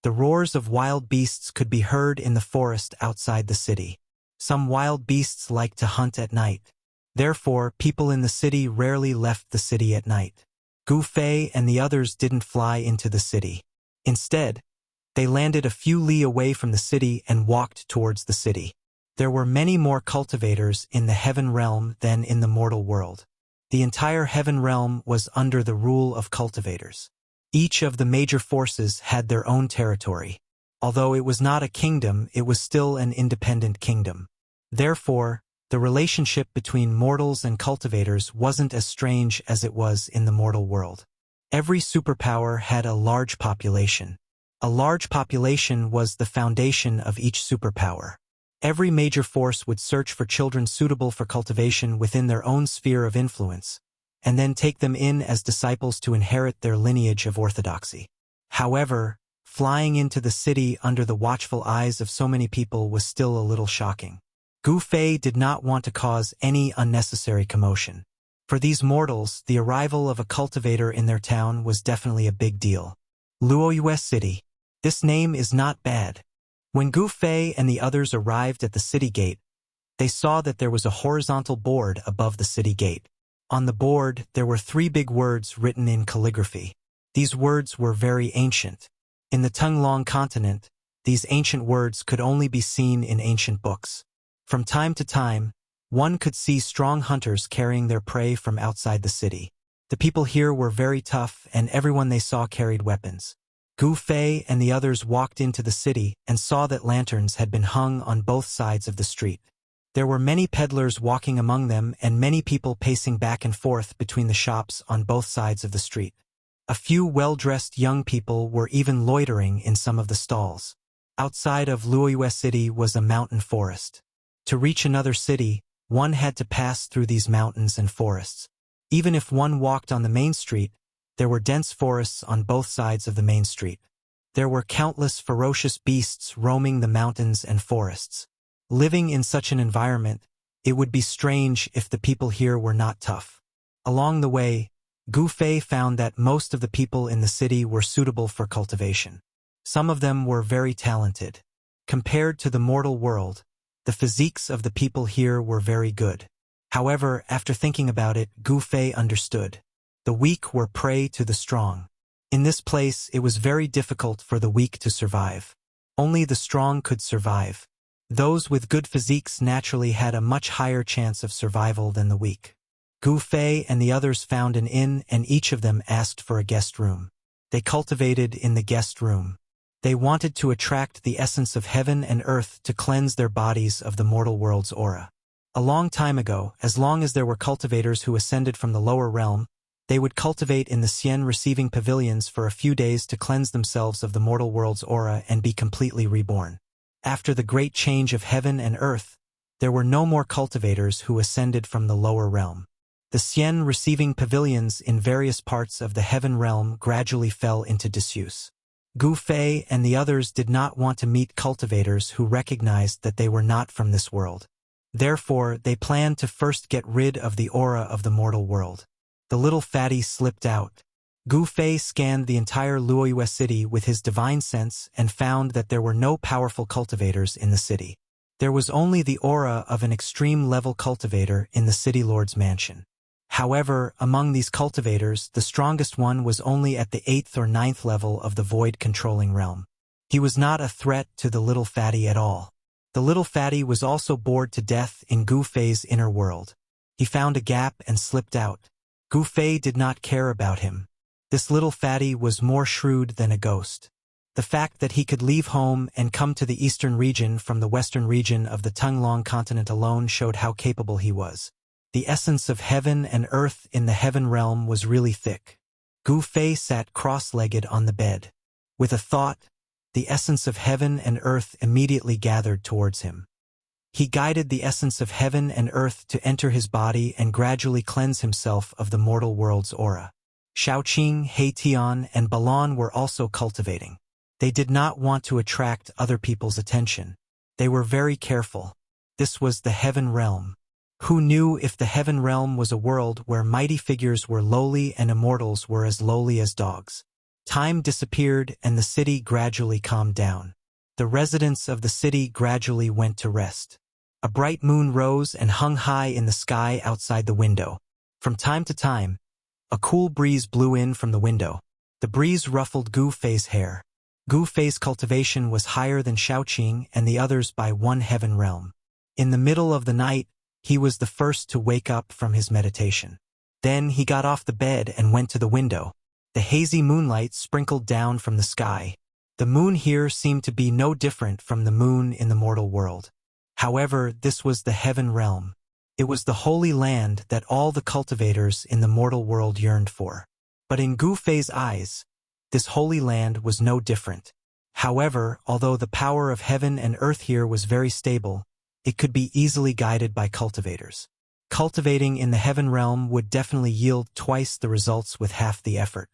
The roars of wild beasts could be heard in the forest outside the city. Some wild beasts liked to hunt at night. Therefore, people in the city rarely left the city at night. Gu Fei and the others didn't fly into the city. Instead, they landed a few li away from the city and walked towards the city. There were many more cultivators in the heaven realm than in the mortal world. The entire heaven realm was under the rule of cultivators. Each of the major forces had their own territory. Although it was not a kingdom, it was still an independent kingdom. Therefore, the relationship between mortals and cultivators wasn't as strange as it was in the mortal world. Every superpower had a large population. A large population was the foundation of each superpower. Every major force would search for children suitable for cultivation within their own sphere of influence, and then take them in as disciples to inherit their lineage of orthodoxy. However, flying into the city under the watchful eyes of so many people was still a little shocking. Gu Fei did not want to cause any unnecessary commotion. For these mortals, the arrival of a cultivator in their town was definitely a big deal. Luoyue City. This name is not bad. When Gu Fei and the others arrived at the city gate, they saw that there was a horizontal board above the city gate. On the board, there were 3 big words written in calligraphy. These words were very ancient. In the Tunglong continent, these ancient words could only be seen in ancient books. From time to time, one could see strong hunters carrying their prey from outside the city. The people here were very tough, and everyone they saw carried weapons. Gu Fei and the others walked into the city and saw that lanterns had been hung on both sides of the street. There were many peddlers walking among them and many people pacing back and forth between the shops on both sides of the street. A few well-dressed young people were even loitering in some of the stalls. Outside of Luoyue City was a mountain forest. To reach another city, one had to pass through these mountains and forests. Even if one walked on the main street, there were dense forests on both sides of the main street. There were countless ferocious beasts roaming the mountains and forests. Living in such an environment, it would be strange if the people here were not tough. Along the way, Gu Fei found that most of the people in the city were suitable for cultivation. Some of them were very talented. Compared to the mortal world, the physiques of the people here were very good. However, after thinking about it, Gu Fei understood. The weak were prey to the strong. In this place, it was very difficult for the weak to survive. Only the strong could survive. Those with good physiques naturally had a much higher chance of survival than the weak. Gu Fei and the others found an inn and each of them asked for a guest room. They cultivated in the guest room. They wanted to attract the essence of heaven and earth to cleanse their bodies of the mortal world's aura. A long time ago, as long as there were cultivators who ascended from the lower realm, they would cultivate in the Xian receiving pavilions for a few days to cleanse themselves of the mortal world's aura and be completely reborn. After the great change of heaven and earth, there were no more cultivators who ascended from the lower realm. The Xian receiving pavilions in various parts of the heaven realm gradually fell into disuse. Gu Fei and the others did not want to meet cultivators who recognized that they were not from this world. Therefore, they planned to first get rid of the aura of the mortal world. The little fatty slipped out. Gu Fei scanned the entire Luoyue city with his divine sense and found that there were no powerful cultivators in the city. There was only the aura of an extreme-level cultivator in the city lord's mansion. However, among these cultivators, the strongest one was only at the 8th or 9th level of the void-controlling realm. He was not a threat to the little fatty at all. The little fatty was also bored to death in Gu Fei's inner world. He found a gap and slipped out. Gu Fei did not care about him. This little fatty was more shrewd than a ghost. The fact that he could leave home and come to the eastern region from the western region of the Tunglong continent alone showed how capable he was. The essence of heaven and earth in the heaven realm was really thick. Gu Fei sat cross-legged on the bed. With a thought, the essence of heaven and earth immediately gathered towards him. He guided the essence of heaven and earth to enter his body and gradually cleanse himself of the mortal world's aura. Shaoqing, Heitian, and Balan were also cultivating. They did not want to attract other people's attention. They were very careful. This was the heaven realm. Who knew if the heaven realm was a world where mighty figures were lowly and immortals were as lowly as dogs? Time disappeared and the city gradually calmed down. The residents of the city gradually went to rest. A bright moon rose and hung high in the sky outside the window. From time to time, a cool breeze blew in from the window. The breeze ruffled Gu Fei's hair. Gu Fei's cultivation was higher than Shaoqing and the others by one heaven realm. In the middle of the night, he was the first to wake up from his meditation. Then he got off the bed and went to the window. The hazy moonlight sprinkled down from the sky. The moon here seemed to be no different from the moon in the mortal world. However, this was the heaven realm. It was the holy land that all the cultivators in the mortal world yearned for. But in Gu Fei's eyes, this holy land was no different. However, although the power of heaven and earth here was very stable, it could be easily guided by cultivators. Cultivating in the heaven realm would definitely yield twice the results with half the effort.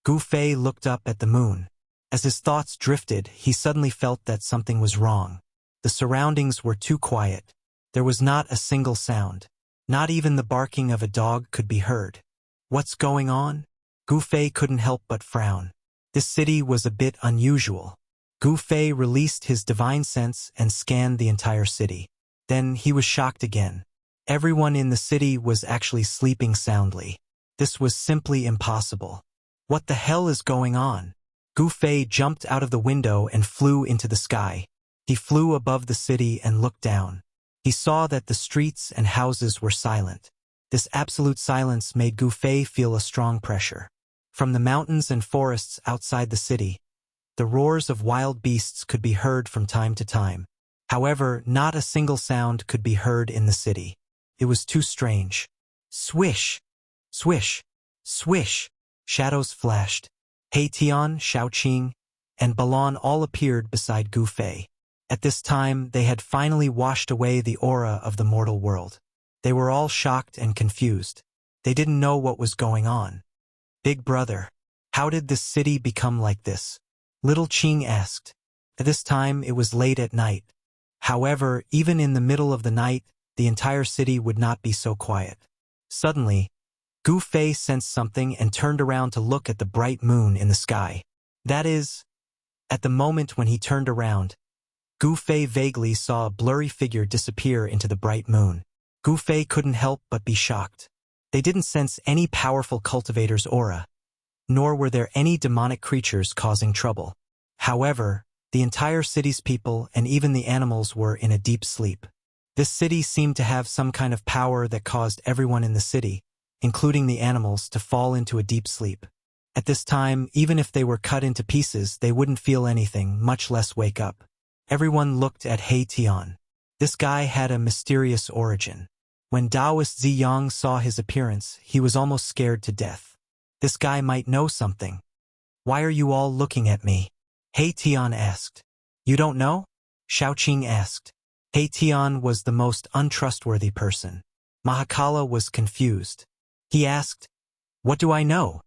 Gu Fei looked up at the moon. As his thoughts drifted, he suddenly felt that something was wrong. The surroundings were too quiet. There was not a single sound. Not even the barking of a dog could be heard. What's going on? Gu Fei couldn't help but frown. This city was a bit unusual. Gu Fei released his divine sense and scanned the entire city. Then he was shocked again. Everyone in the city was actually sleeping soundly. This was simply impossible. What the hell is going on? Gu Fei jumped out of the window and flew into the sky. He flew above the city and looked down. He saw that the streets and houses were silent. This absolute silence made Gu Fei feel a strong pressure. From the mountains and forests outside the city, the roars of wild beasts could be heard from time to time. However, not a single sound could be heard in the city. It was too strange. Swish! Swish! Swish! Shadows flashed. Heitian, Shaoqing, and Balan all appeared beside Gu Fei. At this time, they had finally washed away the aura of the mortal world. They were all shocked and confused. They didn't know what was going on. Big brother, how did this city become like this? Little Qing asked. At this time, it was late at night. However, even in the middle of the night, the entire city would not be so quiet. Suddenly, Gu Fei sensed something and turned around to look at the bright moon in the sky. That is, at the moment when he turned around, Gu Fei vaguely saw a blurry figure disappear into the bright moon. Gu Fei couldn't help but be shocked. They didn't sense any powerful cultivator's aura, nor were there any demonic creatures causing trouble. However, the entire city's people and even the animals were in a deep sleep. This city seemed to have some kind of power that caused everyone in the city, including the animals, to fall into a deep sleep. At this time, even if they were cut into pieces, they wouldn't feel anything, much less wake up. Everyone looked at Heitian. This guy had a mysterious origin. When Taoist Ziyang saw his appearance, he was almost scared to death. This guy might know something. Why are you all looking at me? Heitian asked. You don't know? Shaoqing asked. Heitian was the most untrustworthy person. Mahakala was confused. He asked, what do I know?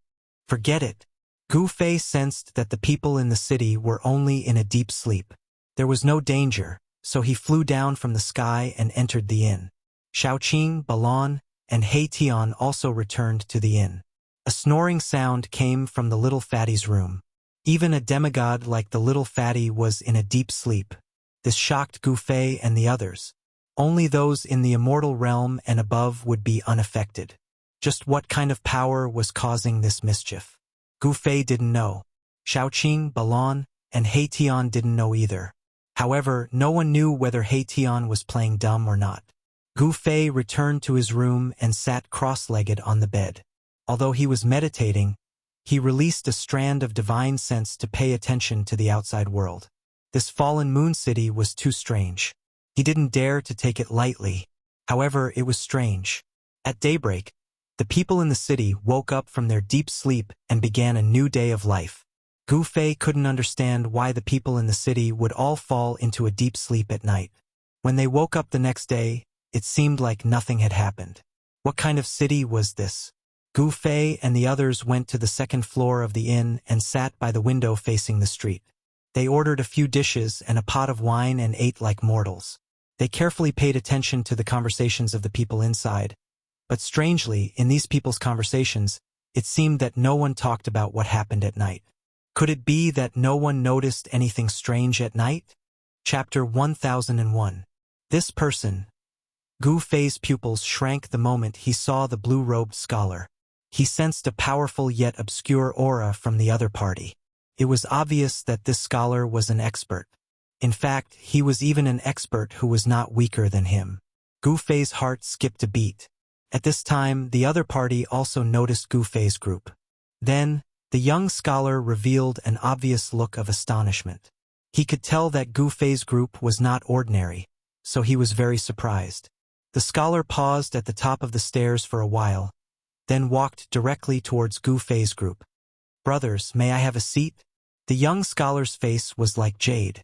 Forget it. Gu Fei sensed that the people in the city were only in a deep sleep. There was no danger, so he flew down from the sky and entered the inn. Shaoqing, Balan, and Heitian also returned to the inn. A snoring sound came from the little fatty's room. Even a demigod like the little fatty was in a deep sleep. This shocked Gu Fei and the others. Only those in the immortal realm and above would be unaffected. Just what kind of power was causing this mischief? Gu Fei didn't know. Shaoqing, Balan, and Heitian didn't know either. However, no one knew whether Heitian was playing dumb or not. Gu Fei returned to his room and sat cross-legged on the bed. Although he was meditating, he released a strand of divine sense to pay attention to the outside world. This fallen moon city was too strange. He didn't dare to take it lightly. However, it was strange. At daybreak, the people in the city woke up from their deep sleep and began a new day of life. Gu Fei couldn't understand why the people in the city would all fall into a deep sleep at night. When they woke up the next day, it seemed like nothing had happened. What kind of city was this? Gu Fei and the others went to the second floor of the inn and sat by the window facing the street. They ordered a few dishes and a pot of wine and ate like mortals. They carefully paid attention to the conversations of the people inside, but strangely, in these people's conversations, it seemed that no one talked about what happened at night. Could it be that no one noticed anything strange at night? Chapter 1001. This person. Gu Fei's pupils shrank the moment he saw the blue-robed scholar. He sensed a powerful yet obscure aura from the other party. It was obvious that this scholar was an expert. In fact, he was even an expert who was not weaker than him. Gu Fei's heart skipped a beat. At this time, the other party also noticed Gu Fei's group. Then, the young scholar revealed an obvious look of astonishment. He could tell that Gu Fei's group was not ordinary, so he was very surprised. The scholar paused at the top of the stairs for a while, then walked directly towards Gu Fei's group. "Brothers, may I have a seat?" The young scholar's face was like jade.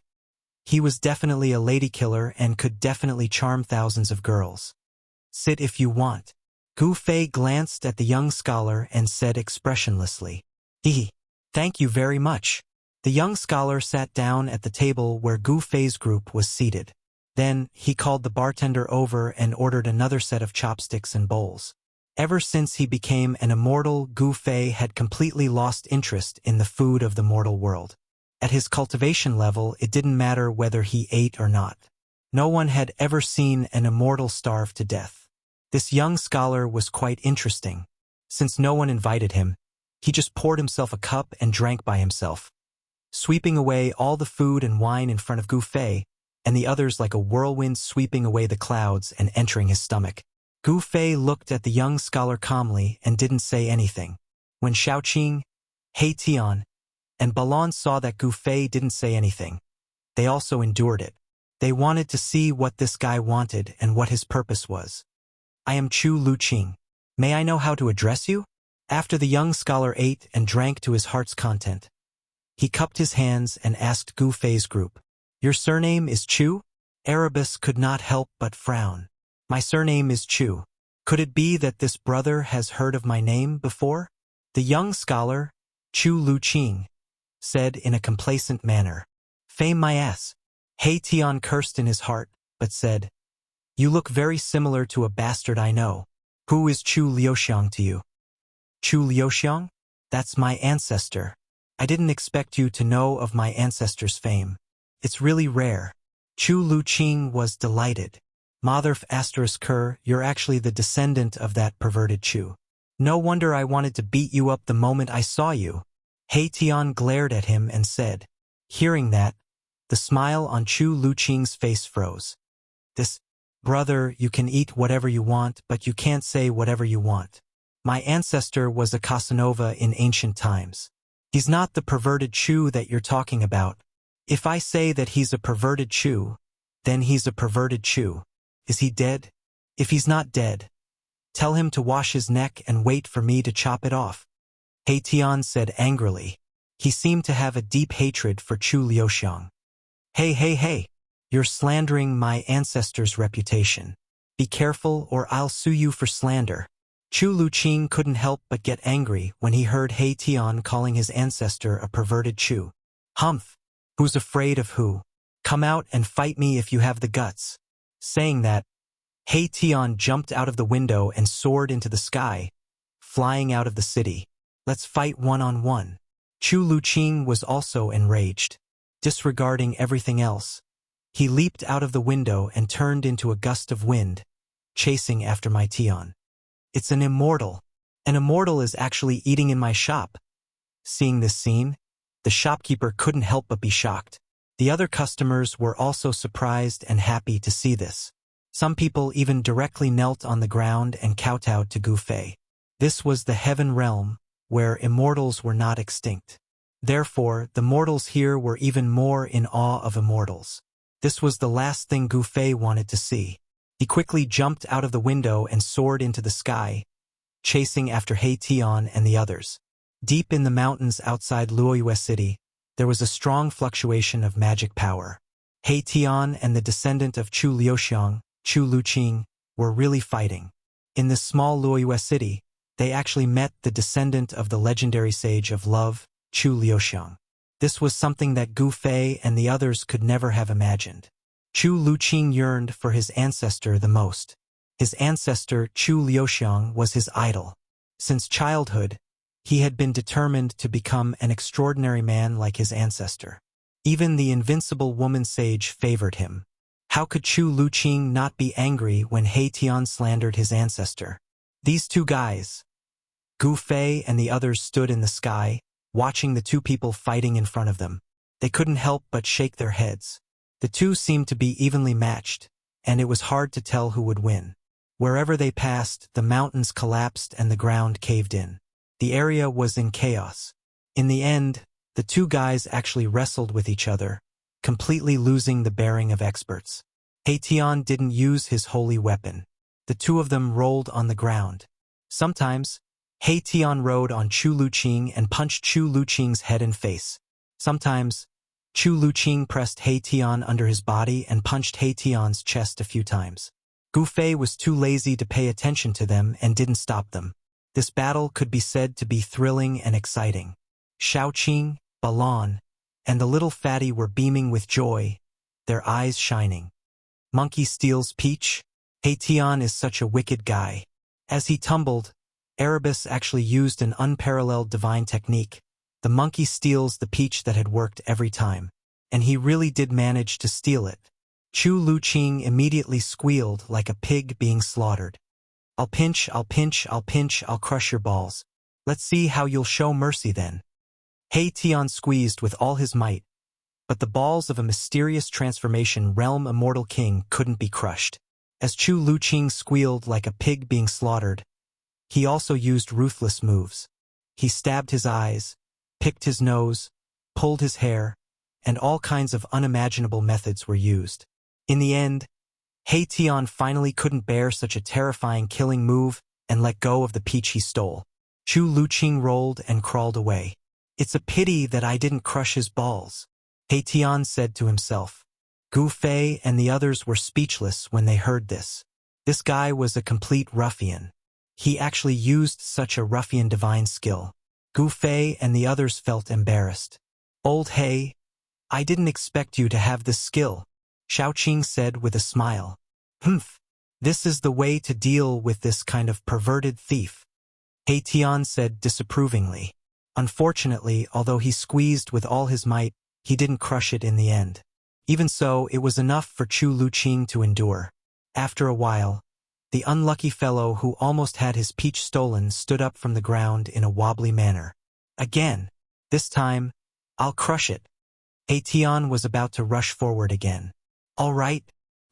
He was definitely a lady killer and could definitely charm thousands of girls. "Sit if you want." Gu Fei glanced at the young scholar and said expressionlessly, "Thank you very much." The young scholar sat down at the table where Gu Fei's group was seated. Then, he called the bartender over and ordered another set of chopsticks and bowls. Ever since he became an immortal, Gu Fei had completely lost interest in the food of the mortal world. At his cultivation level, it didn't matter whether he ate or not. No one had ever seen an immortal starve to death. This young scholar was quite interesting. Since no one invited him, he just poured himself a cup and drank by himself, sweeping away all the food and wine in front of Gu Fei, and the others like a whirlwind sweeping away the clouds and entering his stomach. Gu Fei looked at the young scholar calmly and didn't say anything. When Xiaoqing, He Tian, and Balon saw that Gu Fei didn't say anything, they also endured it. They wanted to see what this guy wanted and what his purpose was. "I am Chu Luqing. May I know how to address you?" After the young scholar ate and drank to his heart's content, he cupped his hands and asked Gu Fei's group, "Your surname is Chu?" Erebus could not help but frown. "My surname is Chu. Could it be that this brother has heard of my name before?" The young scholar, Chu Luqing, said in a complacent manner, "Fame my ass." He Tian cursed in his heart, but said, "You look very similar to a bastard I know. Who is Chu Liuxiang to you?" "Chu Liuxiang? That's my ancestor. I didn't expect you to know of my ancestor's fame. It's really rare." Chu Luqing was delighted. "Motherf **Ker, you're actually the descendant of that perverted Chu. No wonder I wanted to beat you up the moment I saw you." He Tian glared at him and said. Hearing that, the smile on Chu Luqing's face froze. "This, brother, you can eat whatever you want, but you can't say whatever you want. My ancestor was a Casanova in ancient times. He's not the perverted Chu that you're talking about. If I say that he's a perverted Chu, then he's a perverted Chu. Is he dead? If he's not dead, tell him to wash his neck and wait for me to chop it off." He Tian said angrily. He seemed to have a deep hatred for Chu Liuxiang. Hey, you're slandering my ancestor's reputation. Be careful or I'll sue you for slander." Chu Luqing couldn't help but get angry when he heard He Tian calling his ancestor a perverted Chu. "Humph! Who's afraid of who? Come out and fight me if you have the guts." Saying that, He Tian jumped out of the window and soared into the sky, flying out of the city. "Let's fight one-on-one." Chu Luqing was also enraged. Disregarding everything else, he leaped out of the window and turned into a gust of wind, chasing after my Tian. "It's an immortal. An immortal is actually eating in my shop." Seeing this scene, the shopkeeper couldn't help but be shocked. The other customers were also surprised and happy to see this. Some people even directly knelt on the ground and kowtowed to Gu Fei. This was the heaven realm, where immortals were not extinct. Therefore, the mortals here were even more in awe of immortals. This was the last thing Gu Fei wanted to see. He quickly jumped out of the window and soared into the sky, chasing after He Tian and the others. Deep in the mountains outside Luoyue City, there was a strong fluctuation of magic power. He Tian and the descendant of Chu Liuxiang, Chu Luqing, were really fighting. In this small Luoyue city, they actually met the descendant of the legendary sage of love, Chu Liuxiang. This was something that Gu Fei and the others could never have imagined. Chu Luqing yearned for his ancestor the most. His ancestor, Chu Liuxiang, was his idol. Since childhood, he had been determined to become an extraordinary man like his ancestor. Even the invincible woman sage favored him. How could Chu Luqing not be angry when He Tian slandered his ancestor? These two guys, Gu Fei and the others, stood in the sky, watching the two people fighting in front of them. They couldn't help but shake their heads. The two seemed to be evenly matched, and it was hard to tell who would win. Wherever they passed, the mountains collapsed and the ground caved in. The area was in chaos. In the end, the two guys actually wrestled with each other, completely losing the bearing of experts. He Tian didn't use his holy weapon. The two of them rolled on the ground. Sometimes, He Tian rode on Chu Luqing and punched Chu Luqing's head and face. Sometimes, Chu Luqing pressed He Tian under his body and punched He Tian's chest a few times. Gu Fei was too lazy to pay attention to them and didn't stop them. This battle could be said to be thrilling and exciting. Shaoqing, Balan, and the little fatty were beaming with joy, their eyes shining. Monkey steals peach? He Tian is such a wicked guy. As he tumbled, Erebus actually used an unparalleled divine technique. The monkey steals the peach that had worked every time. And he really did manage to steal it. Chu Luqing immediately squealed like a pig being slaughtered. I'll pinch, I'll pinch, I'll pinch, I'll crush your balls. Let's see how you'll show mercy then. He Tian squeezed with all his might, but the balls of a mysterious transformation realm immortal king couldn't be crushed. As Chu Luqing squealed like a pig being slaughtered, he also used ruthless moves. He stabbed his eyes, picked his nose, pulled his hair, and all kinds of unimaginable methods were used. In the end, He Tian finally couldn't bear such a terrifying killing move and let go of the peach he stole. Chu Luqing rolled and crawled away. It's a pity that I didn't crush his balls, He Tian said to himself. Gu Fei and the others were speechless when they heard this. This guy was a complete ruffian. He actually used such a ruffian divine skill. Gu Fei and the others felt embarrassed. Old He, I didn't expect you to have this skill, Shaoqing said with a smile. Humph, this is the way to deal with this kind of perverted thief, He Tian said disapprovingly. Unfortunately, although he squeezed with all his might, he didn't crush it in the end. Even so, it was enough for Chu Luqing to endure. After a while, the unlucky fellow who almost had his peach stolen stood up from the ground in a wobbly manner. Again, this time, I'll crush it. He Tian was about to rush forward again. All right.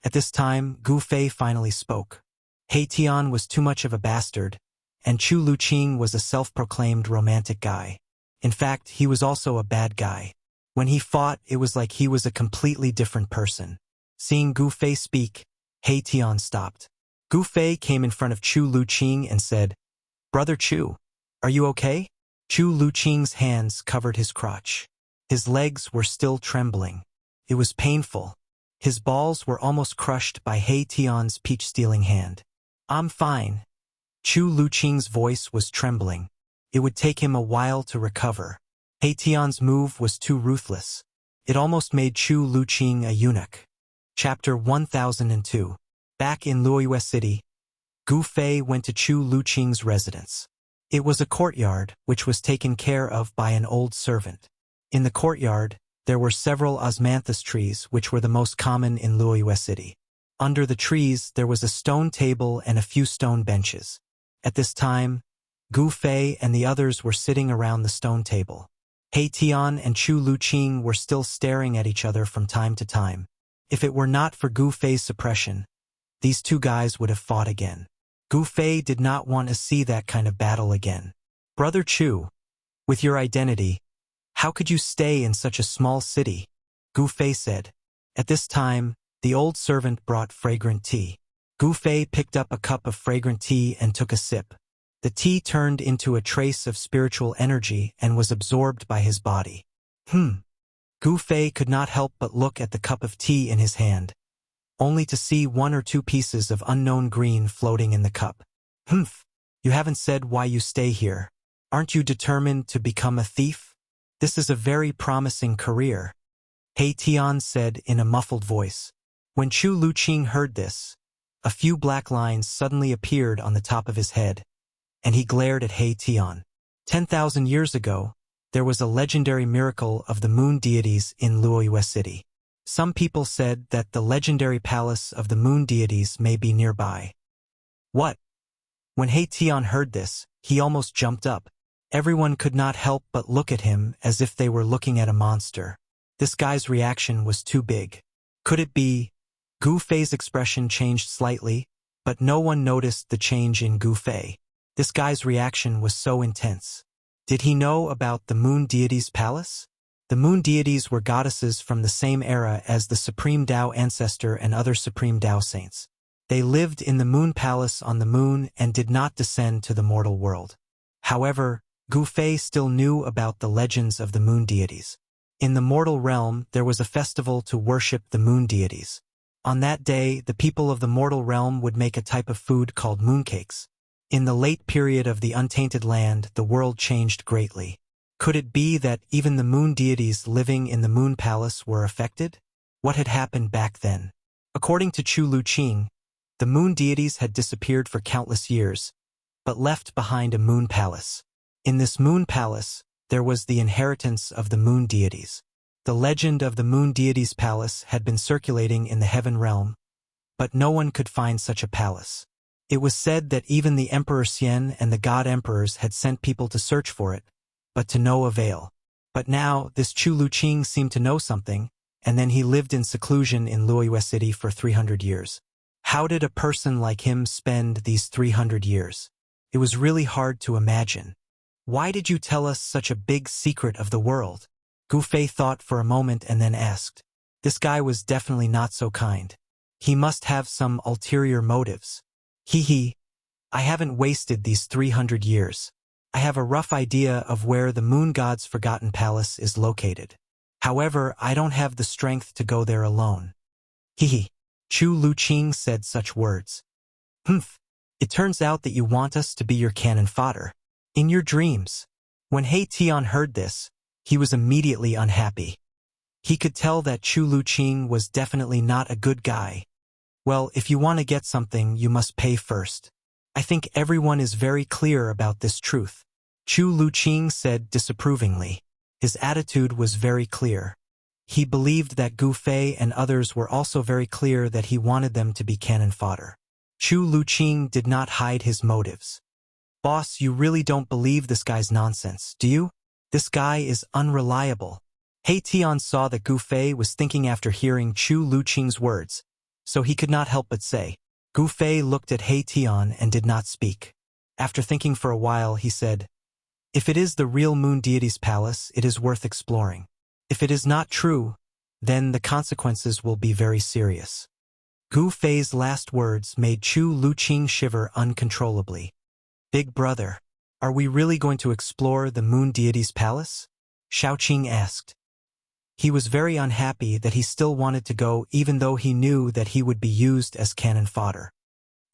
At this time, Gu Fei finally spoke. He Tian was too much of a bastard, and Chu Luqing was a self-proclaimed romantic guy. In fact, he was also a bad guy. When he fought, it was like he was a completely different person. Seeing Gu Fei speak, He Tian stopped. Gu Fei came in front of Chu Luqing and said, Brother Chu, are you okay? Chu Luqing's hands covered his crotch. His legs were still trembling. It was painful. His balls were almost crushed by He Tian's peach-stealing hand. I'm fine. Chu Luqing's voice was trembling. It would take him a while to recover. He Tian's move was too ruthless. It almost made Chu Luqing a eunuch. Chapter 1002. Back in Luoyue City, Gu Fei went to Chu Luqing's residence. It was a courtyard, which was taken care of by an old servant. In the courtyard, there were several osmanthus trees, which were the most common in Luoyue City. Under the trees, there was a stone table and a few stone benches. At this time, Gu Fei and the others were sitting around the stone table. He Tian and Chu Luqing were still staring at each other from time to time. If it were not for Gu Fei's suppression, these two guys would have fought again. Gu Fei did not want to see that kind of battle again. Brother Chu, with your identity, how could you stay in such a small city? Gu Fei said. At this time, the old servant brought fragrant tea. Gu Fei picked up a cup of fragrant tea and took a sip. The tea turned into a trace of spiritual energy and was absorbed by his body. Gu Fei could not help but look at the cup of tea in his hand, only to see 1 or 2 pieces of unknown green floating in the cup. Humph, you haven't said why you stay here. Aren't you determined to become a thief? This is a very promising career, He Tian said in a muffled voice. When Chu Luqing heard this, a few black lines suddenly appeared on the top of his head, and he glared at He Tian. 10,000 years ago, there was a legendary miracle of the moon deities in Luoyue City. Some people said that the legendary palace of the moon deities may be nearby. What? When He Tian heard this, he almost jumped up. Everyone could not help but look at him as if they were looking at a monster. This guy's reaction was too big. Could it be? Gu Fei's expression changed slightly, but no one noticed the change in Gu Fei. This guy's reaction was so intense. Did he know about the moon deities' palace? The moon deities were goddesses from the same era as the Supreme Tao Ancestor and other Supreme Tao saints. They lived in the moon palace on the moon and did not descend to the mortal world. However, Gu Fei still knew about the legends of the moon deities. In the mortal realm, there was a festival to worship the moon deities. On that day, the people of the mortal realm would make a type of food called mooncakes. In the late period of the untainted land, the world changed greatly. Could it be that even the moon deities living in the moon palace were affected? What had happened back then? According to Chu Luqing, the moon deities had disappeared for countless years, but left behind a moon palace. In this moon palace, there was the inheritance of the moon deities. The legend of the moon deities' palace had been circulating in the heaven realm, but no one could find such a palace. It was said that even the Emperor Xian and the god emperors had sent people to search for it, but to no avail. But now, this Chu Luqing seemed to know something, and then he lived in seclusion in Luoyue City for 300 years. How did a person like him spend these 300 years? It was really hard to imagine. Why did you tell us such a big secret of the world? Gu Fei thought for a moment and then asked. This guy was definitely not so kind. He must have some ulterior motives. I haven't wasted these 300 years. I have a rough idea of where the moon god's forgotten palace is located. However, I don't have the strength to go there alone. Chu Luqing said such words. Humph. It turns out that you want us to be your cannon fodder. In your dreams. When He Tian heard this, he was immediately unhappy. He could tell that Chu Luqing was definitely not a good guy. Well, if you want to get something, you must pay first. I think everyone is very clear about this truth. Chu Luqing said disapprovingly. His attitude was very clear. He believed that Gu Fei and others were also very clear that he wanted them to be cannon fodder. Chu Luqing did not hide his motives. Boss, you really don't believe this guy's nonsense, do you? This guy is unreliable. He Tian saw that Gu Fei was thinking after hearing Chu Luqing's words, so he could not help but say. Gu Fei looked at He Tian and did not speak. After thinking for a while, he said, if it is the real moon deity's palace, it is worth exploring. If it is not true, then the consequences will be very serious. Gu Fei's last words made Chu Luqing shiver uncontrollably. Big brother, are we really going to explore the moon deity's palace? Xiaoqing asked. He was very unhappy that he still wanted to go even though he knew that he would be used as cannon fodder.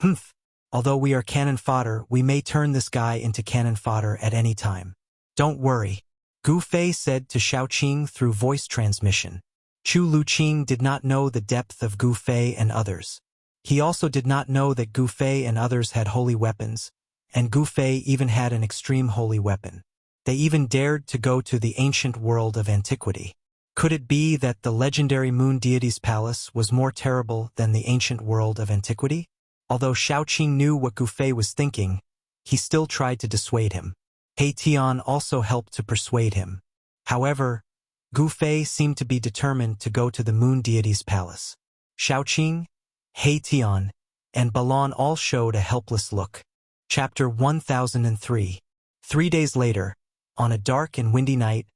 Humph. Although we are cannon fodder, we may turn this guy into cannon fodder at any time. Don't worry, Gu Fei said to Xiaoqing through voice transmission. Chu Luqing did not know the depth of Gu Fei and others. He also did not know that Gu Fei and others had holy weapons, and Gu Fei even had an extreme holy weapon. They even dared to go to the ancient world of antiquity. Could it be that the legendary moon deity's palace was more terrible than the ancient world of antiquity? Although Xiaoqing knew what Gu Fei was thinking, he still tried to dissuade him. He Tian also helped to persuade him. However, Gu Fei seemed to be determined to go to the moon deity's palace. Xiaoqing, He Tian, and Balan all showed a helpless look. Chapter 1003. 3 days later, on a dark and windy night,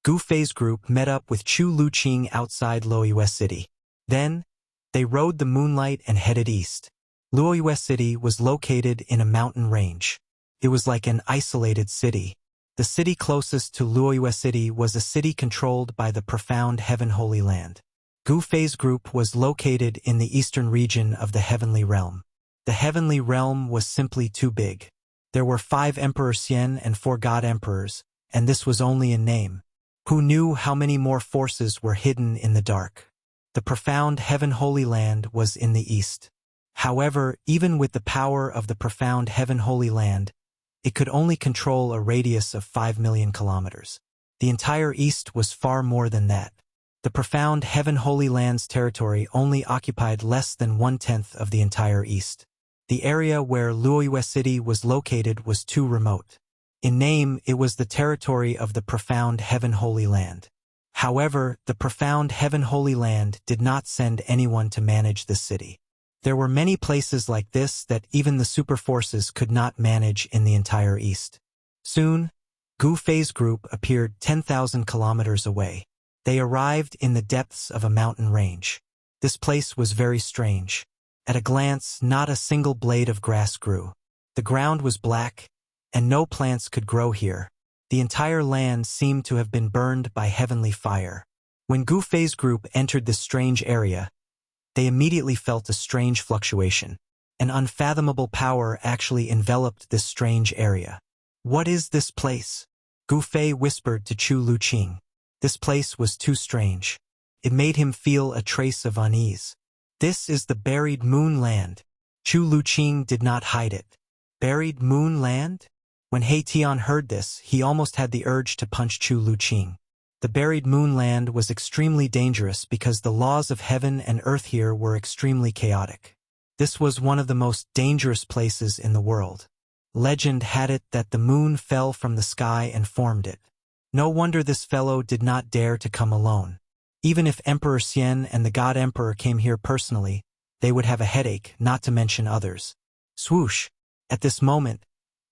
Gu Fei's group met up with Chu Luqing outside Luoyue City. Then, they rode the moonlight and headed east. Luoyue City was located in a mountain range. It was like an isolated city. The city closest to Luoyue City was a city controlled by the profound Heaven Holy Land. Gu Fei's group was located in the eastern region of the Heavenly Realm. The Heavenly Realm was simply too big. There were 5 Emperor Xian and 4 God Emperors, and this was only in name. Who knew how many more forces were hidden in the dark? The profound Heaven Holy Land was in the east. However, even with the power of the profound Heaven Holy Land, it could only control a radius of 5 million kilometers. The entire east was far more than that. The profound Heaven Holy Land's territory only occupied less than 1/10 of the entire east. The area where Luoyue City was located was too remote. In name, it was the territory of the profound Heaven Holy Land. However, the profound Heaven Holy Land did not send anyone to manage the city. There were many places like this that even the super forces could not manage in the entire east. Soon, Gu Fei's group appeared 10,000 kilometers away. They arrived in the depths of a mountain range. This place was very strange. At a glance, not a single blade of grass grew. The ground was black, and no plants could grow here. The entire land seemed to have been burned by heavenly fire. When Gu Fei's group entered this strange area, they immediately felt a strange fluctuation. An unfathomable power actually enveloped this strange area. What is this place? Gu Fei whispered to Chu Luqing. This place was too strange. It made him feel a trace of unease. This is the buried moon land. Chu Luqing did not hide it. Buried moon land? When He Tian heard this, he almost had the urge to punch Chu Luqing. The buried moon land was extremely dangerous because the laws of heaven and earth here were extremely chaotic. This was one of the most dangerous places in the world. Legend had it that the moon fell from the sky and formed it. No wonder this fellow did not dare to come alone. Even if Emperor Xian and the God Emperor came here personally, they would have a headache, not to mention others. Swoosh! At this moment,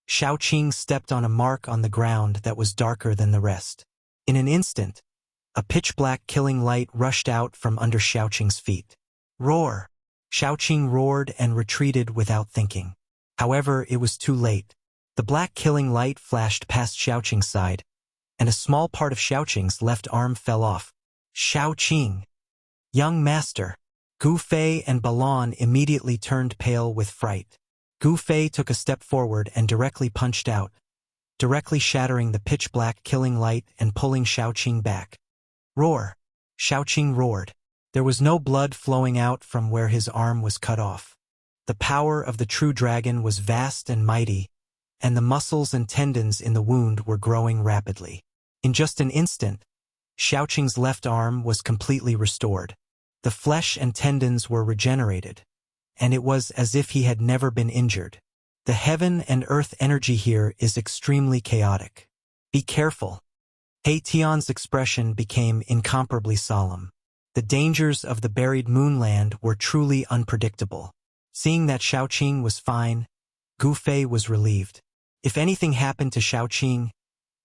Shaoqing stepped on a mark on the ground that was darker than the rest. In an instant, a pitch-black killing light rushed out from under Shaoqing's feet. Roar! Shaoqing roared and retreated without thinking. However, it was too late. The black killing light flashed past Shaoqing's side, and a small part of Shaoqing's left arm fell off. Shaoqing! Young master! Gu Fei and Balan immediately turned pale with fright. Gu Fei took a step forward and directly punched out, directly shattering the pitch-black killing light and pulling Shaoqing back. Roar! Shaoqing roared. There was no blood flowing out from where his arm was cut off. The power of the true dragon was vast and mighty, and the muscles and tendons in the wound were growing rapidly. In just an instant, Shaoqing's left arm was completely restored. The flesh and tendons were regenerated, and it was as if he had never been injured. The heaven and earth energy here is extremely chaotic. Be careful. He Tian's expression became incomparably solemn. The dangers of the buried moonland were truly unpredictable. Seeing that Shaoqing was fine, Gu Fei was relieved. If anything happened to Shaoqing,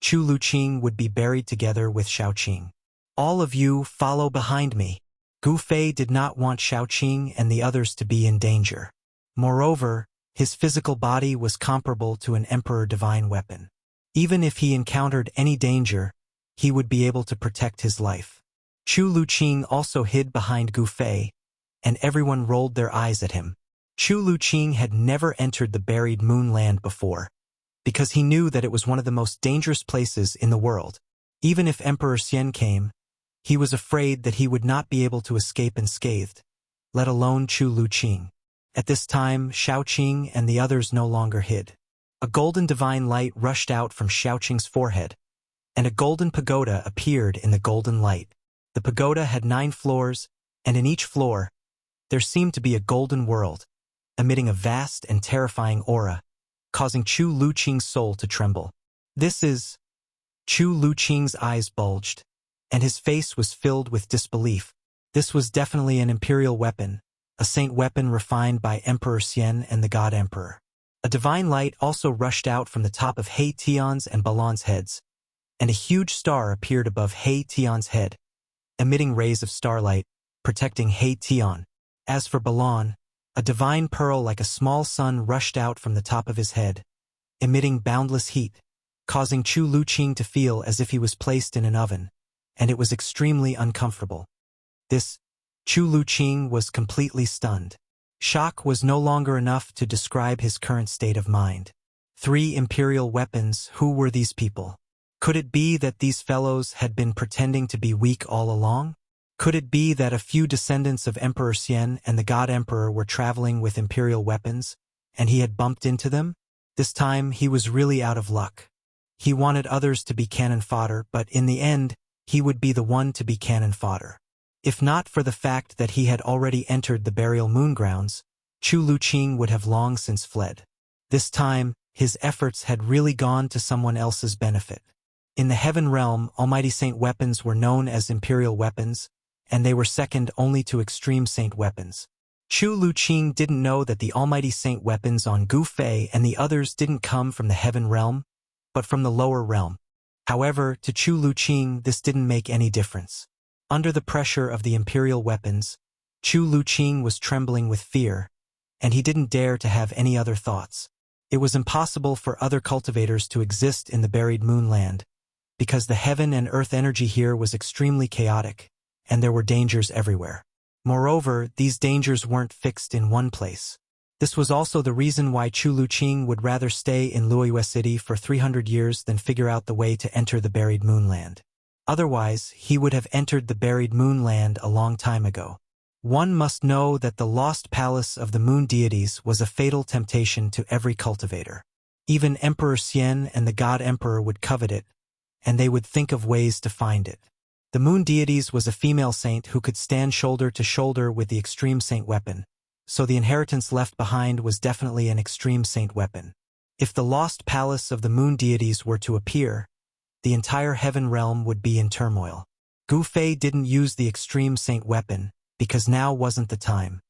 Chu Luqing would be buried together with Shaoqing. All of you follow behind me. Gu Fei did not want Shaoqing and the others to be in danger. Moreover, his physical body was comparable to an emperor divine weapon. Even if he encountered any danger, he would be able to protect his life. Chu Luqing also hid behind Gu Fei, and everyone rolled their eyes at him. Chu Luqing had never entered the buried moonland before, because he knew that it was one of the most dangerous places in the world. Even if Emperor Xian came, he was afraid that he would not be able to escape unscathed, let alone Chu Luqing. At this time, Shaoqing and the others no longer hid. A golden divine light rushed out from Shaoqing's forehead, and a golden pagoda appeared in the golden light. The pagoda had 9 floors, and in each floor, there seemed to be a golden world, emitting a vast and terrifying aura, causing Chu Luqing's soul to tremble. This is... Chu Luqing's eyes bulged, and his face was filled with disbelief. This was definitely an imperial weapon, a saint weapon refined by Emperor Xian and the God Emperor. A divine light also rushed out from the top of He Tian's and Balan's heads, and a huge star appeared above He Tian's head, emitting rays of starlight, protecting He Tian. As for Balan, a divine pearl like a small sun rushed out from the top of his head, emitting boundless heat, causing Chu Luqing to feel as if he was placed in an oven, and it was extremely uncomfortable. Chu Luqing was completely stunned. Shock was no longer enough to describe his current state of mind. 3 imperial weapons, who were these people? Could it be that these fellows had been pretending to be weak all along? Could it be that a few descendants of Emperor Xian and the God Emperor were traveling with imperial weapons, and he had bumped into them? This time he was really out of luck. He wanted others to be cannon fodder, but in the end, he would be the one to be cannon fodder. If not for the fact that he had already entered the burial moon grounds, Chu Luqing would have long since fled. This time, his efforts had really gone to someone else's benefit. In the Heaven Realm, Almighty Saint weapons were known as imperial weapons, and they were second only to extreme saint weapons. Chu Luqing didn't know that the Almighty Saint weapons on Gu Fei and the others didn't come from the Heaven Realm, but from the lower realm. However, to Chu Luqing this didn't make any difference. Under the pressure of the imperial weapons, Chu Luqing was trembling with fear, and he didn't dare to have any other thoughts. It was impossible for other cultivators to exist in the buried moonland, because the heaven and earth energy here was extremely chaotic, and there were dangers everywhere. Moreover, these dangers weren't fixed in one place. This was also the reason why Chu Luqing would rather stay in Luoyue City for 300 years than figure out the way to enter the buried moonland. Otherwise, he would have entered the buried moonland a long time ago. One must know that the lost palace of the moon deities was a fatal temptation to every cultivator. Even Emperor Xian and the God Emperor would covet it, and they would think of ways to find it. The moon deities was a female saint who could stand shoulder to shoulder with the extreme saint weapon, so the inheritance left behind was definitely an extreme saint weapon. If the lost palace of the moon deities were to appear, the entire heaven realm would be in turmoil. Gu Fei didn't use the extreme saint weapon, because now wasn't the time.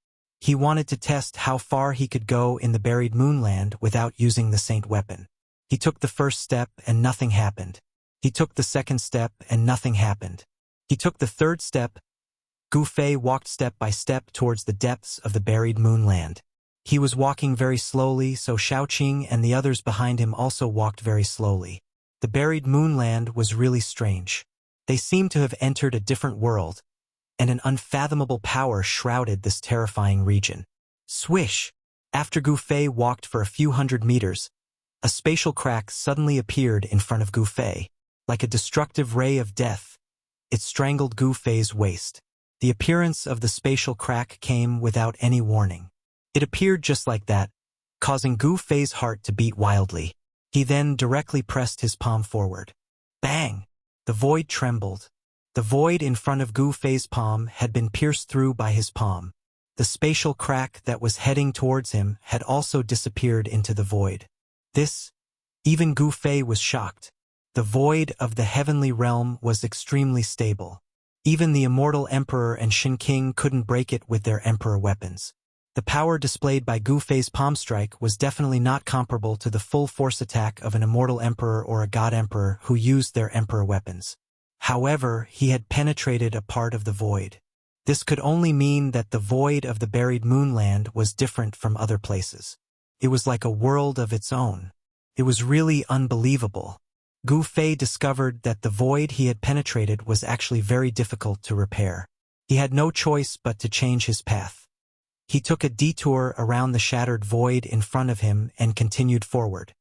He wanted to test how far he could go in the buried moonland without using the saint weapon. He took the first step and nothing happened. He took the second step and nothing happened. He took the third step. Gu Fei walked step by step towards the depths of the buried moonland. He was walking very slowly, so Shaoqing and the others behind him also walked very slowly. The buried moonland was really strange. They seemed to have entered a different world, and an unfathomable power shrouded this terrifying region. Swish! After Gu Fei walked for a few hundred meters, a spatial crack suddenly appeared in front of Gu Fei. Like a destructive ray of death, it strangled Gu Fei's waist. The appearance of the spatial crack came without any warning. It appeared just like that, causing Gu Fei's heart to beat wildly. He then directly pressed his palm forward. Bang! The void trembled. The void in front of Gu Fei's palm had been pierced through by his palm. The spatial crack that was heading towards him had also disappeared into the void. Even Gu Fei was shocked. The void of the heavenly realm was extremely stable. Even the Immortal Emperor and Shin King couldn't break it with their Emperor weapons. The power displayed by Gu Fei's palm strike was definitely not comparable to the full force attack of an Immortal Emperor or a God Emperor who used their Emperor weapons. However, he had penetrated a part of the void. This could only mean that the void of the buried moonland was different from other places. It was like a world of its own. It was really unbelievable. Gu Fei discovered that the void he had penetrated was actually very difficult to repair. He had no choice but to change his path. He took a detour around the shattered void in front of him and continued forward.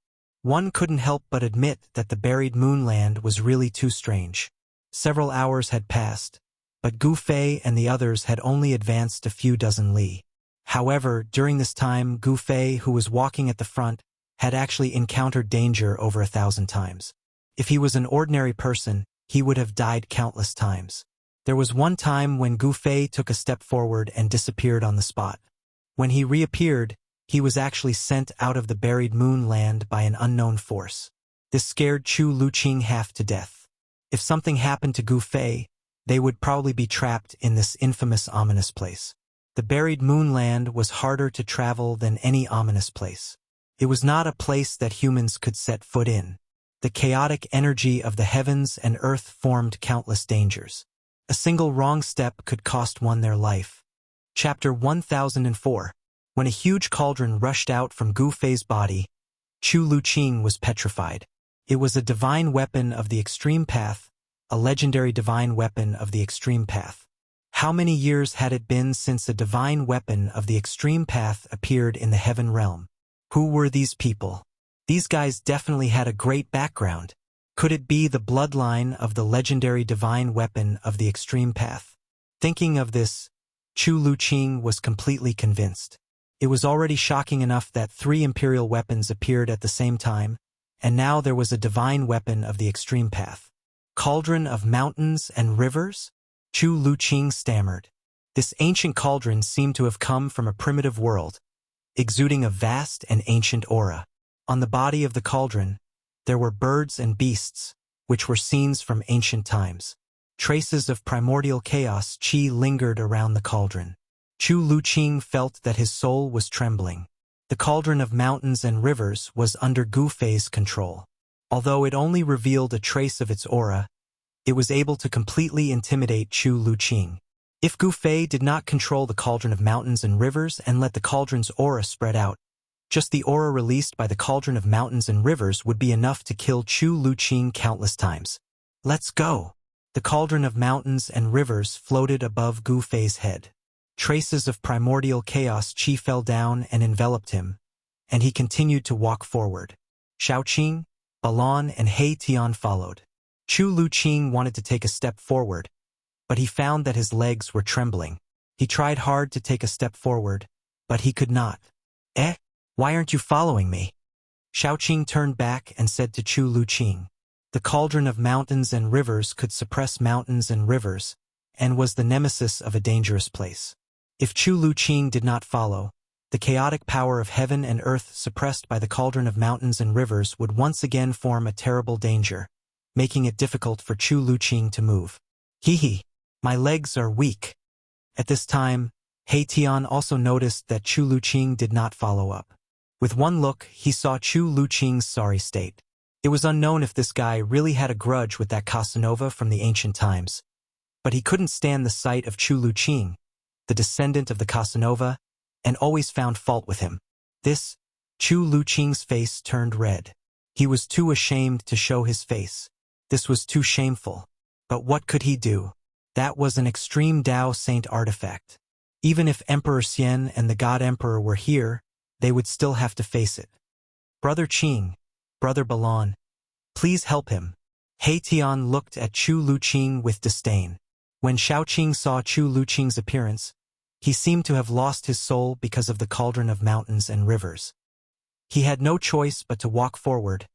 One couldn't help but admit that the buried moonland was really too strange. Several hours had passed, but Gu Fei and the others had only advanced a few dozen li. However, during this time, Gu Fei, who was walking at the front, had actually encountered danger over 1,000 times. If he was an ordinary person, he would have died countless times. There was one time when Gu Fei took a step forward and disappeared on the spot. When he reappeared, he was actually sent out of the buried moonland by an unknown force. This scared Chu Luqing half to death. If something happened to Gu Fei, they would probably be trapped in this infamous ominous place. The buried moonland was harder to travel than any ominous place. It was not a place that humans could set foot in. The chaotic energy of the heavens and earth formed countless dangers. A single wrong step could cost one their life. Chapter 1004. When a huge cauldron rushed out from Gu Fei's body, Chu Luqing was petrified. It was a divine weapon of the extreme path, a legendary divine weapon of the extreme path. How many years had it been since a divine weapon of the extreme path appeared in the heaven realm? Who were these people? These guys definitely had a great background. Could it be the bloodline of the legendary divine weapon of the extreme path? Thinking of this, Chu Luqing was completely convinced. It was already shocking enough that 3 imperial weapons appeared at the same time, and now there was a divine weapon of the extreme path. Cauldron of mountains and rivers? Chu Luqing stammered. This ancient cauldron seemed to have come from a primitive world, exuding a vast and ancient aura. On the body of the cauldron, there were birds and beasts, which were scenes from ancient times. Traces of primordial chaos qi lingered around the cauldron. Chu Luqing felt that his soul was trembling. The cauldron of mountains and rivers was under Gu Fei's control. Although it only revealed a trace of its aura, it was able to completely intimidate Chu Luqing. If Gu Fei did not control the cauldron of mountains and rivers and let the cauldron's aura spread out, just the aura released by the cauldron of mountains and rivers would be enough to kill Chu Luqing countless times. Let's go! The cauldron of mountains and rivers floated above Gu Fei's head. Traces of primordial chaos qi fell down and enveloped him, and he continued to walk forward. Shaoqing, Balan, and He Tian followed. Chu Luqing wanted to take a step forward, but he found that his legs were trembling. He tried hard to take a step forward, but he could not. Why aren't you following me? Shaoqing turned back and said to Chu Luqing. The cauldron of mountains and rivers could suppress mountains and rivers, and was the nemesis of a dangerous place. If Chu Luqing did not follow, the chaotic power of heaven and earth suppressed by the cauldron of mountains and rivers would once again form a terrible danger, making it difficult for Chu Luqing to move. My legs are weak. At this time, He Tian also noticed that Chu Luqing did not follow up. With one look, he saw Chu Luqing's sorry state. It was unknown if this guy really had a grudge with that Casanova from the ancient times, but he couldn't stand the sight of Chu Luqing, the descendant of the Casanova, and always found fault with him. Chu Luqing's face turned red. He was too ashamed to show his face. This was too shameful. But what could he do? That was an extreme Dao Saint artifact. Even if Emperor Xian and the God Emperor were here, they would still have to face it. Brother Qing, Brother Balan, please help him. He Tian looked at Chu Luqing with disdain. When Shaoqing saw Chu Luqing's appearance, he seemed to have lost his soul because of the cauldron of mountains and rivers. He had no choice but to walk forward,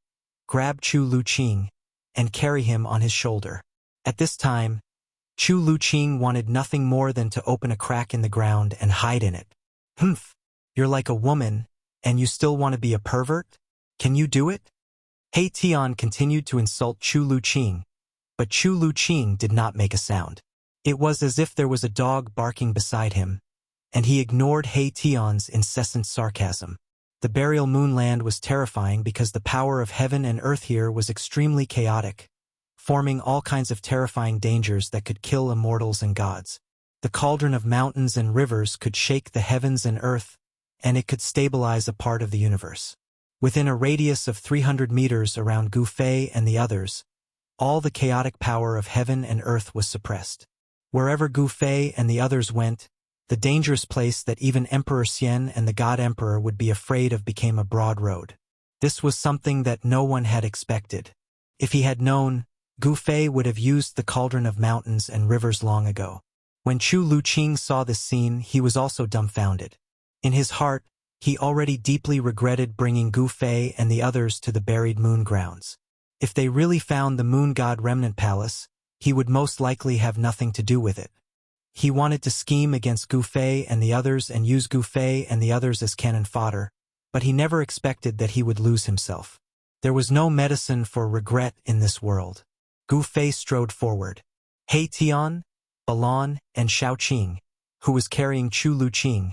grab Chu Luqing, and carry him on his shoulder. At this time, Chu Luqing wanted nothing more than to open a crack in the ground and hide in it. You're like a woman, and you still want to be a pervert? Can you do it? He Tian continued to insult Chu Luqing, but Chu Luqing did not make a sound. It was as if there was a dog barking beside him, and he ignored He Tian's incessant sarcasm. The burial moonland was terrifying because the power of heaven and earth here was extremely chaotic, forming all kinds of terrifying dangers that could kill immortals and gods. The cauldron of mountains and rivers could shake the heavens and earth, and it could stabilize a part of the universe. Within a radius of 300 meters around Gu Fei and the others, all the chaotic power of heaven and earth was suppressed. Wherever Gu Fei and the others went, the dangerous place that even Emperor Xian and the God Emperor would be afraid of became a broad road. This was something that no one had expected. If he had known, Gu Fei would have used the cauldron of mountains and rivers long ago. When Chu Luqing saw this scene, he was also dumbfounded. In his heart, he already deeply regretted bringing Gu Fei and the others to the buried moon grounds. If they really found the moon god remnant palace, he would most likely have nothing to do with it. He wanted to scheme against Gu Fei and the others and use Gu Fei and the others as cannon fodder, but he never expected that he would lose himself. There was no medicine for regret in this world. Gu Fei strode forward. He Tian, Balan, and Shaoqing, who was carrying Chu Luqing,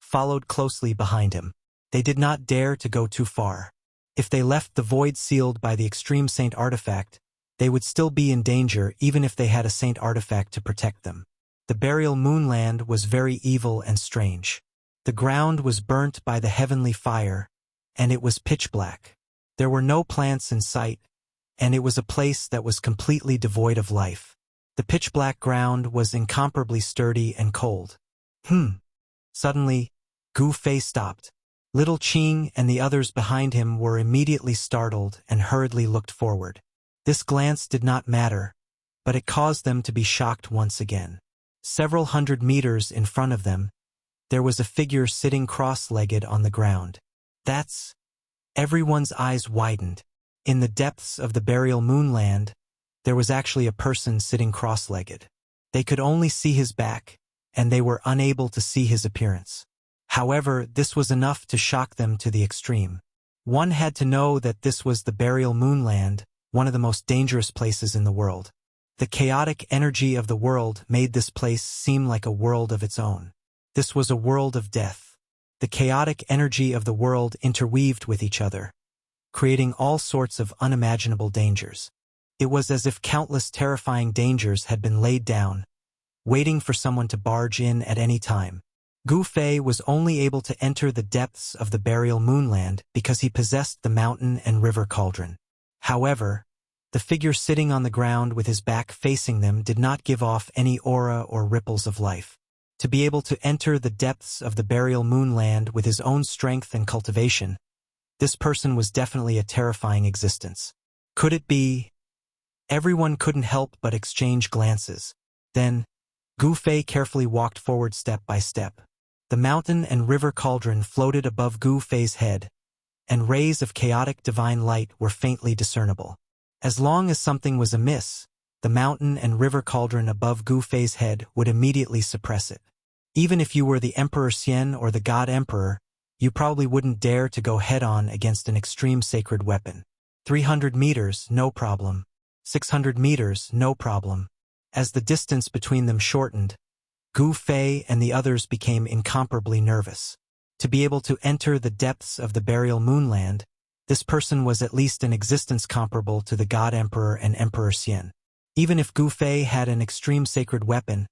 followed closely behind him. They did not dare to go too far. If they left the void sealed by the extreme saint artifact, they would still be in danger even if they had a saint artifact to protect them. The burial moonland was very evil and strange. The ground was burnt by the heavenly fire, and it was pitch black. There were no plants in sight, and it was a place that was completely devoid of life. The pitch-black ground was incomparably sturdy and cold. Suddenly, Gu Fei stopped. Little Qing and the others behind him were immediately startled and hurriedly looked forward. This glance did not matter, but it caused them to be shocked once again. Several hundred meters in front of them, there was a figure sitting cross-legged on the ground. That's... Everyone's eyes widened. In the depths of the burial moonland, there was actually a person sitting cross-legged. They could only see his back, and they were unable to see his appearance. However, this was enough to shock them to the extreme. One had to know that this was the burial moonland, one of the most dangerous places in the world. The chaotic energy of the world made this place seem like a world of its own. This was a world of death. The chaotic energy of the world interweaved with each other, creating all sorts of unimaginable dangers. It was as if countless terrifying dangers had been laid down, waiting for someone to barge in at any time. Gu Fei was only able to enter the depths of the burial moonland because he possessed the mountain and river cauldron. However, the figure sitting on the ground with his back facing them did not give off any aura or ripples of life. To be able to enter the depths of the burial moonland with his own strength and cultivation, this person was definitely a terrifying existence. Could it be? Everyone couldn't help but exchange glances. Then, Gu Fei carefully walked forward step by step. The mountain and river cauldron floated above Gu Fei's head, and rays of chaotic divine light were faintly discernible. As long as something was amiss, the mountain and river cauldron above Gu Fei's head would immediately suppress it. Even if you were the Emperor Xian or the God Emperor, you probably wouldn't dare to go head-on against an extreme sacred weapon. 300 meters, no problem. 600 meters, no problem. As the distance between them shortened, Gu Fei and the others became incomparably nervous. To be able to enter the depths of the burial moonland, this person was at least an existence comparable to the God Emperor and Emperor Xian. Even if Gu Fei had an extreme sacred weapon,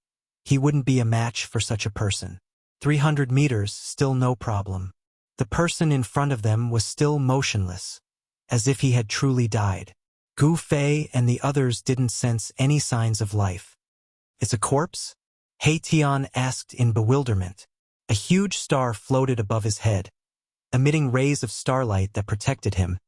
he wouldn't be a match for such a person. 300 meters, still no problem. The person in front of them was still motionless, as if he had truly died. Gu Fei and the others didn't sense any signs of life. It's a corpse? He Tian asked in bewilderment. A huge star floated above his head, emitting rays of starlight that protected him,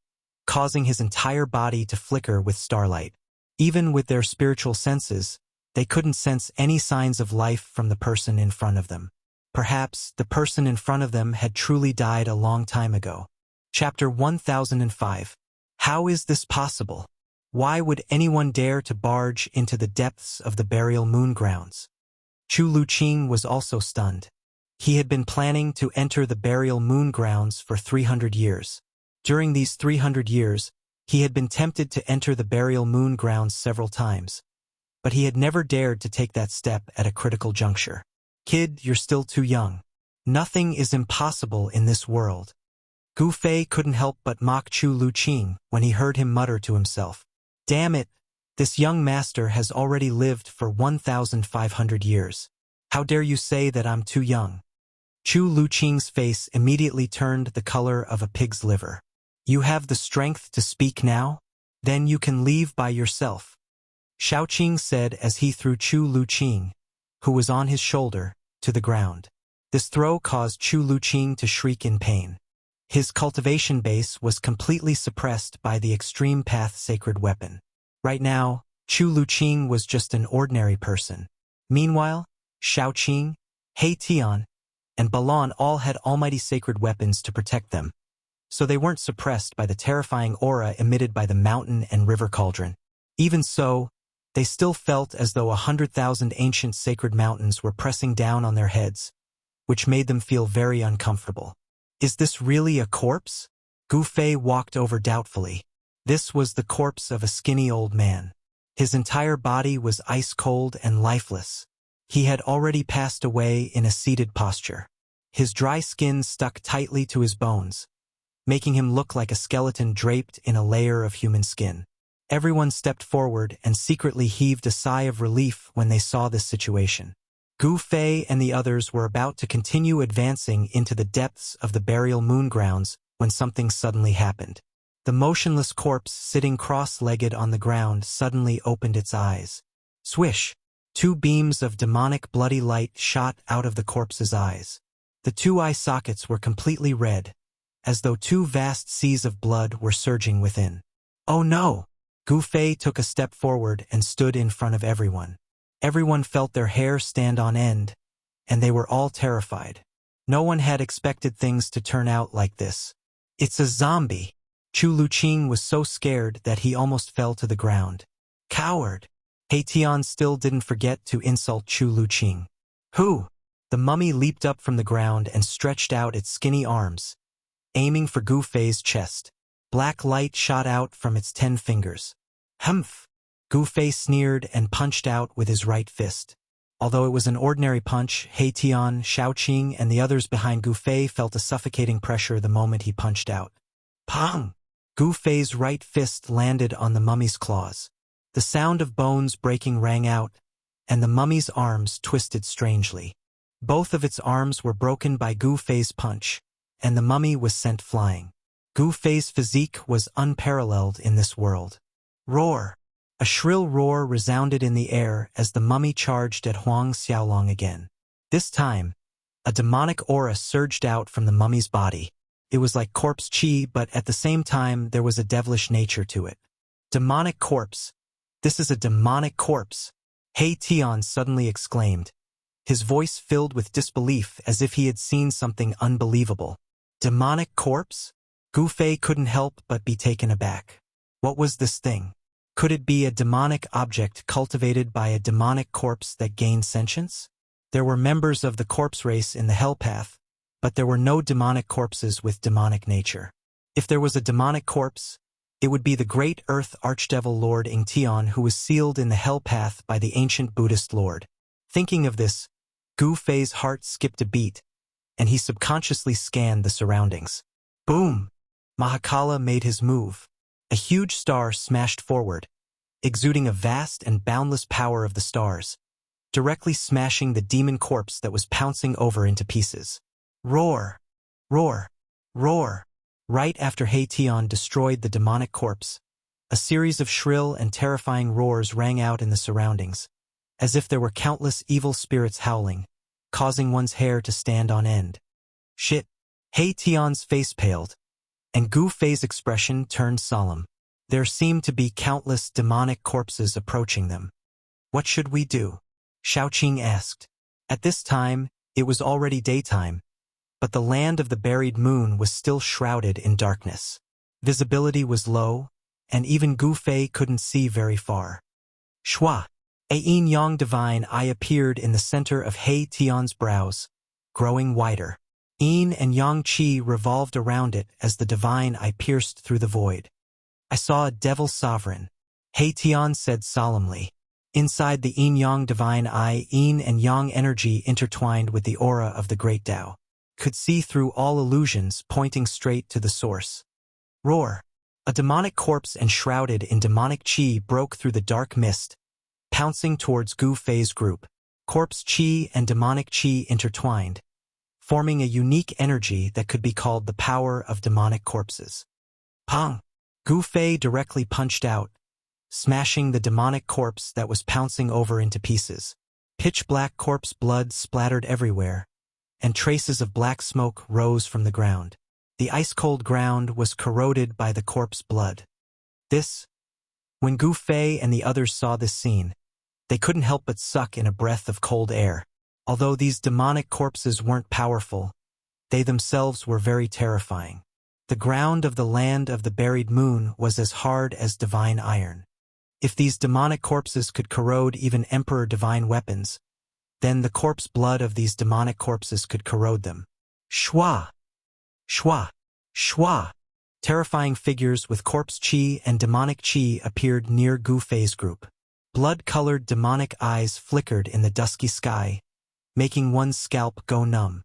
causing his entire body to flicker with starlight. Even with their spiritual senses, they couldn't sense any signs of life from the person in front of them. Perhaps the person in front of them had truly died a long time ago. Chapter 1005. How is this possible? Why would anyone dare to barge into the depths of the burial moon grounds? Chu Luqing was also stunned. He had been planning to enter the burial moon grounds for 300 years. During these 300 years, he had been tempted to enter the burial moon grounds several times, but he had never dared to take that step at a critical juncture. Kid, you're still too young. Nothing is impossible in this world. Gu Fei couldn't help but mock Chu Luqing when he heard him mutter to himself. Damn it, this young master has already lived for 1,500 years. How dare you say that I'm too young? Chu Luqing's face immediately turned the color of a pig's liver. You have the strength to speak now? Then you can leave by yourself. Shaoqing said as he threw Chu Luqing, who was on his shoulder, to the ground. This throw caused Chu Luqing to shriek in pain. His cultivation base was completely suppressed by the extreme path sacred weapon. Right now, Chu Luqing was just an ordinary person. Meanwhile, Shaoqing, He Tian, and Balan all had almighty sacred weapons to protect them, so they weren't suppressed by the terrifying aura emitted by the mountain and river cauldron. Even so, they still felt as though 100,000 ancient sacred mountains were pressing down on their heads, which made them feel very uncomfortable. Is this really a corpse? Gu Fei walked over doubtfully. This was the corpse of a skinny old man. His entire body was ice-cold and lifeless. He had already passed away in a seated posture. His dry skin stuck tightly to his bones, making him look like a skeleton draped in a layer of human skin. Everyone stepped forward and secretly heaved a sigh of relief when they saw this situation. Gu Fei and the others were about to continue advancing into the depths of the burial moon grounds when something suddenly happened. The motionless corpse sitting cross-legged on the ground suddenly opened its eyes. Swish! 2 beams of demonic bloody light shot out of the corpse's eyes. The 2 eye sockets were completely red, as though 2 vast seas of blood were surging within. Oh no! Gu Fei took a step forward and stood in front of everyone. Everyone felt their hair stand on end, and they were all terrified. No one had expected things to turn out like this. It's a zombie! Chu Luqing was so scared that he almost fell to the ground. Coward! Tian still didn't forget to insult Chu Luqing. Who? The mummy leaped up from the ground and stretched out its skinny arms, aiming for Gu Fei's chest. Black light shot out from its 10 fingers. Humph! Gu Fei sneered and punched out with his right fist. Although it was an ordinary punch, Tian, Shaoqing, and the others behind Gu Fei felt a suffocating pressure the moment he punched out. Pong! Gu Fei's right fist landed on the mummy's claws. The sound of bones breaking rang out, and the mummy's arms twisted strangely. Both of its arms were broken by Gu Fei's punch, and the mummy was sent flying. Gu Fei's physique was unparalleled in this world. Roar! A shrill roar resounded in the air as the mummy charged at Huang Xiaolong again. This time, a demonic aura surged out from the mummy's body. It was like corpse chi, but at the same time there was a devilish nature to it. Demonic corpse! This is a demonic corpse! Tian suddenly exclaimed, his voice filled with disbelief as if he had seen something unbelievable. Demonic corpse? Gu Fei couldn't help but be taken aback. What was this thing? Could it be a demonic object cultivated by a demonic corpse that gained sentience? There were members of the corpse race in the Hell Path, but there were no demonic corpses with demonic nature. If there was a demonic corpse, it would be the great Earth Archdevil Lord Ingtian, who was sealed in the Hell Path by the ancient Buddhist Lord. Thinking of this, Gu Fei's heart skipped a beat, and he subconsciously scanned the surroundings. Boom! Mahakala made his move. A huge star smashed forward, exuding a vast and boundless power of the stars, directly smashing the demon corpse that was pouncing over into pieces. Roar! Roar! Roar! Right after Tian destroyed the demonic corpse, a series of shrill and terrifying roars rang out in the surroundings, as if there were countless evil spirits howling, causing one's hair to stand on end. Shit! Tian's face paled, and Gu Fei's expression turned solemn. There seemed to be countless demonic corpses approaching them. What should we do? Shaoqing asked. At this time, it was already daytime, but the land of the buried moon was still shrouded in darkness. Visibility was low, and even Gu Fei couldn't see very far. Shua! A yin-yang divine eye appeared in the center of Tian's brows, growing wider. Yin and yang qi revolved around it as the divine eye pierced through the void. I saw a devil sovereign, Tian said solemnly. Inside the yin-yang divine eye, yin and yang energy intertwined with the aura of the great Tao, could see through all illusions, pointing straight to the source. Roar! A demonic corpse enshrouded in demonic qi broke through the dark mist, pouncing towards Gu Fei's group. Corpse qi and demonic qi intertwined, forming a unique energy that could be called the power of demonic corpses. Pong! Gu Fei directly punched out, smashing the demonic corpse that was pouncing over into pieces. Pitch-black corpse blood splattered everywhere, and traces of black smoke rose from the ground. The ice-cold ground was corroded by the corpse blood. When Gu Fei and the others saw this scene, they couldn't help but suck in a breath of cold air. Although these demonic corpses weren't powerful, they themselves were very terrifying. The ground of the land of the buried moon was as hard as divine iron. If these demonic corpses could corrode even Emperor divine weapons, then the corpse blood of these demonic corpses could corrode them. Shua! Shua! Shua! Terrifying figures with corpse chi and demonic chi appeared near Gu Fei's group. Blood-colored demonic eyes flickered in the dusky sky, making one's scalp go numb.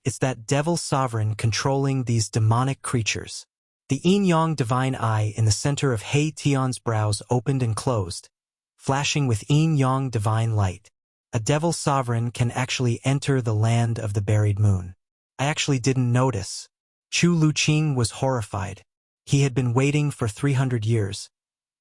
It's that devil sovereign controlling these demonic creatures. The yin-yang divine eye in the center of Tian's brows opened and closed, flashing with yin-yang divine light. A devil sovereign can actually enter the land of the buried moon. I actually didn't notice. Chu Luqing was horrified. He had been waiting for 300 years,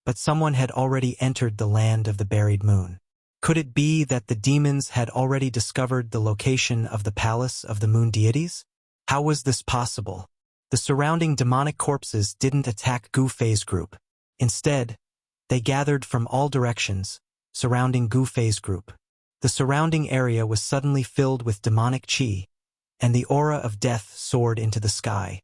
but someone had already entered the land of the buried moon. Could it be that the demons had already discovered the location of the palace of the moon deities? How was this possible? The surrounding demonic corpses didn't attack Gu Fei's group. Instead, they gathered from all directions, surrounding Gu Fei's group. The surrounding area was suddenly filled with demonic qi, and the aura of death soared into the sky.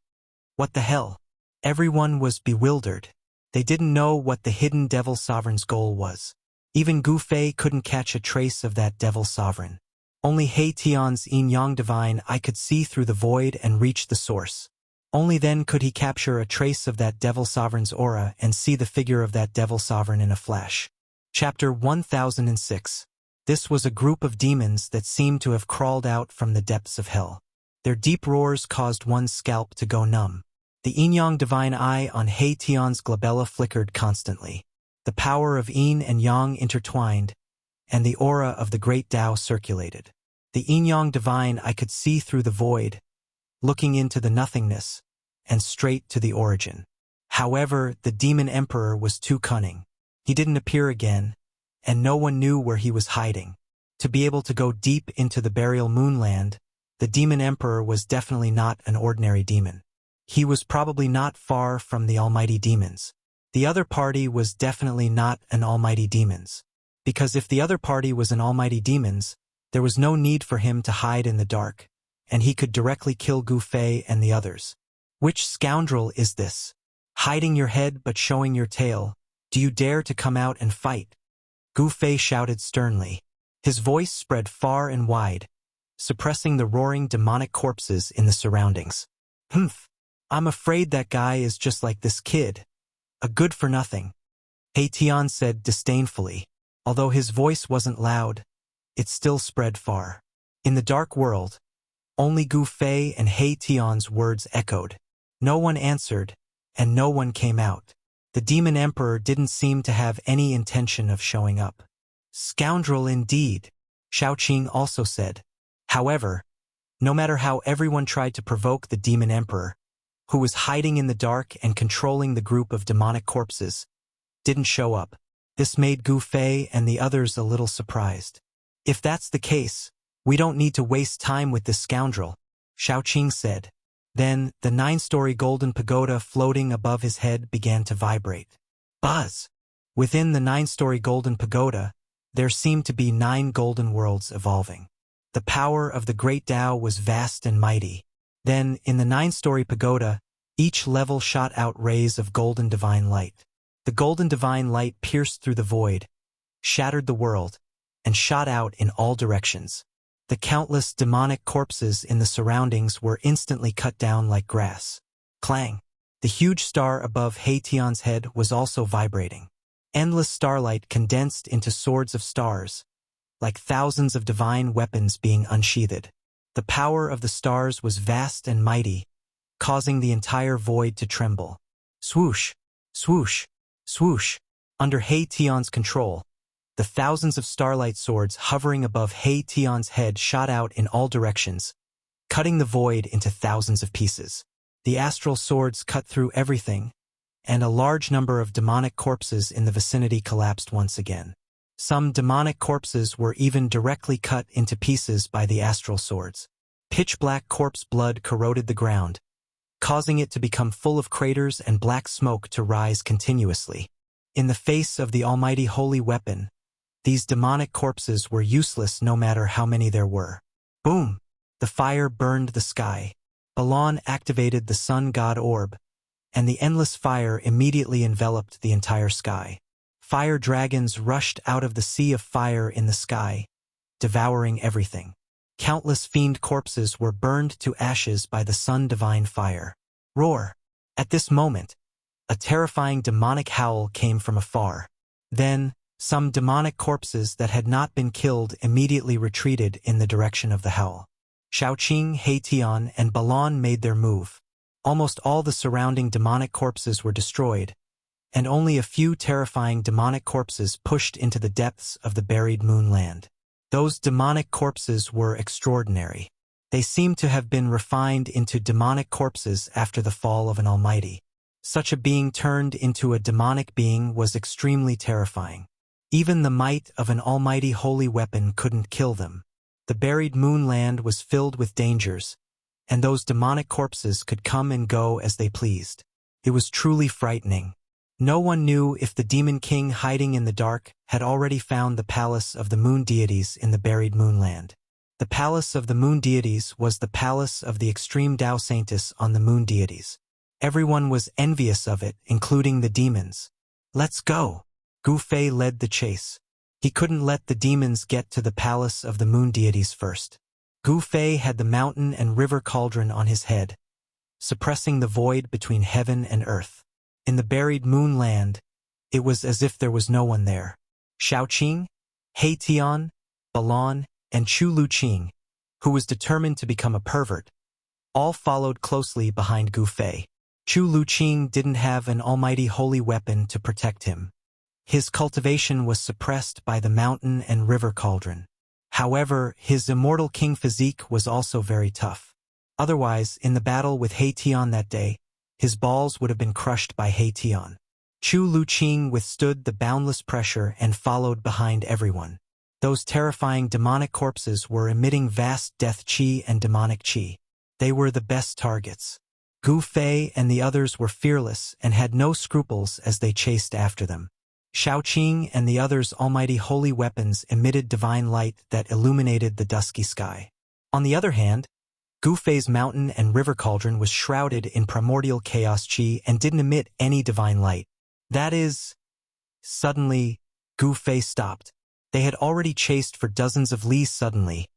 What the hell? Everyone was bewildered. They didn't know what the hidden devil sovereign's goal was. Even Gu Fei couldn't catch a trace of that devil sovereign. Only He Tian's yin-yang divine eye could see through the void and reach the source. Only then could he capture a trace of that devil sovereign's aura and see the figure of that devil sovereign in a flash. Chapter 1006. This was a group of demons that seemed to have crawled out from the depths of hell. Their deep roars caused one's scalp to go numb. The yin-yang divine eye on He Tian's glabella flickered constantly. The power of yin and yang intertwined, and the aura of the great Tao circulated. The yin-yang divine eye could see through the void, looking into the nothingness, and straight to the origin. However, the demon emperor was too cunning. He didn't appear again, and no one knew where he was hiding. To be able to go deep into the burial moonland, the demon emperor was definitely not an ordinary demon. He was probably not far from the almighty demons. The other party was definitely not an almighty demons. Because if the other party was an almighty demons, there was no need for him to hide in the dark, and he could directly kill Gu Fei and the others. Which scoundrel is this? Hiding your head but showing your tail, do you dare to come out and fight? Gu Fei shouted sternly. His voice spread far and wide, suppressing the roaring demonic corpses in the surroundings. Humph, I'm afraid that guy is just like this kid. A good-for-nothing. He Tian said disdainfully. Although his voice wasn't loud, it still spread far. In the dark world, only Gu Fei and He Tian's words echoed. No one answered, and no one came out. The demon emperor didn't seem to have any intention of showing up. Scoundrel indeed, Shaoqing also said. However, no matter how everyone tried to provoke the demon emperor, who was hiding in the dark and controlling the group of demonic corpses, didn't show up. This made Gu Fei and the others a little surprised. If that's the case, we don't need to waste time with this scoundrel, Shaoqing said. Then, the 9-story golden pagoda floating above his head began to vibrate. Buzz! Within the 9-story golden pagoda, there seemed to be 9 golden worlds evolving. The power of the great Tao was vast and mighty. Then, in the 9-story pagoda, each level shot out rays of golden divine light. The golden divine light pierced through the void, shattered the world, and shot out in all directions. The countless demonic corpses in the surroundings were instantly cut down like grass. Clang! The huge star above He Tian's head was also vibrating. Endless starlight condensed into swords of stars, like thousands of divine weapons being unsheathed. The power of the stars was vast and mighty, causing the entire void to tremble. Swoosh! Swoosh! Swoosh! Under He Tian's control, the thousands of starlight swords hovering above He Tian's head shot out in all directions, cutting the void into thousands of pieces. The astral swords cut through everything, and a large number of demonic corpses in the vicinity collapsed once again. Some demonic corpses were even directly cut into pieces by the astral swords. Pitch-black corpse blood corroded the ground, causing it to become full of craters and black smoke to rise continuously. In the face of the almighty holy weapon, these demonic corpses were useless no matter how many there were. Boom! The fire burned the sky. Balon activated the sun god orb, and the endless fire immediately enveloped the entire sky. Fire dragons rushed out of the sea of fire in the sky, devouring everything. Countless fiend corpses were burned to ashes by the sun divine fire. Roar! At this moment, a terrifying demonic howl came from afar. Then, some demonic corpses that had not been killed immediately retreated in the direction of the howl. Shaoqing, He Tian, and Balon made their move. Almost all the surrounding demonic corpses were destroyed, and only a few terrifying demonic corpses pushed into the depths of the buried moonland. Those demonic corpses were extraordinary. They seemed to have been refined into demonic corpses after the fall of an almighty. Such a being turned into a demonic being was extremely terrifying. Even the might of an almighty holy weapon couldn't kill them. The buried moonland was filled with dangers, and those demonic corpses could come and go as they pleased. It was truly frightening. No one knew if the demon king hiding in the dark had already found the palace of the moon deities in the buried moonland. The palace of the moon deities was the palace of the extreme Tao Saintess on the moon deities. Everyone was envious of it, including the demons. Let's go! Gu Fei led the chase. He couldn't let the demons get to the palace of the moon deities first. Gu Fei had the mountain and river cauldron on his head, suppressing the void between heaven and earth. In the buried moonland, it was as if there was no one there. Shaoqing, He Tian, Balon, and Chu Luqing, who was determined to become a pervert, all followed closely behind Gu Fei. Chu Luqing didn't have an almighty holy weapon to protect him. His cultivation was suppressed by the mountain and river cauldron. However, his immortal king physique was also very tough. Otherwise, in the battle with He Tian that day, his balls would have been crushed by He Tian. Chu Luqing withstood the boundless pressure and followed behind everyone. Those terrifying demonic corpses were emitting vast death qi and demonic qi. They were the best targets. Gu Fei and the others were fearless and had no scruples as they chased after them. Shaoqing and the others' almighty holy weapons emitted divine light that illuminated the dusky sky. On the other hand, Gu Fei's mountain and river cauldron was shrouded in primordial chaos qi and didn't emit any divine light. That is... Suddenly, Gu Fei stopped. They had already chased for dozens of lees. Suddenly,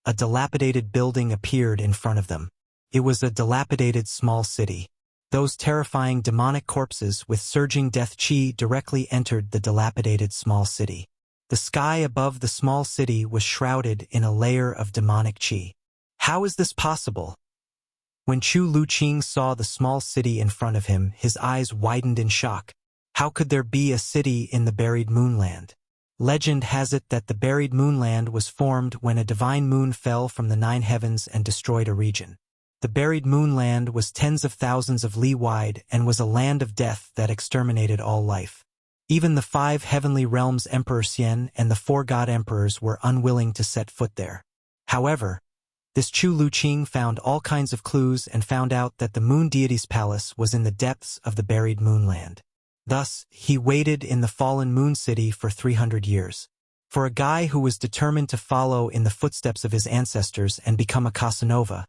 a dilapidated building appeared in front of them. It was a dilapidated small city. Those terrifying demonic corpses with surging death qi directly entered the dilapidated small city. The sky above the small city was shrouded in a layer of demonic qi. How is this possible? When Chu Luqing saw the small city in front of him, his eyes widened in shock. How could there be a city in the buried moonland? Legend has it that the buried moonland was formed when a divine moon fell from the 9 heavens and destroyed a region. The buried moonland was tens of thousands of li wide and was a land of death that exterminated all life. Even the 5 heavenly realms Emperor Xian and the 4 god emperors were unwilling to set foot there. However, this Chu Luqing found all kinds of clues and found out that the moon deity's palace was in the depths of the buried moonland. Thus, he waited in the fallen moon city for 300 years. For a guy who was determined to follow in the footsteps of his ancestors and become a Casanova,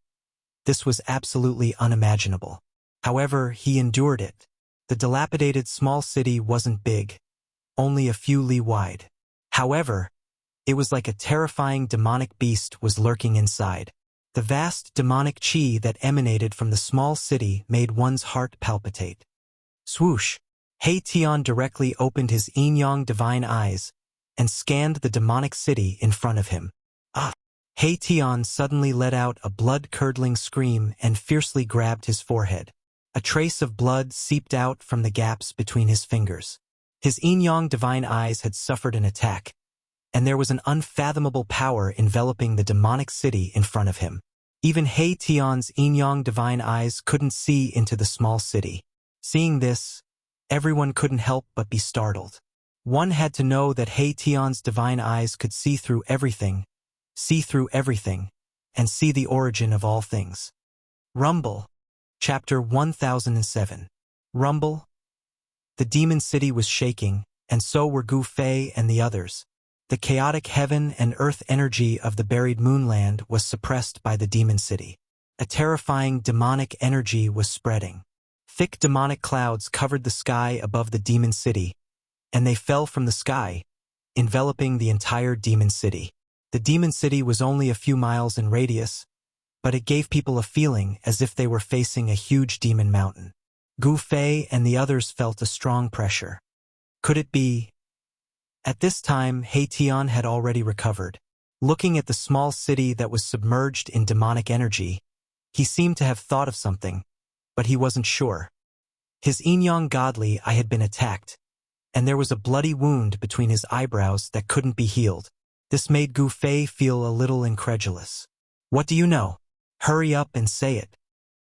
this was absolutely unimaginable. However, he endured it. The dilapidated small city wasn't big, only a few li wide. However, it was like a terrifying demonic beast was lurking inside. The vast demonic qi that emanated from the small city made one's heart palpitate. Swoosh! He Tian directly opened his yin-yang divine eyes and scanned the demonic city in front of him. He Tian suddenly let out a blood-curdling scream and fiercely grabbed his forehead. A trace of blood seeped out from the gaps between his fingers. His yin-yang divine eyes had suffered an attack, and there was an unfathomable power enveloping the demonic city in front of him. Even He Tian's yin-yang divine eyes couldn't see into the small city. Seeing this, everyone couldn't help but be startled. One had to know that He Tian's divine eyes could see through everything, and see the origin of all things. Rumble. Chapter 1007. Rumble. The demon city was shaking, and so were Gu Fei and the others. The chaotic heaven and earth energy of the buried moonland was suppressed by the demon city. A terrifying demonic energy was spreading. Thick demonic clouds covered the sky above the demon city, and they fell from the sky, enveloping the entire demon city. The demon city was only a few miles in radius, but it gave people a feeling as if they were facing a huge demon mountain. Gu Fei and the others felt a strong pressure. Could it be? At this time, He Tian had already recovered. Looking at the small city that was submerged in demonic energy, he seemed to have thought of something, but he wasn't sure. His yin-yang godly eye had been attacked, and there was a bloody wound between his eyebrows that couldn't be healed. This made Gu Fei feel a little incredulous. What do you know? Hurry up and say it,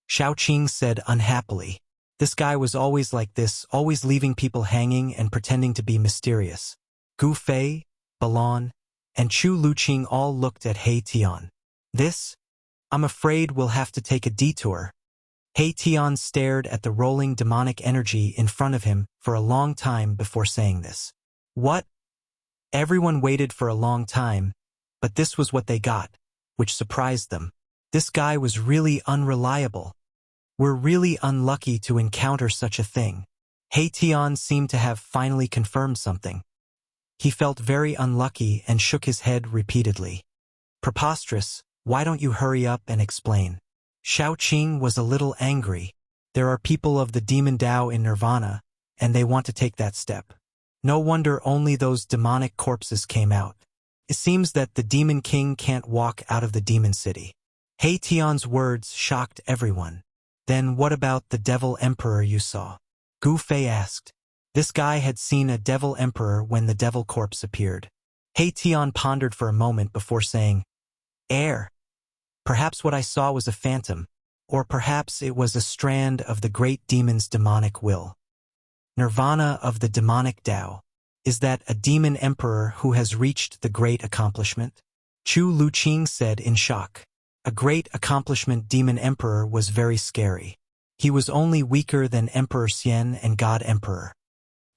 Shaoqing said unhappily. This guy was always like this, always leaving people hanging and pretending to be mysterious. Gu Fei, Balon, and Chu Luqing all looked at He Tian. This? I'm afraid we'll have to take a detour. He Tian stared at the rolling demonic energy in front of him for a long time before saying this. What? Everyone waited for a long time, but this was what they got, which surprised them. This guy was really unreliable. We're really unlucky to encounter such a thing. He Tian seemed to have finally confirmed something. He felt very unlucky and shook his head repeatedly. Preposterous, why don't you hurry up and explain? Xiao Qing was a little angry. There are people of the demon Tao in Nirvana, and they want to take that step. No wonder only those demonic corpses came out. It seems that the demon king can't walk out of the demon city. He Tian's words shocked everyone. Then what about the devil emperor you saw? Gu Fei asked. This guy had seen a devil emperor when the devil corpse appeared. He Tian pondered for a moment before saying, Perhaps what I saw was a phantom, or perhaps it was a strand of the great demon's demonic will. Nirvana of the demonic Tao. Is that a demon emperor who has reached the great accomplishment? Chu Luqing said in shock. A great accomplishment demon emperor was very scary. He was only weaker than Emperor Xian and God Emperor.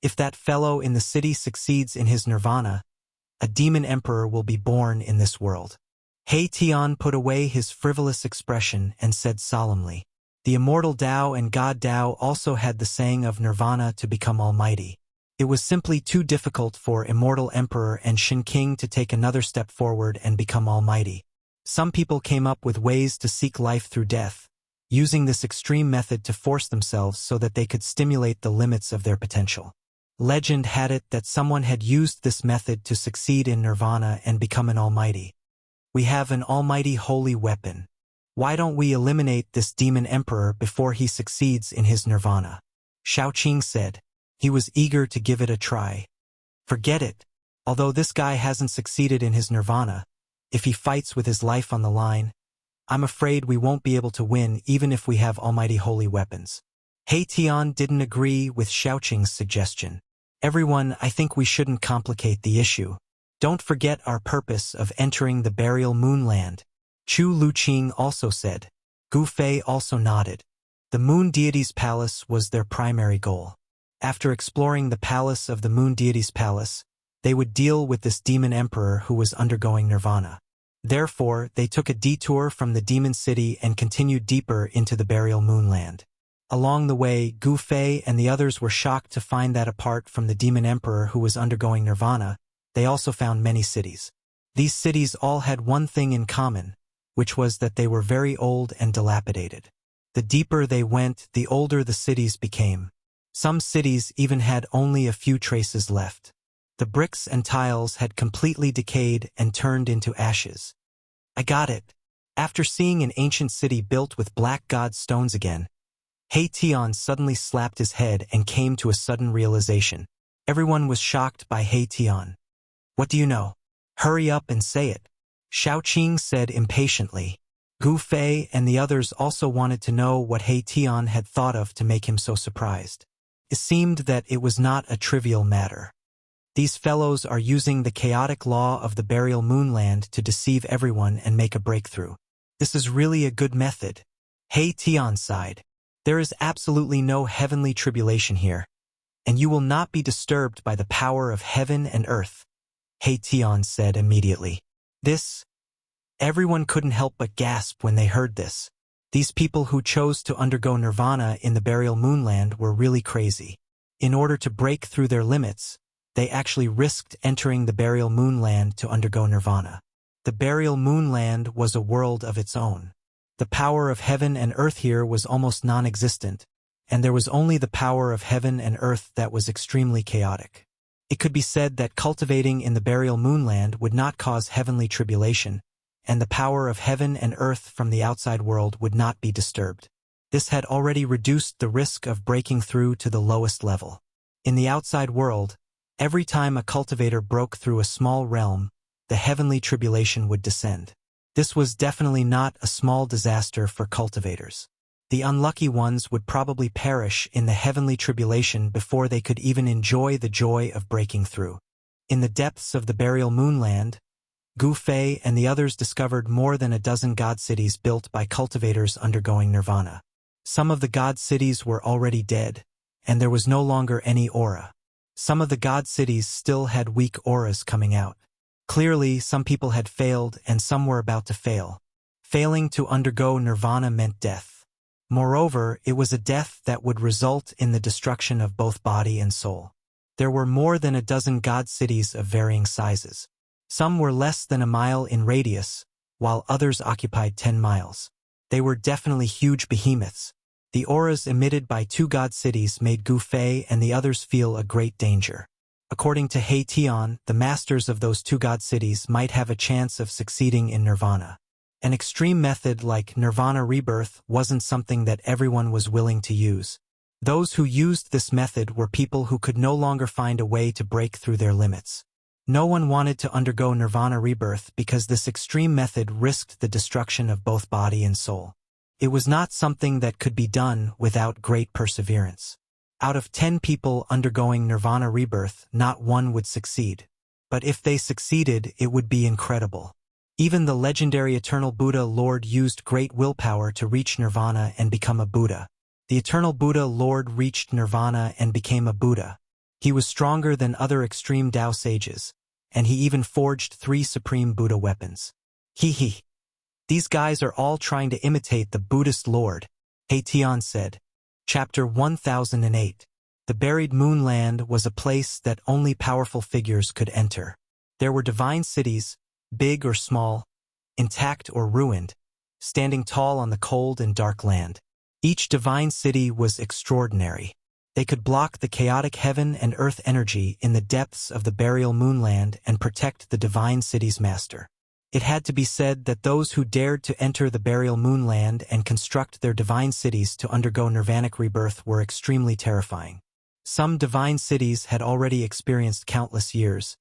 If that fellow in the city succeeds in his nirvana, a demon emperor will be born in this world. He Tian put away his frivolous expression and said solemnly, the immortal Tao and God Tao also had the saying of nirvana to become almighty. It was simply too difficult for Immortal Emperor and Shin King to take another step forward and become almighty. Some people came up with ways to seek life through death, using this extreme method to force themselves so that they could stimulate the limits of their potential. Legend had it that someone had used this method to succeed in nirvana and become an almighty. We have an almighty holy weapon. Why don't we eliminate this demon emperor before he succeeds in his nirvana? Xiao Qing said. He was eager to give it a try. Forget it. Although this guy hasn't succeeded in his nirvana, if he fights with his life on the line, I'm afraid we won't be able to win even if we have almighty holy weapons. He Tian didn't agree with Xiao Qing's suggestion. Everyone, I think we shouldn't complicate the issue. Don't forget our purpose of entering the burial moonland. Chu Luqing also said. Gu Fei also nodded. The moon deity's palace was their primary goal. After exploring the palace of the moon deity's palace, they would deal with this demon emperor who was undergoing nirvana. Therefore, they took a detour from the demon city and continued deeper into the burial moonland. Along the way, Gu Fei and the others were shocked to find that apart from the demon emperor who was undergoing nirvana, they also found many cities. These cities all had one thing in common, which was that they were very old and dilapidated. The deeper they went, the older the cities became. Some cities even had only a few traces left. The bricks and tiles had completely decayed and turned into ashes. I got it. After seeing an ancient city built with black god stones again, He Tian suddenly slapped his head and came to a sudden realization. Everyone was shocked by He Tian. What do you know? Hurry up and say it. Xiao Qing said impatiently. Gu Fei and the others also wanted to know what He Tian had thought of to make him so surprised. It seemed that it was not a trivial matter. These fellows are using the chaotic law of the burial moonland to deceive everyone and make a breakthrough. This is really a good method. He Tian sighed. There is absolutely no heavenly tribulation here, and you will not be disturbed by the power of heaven and earth, He Tian said immediately. Everyone couldn't help but gasp when they heard this. These people who chose to undergo nirvana in the burial moonland were really crazy. In order to break through their limits, they actually risked entering the burial moonland to undergo nirvana. The burial moonland was a world of its own. The power of heaven and earth here was almost non-existent, and there was only the power of heaven and earth that was extremely chaotic. It could be said that cultivating in the burial moonland would not cause heavenly tribulation, and the power of heaven and earth from the outside world would not be disturbed. This had already reduced the risk of breaking through to the lowest level. In the outside world, every time a cultivator broke through a small realm, the heavenly tribulation would descend. This was definitely not a small disaster for cultivators. The unlucky ones would probably perish in the heavenly tribulation before they could even enjoy the joy of breaking through. In the depths of the burial moonland, Gu Fei and the others discovered more than a dozen god cities built by cultivators undergoing nirvana. Some of the god cities were already dead, and there was no longer any aura. Some of the god cities still had weak auras coming out. Clearly, some people had failed and some were about to fail. Failing to undergo nirvana meant death. Moreover, it was a death that would result in the destruction of both body and soul. There were more than a dozen god cities of varying sizes. Some were less than a mile in radius, while others occupied 10 miles. They were definitely huge behemoths. The auras emitted by two god cities made Gu Fei and the others feel a great danger. According to He Tian, the masters of those two god cities might have a chance of succeeding in nirvana. An extreme method like nirvana rebirth wasn't something that everyone was willing to use. Those who used this method were people who could no longer find a way to break through their limits. No one wanted to undergo nirvana rebirth because this extreme method risked the destruction of both body and soul. It was not something that could be done without great perseverance. Out of 10 people undergoing nirvana rebirth, not one would succeed. But if they succeeded, it would be incredible. Even the legendary Eternal Buddha Lord used great willpower to reach nirvana and become a Buddha. The Eternal Buddha Lord reached nirvana and became a Buddha. He was stronger than other extreme Tao sages, and he even forged 3 supreme Buddha weapons. He. These guys are all trying to imitate the Buddhist Lord, He Tian said. Chapter 1008. The buried moonland was a place that only powerful figures could enter. There were divine cities, big or small, intact or ruined, standing tall on the cold and dark land. Each divine city was extraordinary. They could block the chaotic heaven and earth energy in the depths of the burial moonland and protect the divine city's master. It had to be said that those who dared to enter the burial moonland and construct their divine cities to undergo nirvanic rebirth were extremely terrifying. Some divine cities had already experienced countless years,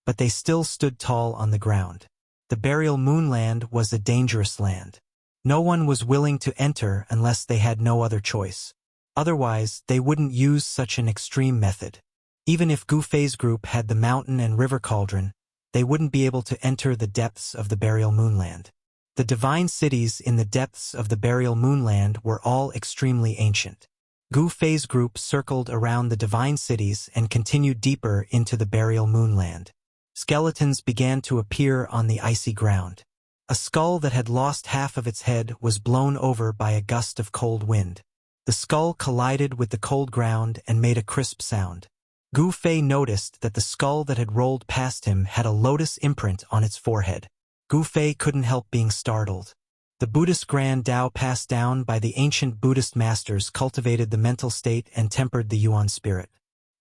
but they still stood tall on the ground. The burial moonland was a dangerous land. No one was willing to enter unless they had no other choice. Otherwise, they wouldn't use such an extreme method. Even if Gu Fei's group had the mountain and river cauldron, they wouldn't be able to enter the depths of the burial moonland. The divine cities in the depths of the burial moonland were all extremely ancient. Gu Fei's group circled around the divine cities and continued deeper into the burial moonland. Skeletons began to appear on the icy ground. A skull that had lost half of its head was blown over by a gust of cold wind. The skull collided with the cold ground and made a crisp sound. Gu Fei noticed that the skull that had rolled past him had a lotus imprint on its forehead. Gu Fei couldn't help being startled. The Buddhist Grand Tao passed down by the ancient Buddhist masters cultivated the mental state and tempered the Yuan spirit.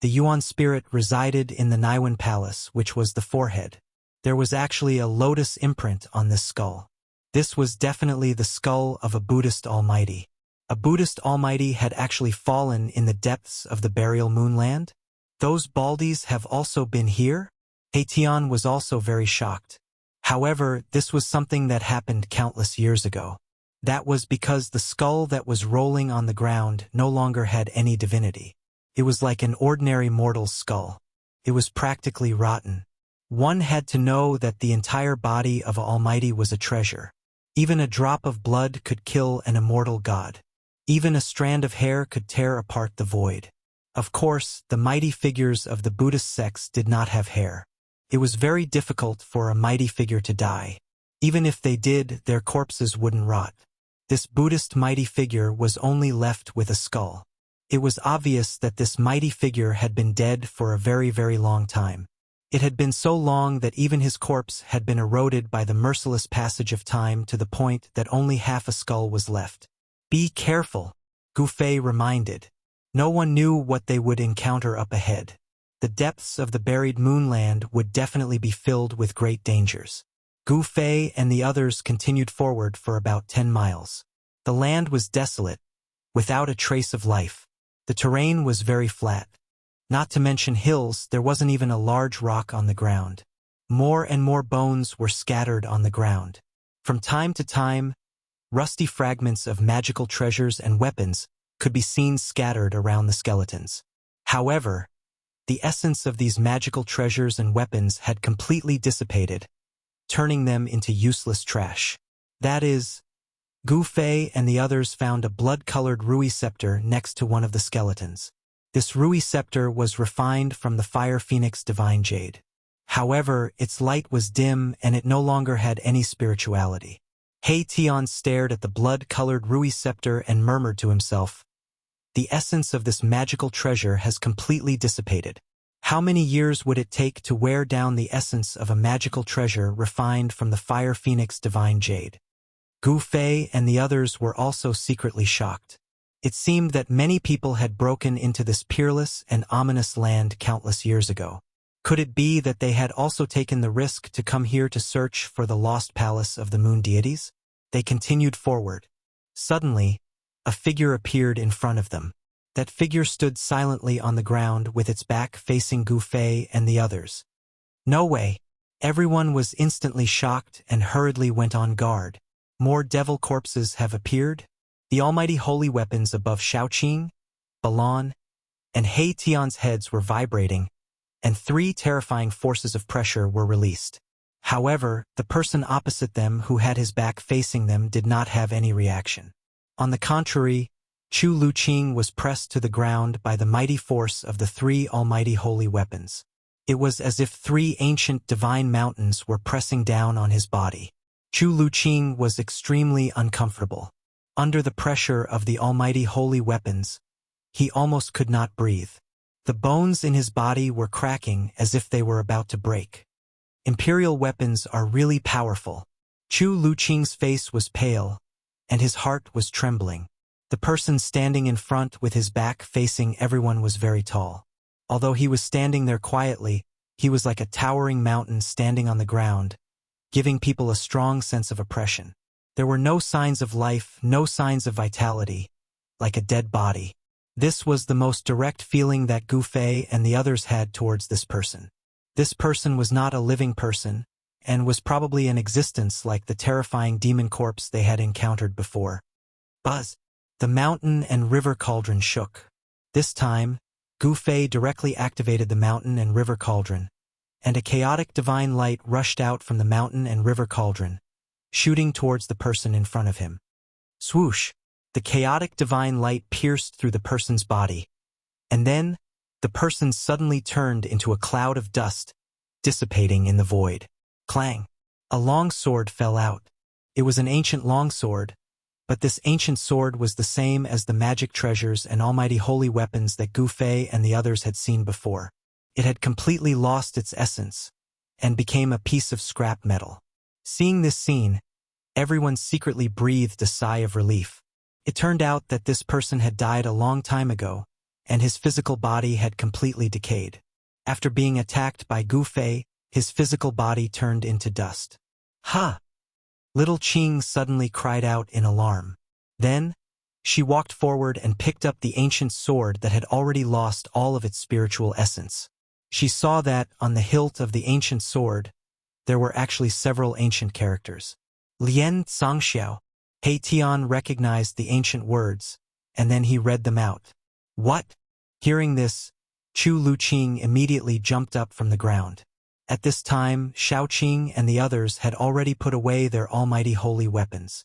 The Yuan spirit resided in the Niwen Palace, which was the forehead. There was actually a lotus imprint on this skull. This was definitely the skull of a Buddhist almighty. A Buddhist almighty had actually fallen in the depths of the burial moonland? Those Baldies have also been here? He Tian was also very shocked. However, this was something that happened countless years ago. That was because the skull that was rolling on the ground no longer had any divinity. It was like an ordinary mortal's skull. It was practically rotten. One had to know that the entire body of Almighty was a treasure. Even a drop of blood could kill an immortal god. Even a strand of hair could tear apart the void. Of course, the mighty figures of the Buddhist sects did not have hair. It was very difficult for a mighty figure to die. Even if they did, their corpses wouldn't rot. This Buddhist mighty figure was only left with a skull. It was obvious that this mighty figure had been dead for a very, very long time. It had been so long that even his corpse had been eroded by the merciless passage of time to the point that only half a skull was left. Be careful, Gu Fei reminded. No one knew what they would encounter up ahead. The depths of the buried moonland would definitely be filled with great dangers. Gu Fei and the others continued forward for about 10 miles. The land was desolate, without a trace of life. The terrain was very flat. Not to mention hills, there wasn't even a large rock on the ground. More and more bones were scattered on the ground. From time to time, Rusty fragments of magical treasures and weapons could be seen scattered around the skeletons. However, the essence of these magical treasures and weapons had completely dissipated, turning them into useless trash. That is, Gu Fei and the others found a blood-colored Rui scepter next to one of the skeletons. This Rui scepter was refined from the Fire Phoenix Divine Jade. However, its light was dim and it no longer had any spirituality. He Tian stared at the blood-colored Rui scepter and murmured to himself, "The essence of this magical treasure has completely dissipated. How many years would it take to wear down the essence of a magical treasure refined from the Fire Phoenix Divine Jade?" Gu Fei and the others were also secretly shocked. It seemed that many people had broken into this peerless and ominous land countless years ago. Could it be that they had also taken the risk to come here to search for the lost palace of the moon deities? They continued forward. Suddenly, a figure appeared in front of them. That figure stood silently on the ground with its back facing Gu Fei and the others. "No way!" Everyone was instantly shocked and hurriedly went on guard. More devil corpses have appeared? The almighty holy weapons above Shaoqing, Balan, and He Tian's heads were vibrating, and 3 terrifying forces of pressure were released. However, the person opposite them who had his back facing them did not have any reaction. On the contrary, Chu Luqing was pressed to the ground by the mighty force of the 3 almighty holy weapons. It was as if 3 ancient divine mountains were pressing down on his body. Chu Luqing was extremely uncomfortable. Under the pressure of the almighty holy weapons, he almost could not breathe. The bones in his body were cracking as if they were about to break. Imperial weapons are really powerful. Chu Luqing's face was pale, and his heart was trembling. The person standing in front with his back facing everyone was very tall. Although he was standing there quietly, he was like a towering mountain standing on the ground, giving people a strong sense of oppression. There were no signs of life, no signs of vitality, like a dead body. This was the most direct feeling that Gu Fei and the others had towards this person. This person was not a living person, and was probably in existence like the terrifying demon corpse they had encountered before. Buzz! The mountain and river cauldron shook. This time, Gu Fei directly activated the mountain and river cauldron, and a chaotic divine light rushed out from the mountain and river cauldron, shooting towards the person in front of him. Swoosh! The chaotic divine light pierced through the person's body, and then, the person suddenly turned into a cloud of dust, dissipating in the void. Clang! A long sword fell out. It was an ancient longsword, but this ancient sword was the same as the magic treasures and almighty holy weapons that Gu Fei and the others had seen before. It had completely lost its essence, and became a piece of scrap metal. Seeing this scene, everyone secretly breathed a sigh of relief. It turned out that this person had died a long time ago, and his physical body had completely decayed. After being attacked by Gu Fei, his physical body turned into dust. "Ha!" Little Qing suddenly cried out in alarm. Then, she walked forward and picked up the ancient sword that had already lost all of its spiritual essence. She saw that, on the hilt of the ancient sword, there were actually several ancient characters. Lian Zhangxiao. He Tian recognized the ancient words, and then he read them out. "What?" Hearing this, Chu Luqing immediately jumped up from the ground. At this time, Shaoqing and the others had already put away their almighty holy weapons.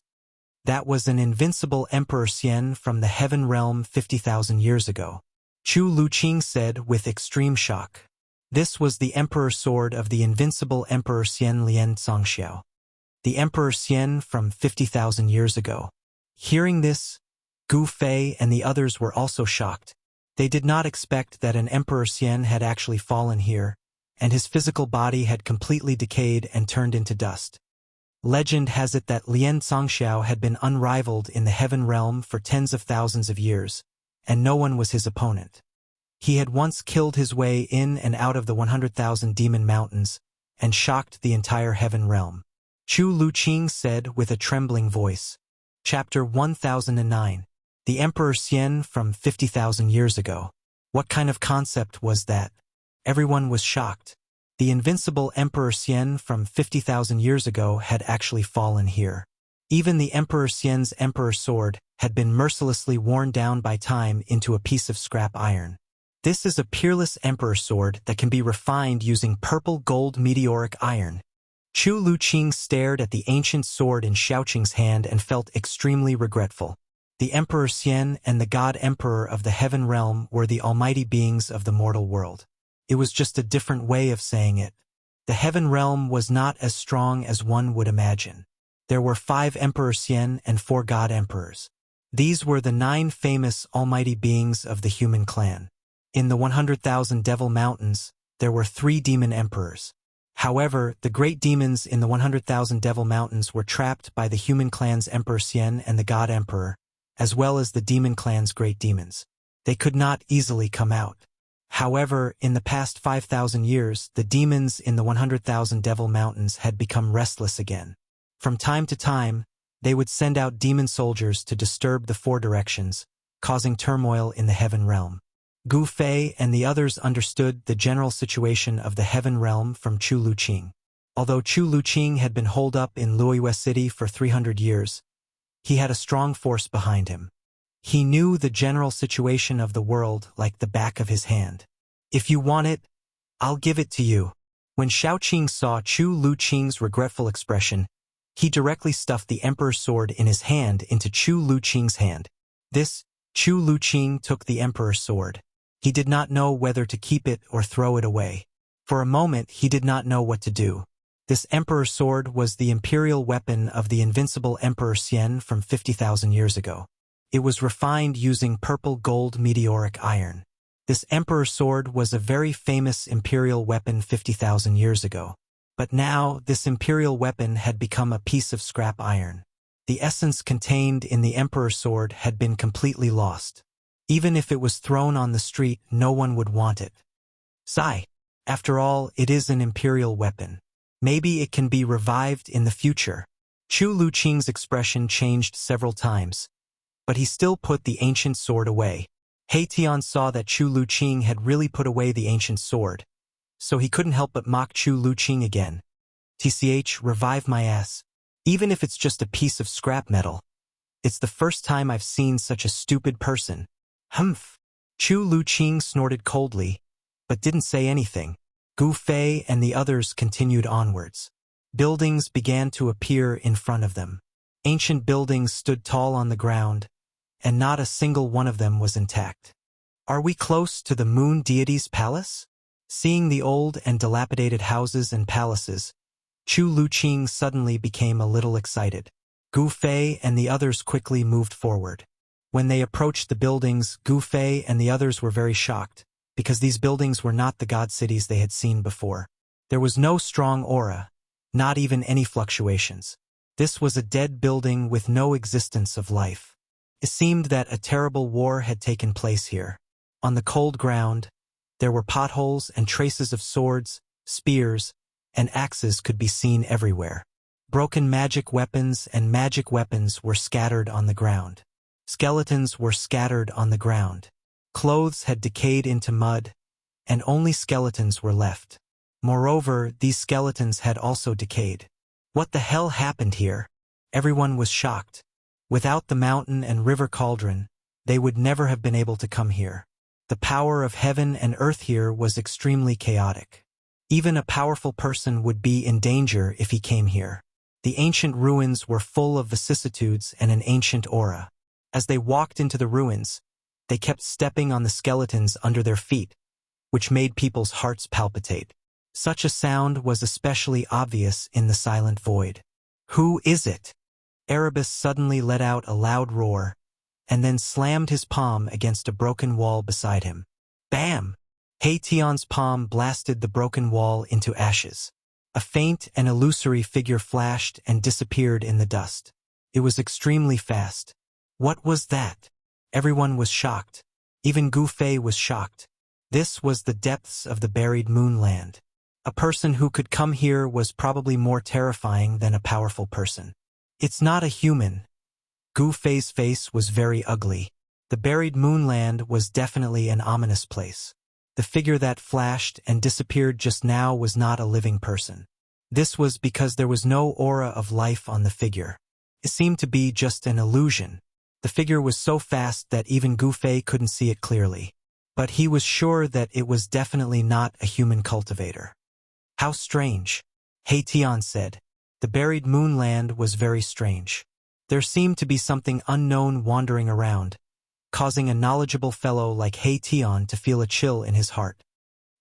That was an invincible Emperor Xian from the Heaven Realm 50,000 years ago. Chu Luqing said with extreme shock. This was the Emperor Sword of the invincible Emperor Xian Lian Zhangxiao. The Emperor Xian from 50,000 years ago. Hearing this, Gu Fei and the others were also shocked. They did not expect that an Emperor Xian had actually fallen here, and his physical body had completely decayed and turned into dust. Legend has it that Lian Zhangxiao had been unrivaled in the Heaven Realm for tens of thousands of years, and no one was his opponent. He had once killed his way in and out of the 100,000 demon mountains, and shocked the entire Heaven Realm. Chu Luqing said with a trembling voice. Chapter 1009. The Emperor Xian from 50,000 years ago. What kind of concept was that? Everyone was shocked. The invincible Emperor Xian from 50,000 years ago had actually fallen here. Even the Emperor Xian's emperor sword had been mercilessly worn down by time into a piece of scrap iron. This is a peerless emperor sword that can be refined using purple gold meteoric iron. Chu Luqing stared at the ancient sword in Xiaoqing's hand and felt extremely regretful. The Emperor Xian and the God Emperor of the Heaven Realm were the almighty beings of the mortal world. It was just a different way of saying it. The Heaven Realm was not as strong as one would imagine. There were 5 Emperor Xian and 4 God Emperors. These were the 9 famous almighty beings of the human clan. In the 100,000 Devil Mountains, there were 3 demon emperors. However, the great demons in the 100,000 Devil Mountains were trapped by the human clan's Emperor Xian and the God Emperor, as well as the demon clan's great demons. They could not easily come out. However, in the past 5,000 years, the demons in the 100,000 Devil Mountains had become restless again. From time to time, they would send out demon soldiers to disturb the 4 directions, causing turmoil in the Heaven Realm. Gu Fei and the others understood the general situation of the Heaven Realm from Chu Luqing. Although Chu Luqing had been holed up in Luoyue City for 300 years, he had a strong force behind him. He knew the general situation of the world like the back of his hand. If you want it, I'll give it to you. When Xiaoqing saw Chu Luqing's regretful expression, he directly stuffed the Emperor's sword in his hand into Chu Luqing's hand. Chu Luqing took the Emperor's sword. He did not know whether to keep it or throw it away. For a moment, he did not know what to do. This Emperor's sword was the imperial weapon of the invincible Emperor Xian from 50,000 years ago. It was refined using purple gold meteoric iron. This Emperor's sword was a very famous imperial weapon 50,000 years ago. But now, this imperial weapon had become a piece of scrap iron. The essence contained in the Emperor's sword had been completely lost. Even if it was thrown on the street, no one would want it. Sigh. After all, it is an imperial weapon. Maybe it can be revived in the future. Chu Luqing's expression changed several times, but he still put the ancient sword away. He Tian saw that Chu Luqing had really put away the ancient sword, so he couldn't help but mock Chu Luqing again. TCH, revive my ass. Even if it's just a piece of scrap metal. It's the first time I've seen such a stupid person. Humph. Chu Luqing snorted coldly, but didn't say anything. Gu Fei and the others continued onwards. Buildings began to appear in front of them. Ancient buildings stood tall on the ground, and not a single one of them was intact. Are we close to the moon deity's palace? Seeing the old and dilapidated houses and palaces, Chu Luqing suddenly became a little excited. Gu Fei and the others quickly moved forward. When they approached the buildings, Gu Fei and the others were very shocked, because these buildings were not the god cities they had seen before. There was no strong aura, not even any fluctuations. This was a dead building with no existence of life. It seemed that a terrible war had taken place here. On the cold ground, there were potholes and traces of swords, spears, and axes could be seen everywhere. Broken magic weapons and magic weapons were scattered on the ground. Skeletons were scattered on the ground. Clothes had decayed into mud, and only skeletons were left. Moreover, these skeletons had also decayed. What the hell happened here? Everyone was shocked. Without the mountain and river cauldron, they would never have been able to come here. The power of heaven and earth here was extremely chaotic. Even a powerful person would be in danger if he came here. The ancient ruins were full of vicissitudes and an ancient aura. As they walked into the ruins, they kept stepping on the skeletons under their feet, which made people's hearts palpitate. Such a sound was especially obvious in the silent void. Who is it? Erebus suddenly let out a loud roar, and then slammed his palm against a broken wall beside him. Bam! He Tian's palm blasted the broken wall into ashes. A faint and illusory figure flashed and disappeared in the dust. It was extremely fast. What was that? Everyone was shocked. Even Gu Fei was shocked. This was the depths of the buried moonland. A person who could come here was probably more terrifying than a powerful person. It's not a human. Gu Fei's face was very ugly. The buried moonland was definitely an ominous place. The figure that flashed and disappeared just now was not a living person. This was because there was no aura of life on the figure. It seemed to be just an illusion. The figure was so fast that even Gu Fei couldn't see it clearly. But he was sure that it was definitely not a human cultivator. How strange, He Tian said. The buried moonland was very strange. There seemed to be something unknown wandering around, causing a knowledgeable fellow like He Tian to feel a chill in his heart.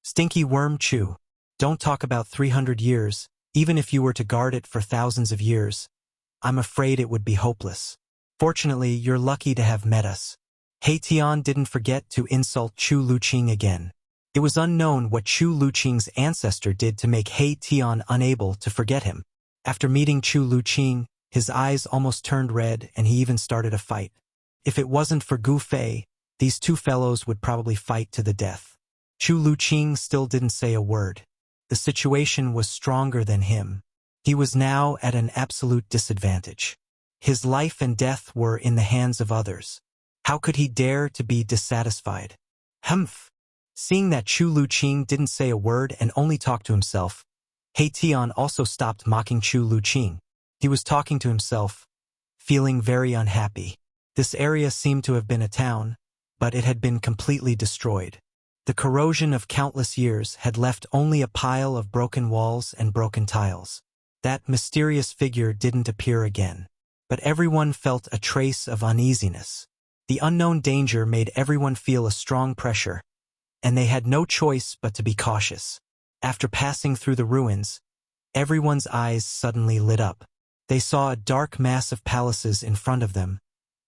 Stinky worm Chu. Don't talk about 300 years, even if you were to guard it for thousands of years. I'm afraid it would be hopeless. Fortunately, you're lucky to have met us. He Tian didn't forget to insult Chu Luqing again. It was unknown what Chu Luqing's ancestor did to make He Tian unable to forget him. After meeting Chu Luqing, his eyes almost turned red and he even started a fight. If it wasn't for Gu Fei, these two fellows would probably fight to the death. Chu Luqing still didn't say a word. The situation was stronger than him. He was now at an absolute disadvantage. His life and death were in the hands of others. How could he dare to be dissatisfied? Humph! Seeing that Chu Luqing didn't say a word and only talked to himself, He Tian also stopped mocking Chu Luqing. He was talking to himself, feeling very unhappy. This area seemed to have been a town, but it had been completely destroyed. The corrosion of countless years had left only a pile of broken walls and broken tiles. That mysterious figure didn't appear again. But everyone felt a trace of uneasiness. The unknown danger made everyone feel a strong pressure, and they had no choice but to be cautious. After passing through the ruins, everyone's eyes suddenly lit up. They saw a dark mass of palaces in front of them,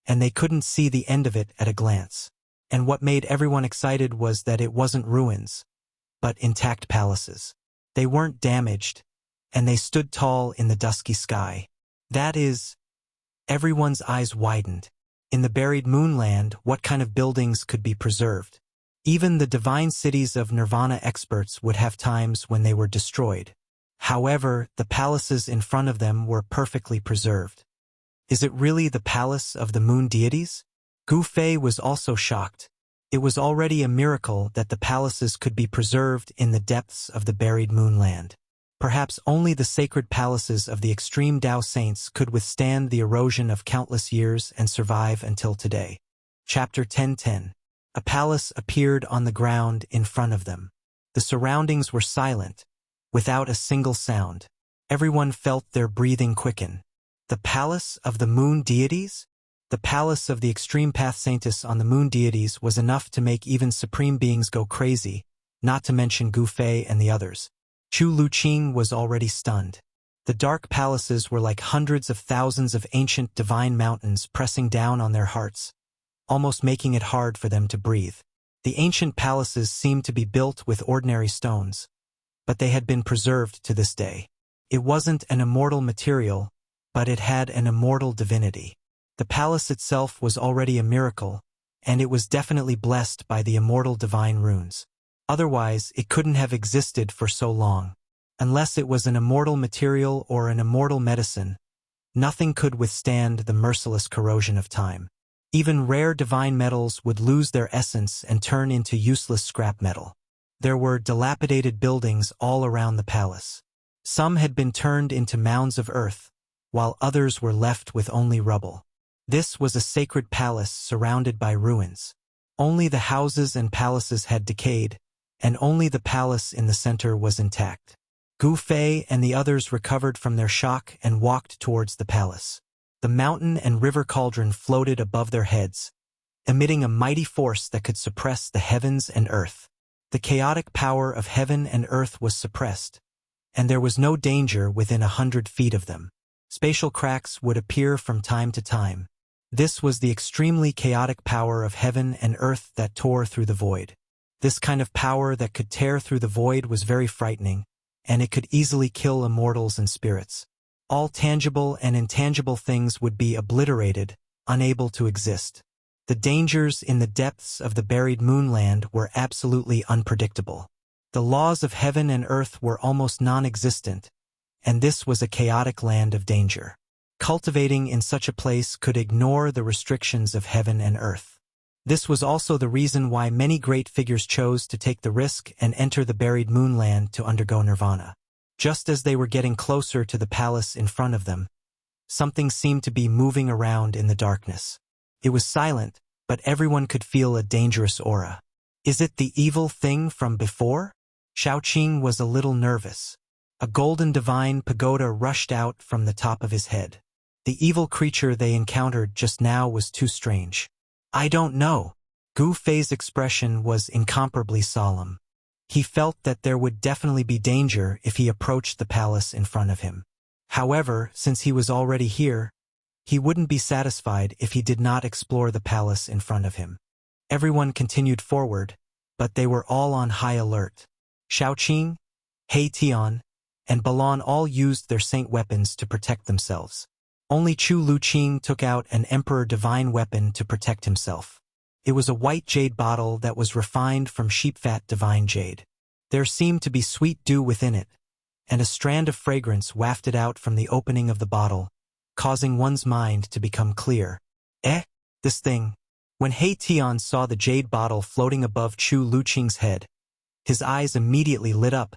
and they couldn't see the end of it at a glance. And what made everyone excited was that it wasn't ruins, but intact palaces. They weren't damaged, and they stood tall in the dusky sky. That is, everyone's eyes widened. In the buried moonland, what kind of buildings could be preserved? Even the divine cities of Nirvana experts would have times when they were destroyed. However, the palaces in front of them were perfectly preserved. Is it really the palace of the moon deities? Gu Fei was also shocked. It was already a miracle that the palaces could be preserved in the depths of the buried moonland. Perhaps only the sacred palaces of the extreme Tao saints could withstand the erosion of countless years and survive until today. Chapter 10:10. A palace appeared on the ground in front of them. The surroundings were silent, without a single sound. Everyone felt their breathing quicken. The palace of the moon deities? The palace of the extreme path saintess on the moon deities was enough to make even supreme beings go crazy, not to mention Gu Fei and the others. Chu Luqing was already stunned. The dark palaces were like hundreds of thousands of ancient divine mountains pressing down on their hearts, almost making it hard for them to breathe. The ancient palaces seemed to be built with ordinary stones, but they had been preserved to this day. It wasn't an immortal material, but it had an immortal divinity. The palace itself was already a miracle, and it was definitely blessed by the immortal divine runes. Otherwise, it couldn't have existed for so long. Unless it was an immortal material or an immortal medicine, nothing could withstand the merciless corrosion of time. Even rare divine metals would lose their essence and turn into useless scrap metal. There were dilapidated buildings all around the palace. Some had been turned into mounds of earth, while others were left with only rubble. This was a sacred palace surrounded by ruins. Only the houses and palaces had decayed, and only the palace in the center was intact. Gu Fei and the others recovered from their shock and walked towards the palace. The mountain and river cauldron floated above their heads, emitting a mighty force that could suppress the heavens and earth. The chaotic power of heaven and earth was suppressed, and there was no danger within 100 feet of them. Spatial cracks would appear from time to time. This was the extremely chaotic power of heaven and earth that tore through the void. This kind of power that could tear through the void was very frightening, and it could easily kill immortals and spirits. All tangible and intangible things would be obliterated, unable to exist. The dangers in the depths of the buried moonland were absolutely unpredictable. The laws of heaven and earth were almost non-existent, and this was a chaotic land of danger. Cultivating in such a place could ignore the restrictions of heaven and earth. This was also the reason why many great figures chose to take the risk and enter the buried moonland to undergo nirvana. Just as they were getting closer to the palace in front of them, something seemed to be moving around in the darkness. It was silent, but everyone could feel a dangerous aura. Is it the evil thing from before? Xiaoqing was a little nervous. A golden divine pagoda rushed out from the top of his head. The evil creature they encountered just now was too strange. I don't know. Gu Fei's expression was incomparably solemn. He felt that there would definitely be danger if he approached the palace in front of him. However, since he was already here, he wouldn't be satisfied if he did not explore the palace in front of him. Everyone continued forward, but they were all on high alert. Xiaoqing, He Tian, and Balon all used their saint weapons to protect themselves. Only Chu Luqing took out an Emperor Divine weapon to protect himself. It was a white jade bottle that was refined from sheepfat divine jade. There seemed to be sweet dew within it, and a strand of fragrance wafted out from the opening of the bottle, causing one's mind to become clear. This thing. When He Tian saw the jade bottle floating above Chu Luqing's head, his eyes immediately lit up,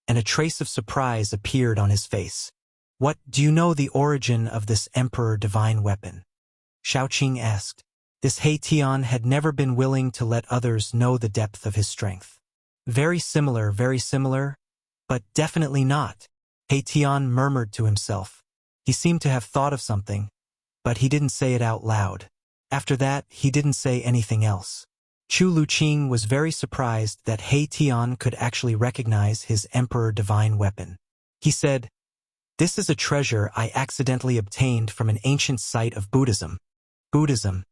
and a trace of surprise appeared on his face. What, do you know the origin of this Emperor Divine weapon? Xiaoqing asked. This He Tian had never been willing to let others know the depth of his strength. Very similar, but definitely not. He Tian murmured to himself. He seemed to have thought of something, but he didn't say it out loud. After that, he didn't say anything else. Chu Luqing was very surprised that He Tian could actually recognize his Emperor Divine weapon. He said, "This is a treasure I accidentally obtained from an ancient site of Buddhism." Buddhism.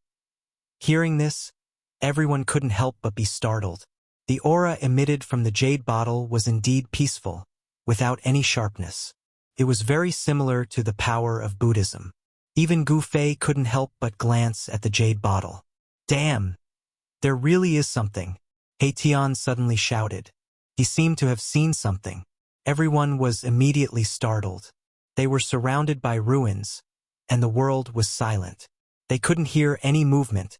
Hearing this, everyone couldn't help but be startled. The aura emitted from the jade bottle was indeed peaceful, without any sharpness. It was very similar to the power of Buddhism. Even Gu Fei couldn't help but glance at the jade bottle. Damn! There really is something, He Tian suddenly shouted. He seemed to have seen something. Everyone was immediately startled. They were surrounded by ruins, and the world was silent. They couldn't hear any movement,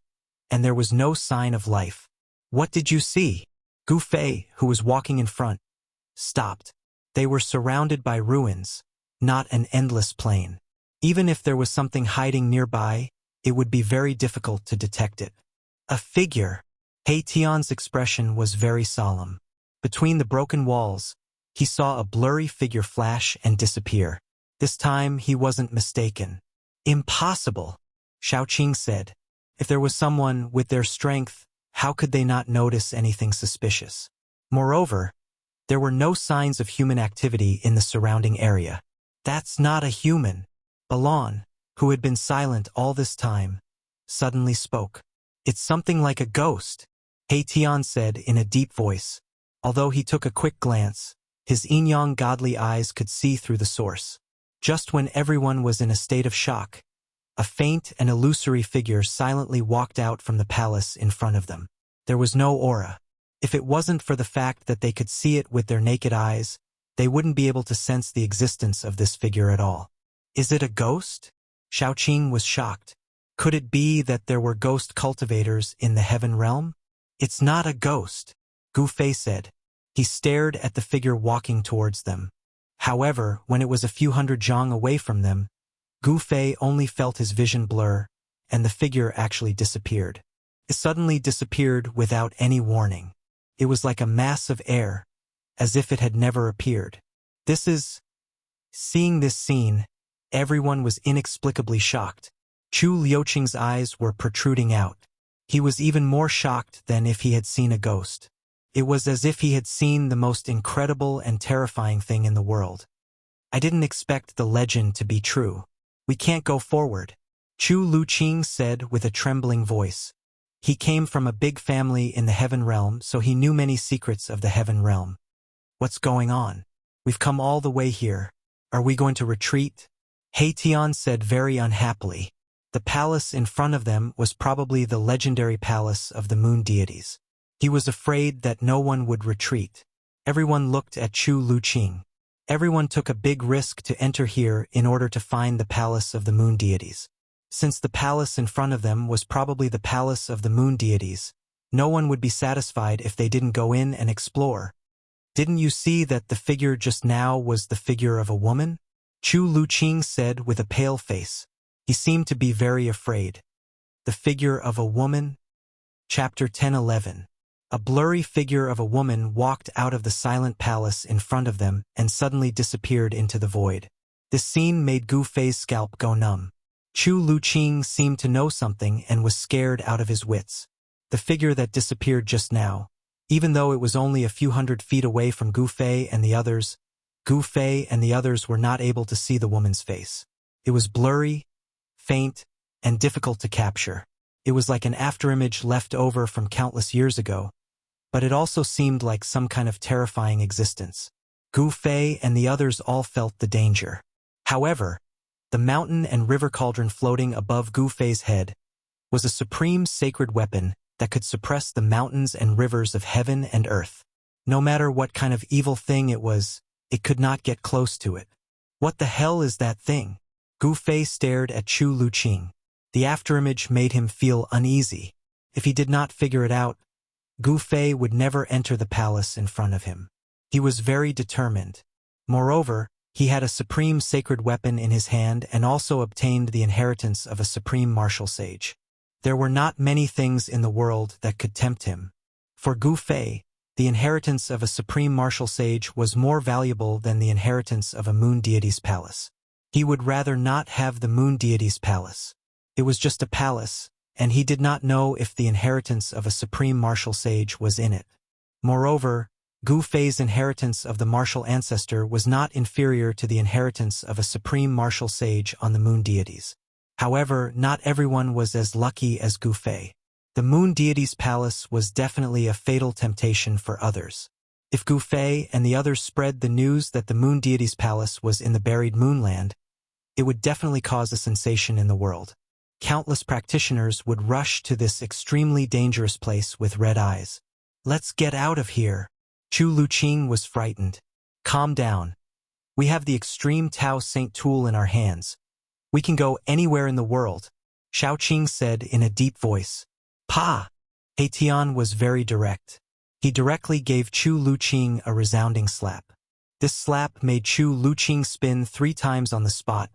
and there was no sign of life. What did you see? Gu Fei, who was walking in front, stopped. They were surrounded by ruins, not an endless plain. Even if there was something hiding nearby, it would be very difficult to detect it. A figure. He Tian's expression was very solemn. Between the broken walls, he saw a blurry figure flash and disappear. This time he wasn't mistaken. Impossible, Xiaoqing said. If there was someone with their strength, how could they not notice anything suspicious? Moreover, there were no signs of human activity in the surrounding area. That's not a human. Balon, who had been silent all this time, suddenly spoke. It's something like a ghost, He Tian said in a deep voice. Although he took a quick glance, his yin-yang godly eyes could see through the source. Just when everyone was in a state of shock, a faint and illusory figure silently walked out from the palace in front of them. There was no aura. If it wasn't for the fact that they could see it with their naked eyes, they wouldn't be able to sense the existence of this figure at all. Is it a ghost? Xiaoqing was shocked. Could it be that there were ghost cultivators in the heaven realm? It's not a ghost, Gu Fei said. He stared at the figure walking towards them. However, when it was a few hundred zhang away from them, Gu Fei only felt his vision blur, and the figure actually disappeared. It suddenly disappeared without any warning. It was like a mass of air, as if it had never appeared. Seeing this scene, everyone was inexplicably shocked. Chu Liuqing's eyes were protruding out. He was even more shocked than if he had seen a ghost. It was as if he had seen the most incredible and terrifying thing in the world. I didn't expect the legend to be true. We can't go forward, Chu Luqing said with a trembling voice. He came from a big family in the heaven realm, so he knew many secrets of the heaven realm. What's going on? We've come all the way here. Are we going to retreat? He Tian said very unhappily. The palace in front of them was probably the legendary palace of the moon deities. He was afraid that no one would retreat. Everyone looked at Chu Luqing. Everyone took a big risk to enter here in order to find the palace of the moon deities. Since the palace in front of them was probably the palace of the moon deities, no one would be satisfied if they didn't go in and explore. Didn't you see that the figure just now was the figure of a woman? Chu Luqing said with a pale face. He seemed to be very afraid. The figure of a woman? Chapter 10:11. A blurry figure of a woman walked out of the silent palace in front of them and suddenly disappeared into the void. This scene made Gu Fei's scalp go numb. Chu Luqing seemed to know something and was scared out of his wits. The figure that disappeared just now, even though it was only a few hundred feet away from Gu Fei and the others, Gu Fei and the others were not able to see the woman's face. It was blurry, faint, and difficult to capture. It was like an afterimage left over from countless years ago, but it also seemed like some kind of terrifying existence. Gu Fei and the others all felt the danger. However, the mountain and river cauldron floating above Gu Fei's head was a supreme sacred weapon that could suppress the mountains and rivers of heaven and earth. No matter what kind of evil thing it was, it could not get close to it. What the hell is that thing? Gu Fei stared at Chu Luqing. The afterimage made him feel uneasy. If he did not figure it out, Gu Fei would never enter the palace in front of him. He was very determined. Moreover, he had a supreme sacred weapon in his hand and also obtained the inheritance of a supreme martial sage. There were not many things in the world that could tempt him. For Gu Fei, the inheritance of a supreme martial sage was more valuable than the inheritance of a moon deity's palace. He would rather not have the moon deity's palace. It was just a palace, and he did not know if the inheritance of a supreme martial sage was in it. Moreover, Gu Fei's inheritance of the martial ancestor was not inferior to the inheritance of a supreme martial sage on the moon deities. However, not everyone was as lucky as Gu Fei. The moon deity's palace was definitely a fatal temptation for others. If Gu Fei and the others spread the news that the moon deity's palace was in the buried moonland, it would definitely cause a sensation in the world. Countless practitioners would rush to this extremely dangerous place with red eyes. Let's get out of here. Chu Luqing was frightened. Calm down. We have the extreme Tao Saint tool in our hands. We can go anywhere in the world, Shaoqing said in a deep voice. Pa! He Tian was very direct. He directly gave Chu Luqing a resounding slap. This slap made Chu Luqing spin 3 times on the spot,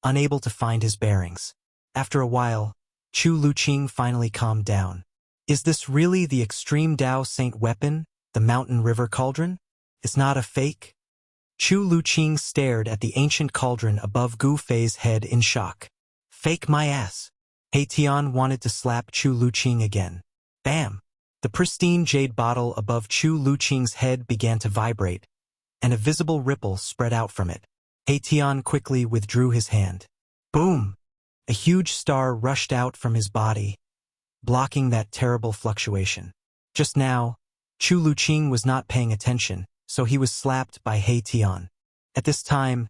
unable to find his bearings. After a while, Chu Luqing finally calmed down. Is this really the extreme Tao Saint weapon, the mountain river cauldron? It's not a fake? Chu Luqing stared at the ancient cauldron above Gu Fei's head in shock. Fake my ass. He Tian wanted to slap Chu Luqing again. Bam! The pristine jade bottle above Chu Luqing's head began to vibrate, and a visible ripple spread out from it. He Tian quickly withdrew his hand. Boom! A huge star rushed out from his body, blocking that terrible fluctuation. Just now, Chu Luqing was not paying attention, so he was slapped by He Tian. At this time,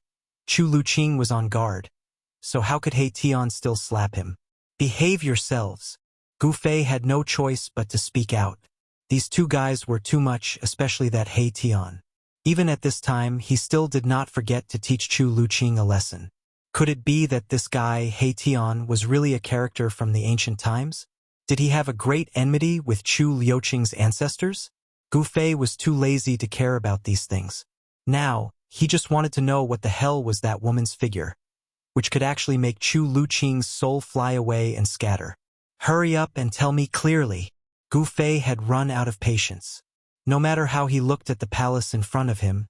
Chu Luqing was on guard, so how could He Tian still slap him? Behave yourselves. Gu Fei had no choice but to speak out. These 2 guys were too much, especially that He Tian. Even at this time, he still did not forget to teach Chu Luqing a lesson. Could it be that this guy, He Tian, was really a character from the ancient times? Did he have a great enmity with Chu Luqing's ancestors? Gu Fei was too lazy to care about these things. Now, he just wanted to know what the hell was that woman's figure, which could actually make Chu Luqing's soul fly away and scatter. Hurry up and tell me clearly. Gu Fei had run out of patience. No matter how he looked at the palace in front of him,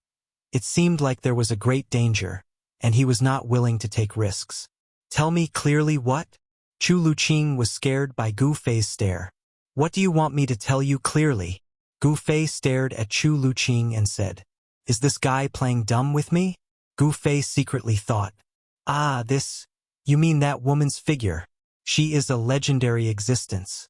it seemed like there was a great danger, and he was not willing to take risks. Tell me clearly what? Chu Luqing was scared by Gu Fei's stare. What do you want me to tell you clearly? Gu Fei stared at Chu Luqing and said, Is this guy playing dumb with me? Gu Fei secretly thought, you mean that woman's figure. She is a legendary existence.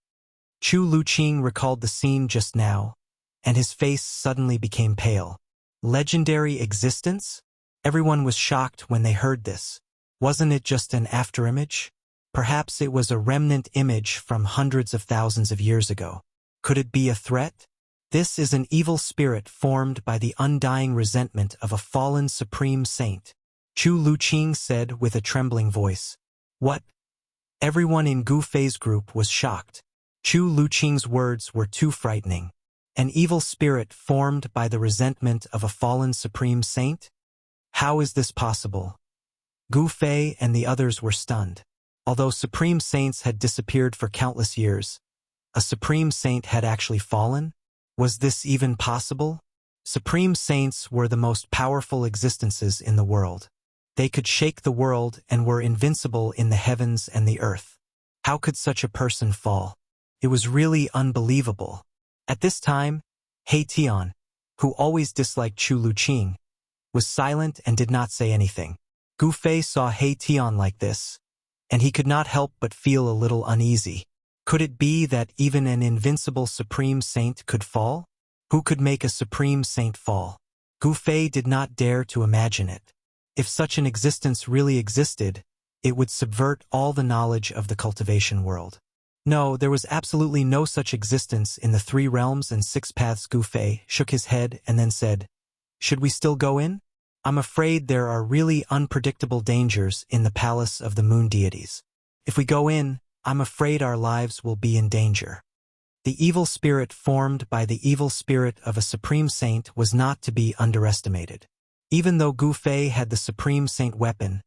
Chu Luqing recalled the scene just now, and his face suddenly became pale. Legendary existence? Everyone was shocked when they heard this. Wasn't it just an afterimage? Perhaps it was a remnant image from hundreds of thousands of years ago. Could it be a threat? This is an evil spirit formed by the undying resentment of a fallen supreme saint, Chu Luqing said with a trembling voice. What? Everyone in Gu Fei's group was shocked. Chu Luqing's words were too frightening. An evil spirit formed by the resentment of a fallen supreme saint? How is this possible? Gu Fei and the others were stunned. Although supreme saints had disappeared for countless years, a supreme saint had actually fallen? Was this even possible? Supreme saints were the most powerful existences in the world. They could shake the world and were invincible in the heavens and the earth. How could such a person fall? It was really unbelievable. At this time, He Tian, who always disliked Chu Luqing, was silent and did not say anything. Gu Fei saw He Tian like this, and he could not help but feel a little uneasy. Could it be that even an invincible supreme saint could fall? Who could make a supreme saint fall? Gu Fei did not dare to imagine it. If such an existence really existed, it would subvert all the knowledge of the cultivation world. No, there was absolutely no such existence in the 3 realms and 6 paths. Gu Fei shook his head and then said, "Should we still go in? I'm afraid there are really unpredictable dangers in the palace of the moon deities. If we go in, I'm afraid our lives will be in danger." The evil spirit formed by the evil spirit of a supreme saint was not to be underestimated. Even though Gu Fei had the supreme saint weapon,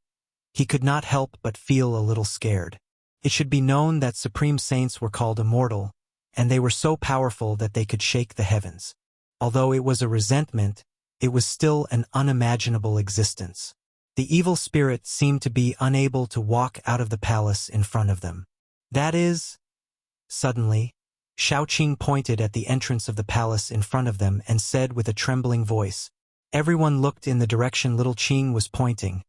he could not help but feel a little scared. It should be known that supreme saints were called immortal, and they were so powerful that they could shake the heavens. Although it was a resentment, it was still an unimaginable existence. The evil spirit seemed to be unable to walk out of the palace in front of them. That is... Suddenly, Shaoqing pointed at the entrance of the palace in front of them and said with a trembling voice. Everyone looked in the direction little Qing was pointing,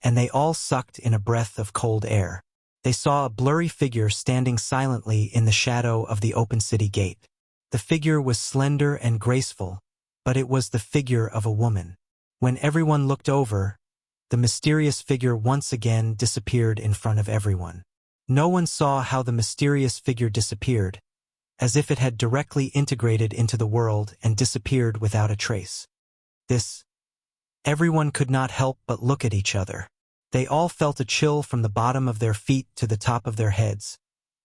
and they all sucked in a breath of cold air. They saw a blurry figure standing silently in the shadow of the open city gate. The figure was slender and graceful, but it was the figure of a woman. When everyone looked over, the mysterious figure once again disappeared in front of everyone. No one saw how the mysterious figure disappeared, as if it had directly integrated into the world and disappeared without a trace. Everyone could not help but look at each other. They all felt a chill from the bottom of their feet to the top of their heads,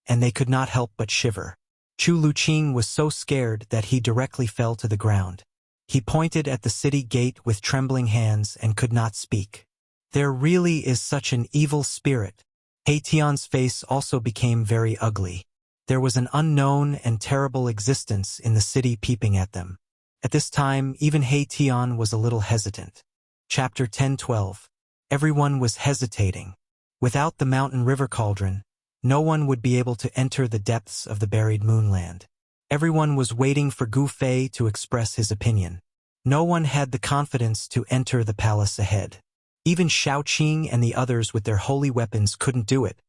and they could not help but shiver. Chu Luqing was so scared that he directly fell to the ground. He pointed at the city gate with trembling hands and could not speak. There really is such an evil spirit. He Tian's face also became very ugly. There was an unknown and terrible existence in the city peeping at them. At this time, even He Tian was a little hesitant. Chapter 10:12. Everyone was hesitating. Without the mountain river cauldron, no one would be able to enter the depths of the buried moonland. Everyone was waiting for Gu Fei to express his opinion. No one had the confidence to enter the palace ahead. Even Shaoqing and the others with their holy weapons couldn't do it,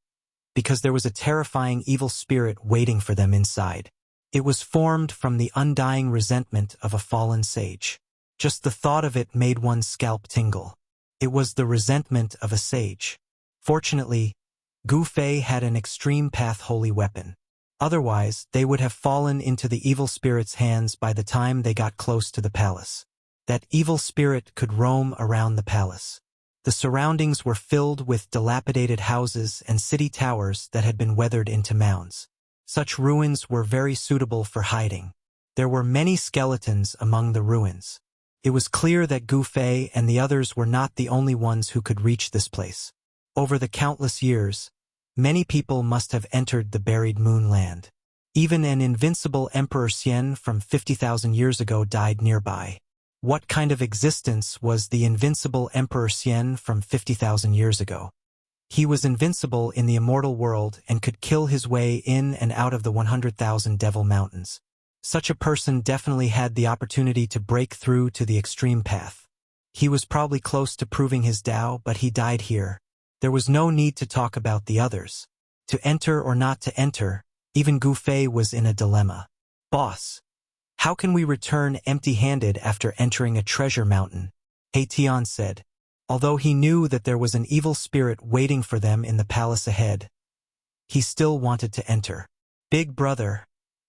because there was a terrifying evil spirit waiting for them inside. It was formed from the undying resentment of a fallen sage. Just the thought of it made one's scalp tingle. It was the resentment of a sage. Fortunately, Gu Fei had an extreme path holy weapon. Otherwise, they would have fallen into the evil spirit's hands by the time they got close to the palace. That evil spirit could roam around the palace. The surroundings were filled with dilapidated houses and city towers that had been weathered into mounds. Such ruins were very suitable for hiding. There were many skeletons among the ruins. It was clear that Gu Fei and the others were not the only ones who could reach this place. Over the countless years, many people must have entered the buried moonland. Even an invincible Emperor Xian from 50,000 years ago died nearby. What kind of existence was the invincible Emperor Xian from 50,000 years ago? He was invincible in the immortal world and could kill his way in and out of the 100,000 Devil Mountains. Such a person definitely had the opportunity to break through to the extreme path. He was probably close to proving his Tao, but he died here. There was no need to talk about the others. To enter or not to enter, even Gu Fei was in a dilemma. Boss, how can we return empty-handed after entering a treasure mountain? He Tian said. Although he knew that there was an evil spirit waiting for them in the palace ahead, he still wanted to enter. Big brother,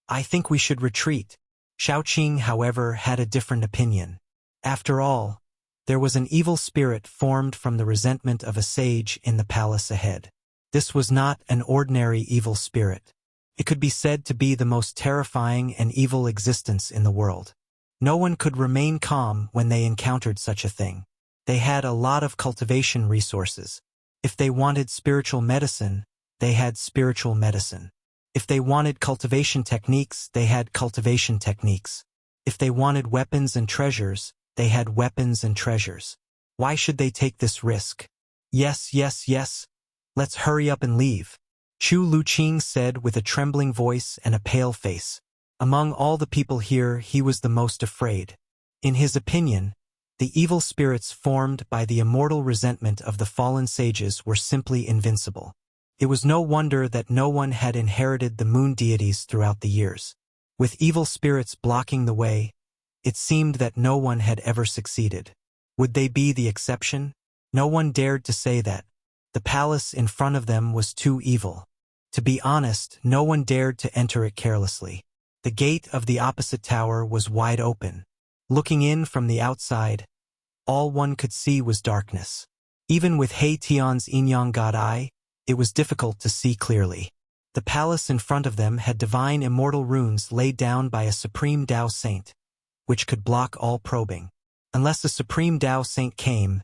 I think we should retreat. Shaoqing, however, had a different opinion. After all, there was an evil spirit formed from the resentment of a sage in the palace ahead. This was not an ordinary evil spirit. It could be said to be the most terrifying and evil existence in the world. No one could remain calm when they encountered such a thing. They had a lot of cultivation resources. If they wanted spiritual medicine, they had spiritual medicine. If they wanted cultivation techniques, they had cultivation techniques. If they wanted weapons and treasures, they had weapons and treasures. Why should they take this risk? Yes, yes, yes. Let's hurry up and leave, Chu Luqing said with a trembling voice and a pale face. Among all the people here, he was the most afraid. In his opinion, the evil spirits formed by the immortal resentment of the fallen sages were simply invincible. It was no wonder that no one had inherited the moon deities throughout the years. With evil spirits blocking the way, it seemed that no one had ever succeeded. Would they be the exception? No one dared to say that. The palace in front of them was too evil. To be honest, no one dared to enter it carelessly. The gate of the opposite tower was wide open. Looking in from the outside, all one could see was darkness. Even with He Tian's Yin-Yang God Eye, it was difficult to see clearly. The palace in front of them had divine immortal runes laid down by a supreme Tao saint, which could block all probing. Unless a supreme Tao saint came,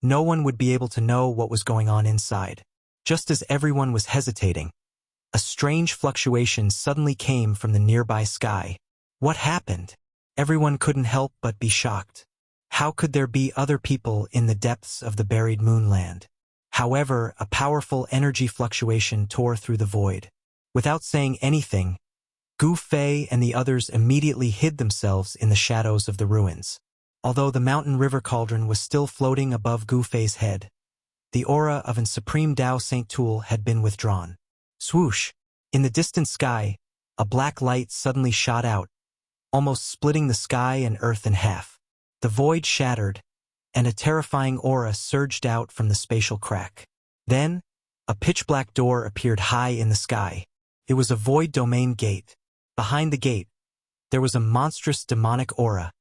no one would be able to know what was going on inside. Just as everyone was hesitating, a strange fluctuation suddenly came from the nearby sky. What happened? Everyone couldn't help but be shocked. How could there be other people in the depths of the buried moonland? However, a powerful energy fluctuation tore through the void. Without saying anything, Gu Fei and the others immediately hid themselves in the shadows of the ruins. Although the mountain river cauldron was still floating above Gu Fei's head, the aura of an supreme Tao Saint tool had been withdrawn. Swoosh! In the distant sky, a black light suddenly shot out, almost splitting the sky and earth in half. The void shattered, and a terrifying aura surged out from the spatial crack. Then, a pitch-black door appeared high in the sky. It was a void domain gate. Behind the gate, there was a monstrous demonic aura,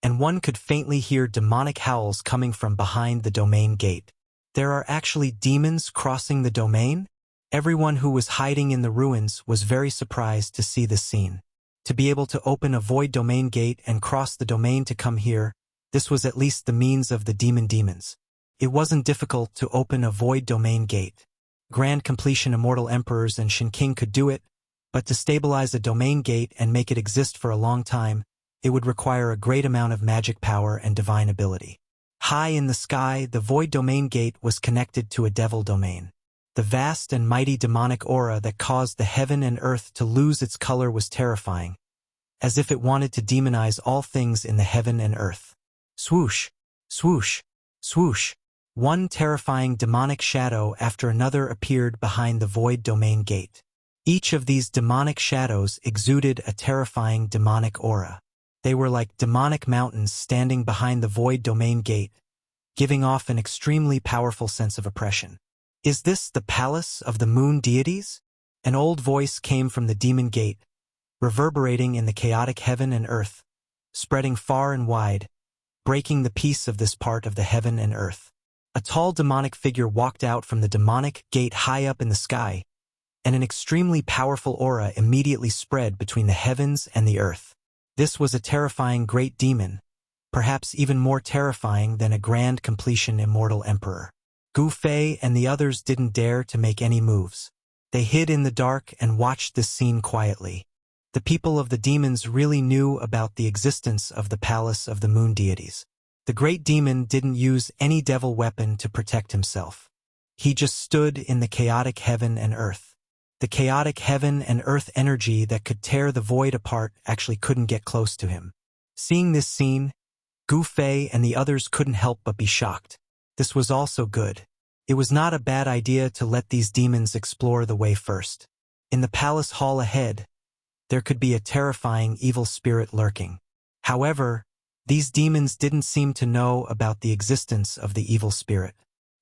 and one could faintly hear demonic howls coming from behind the domain gate. There are actually demons crossing the domain? Everyone who was hiding in the ruins was very surprised to see this scene. To be able to open a void domain gate and cross the domain to come here, this was at least the means of the demons. It wasn't difficult to open a void domain gate. Grand Completion Immortal Emperors and Shin King could do it, but to stabilize a domain gate and make it exist for a long time, it would require a great amount of magic power and divine ability. High in the sky, the void domain gate was connected to a devil domain. The vast and mighty demonic aura that caused the heaven and earth to lose its color was terrifying, as if it wanted to demonize all things in the heaven and earth. Swoosh, swoosh, swoosh. One terrifying demonic shadow after another appeared behind the void domain gate. Each of these demonic shadows exuded a terrifying demonic aura. They were like demonic mountains standing behind the void domain gate, giving off an extremely powerful sense of oppression. Is this the palace of the moon deities? An old voice came from the demon gate, reverberating in the chaotic heaven and earth, spreading far and wide, breaking the peace of this part of the heaven and earth. A tall demonic figure walked out from the demonic gate high up in the sky, and an extremely powerful aura immediately spread between the heavens and the earth. This was a terrifying great demon, perhaps even more terrifying than a Grand Completion Immortal Emperor. Gu Fei and the others didn't dare to make any moves. They hid in the dark and watched this scene quietly. The people of the demons really knew about the existence of the palace of the moon deities. The great demon didn't use any devil weapon to protect himself. He just stood in the chaotic heaven and earth. The chaotic heaven and earth energy that could tear the void apart actually couldn't get close to him. Seeing this scene, Gu Fei and the others couldn't help but be shocked. This was also good. It was not a bad idea to let these demons explore the way first. In the palace hall ahead, there could be a terrifying evil spirit lurking. However, these demons didn't seem to know about the existence of the evil spirit.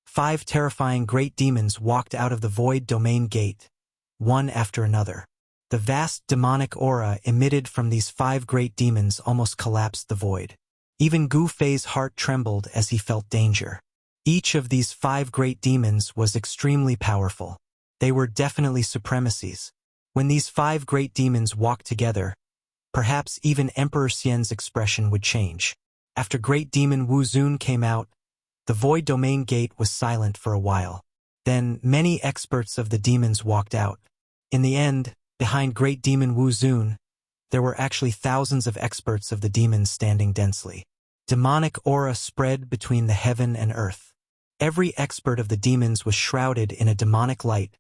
5 terrifying great demons walked out of the void domain gate, one after another. The vast demonic aura emitted from these 5 great demons almost collapsed the void. Even Gu Fei's heart trembled as he felt danger. Each of these 5 great demons was extremely powerful. They were definitely supremacies. When these 5 great demons walked together, perhaps even Emperor Xian's expression would change. After Great Demon Wu Zun came out, the void domain gate was silent for a while. Then many experts of the demons walked out. In the end, behind great demon Wu Zun, there were actually thousands of experts of the demons standing densely. Demonic aura spread between the heaven and earth. Every expert of the demons was shrouded in a demonic light,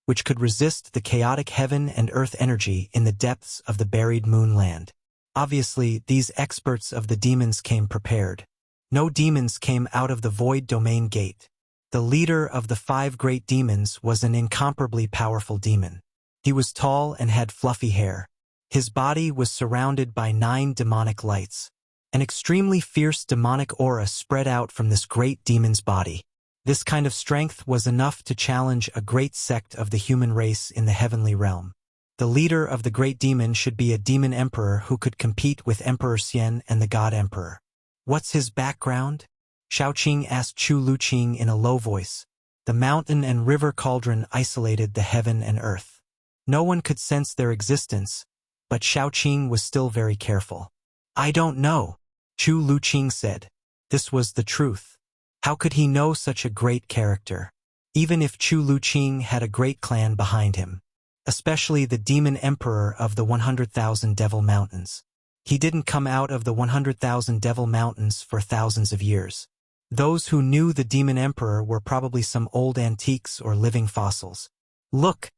which could resist the chaotic heaven and earth energy in the depths of the buried moonland. Obviously, these experts of the demons came prepared. No demons came out of the void domain gate. The leader of the 5 great demons was an incomparably powerful demon. He was tall and had fluffy hair. His body was surrounded by 9 demonic lights. An extremely fierce demonic aura spread out from this great demon's body. This kind of strength was enough to challenge a great sect of the human race in the heavenly realm. The leader of the great demon should be a demon emperor who could compete with Emperor Xian and the God Emperor. What's his background? Shaoqing asked Chu Luqing in a low voice. The mountain and river cauldron isolated the heaven and earth. No one could sense their existence, but Shaoqing was still very careful. I don't know, Chu Luqing said. This was the truth. How could he know such a great character? Even if Chu Luqing had a great clan behind him, especially the demon emperor of the 100,000 Devil Mountains. He didn't come out of the 100,000 Devil Mountains for thousands of years. Those who knew the demon emperor were probably some old antiques or living fossils. Look,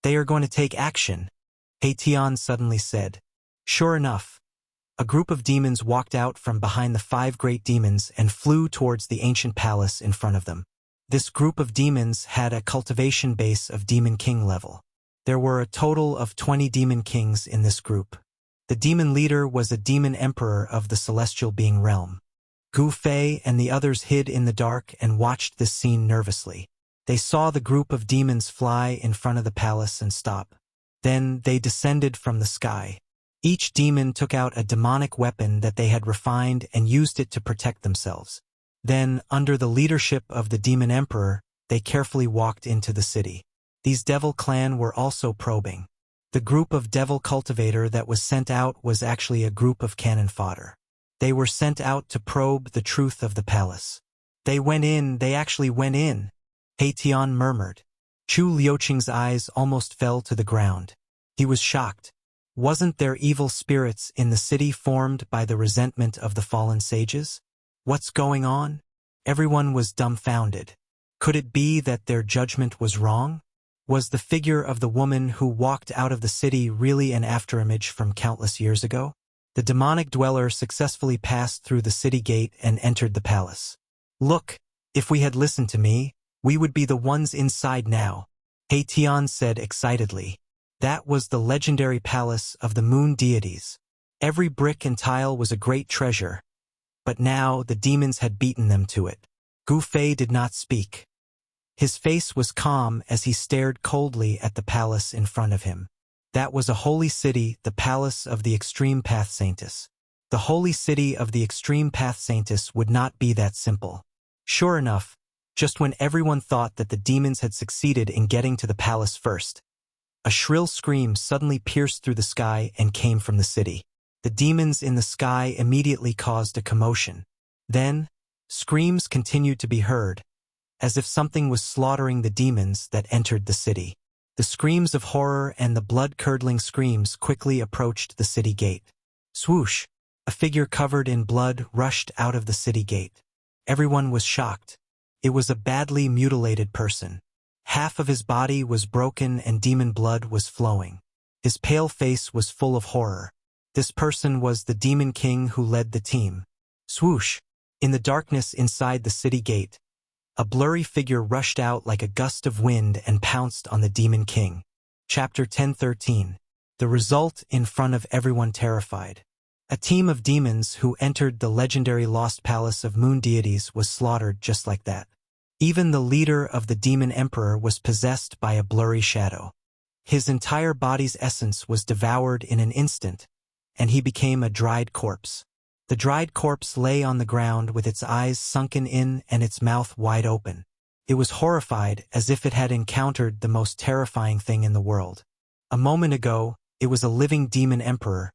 they are going to take action, He Tian suddenly said. Sure enough, a group of demons walked out from behind the 5 great demons and flew towards the ancient palace in front of them. This group of demons had a cultivation base of Demon King level. There were a total of 20 Demon Kings in this group. The demon leader was a demon emperor of the celestial being realm. Gu Fei and the others hid in the dark and watched this scene nervously. They saw the group of demons fly in front of the palace and stop. Then they descended from the sky. Each demon took out a demonic weapon that they had refined and used it to protect themselves. Then, under the leadership of the demon emperor, they carefully walked into the city. These devil clan were also probing. The group of devil cultivator that was sent out was actually a group of cannon fodder. They were sent out to probe the truth of the palace. They actually went in, He Tian murmured. Chu Liuqing's eyes almost fell to the ground. He was shocked. Wasn't there evil spirits in the city formed by the resentment of the fallen sages? What's going on? Everyone was dumbfounded. Could it be that their judgment was wrong? Was the figure of the woman who walked out of the city really an afterimage from countless years ago? The demonic dweller successfully passed through the city gate and entered the palace. Look, if we had listened to me, we would be the ones inside now, He Tian said excitedly. That was the legendary palace of the moon deities. Every brick and tile was a great treasure, but now the demons had beaten them to it. Gu Fei did not speak. His face was calm as he stared coldly at the palace in front of him. That was a holy city, the palace of the Extreme Path Saintess. The holy city of the Extreme Path Saintess would not be that simple. Sure enough, just when everyone thought that the demons had succeeded in getting to the palace first, a shrill scream suddenly pierced through the sky and came from the city. The demons in the sky immediately caused a commotion. Then, screams continued to be heard, as if something was slaughtering the demons that entered the city. The screams of horror and the blood-curdling screams quickly approached the city gate. Swoosh! A figure covered in blood rushed out of the city gate. Everyone was shocked. It was a badly mutilated person. Half of his body was broken and demon blood was flowing. His pale face was full of horror. This person was the Demon King who led the team. Swoosh! In the darkness inside the city gate, a blurry figure rushed out like a gust of wind and pounced on the Demon King. Chapter 10:13. The result in front of everyone terrified. A team of demons who entered the legendary lost palace of moon deities was slaughtered just like that. Even the leader of the Demon Emperor was possessed by a blurry shadow. His entire body's essence was devoured in an instant, and he became a dried corpse. The dried corpse lay on the ground with its eyes sunken in and its mouth wide open. It was horrified as if it had encountered the most terrifying thing in the world. A moment ago, it was a living demon emperor,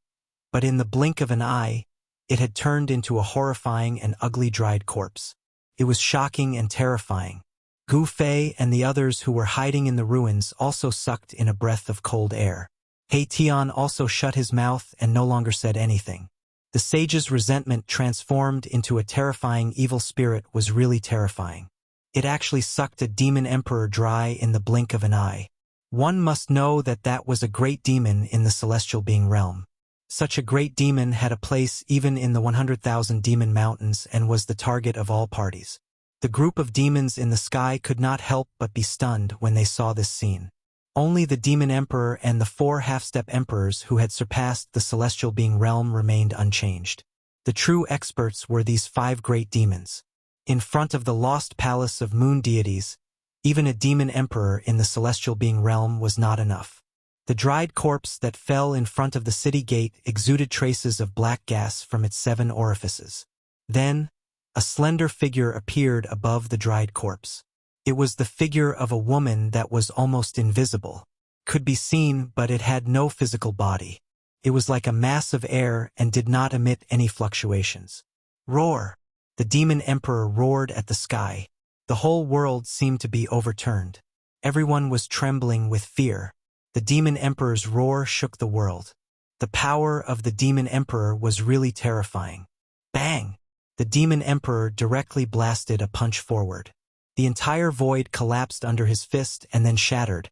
but in the blink of an eye, it had turned into a horrifying and ugly dried corpse. It was shocking and terrifying. Gu Fei and the others who were hiding in the ruins also sucked in a breath of cold air. He Tian also shut his mouth and no longer said anything. The sage's resentment transformed into a terrifying evil spirit was really terrifying. It actually sucked a demon emperor dry in the blink of an eye. One must know that that was a great demon in the celestial being realm. Such a great demon had a place even in the 100,000 demon mountains and was the target of all parties. The group of demons in the sky could not help but be stunned when they saw this scene. Only the demon emperor and the 4 half-step emperors who had surpassed the celestial being realm remained unchanged. The true experts were these 5 great demons. In front of the lost palace of moon deities, even a demon emperor in the celestial being realm was not enough. The dried corpse that fell in front of the city gate exuded traces of black gas from its 7 orifices. Then, a slender figure appeared above the dried corpse. It was the figure of a woman that was almost invisible. Could be seen, but it had no physical body. It was like a mass of air and did not emit any fluctuations. Roar! The demon emperor roared at the sky. The whole world seemed to be overturned. Everyone was trembling with fear. The demon emperor's roar shook the world. The power of the demon emperor was really terrifying. Bang! The demon emperor directly blasted a punch forward. The entire void collapsed under his fist and then shattered,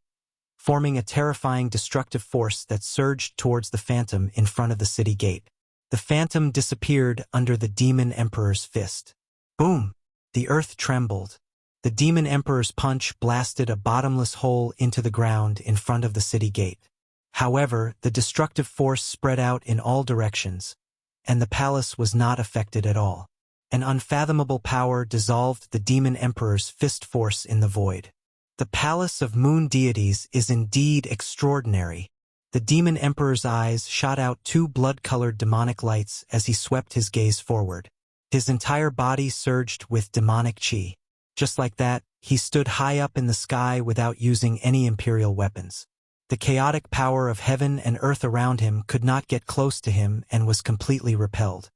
forming a terrifying destructive force that surged towards the phantom in front of the city gate. The phantom disappeared under the demon emperor's fist. Boom! The earth trembled. The demon emperor's punch blasted a bottomless hole into the ground in front of the city gate. However, the destructive force spread out in all directions, and the palace was not affected at all. An unfathomable power dissolved the demon emperor's fist force in the void. The palace of moon deities is indeed extraordinary. The demon emperor's eyes shot out 2 blood-colored demonic lights as he swept his gaze forward. His entire body surged with demonic chi. Just like that, he stood high up in the sky without using any imperial weapons. The chaotic power of heaven and earth around him could not get close to him and was completely repelled.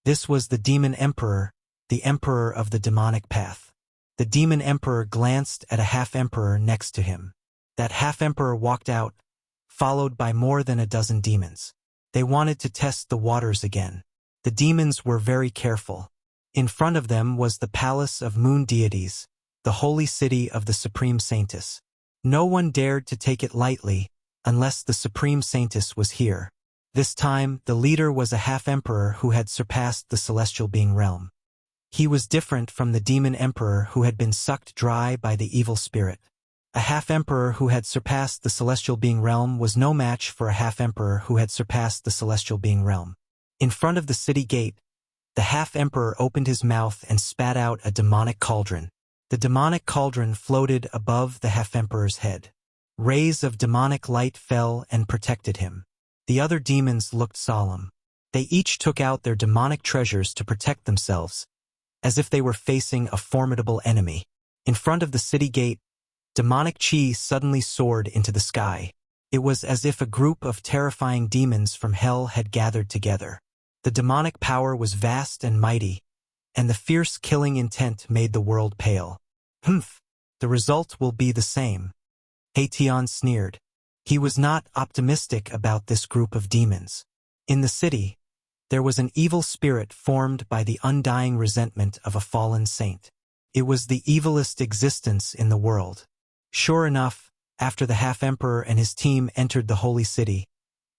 This was the demon emperor, the emperor of the demonic path. The demon emperor glanced at a half-emperor next to him. That half-emperor walked out, followed by more than a dozen demons. They wanted to test the waters again. The demons were very careful. In front of them was the palace of moon deities, the holy city of the supreme saintess. No one dared to take it lightly, unless the supreme saintess was here. This time, the leader was a half-emperor who had surpassed the celestial being realm. He was different from the demon emperor who had been sucked dry by the evil spirit. A half-emperor who had surpassed the celestial being realm was no match for a half-emperor who had surpassed the celestial being realm. In front of the city gate, the half-emperor opened his mouth and spat out a demonic cauldron. The demonic cauldron floated above the half-emperor's head. Rays of demonic light fell and protected him. The other demons looked solemn. They each took out their demonic treasures to protect themselves, as if they were facing a formidable enemy. In front of the city gate, demonic chi suddenly soared into the sky. It was as if a group of terrifying demons from hell had gathered together. The demonic power was vast and mighty, and the fierce killing intent made the world pale. Humph! The result will be the same. He Tian sneered. He was not optimistic about this group of demons. In the city, there was an evil spirit formed by the undying resentment of a fallen saint. It was the evilest existence in the world. Sure enough, after the half-emperor and his team entered the holy city,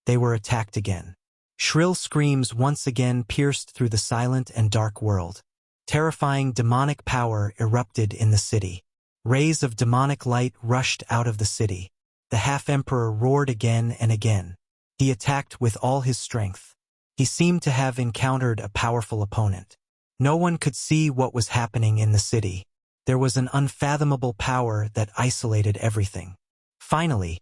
they were attacked again. Shrill screams once again pierced through the silent and dark world. Terrifying demonic power erupted in the city. Rays of demonic light rushed out of the city. The half-emperor roared again and again. He attacked with all his strength. He seemed to have encountered a powerful opponent. No one could see what was happening in the city. There was an unfathomable power that isolated everything. Finally,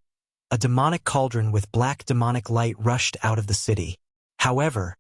a demonic cauldron with black demonic light rushed out of the city. However,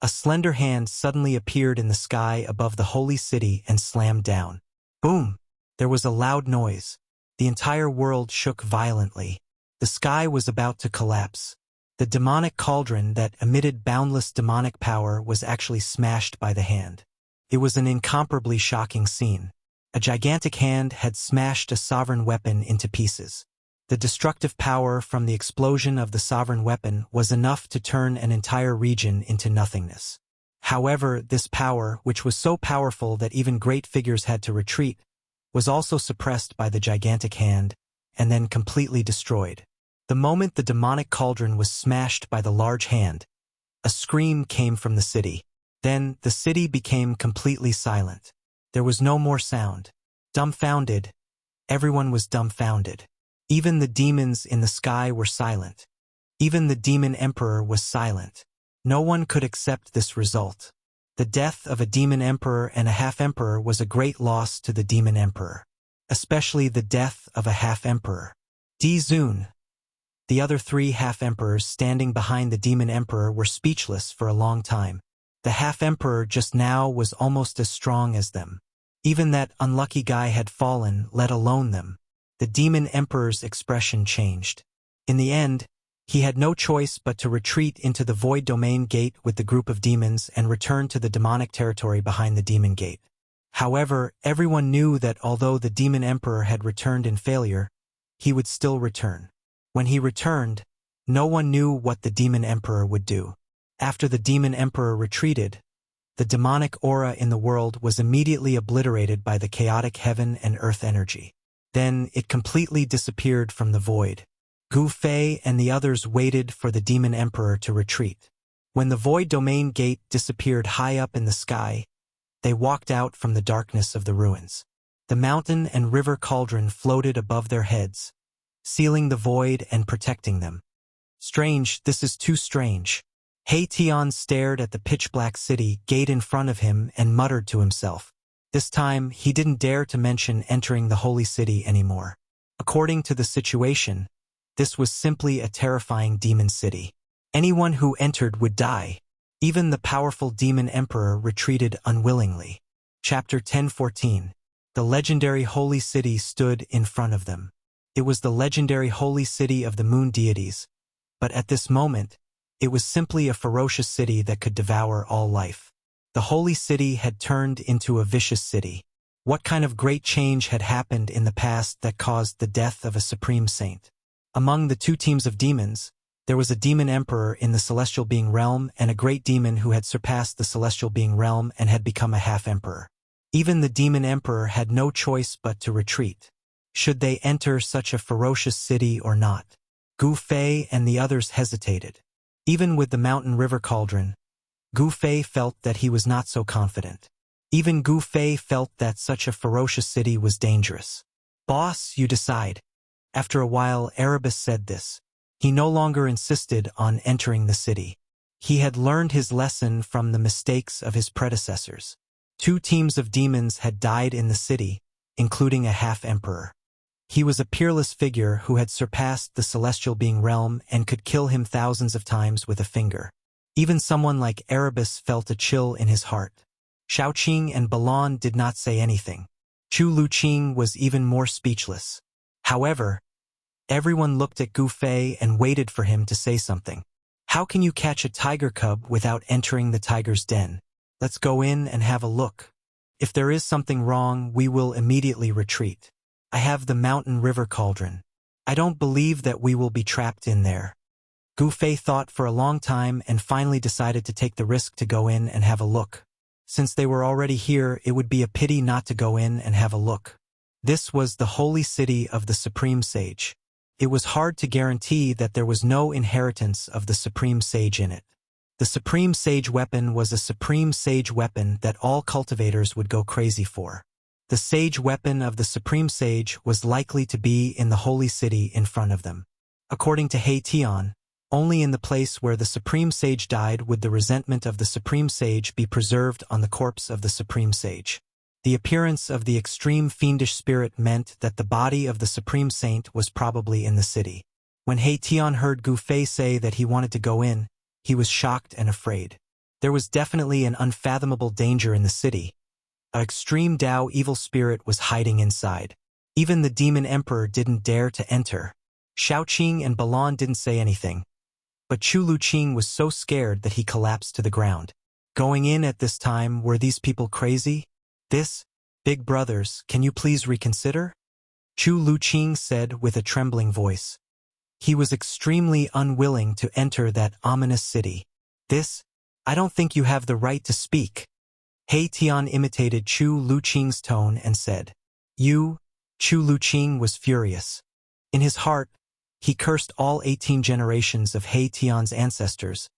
a slender hand suddenly appeared in the sky above the holy city and slammed down. Boom! There was a loud noise. The entire world shook violently. The sky was about to collapse. The demonic cauldron that emitted boundless demonic power was actually smashed by the hand. It was an incomparably shocking scene. A gigantic hand had smashed a sovereign weapon into pieces. The destructive power from the explosion of the sovereign weapon was enough to turn an entire region into nothingness. However, this power, which was so powerful that even great figures had to retreat, was also suppressed by the gigantic hand, and then completely destroyed. The moment the demonic cauldron was smashed by the large hand, a scream came from the city. Then the city became completely silent. There was no more sound. Dumbfounded, everyone was dumbfounded. Even the demons in the sky were silent. Even the demon emperor was silent. No one could accept this result. The death of a demon emperor and a half-emperor was a great loss to the demon emperor. Especially the death of a half-emperor. Zun. The other 3 half-emperors standing behind the demon emperor were speechless for a long time. The half-emperor just now was almost as strong as them. Even that unlucky guy had fallen, let alone them. The demon emperor's expression changed. In the end, he had no choice but to retreat into the void domain gate with the group of demons and return to the demonic territory behind the demon gate. However, everyone knew that although the demon emperor had returned in failure, he would still return. When he returned, no one knew what the demon emperor would do. After the demon emperor retreated, the demonic aura in the world was immediately obliterated by the chaotic heaven and earth energy. Then it completely disappeared from the void. Gu Fei and the others waited for the demon emperor to retreat. When the void domain gate disappeared high up in the sky, they walked out from the darkness of the ruins. The mountain and river cauldron floated above their heads, sealing the void and protecting them. Strange, this is too strange. He Tian stared at the pitch-black city gate in front of him and muttered to himself. This time, he didn't dare to mention entering the holy city anymore. According to the situation, this was simply a terrifying demon city. Anyone who entered would die. Even the powerful demon emperor retreated unwillingly. Chapter 10:14. The legendary holy city stood in front of them. It was the legendary holy city of the moon deities, but at this moment, it was simply a ferocious city that could devour all life. The holy city had turned into a vicious city. What kind of great change had happened in the past that caused the death of a supreme saint? Among the 2 teams of demons, there was a demon emperor in the celestial being realm and a great demon who had surpassed the celestial being realm and had become a half-emperor. Even the demon emperor had no choice but to retreat. Should they enter such a ferocious city or not? Gu Fei and the others hesitated. Even with the mountain river cauldron, Gu Fei felt that he was not so confident. Even Gu Fei felt that such a ferocious city was dangerous. Boss, you decide. After a while, Erebus said this. He no longer insisted on entering the city. He had learned his lesson from the mistakes of his predecessors. 2 teams of demons had died in the city, including a half-emperor. He was a peerless figure who had surpassed the celestial being realm and could kill him thousands of times with a finger. Even someone like Erebus felt a chill in his heart. Shaoqing and Balan did not say anything. Chu Luqing was even more speechless. However, everyone looked at Gu Fei and waited for him to say something. How can you catch a tiger cub without entering the tiger's den? Let's go in and have a look. If there is something wrong, we will immediately retreat. I have the mountain river cauldron. I don't believe that we will be trapped in there. Gu Fei thought for a long time and finally decided to take the risk to go in and have a look. Since they were already here, it would be a pity not to go in and have a look. This was the holy city of the Supreme Sage. It was hard to guarantee that there was no inheritance of the Supreme Sage in it. The Supreme Sage weapon was a Supreme Sage weapon that all cultivators would go crazy for. The Sage weapon of the Supreme Sage was likely to be in the holy city in front of them. According to He Tian, only in the place where the Supreme Sage died would the resentment of the Supreme Sage be preserved on the corpse of the Supreme Sage. The appearance of the extreme fiendish spirit meant that the body of the Supreme Saint was probably in the city. When He Tian heard Gu Fei say that he wanted to go in, he was shocked and afraid. There was definitely an unfathomable danger in the city. An extreme Dao evil spirit was hiding inside. Even the demon emperor didn't dare to enter. Shaoqing and Balan didn't say anything. But Chu Luqing was so scared that he collapsed to the ground. Going in at this time, were these people crazy? This "Big brothers, can you please reconsider?" Chu Luqing said with a trembling voice. He was extremely unwilling to enter that ominous city. I don't think you have the right to speak." He Tian imitated Chu Luqing's tone and said, "You." Chu Luqing was furious. In his heart, he cursed all 18 generations of He Tian's ancestors,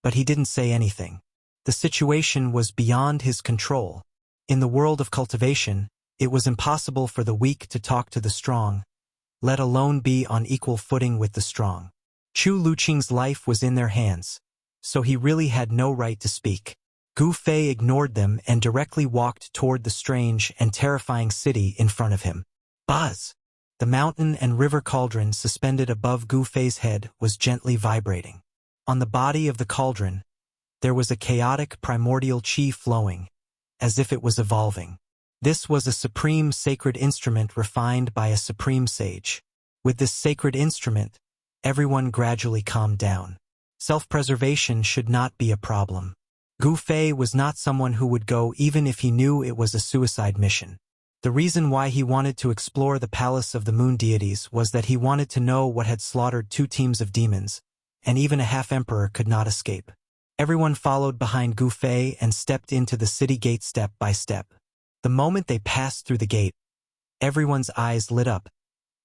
but he didn't say anything. The situation was beyond his control. In the world of cultivation, it was impossible for the weak to talk to the strong, let alone be on equal footing with the strong. Chu Luqing's life was in their hands, so he really had no right to speak. Gu Fei ignored them and directly walked toward the strange and terrifying city in front of him. Buzz! The mountain and river cauldron suspended above Gu Fei's head was gently vibrating. On the body of the cauldron, there was a chaotic primordial qi flowing, as if it was evolving. This was a supreme sacred instrument refined by a supreme sage. With this sacred instrument, everyone gradually calmed down. Self-preservation should not be a problem. Gu Fei was not someone who would go even if he knew it was a suicide mission. The reason why he wanted to explore the palace of the moon deities was that he wanted to know what had slaughtered 2 teams of demons, and even a half-emperor could not escape. Everyone followed behind Gu Fei and stepped into the city gate step by step. The moment they passed through the gate, everyone's eyes lit up,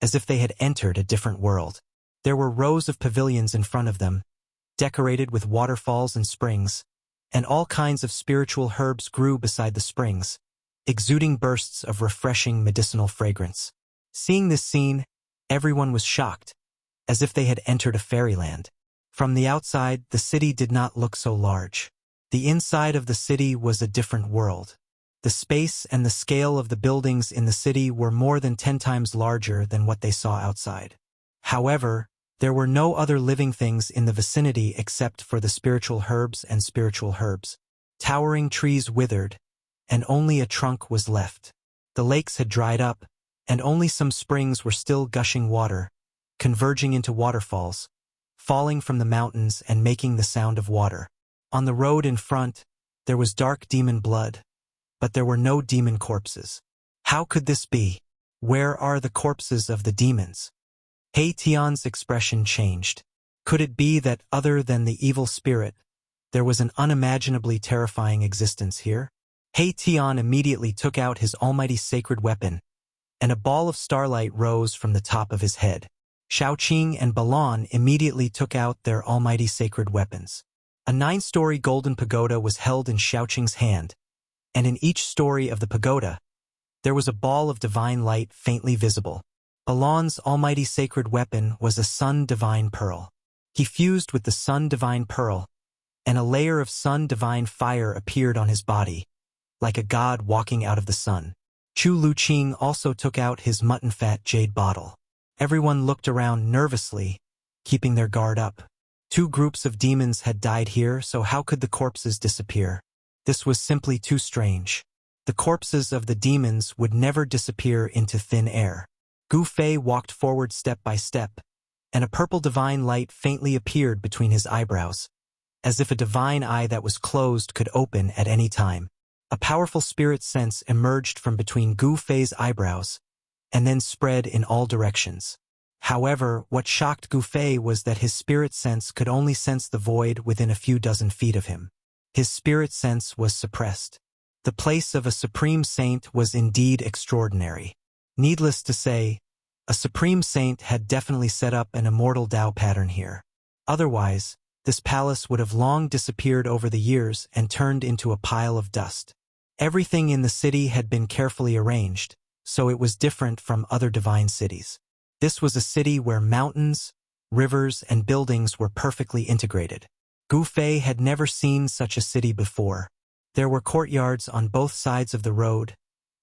as if they had entered a different world. There were rows of pavilions in front of them, decorated with waterfalls and springs, and all kinds of spiritual herbs grew beside the springs, exuding bursts of refreshing medicinal fragrance. Seeing this scene, everyone was shocked, as if they had entered a fairyland. From the outside, the city did not look so large. The inside of the city was a different world. The space and the scale of the buildings in the city were more than 10 times larger than what they saw outside. However, there were no other living things in the vicinity except for the spiritual herbs and spiritual herbs. Towering trees withered, and only a trunk was left. The lakes had dried up, and only some springs were still gushing water, converging into waterfalls, falling from the mountains and making the sound of water. On the road in front, there was dark demon blood, but there were no demon corpses. How could this be? Where are the corpses of the demons? He Tian's expression changed. Could it be that other than the evil spirit, there was an unimaginably terrifying existence here? He Tian immediately took out his almighty sacred weapon, and a ball of starlight rose from the top of his head. Shaoqing and Balan immediately took out their almighty sacred weapons. A 9-story golden pagoda was held in Shaoqing's hand, and in each story of the pagoda, there was a ball of divine light faintly visible. Balan's almighty sacred weapon was a sun divine pearl. He fused with the sun divine pearl, and a layer of sun divine fire appeared on his body, like a god walking out of the sun. Chu Luqing also took out his mutton fat jade bottle. Everyone looked around nervously, keeping their guard up. 2 groups of demons had died here, so how could the corpses disappear? This was simply too strange. The corpses of the demons would never disappear into thin air. Gu Fei walked forward step by step, and a purple divine light faintly appeared between his eyebrows, as if a divine eye that was closed could open at any time. A powerful spirit sense emerged from between Gu Fei's eyebrows, and then spread in all directions. However, what shocked Gu Fei was that his spirit sense could only sense the void within a few dozen feet of him. His spirit sense was suppressed. The place of a supreme saint was indeed extraordinary. Needless to say, a supreme saint had definitely set up an immortal Tao pattern here. Otherwise, this palace would have long disappeared over the years and turned into a pile of dust. Everything in the city had been carefully arranged, so it was different from other divine cities. This was a city where mountains, rivers, and buildings were perfectly integrated. Gu Fei had never seen such a city before. There were courtyards on both sides of the road,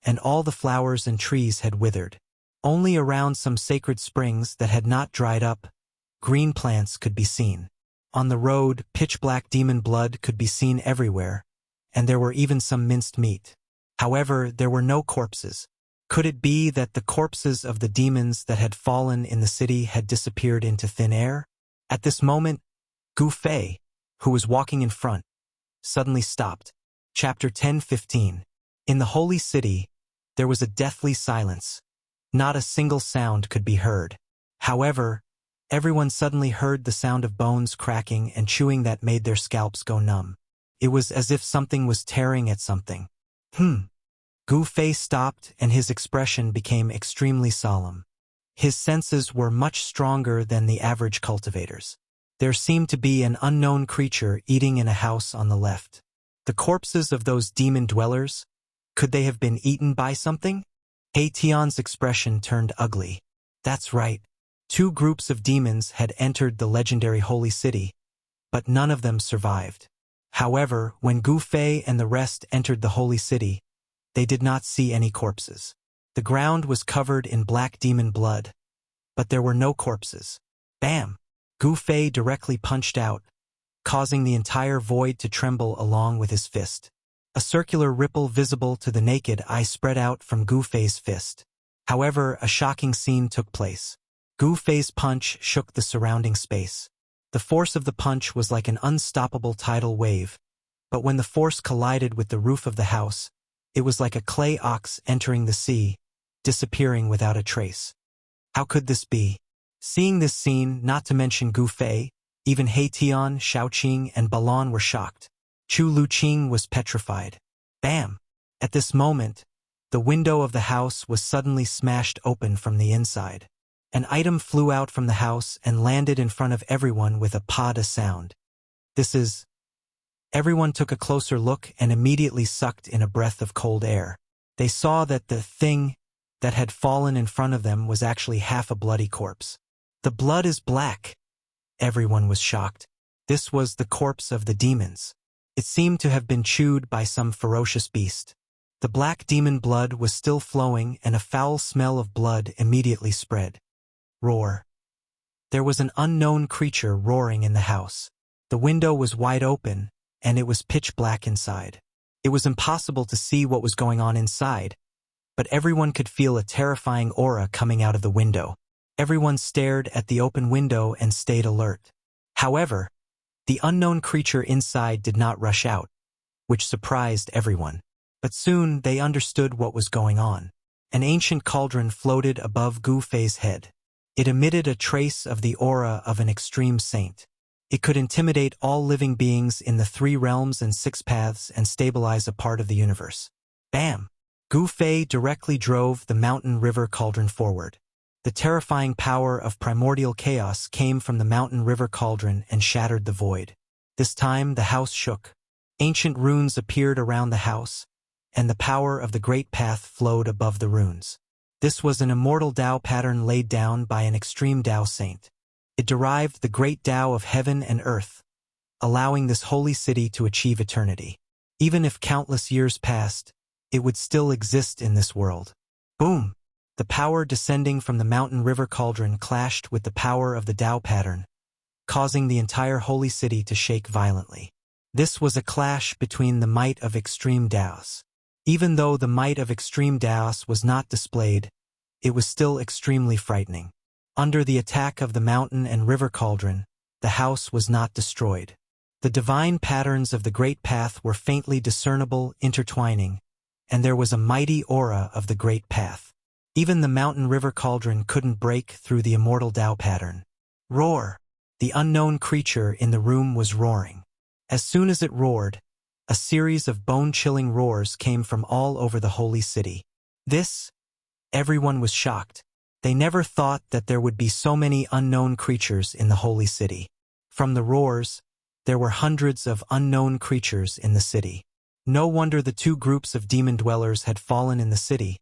and all the flowers and trees had withered. Only around some sacred springs that had not dried up, green plants could be seen. On the road, pitch-black demon blood could be seen everywhere, and there were even some minced meat. However, there were no corpses. Could it be that the corpses of the demons that had fallen in the city had disappeared into thin air? At this moment, Gu Fei, who was walking in front, suddenly stopped. Chapter 10:15. In the holy city, There was a deathly silence. Not a single sound could be heard. However, everyone suddenly heard the sound of bones cracking and chewing that made their scalps go numb. It was as if something was tearing at something. Gu Fei stopped and his expression became extremely solemn. His senses were much stronger than the average cultivator's. There seemed to be an unknown creature eating in a house on the left. The corpses of those demon dwellers? Could they have been eaten by something? He Tian's expression turned ugly. That's right. 2 groups of demons had entered the legendary holy city, but none of them survived. However, when Gu Fei and the rest entered the holy city, they did not see any corpses. The ground was covered in black demon blood, but there were no corpses. Bam! Gu Fei directly punched out, causing the entire void to tremble along with his fist. A circular ripple visible to the naked eye spread out from Gu Fei's fist. However, a shocking scene took place. Gu Fei's punch shook the surrounding space. The force of the punch was like an unstoppable tidal wave, but when the force collided with the roof of the house, it was like a clay ox entering the sea, disappearing without a trace. How could this be? Seeing this scene, not to mention Gu Fei, even He Tian, Shaoqing, and Balan were shocked. Chu Luqing was petrified. Bam! At this moment, the window of the house was suddenly smashed open from the inside. An item flew out from the house and landed in front of everyone with a pada sound. This is... Everyone took a closer look and immediately sucked in a breath of cold air. They saw that the thing that had fallen in front of them was actually half a bloody corpse. The blood is black. Everyone was shocked. This was the corpse of the demons. It seemed to have been chewed by some ferocious beast. The black demon blood was still flowing and a foul smell of blood immediately spread. Roar. There was an unknown creature roaring in the house. The window was wide open, and it was pitch black inside. It was impossible to see what was going on inside, but everyone could feel a terrifying aura coming out of the window. Everyone stared at the open window and stayed alert. However, the unknown creature inside did not rush out, which surprised everyone. But soon they understood what was going on. An ancient cauldron floated above Gu Fei's head. It emitted a trace of the aura of an extreme saint. It could intimidate all living beings in the 3 realms and 6 paths and stabilize a part of the universe. Bam! Gu Fei directly drove the mountain river cauldron forward. The terrifying power of primordial chaos came from the mountain river cauldron and shattered the void. This time the house shook. Ancient runes appeared around the house, and the power of the great path flowed above the runes. This was an immortal Tao pattern laid down by an extreme Tao saint. It derived the great Tao of heaven and earth, allowing this holy city to achieve eternity. Even if countless years passed, it would still exist in this world. Boom! The power descending from the mountain river cauldron clashed with the power of the Tao pattern, causing the entire holy city to shake violently. This was a clash between the might of extreme Taos. Even though the might of extreme Taos was not displayed, it was still extremely frightening. Under the attack of the mountain and river cauldron, the house was not destroyed. The divine patterns of the great path were faintly discernible, intertwining, and there was a mighty aura of the great path. Even the mountain river cauldron couldn't break through the immortal Tao pattern. Roar! The unknown creature in the room was roaring. As soon as it roared, a series of bone-chilling roars came from all over the holy city. Everyone was shocked. They never thought that there would be so many unknown creatures in the holy city. From the roars, there were hundreds of unknown creatures in the city. No wonder the 2 groups of demon dwellers had fallen in the city.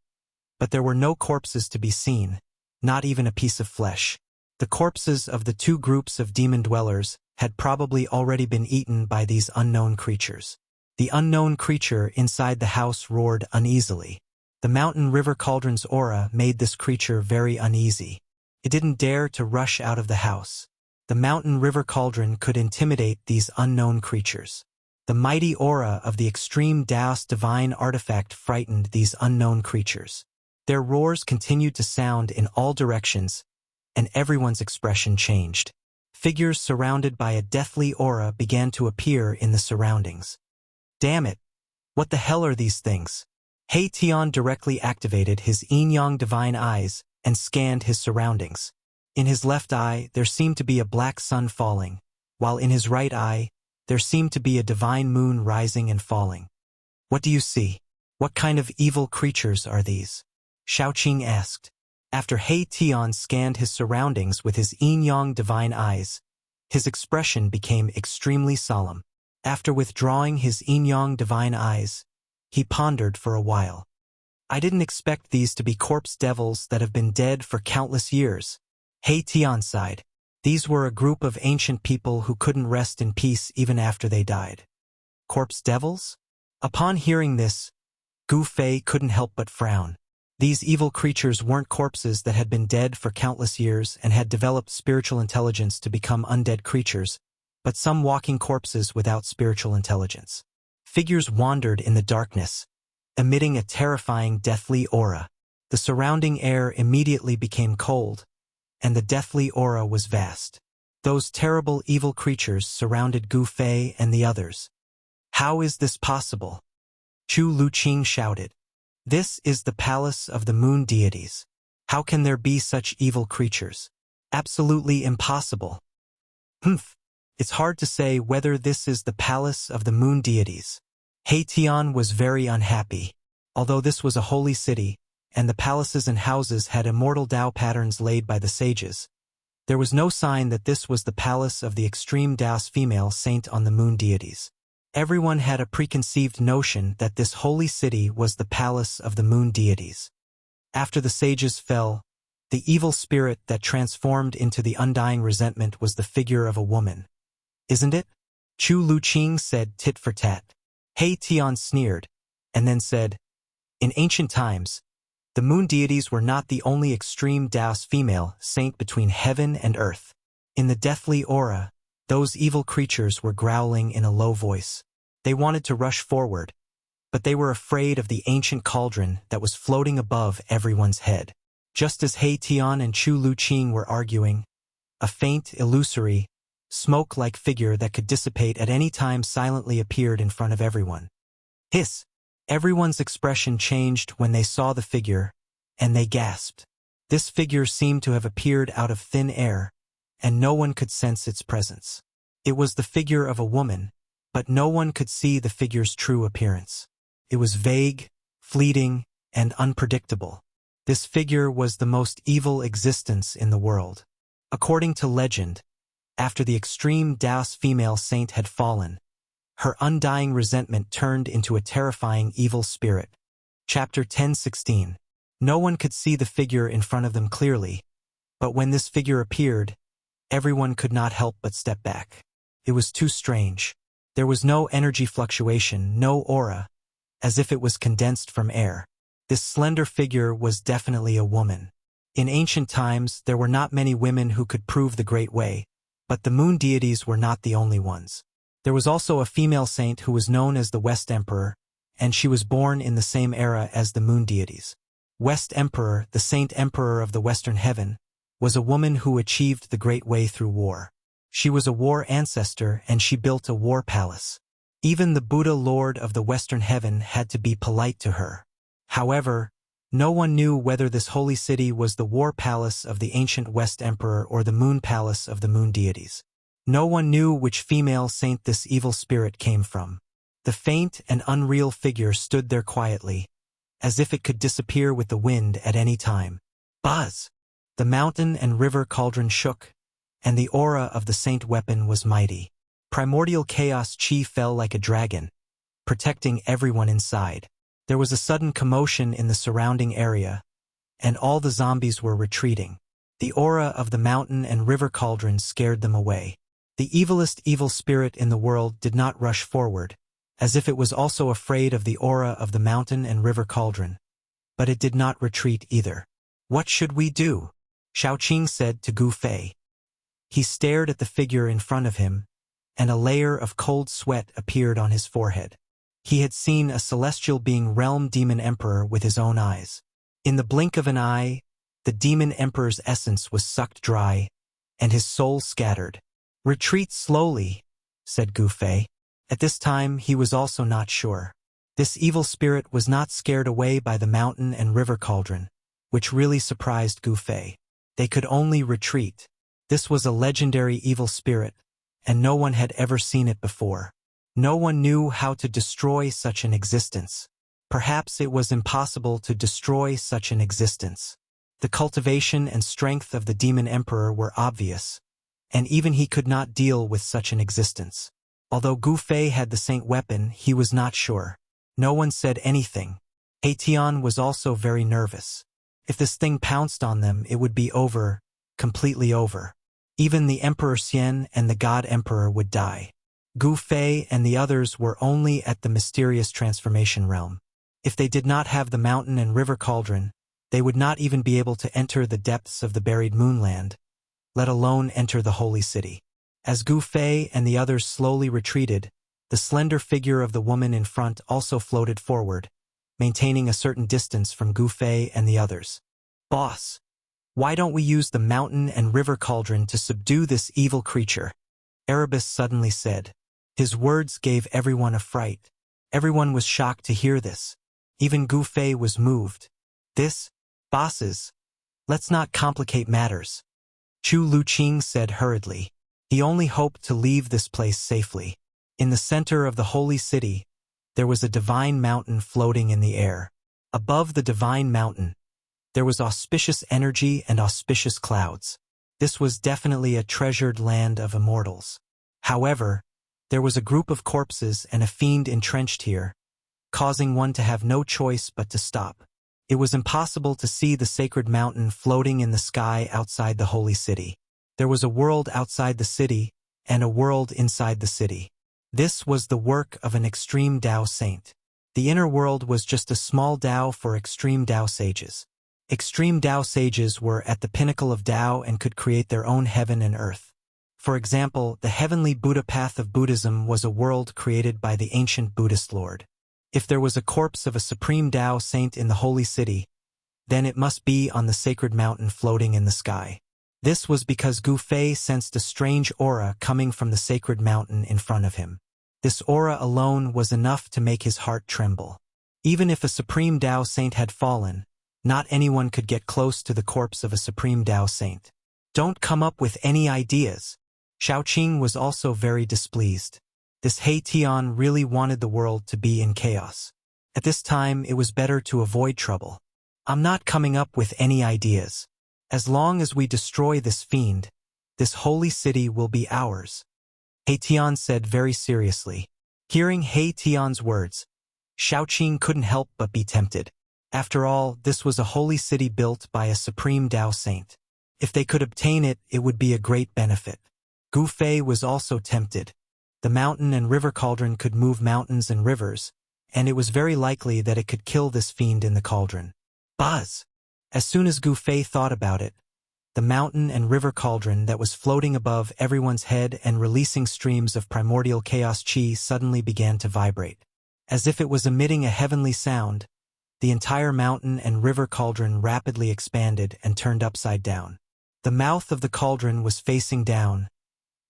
But there were no corpses to be seen, not even a piece of flesh. The corpses of the 2 groups of demon dwellers had probably already been eaten by these unknown creatures. The unknown creature inside the house roared uneasily. The mountain river cauldron's aura made this creature very uneasy. It didn't dare to rush out of the house. The mountain river cauldron could intimidate these unknown creatures. The mighty aura of the extreme Taos divine artifact frightened these unknown creatures. Their roars continued to sound in all directions, and everyone's expression changed. Figures surrounded by a deathly aura began to appear in the surroundings. Damn it! What the hell are these things? He Tian directly activated his yin-yang divine eyes and scanned his surroundings. In his left eye, there seemed to be a black sun falling, while in his right eye, there seemed to be a divine moon rising and falling. What do you see? What kind of evil creatures are these? Shaoqing asked. After He Tian scanned his surroundings with his yin-yang divine eyes, his expression became extremely solemn. After withdrawing his yin-yang divine eyes, he pondered for a while. I didn't expect these to be corpse devils that have been dead for countless years. He Tian sighed. These were a group of ancient people who couldn't rest in peace even after they died. Corpse devils? Upon hearing this, Gu Fei couldn't help but frown. These evil creatures weren't corpses that had been dead for countless years and had developed spiritual intelligence to become undead creatures, but some walking corpses without spiritual intelligence. Figures wandered in the darkness, emitting a terrifying deathly aura. The surrounding air immediately became cold, and the deathly aura was vast. Those terrible evil creatures surrounded Gu Fei and the others. How is this possible? Chu Luqing shouted. This is the palace of the moon deities. How can there be such evil creatures? Absolutely impossible. Humph. It's hard to say whether this is the palace of the moon deities. He Tian was very unhappy. Although this was a holy city, and the palaces and houses had immortal Dao patterns laid by the sages, there was no sign that this was the palace of the extreme Daoist female saint on the moon deities. Everyone had a preconceived notion that this holy city was the palace of the moon deities. After the sages fell, the evil spirit that transformed into the undying resentment was the figure of a woman. Isn't it? Chu Luqing said tit for tat. He Tian sneered, and then said, in ancient times, the moon deities were not the only extreme Daoist female saint between heaven and earth. In the deathly aura, those evil creatures were growling in a low voice. They wanted to rush forward, but they were afraid of the ancient cauldron that was floating above everyone's head. Just as He Tian and Chu Luqing were arguing, a faint, illusory, smoke-like figure that could dissipate at any time silently appeared in front of everyone. Hiss! Everyone's expression changed when they saw the figure, and they gasped. This figure seemed to have appeared out of thin air, and no one could sense its presence. It was the figure of a woman, but no one could see the figure's true appearance. It was vague, fleeting, and unpredictable. This figure was the most evil existence in the world. According to legend, after the extreme Daoist female saint had fallen, her undying resentment turned into a terrifying evil spirit. Chapter 1016. No one could see the figure in front of them clearly, but when this figure appeared, everyone could not help but step back. It was too strange. There was no energy fluctuation, no aura, as if it was condensed from air. This slender figure was definitely a woman. In ancient times, there were not many women who could prove the Great Way, but the moon deities were not the only ones. There was also a female saint who was known as the West Emperor, and she was born in the same era as the moon deities. West Emperor, the Saint Emperor of the Western Heaven, was a woman who achieved the Great Way through war. She was a war ancestor and she built a war palace. Even the Buddha Lord of the Western Heaven had to be polite to her. However, no one knew whether this holy city was the war palace of the ancient West Emperor or the moon palace of the moon deities. No one knew which female saint this evil spirit came from. The faint and unreal figure stood there quietly, as if it could disappear with the wind at any time. Buzz! The mountain and river cauldron shook, and the aura of the saint weapon was mighty. Primordial chaos chi fell like a dragon, protecting everyone inside. There was a sudden commotion in the surrounding area, and all the zombies were retreating. The aura of the mountain and river cauldron scared them away. The evilest evil spirit in the world did not rush forward, as if it was also afraid of the aura of the mountain and river cauldron. But it did not retreat either. What should we do? Shaoqing said to Gu Fei. He stared at the figure in front of him, and a layer of cold sweat appeared on his forehead. He had seen a celestial being realm demon emperor with his own eyes. In the blink of an eye, the demon emperor's essence was sucked dry, and his soul scattered. Retreat slowly, said Gu Fei. At this time, he was also not sure. This evil spirit was not scared away by the mountain and river cauldron, which really surprised Gu Fei. They could only retreat. This was a legendary evil spirit, and no one had ever seen it before. No one knew how to destroy such an existence. Perhaps it was impossible to destroy such an existence. The cultivation and strength of the demon emperor were obvious, and even he could not deal with such an existence. Although Gu Fei had the saint weapon, he was not sure. No one said anything. He Tian was also very nervous. If this thing pounced on them, it would be over, completely over. Even the Emperor Xian and the God Emperor would die. Gu Fei and the others were only at the mysterious transformation realm. If they did not have the mountain and river cauldron, they would not even be able to enter the depths of the buried moonland, let alone enter the holy city. As Gu Fei and the others slowly retreated, the slender figure of the woman in front also floated forward, maintaining a certain distance from Gu Fei and the others. "Boss, why don't we use the mountain and river cauldron to subdue this evil creature?" Erebus suddenly said. His words gave everyone a fright. Everyone was shocked to hear this. Even Gu Fei was moved. Bosses, let's not complicate matters," Chu Luqing said hurriedly. He only hoped to leave this place safely. In the center of the holy city, there was a divine mountain floating in the air. Above the divine mountain, there was auspicious energy and auspicious clouds. This was definitely a treasured land of immortals. However, there was a group of corpses and a fiend entrenched here, causing one to have no choice but to stop. It was impossible to see the sacred mountain floating in the sky outside the holy city. There was a world outside the city and a world inside the city. This was the work of an extreme Tao saint. The inner world was just a small Tao for extreme Tao sages. Extreme Tao sages were at the pinnacle of Tao and could create their own heaven and earth. For example, the heavenly Buddha path of Buddhism was a world created by the ancient Buddhist Lord. If there was a corpse of a supreme Tao saint in the holy city, then it must be on the sacred mountain floating in the sky. This was because Gu Fei sensed a strange aura coming from the sacred mountain in front of him. This aura alone was enough to make his heart tremble. Even if a supreme Tao saint had fallen, not anyone could get close to the corpse of a supreme Tao saint. "Don't come up with any ideas." Shaoqing was also very displeased. This He Tian really wanted the world to be in chaos. At this time, it was better to avoid trouble. "I'm not coming up with any ideas. As long as we destroy this fiend, this holy city will be ours," He Tian said very seriously. Hearing He Tian's words, Shaoqing couldn't help but be tempted. After all, this was a holy city built by a supreme Tao saint. If they could obtain it, it would be a great benefit. Gu Fei was also tempted. The mountain and river cauldron could move mountains and rivers, and it was very likely that it could kill this fiend in the cauldron. Buzz! As soon as Gu Fei thought about it, the mountain and river cauldron that was floating above everyone's head and releasing streams of primordial chaos chi suddenly began to vibrate. As if it was emitting a heavenly sound, the entire mountain and river cauldron rapidly expanded and turned upside down. The mouth of the cauldron was facing down,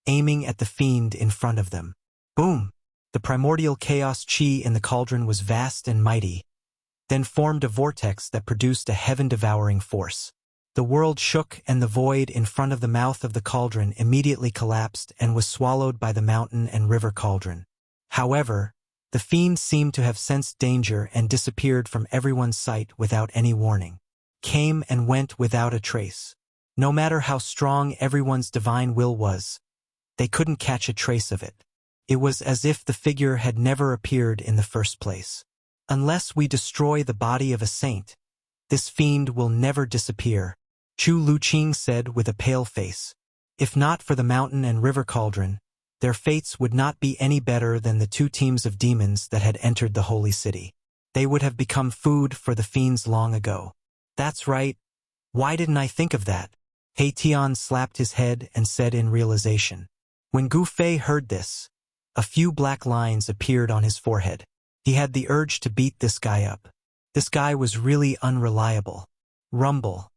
aiming at the fiend in front of them. Boom! The primordial chaos chi in the cauldron was vast and mighty, then formed a vortex that produced a heaven-devouring force. The world shook and the void in front of the mouth of the cauldron immediately collapsed and was swallowed by the mountain and river cauldron. However, the fiend seemed to have sensed danger and disappeared from everyone's sight without any warning. Came and went without a trace. No matter how strong everyone's divine will was, they couldn't catch a trace of it. It was as if the figure had never appeared in the first place. "Unless we destroy the body of a saint, this fiend will never disappear," Chu Luqing said with a pale face. If not for the mountain and river cauldron, their fates would not be any better than the two teams of demons that had entered the holy city. They would have become food for the fiends long ago. "That's right. Why didn't I think of that?" He Tian slapped his head and said in realization. When Gu Fei heard this, a few black lines appeared on his forehead. He had the urge to beat this guy up. This guy was really unreliable. Rumble.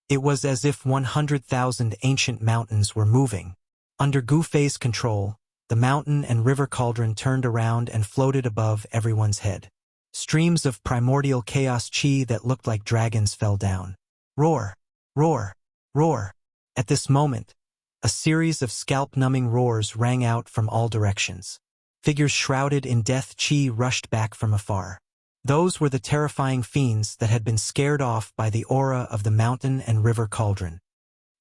It was as if 100,000 ancient mountains were moving. Under Gu Fei's control, the mountain and river cauldron turned around and floated above everyone's head. Streams of primordial chaos chi that looked like dragons fell down. Roar! Roar! Roar! At this moment, a series of scalp-numbing roars rang out from all directions. Figures shrouded in death chi rushed back from afar. Those were the terrifying fiends that had been scared off by the aura of the mountain and river cauldron.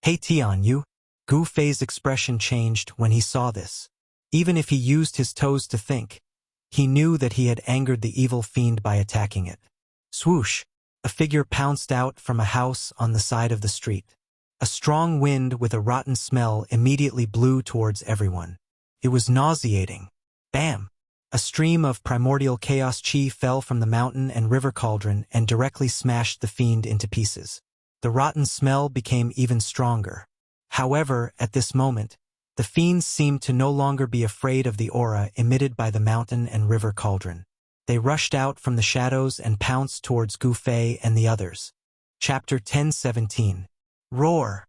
Hey Tian Yu! Gu Fei's expression changed when he saw this. Even if he used his toes to think, he knew that he had angered the evil fiend by attacking it. Swoosh! A figure pounced out from a house on the side of the street. A strong wind with a rotten smell immediately blew towards everyone. It was nauseating. Bam! A stream of primordial chaos chi fell from the mountain and river cauldron and directly smashed the fiend into pieces. The rotten smell became even stronger. However, at this moment, the fiends seemed to no longer be afraid of the aura emitted by the mountain and river cauldron. They rushed out from the shadows and pounced towards Gu Fei and the others. Chapter 10:17. Roar!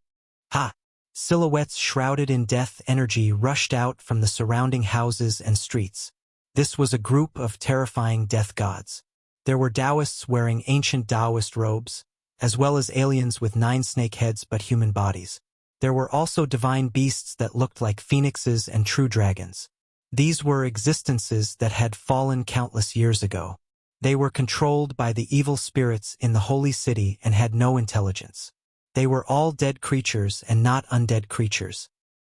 Ha! Silhouettes shrouded in death energy rushed out from the surrounding houses and streets. This was a group of terrifying death gods. There were Taoists wearing ancient Taoist robes, as well as aliens with 9 snake heads but human bodies. There were also divine beasts that looked like phoenixes and true dragons. These were existences that had fallen countless years ago. They were controlled by the evil spirits in the holy city and had no intelligence. They were all dead creatures and not undead creatures.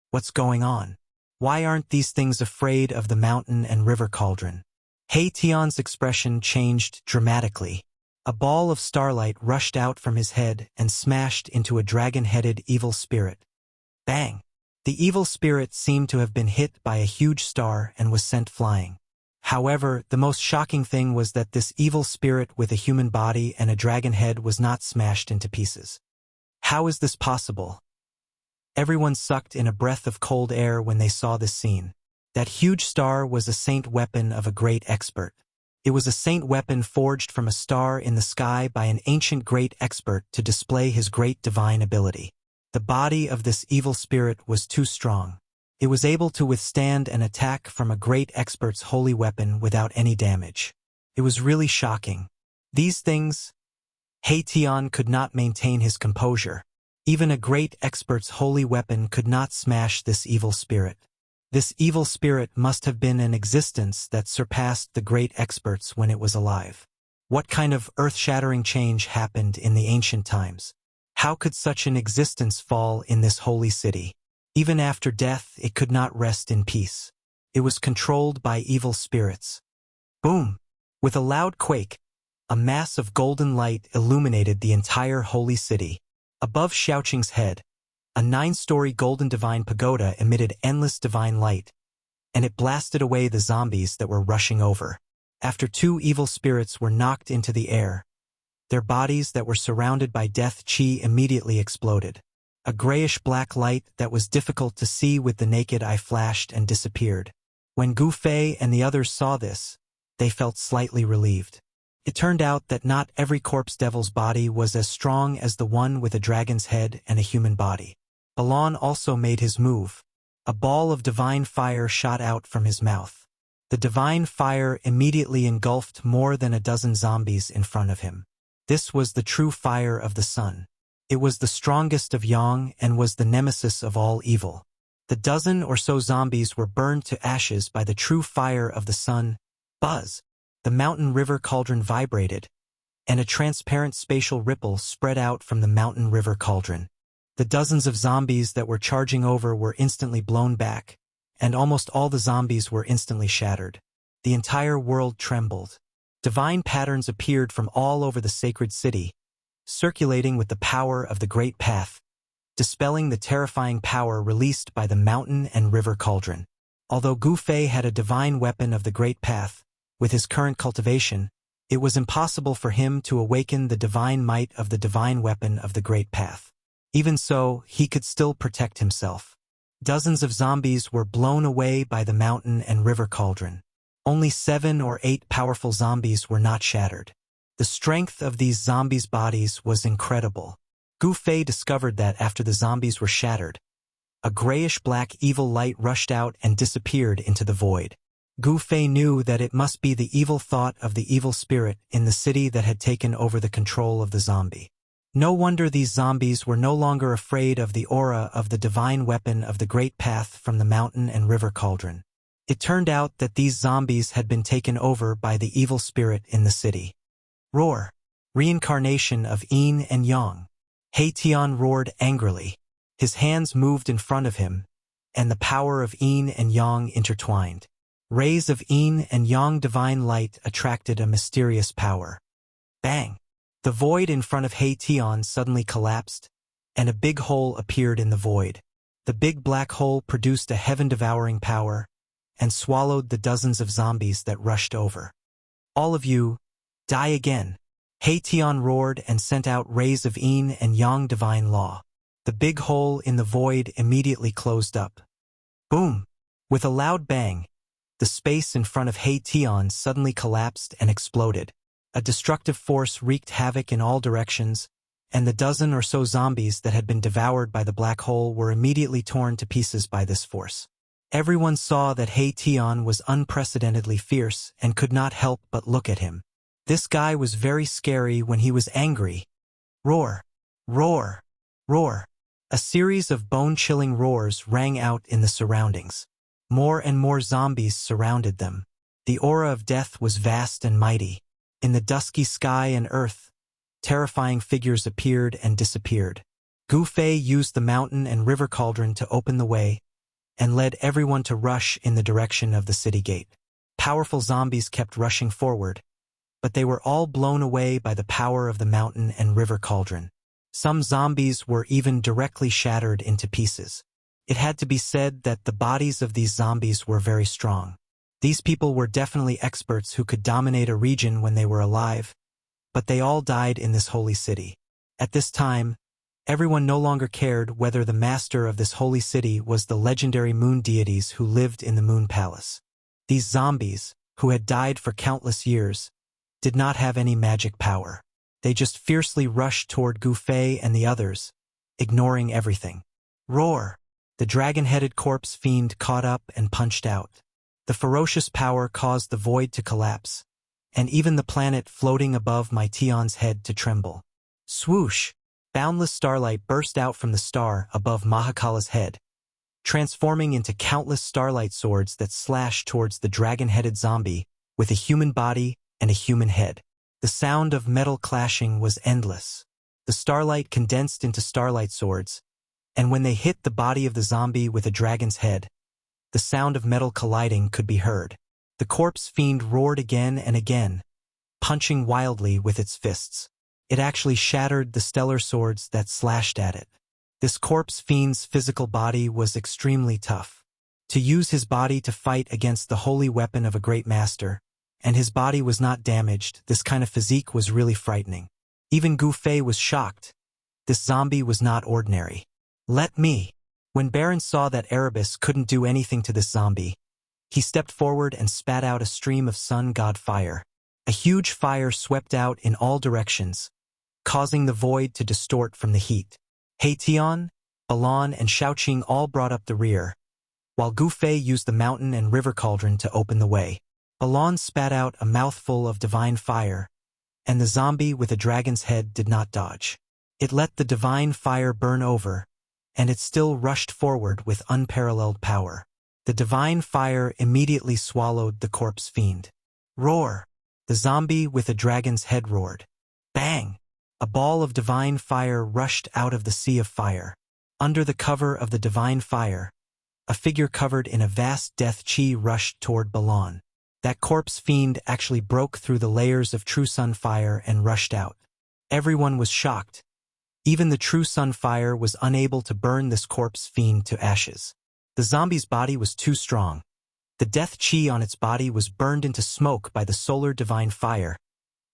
What's going on? Why aren't these things afraid of the mountain and river cauldron? He Tian's expression changed dramatically. A ball of starlight rushed out from his head and smashed into a dragon-headed evil spirit. Bang! The evil spirit seemed to have been hit by a huge star and was sent flying. However, the most shocking thing was that this evil spirit with a human body and a dragon head was not smashed into pieces. How is this possible? Everyone sucked in a breath of cold air when they saw this scene. That huge star was a saint weapon of a great expert. It was a saint weapon forged from a star in the sky by an ancient great expert to display his great divine ability. The body of this evil spirit was too strong. It was able to withstand an attack from a great expert's holy weapon without any damage. It was really shocking. These things... He Tian could not maintain his composure. Even a great expert's holy weapon could not smash this evil spirit. This evil spirit must have been an existence that surpassed the great experts when it was alive. What kind of earth-shattering change happened in the ancient times? How could such an existence fall in this holy city? Even after death, it could not rest in peace. It was controlled by evil spirits. Boom! With a loud quake, a mass of golden light illuminated the entire holy city. Above Xiaoqing's head, a 9-story golden divine pagoda emitted endless divine light, and it blasted away the zombies that were rushing over. After 2 evil spirits were knocked into the air, their bodies that were surrounded by death chi immediately exploded. A grayish-black light that was difficult to see with the naked eye flashed and disappeared. When Gu Fei and the others saw this, they felt slightly relieved. It turned out that not every corpse devil's body was as strong as the one with a dragon's head and a human body. Balon also made his move. A ball of divine fire shot out from his mouth. The divine fire immediately engulfed more than a dozen zombies in front of him. This was the true fire of the sun. It was the strongest of Yang and was the nemesis of all evil. The dozen or so zombies were burned to ashes by the true fire of the sun. Buzz! The mountain river cauldron vibrated, and a transparent spatial ripple spread out from the mountain river cauldron. The dozens of zombies that were charging over were instantly blown back, and almost all the zombies were instantly shattered. The entire world trembled. Divine patterns appeared from all over the sacred city, circulating with the power of the Great Path, dispelling the terrifying power released by the mountain and river cauldron. Although Gu Fei had a divine weapon of the Great Path, with his current cultivation, it was impossible for him to awaken the divine might of the divine weapon of the Great Path. Even so, he could still protect himself. Dozens of zombies were blown away by the mountain and river cauldron. Only 7 or 8 powerful zombies were not shattered. The strength of these zombies' bodies was incredible. Gu Fei discovered that after the zombies were shattered, A grayish-black evil light rushed out and disappeared into the void. Gu Fei knew that it must be the evil thought of the evil spirit in the city that had taken over the control of the zombie. No wonder these zombies were no longer afraid of the aura of the divine weapon of the great path from the mountain and river cauldron. It turned out that these zombies had been taken over by the evil spirit in the city. Roar! Reincarnation of Yin and Yang. He Tian roared angrily. His hands moved in front of him, and the power of Yin and Yang intertwined. Rays of Yin and Yang divine light attracted a mysterious power. Bang! The void in front of He Tian suddenly collapsed, and a big hole appeared in the void. The big black hole produced a heaven-devouring power, and swallowed the dozens of zombies that rushed over. All of you, die again! He Tian roared and sent out rays of Yin and Yang divine law. The big hole in the void immediately closed up. Boom! With a loud bang, the space in front of He Tian suddenly collapsed and exploded. A destructive force wreaked havoc in all directions, and the dozen or so zombies that had been devoured by the black hole were immediately torn to pieces by this force. Everyone saw that He Tian was unprecedentedly fierce and could not help but look at him. This guy was very scary when he was angry. Roar! Roar! Roar! A series of bone-chilling roars rang out in the surroundings. More and more zombies surrounded them. The aura of death was vast and mighty. In the dusky sky and earth, terrifying figures appeared and disappeared. Gu Fei used the mountain and river cauldron to open the way, and led everyone to rush in the direction of the city gate. Powerful zombies kept rushing forward, but they were all blown away by the power of the mountain and river cauldron. Some zombies were even directly shattered into pieces. It had to be said that the bodies of these zombies were very strong. These people were definitely experts who could dominate a region when they were alive, but they all died in this holy city. At this time, everyone no longer cared whether the master of this holy city was the legendary moon deities who lived in the moon palace. These zombies, who had died for countless years, did not have any magic power. They just fiercely rushed toward Gu Fei and the others, ignoring everything. Roar! The dragon-headed corpse fiend caught up and punched out. The ferocious power caused the void to collapse, and even the planet floating above my Tian's head to tremble. Swoosh! Boundless starlight burst out from the star above Mahakala's head, transforming into countless starlight swords that slashed towards the dragon-headed zombie with a human body and a human head. The sound of metal clashing was endless. The starlight condensed into starlight swords, and when they hit the body of the zombie with a dragon's head, the sound of metal colliding could be heard. The corpse fiend roared again and again, punching wildly with its fists. It actually shattered the stellar swords that slashed at it. This corpse fiend's physical body was extremely tough. To use his body to fight against the holy weapon of a great master, and his body was not damaged, this kind of physique was really frightening. Even Gu Fei was shocked. This zombie was not ordinary. Let me! When Baron saw that Erebus couldn't do anything to this zombie, he stepped forward and spat out a stream of sun god fire. A huge fire swept out in all directions, causing the void to distort from the heat. He Tian, Balan, and Shaoqing all brought up the rear, while Gu Fei used the mountain and river cauldron to open the way. Balan spat out a mouthful of divine fire, and the zombie with a dragon's head did not dodge. It let the divine fire burn over, and it still rushed forward with unparalleled power. The divine fire immediately swallowed the corpse fiend. Roar! The zombie with a dragon's head roared. Bang! A ball of divine fire rushed out of the sea of fire. Under the cover of the divine fire, a figure covered in a vast death chi rushed toward Balan. That corpse fiend actually broke through the layers of true sun fire and rushed out. Everyone was shocked. Even the true sun fire was unable to burn this corpse fiend to ashes. The zombie's body was too strong. The death chi on its body was burned into smoke by the solar divine fire,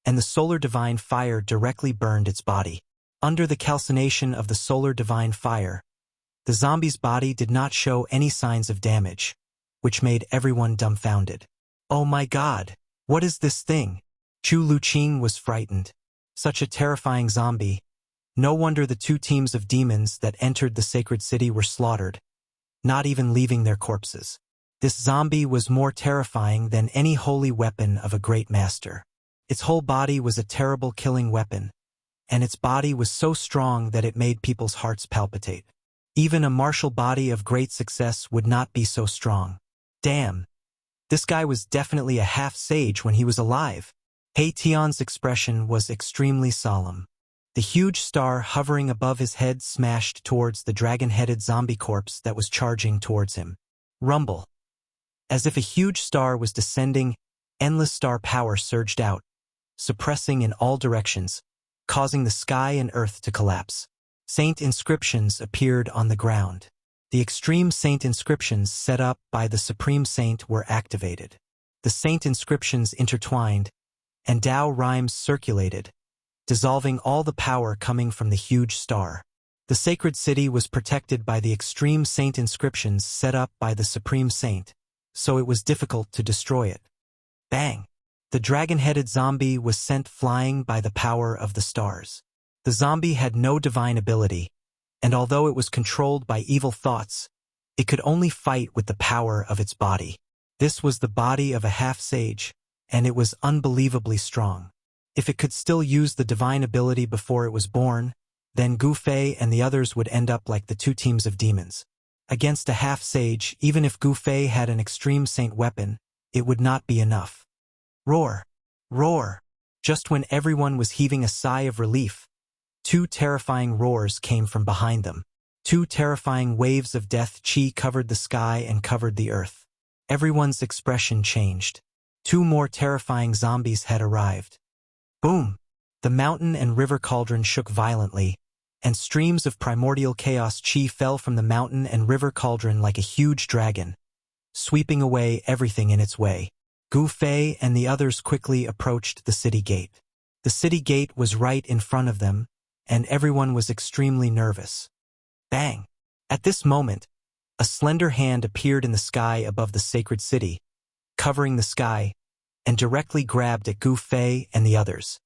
and the solar divine fire directly burned its body. Under the calcination of the solar divine fire, the zombie's body did not show any signs of damage, which made everyone dumbfounded. Oh my God! What is this thing? Chu Luqing was frightened. Such a terrifying zombie. No wonder the two teams of demons that entered the sacred city were slaughtered. not even leaving their corpses. This zombie was more terrifying than any holy weapon of a great master. Its whole body was a terrible killing weapon, and its body was so strong that it made people's hearts palpitate. Even a martial body of great success would not be so strong. Damn. This guy was definitely a half-sage when he was alive. He Tian's expression was extremely solemn. The huge star hovering above his head smashed towards the dragon-headed zombie corpse that was charging towards him. Rumble. As if a huge star was descending, endless star power surged out, suppressing in all directions, causing the sky and earth to collapse. Saint inscriptions appeared on the ground. The extreme saint inscriptions set up by the Supreme Saint were activated. The saint inscriptions intertwined, and Tao rhymes circulated, dissolving all the power coming from the huge star. The sacred city was protected by the extreme saint inscriptions set up by the Supreme Saint, so it was difficult to destroy it. Bang! The dragon-headed zombie was sent flying by the power of the stars. The zombie had no divine ability, and although it was controlled by evil thoughts, it could only fight with the power of its body. This was the body of a half-sage, and it was unbelievably strong. If it could still use the divine ability before it was born, then Gu Fei and the others would end up like the two teams of demons. Against a half-sage, even if Gu Fei had an extreme saint weapon, it would not be enough. Roar! Roar! Just when everyone was heaving a sigh of relief, two terrifying roars came from behind them. Two terrifying waves of death chi covered the sky and covered the earth. Everyone's expression changed. Two more terrifying zombies had arrived. Boom! The mountain and river cauldron shook violently, and streams of primordial chaos chi fell from the mountain and river cauldron like a huge dragon, sweeping away everything in its way. Gu Fei and the others quickly approached the city gate. The city gate was right in front of them, and everyone was extremely nervous. Bang! At this moment, a slender hand appeared in the sky above the sacred city, covering the sky, and directly grabbed at Gu Fei and the others.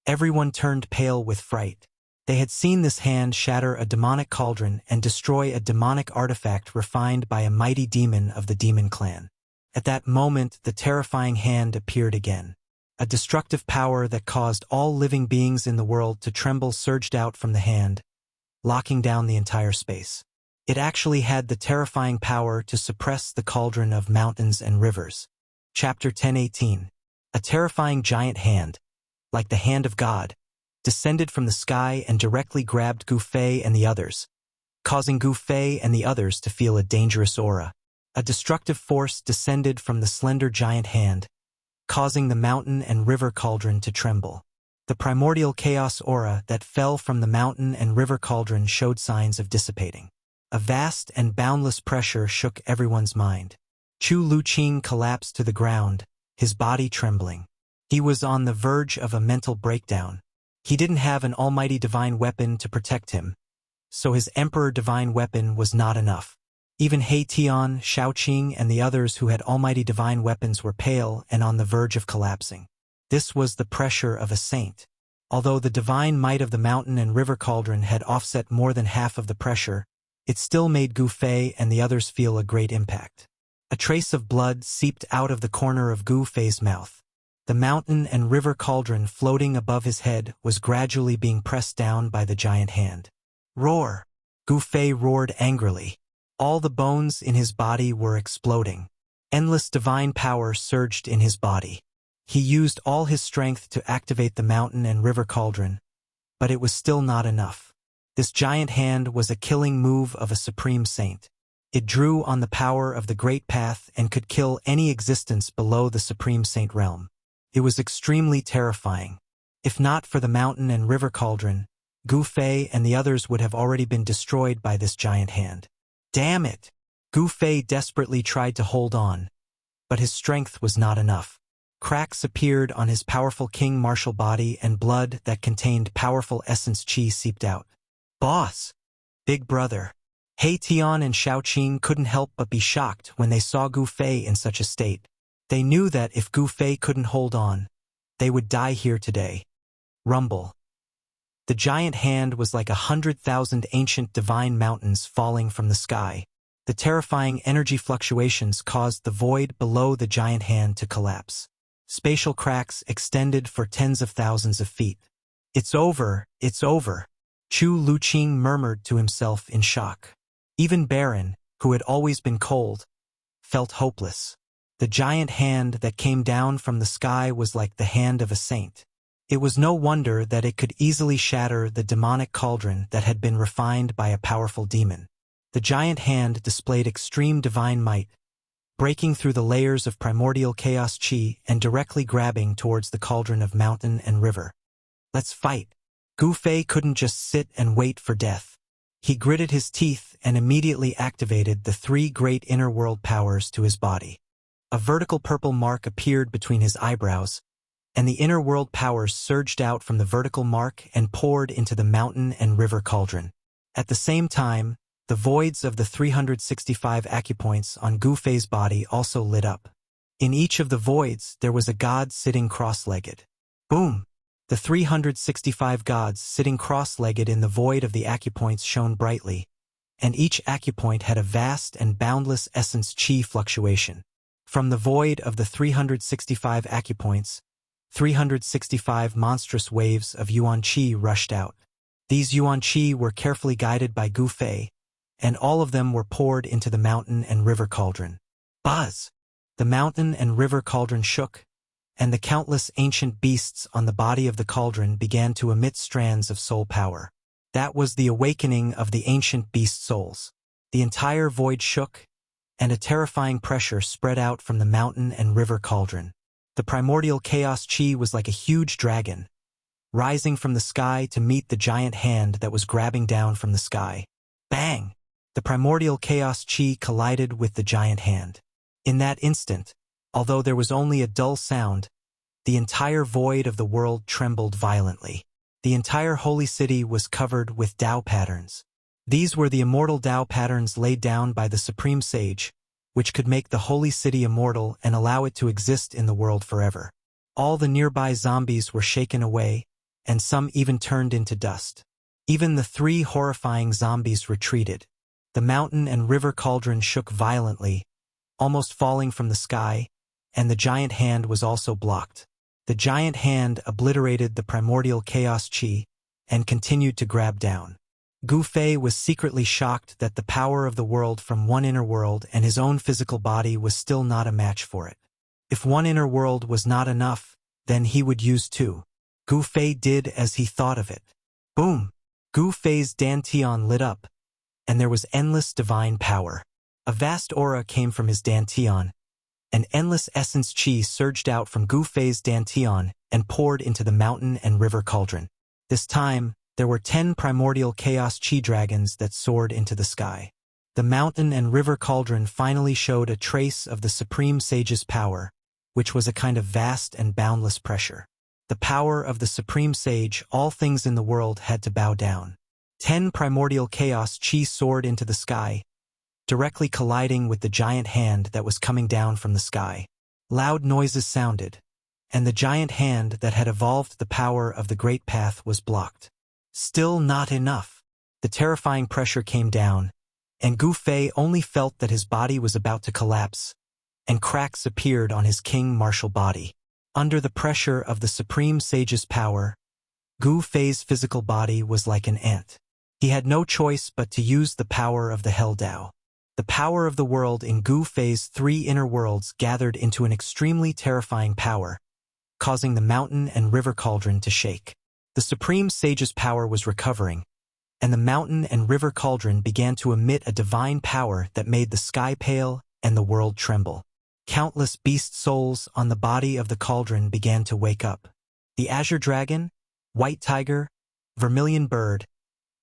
Everyone turned pale with fright. They had seen this hand shatter a demonic cauldron and destroy a demonic artifact refined by a mighty demon of the demon clan. At that moment, the terrifying hand appeared again. A destructive power that caused all living beings in the world to tremble surged out from the hand, locking down the entire space. It actually had the terrifying power to suppress the cauldron of mountains and rivers. Chapter 10:18. A terrifying giant hand, like the hand of God, descended from the sky and directly grabbed Gu Fei and the others, causing Gu Fei and the others to feel a dangerous aura. A destructive force descended from the slender giant hand, causing the mountain and river cauldron to tremble. The primordial chaos aura that fell from the mountain and river cauldron showed signs of dissipating. A vast and boundless pressure shook everyone's mind. Chu Luqing collapsed to the ground, his body trembling. He was on the verge of a mental breakdown. He didn't have an almighty divine weapon to protect him, so his emperor divine weapon was not enough. Even He Tian, Shaoqing, and the others who had almighty divine weapons were pale and on the verge of collapsing. This was the pressure of a saint. Although the divine might of the mountain and river cauldron had offset more than half of the pressure, it still made Gu Fei and the others feel a great impact. A trace of blood seeped out of the corner of Gu Fei's mouth. The mountain and river cauldron floating above his head was gradually being pressed down by the giant hand. Roar! Gu Fei roared angrily. All the bones in his body were exploding. Endless divine power surged in his body. He used all his strength to activate the mountain and river cauldron, but it was still not enough. This giant hand was a killing move of a supreme saint. It drew on the power of the great path and could kill any existence below the supreme saint realm. It was extremely terrifying. If not for the mountain and river cauldron, Gu Fei and the others would have already been destroyed by this giant hand. Damn it! Gu Fei desperately tried to hold on, but his strength was not enough. Cracks appeared on his powerful king martial body and blood that contained powerful essence chi seeped out. Boss! Big brother! He Tian and Shaoqing couldn't help but be shocked when they saw Gu Fei in such a state. They knew that if Gu Fei couldn't hold on, they would die here today. Rumble. The giant hand was like 100,000 ancient divine mountains falling from the sky. The terrifying energy fluctuations caused the void below the giant hand to collapse. Spatial cracks extended for tens of thousands of feet. It's over, it's over, Chu Luqing murmured to himself in shock. Even Baron, who had always been cold, felt hopeless. The giant hand that came down from the sky was like the hand of a saint. It was no wonder that it could easily shatter the demonic cauldron that had been refined by a powerful demon. The giant hand displayed extreme divine might, breaking through the layers of primordial chaos chi and directly grabbing towards the cauldron of mountain and river. Let's fight. Gu Fei couldn't just sit and wait for death. He gritted his teeth and immediately activated the 3 great inner world powers to his body. A vertical purple mark appeared between his eyebrows, and the inner world powers surged out from the vertical mark and poured into the mountain and river cauldron. At the same time, the voids of the 365 acupoints on Gu Fei's body also lit up. In each of the voids, there was a god sitting cross-legged. Boom! The 365 gods sitting cross-legged in the void of the acupoints shone brightly, and each acupoint had a vast and boundless essence chi fluctuation. From the void of the 365 acupoints, 365 monstrous waves of yuan chi rushed out. These yuan chi were carefully guided by Gu Fei, and all of them were poured into the mountain and river cauldron. Buzz! The mountain and river cauldron shook, and the countless ancient beasts on the body of the cauldron began to emit strands of soul power. That was the awakening of the ancient beast souls. The entire void shook, and a terrifying pressure spread out from the mountain and river cauldron. The primordial chaos chi was like a huge dragon, rising from the sky to meet the giant hand that was grabbing down from the sky. Bang! The primordial chaos chi collided with the giant hand. In that instant, although there was only a dull sound, the entire void of the world trembled violently. The entire holy city was covered with Tao patterns. These were the immortal Tao patterns laid down by the Supreme Sage, which could make the holy city immortal and allow it to exist in the world forever. All the nearby zombies were shaken away, and some even turned into dust. Even the 3 horrifying zombies retreated. The mountain and river cauldron shook violently, almost falling from the sky, and the giant hand was also blocked. The giant hand obliterated the primordial chaos chi and continued to grab down. Gu Fei was secretly shocked that the power of the world from one inner world and his own physical body was still not a match for it. If one inner world was not enough, then he would use 2. Gu Fei did as he thought of it. Boom! Gu Fei's dantian lit up, and there was endless divine power. A vast aura came from his dantian. An endless essence chi surged out from Gu Fei's dantian and poured into the mountain and river cauldron. This time, there were 10 primordial chaos chi dragons that soared into the sky. The mountain and river cauldron finally showed a trace of the Supreme Sage's power, which was a kind of vast and boundless pressure. The power of the Supreme Sage, all things in the world had to bow down. 10 primordial chaos chi soared into the sky, directly colliding with the giant hand that was coming down from the sky. Loud noises sounded, and the giant hand that had evolved the power of the Great Path was blocked. Still not enough. The terrifying pressure came down, and Gu Fei only felt that his body was about to collapse, and cracks appeared on his king martial body. Under the pressure of the Supreme Sage's power, Gu Fei's physical body was like an ant. He had no choice but to use the power of the Hell Tao. The power of the world in Gu Fei's 3 inner worlds gathered into an extremely terrifying power, causing the mountain and river cauldron to shake. The Supreme Sage's power was recovering, and the mountain and river cauldron began to emit a divine power that made the sky pale and the world tremble. Countless beast souls on the body of the cauldron began to wake up. The azure dragon, white tiger, vermilion bird,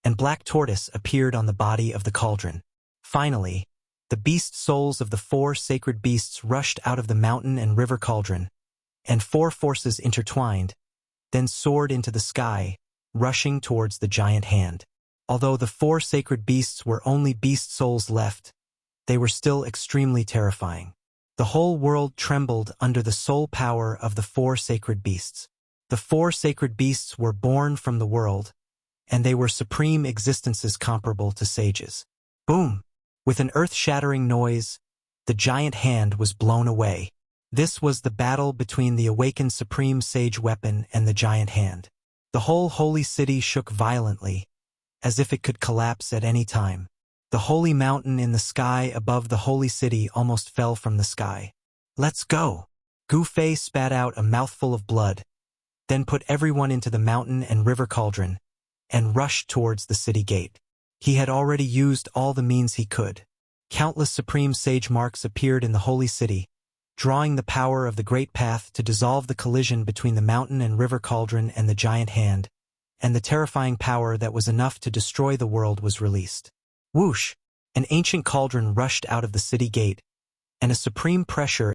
and black tortoise appeared on the body of the cauldron. Finally, the beast souls of the 4 sacred beasts rushed out of the mountain and river cauldron, and 4 forces intertwined, then soared into the sky, rushing towards the giant hand. Although the 4 sacred beasts were only beast souls left, they were still extremely terrifying. The whole world trembled under the soul power of the 4 sacred beasts. The 4 sacred beasts were born from the world, and they were supreme existences comparable to sages. Boom! With an earth-shattering noise, the giant hand was blown away. This was the battle between the awakened supreme sage weapon and the giant hand. The whole holy city shook violently, as if it could collapse at any time. The holy mountain in the sky above the holy city almost fell from the sky. "Let's go!" Gu Fei spat out a mouthful of blood, then put everyone into the mountain and river cauldron, and rushed towards the city gate. He had already used all the means he could. Countless supreme sage marks appeared in the holy city, drawing the power of the great path to dissolve the collision between the mountain and river cauldron and the giant hand, and the terrifying power that was enough to destroy the world was released. Whoosh! An ancient cauldron rushed out of the city gate, and a supreme pressure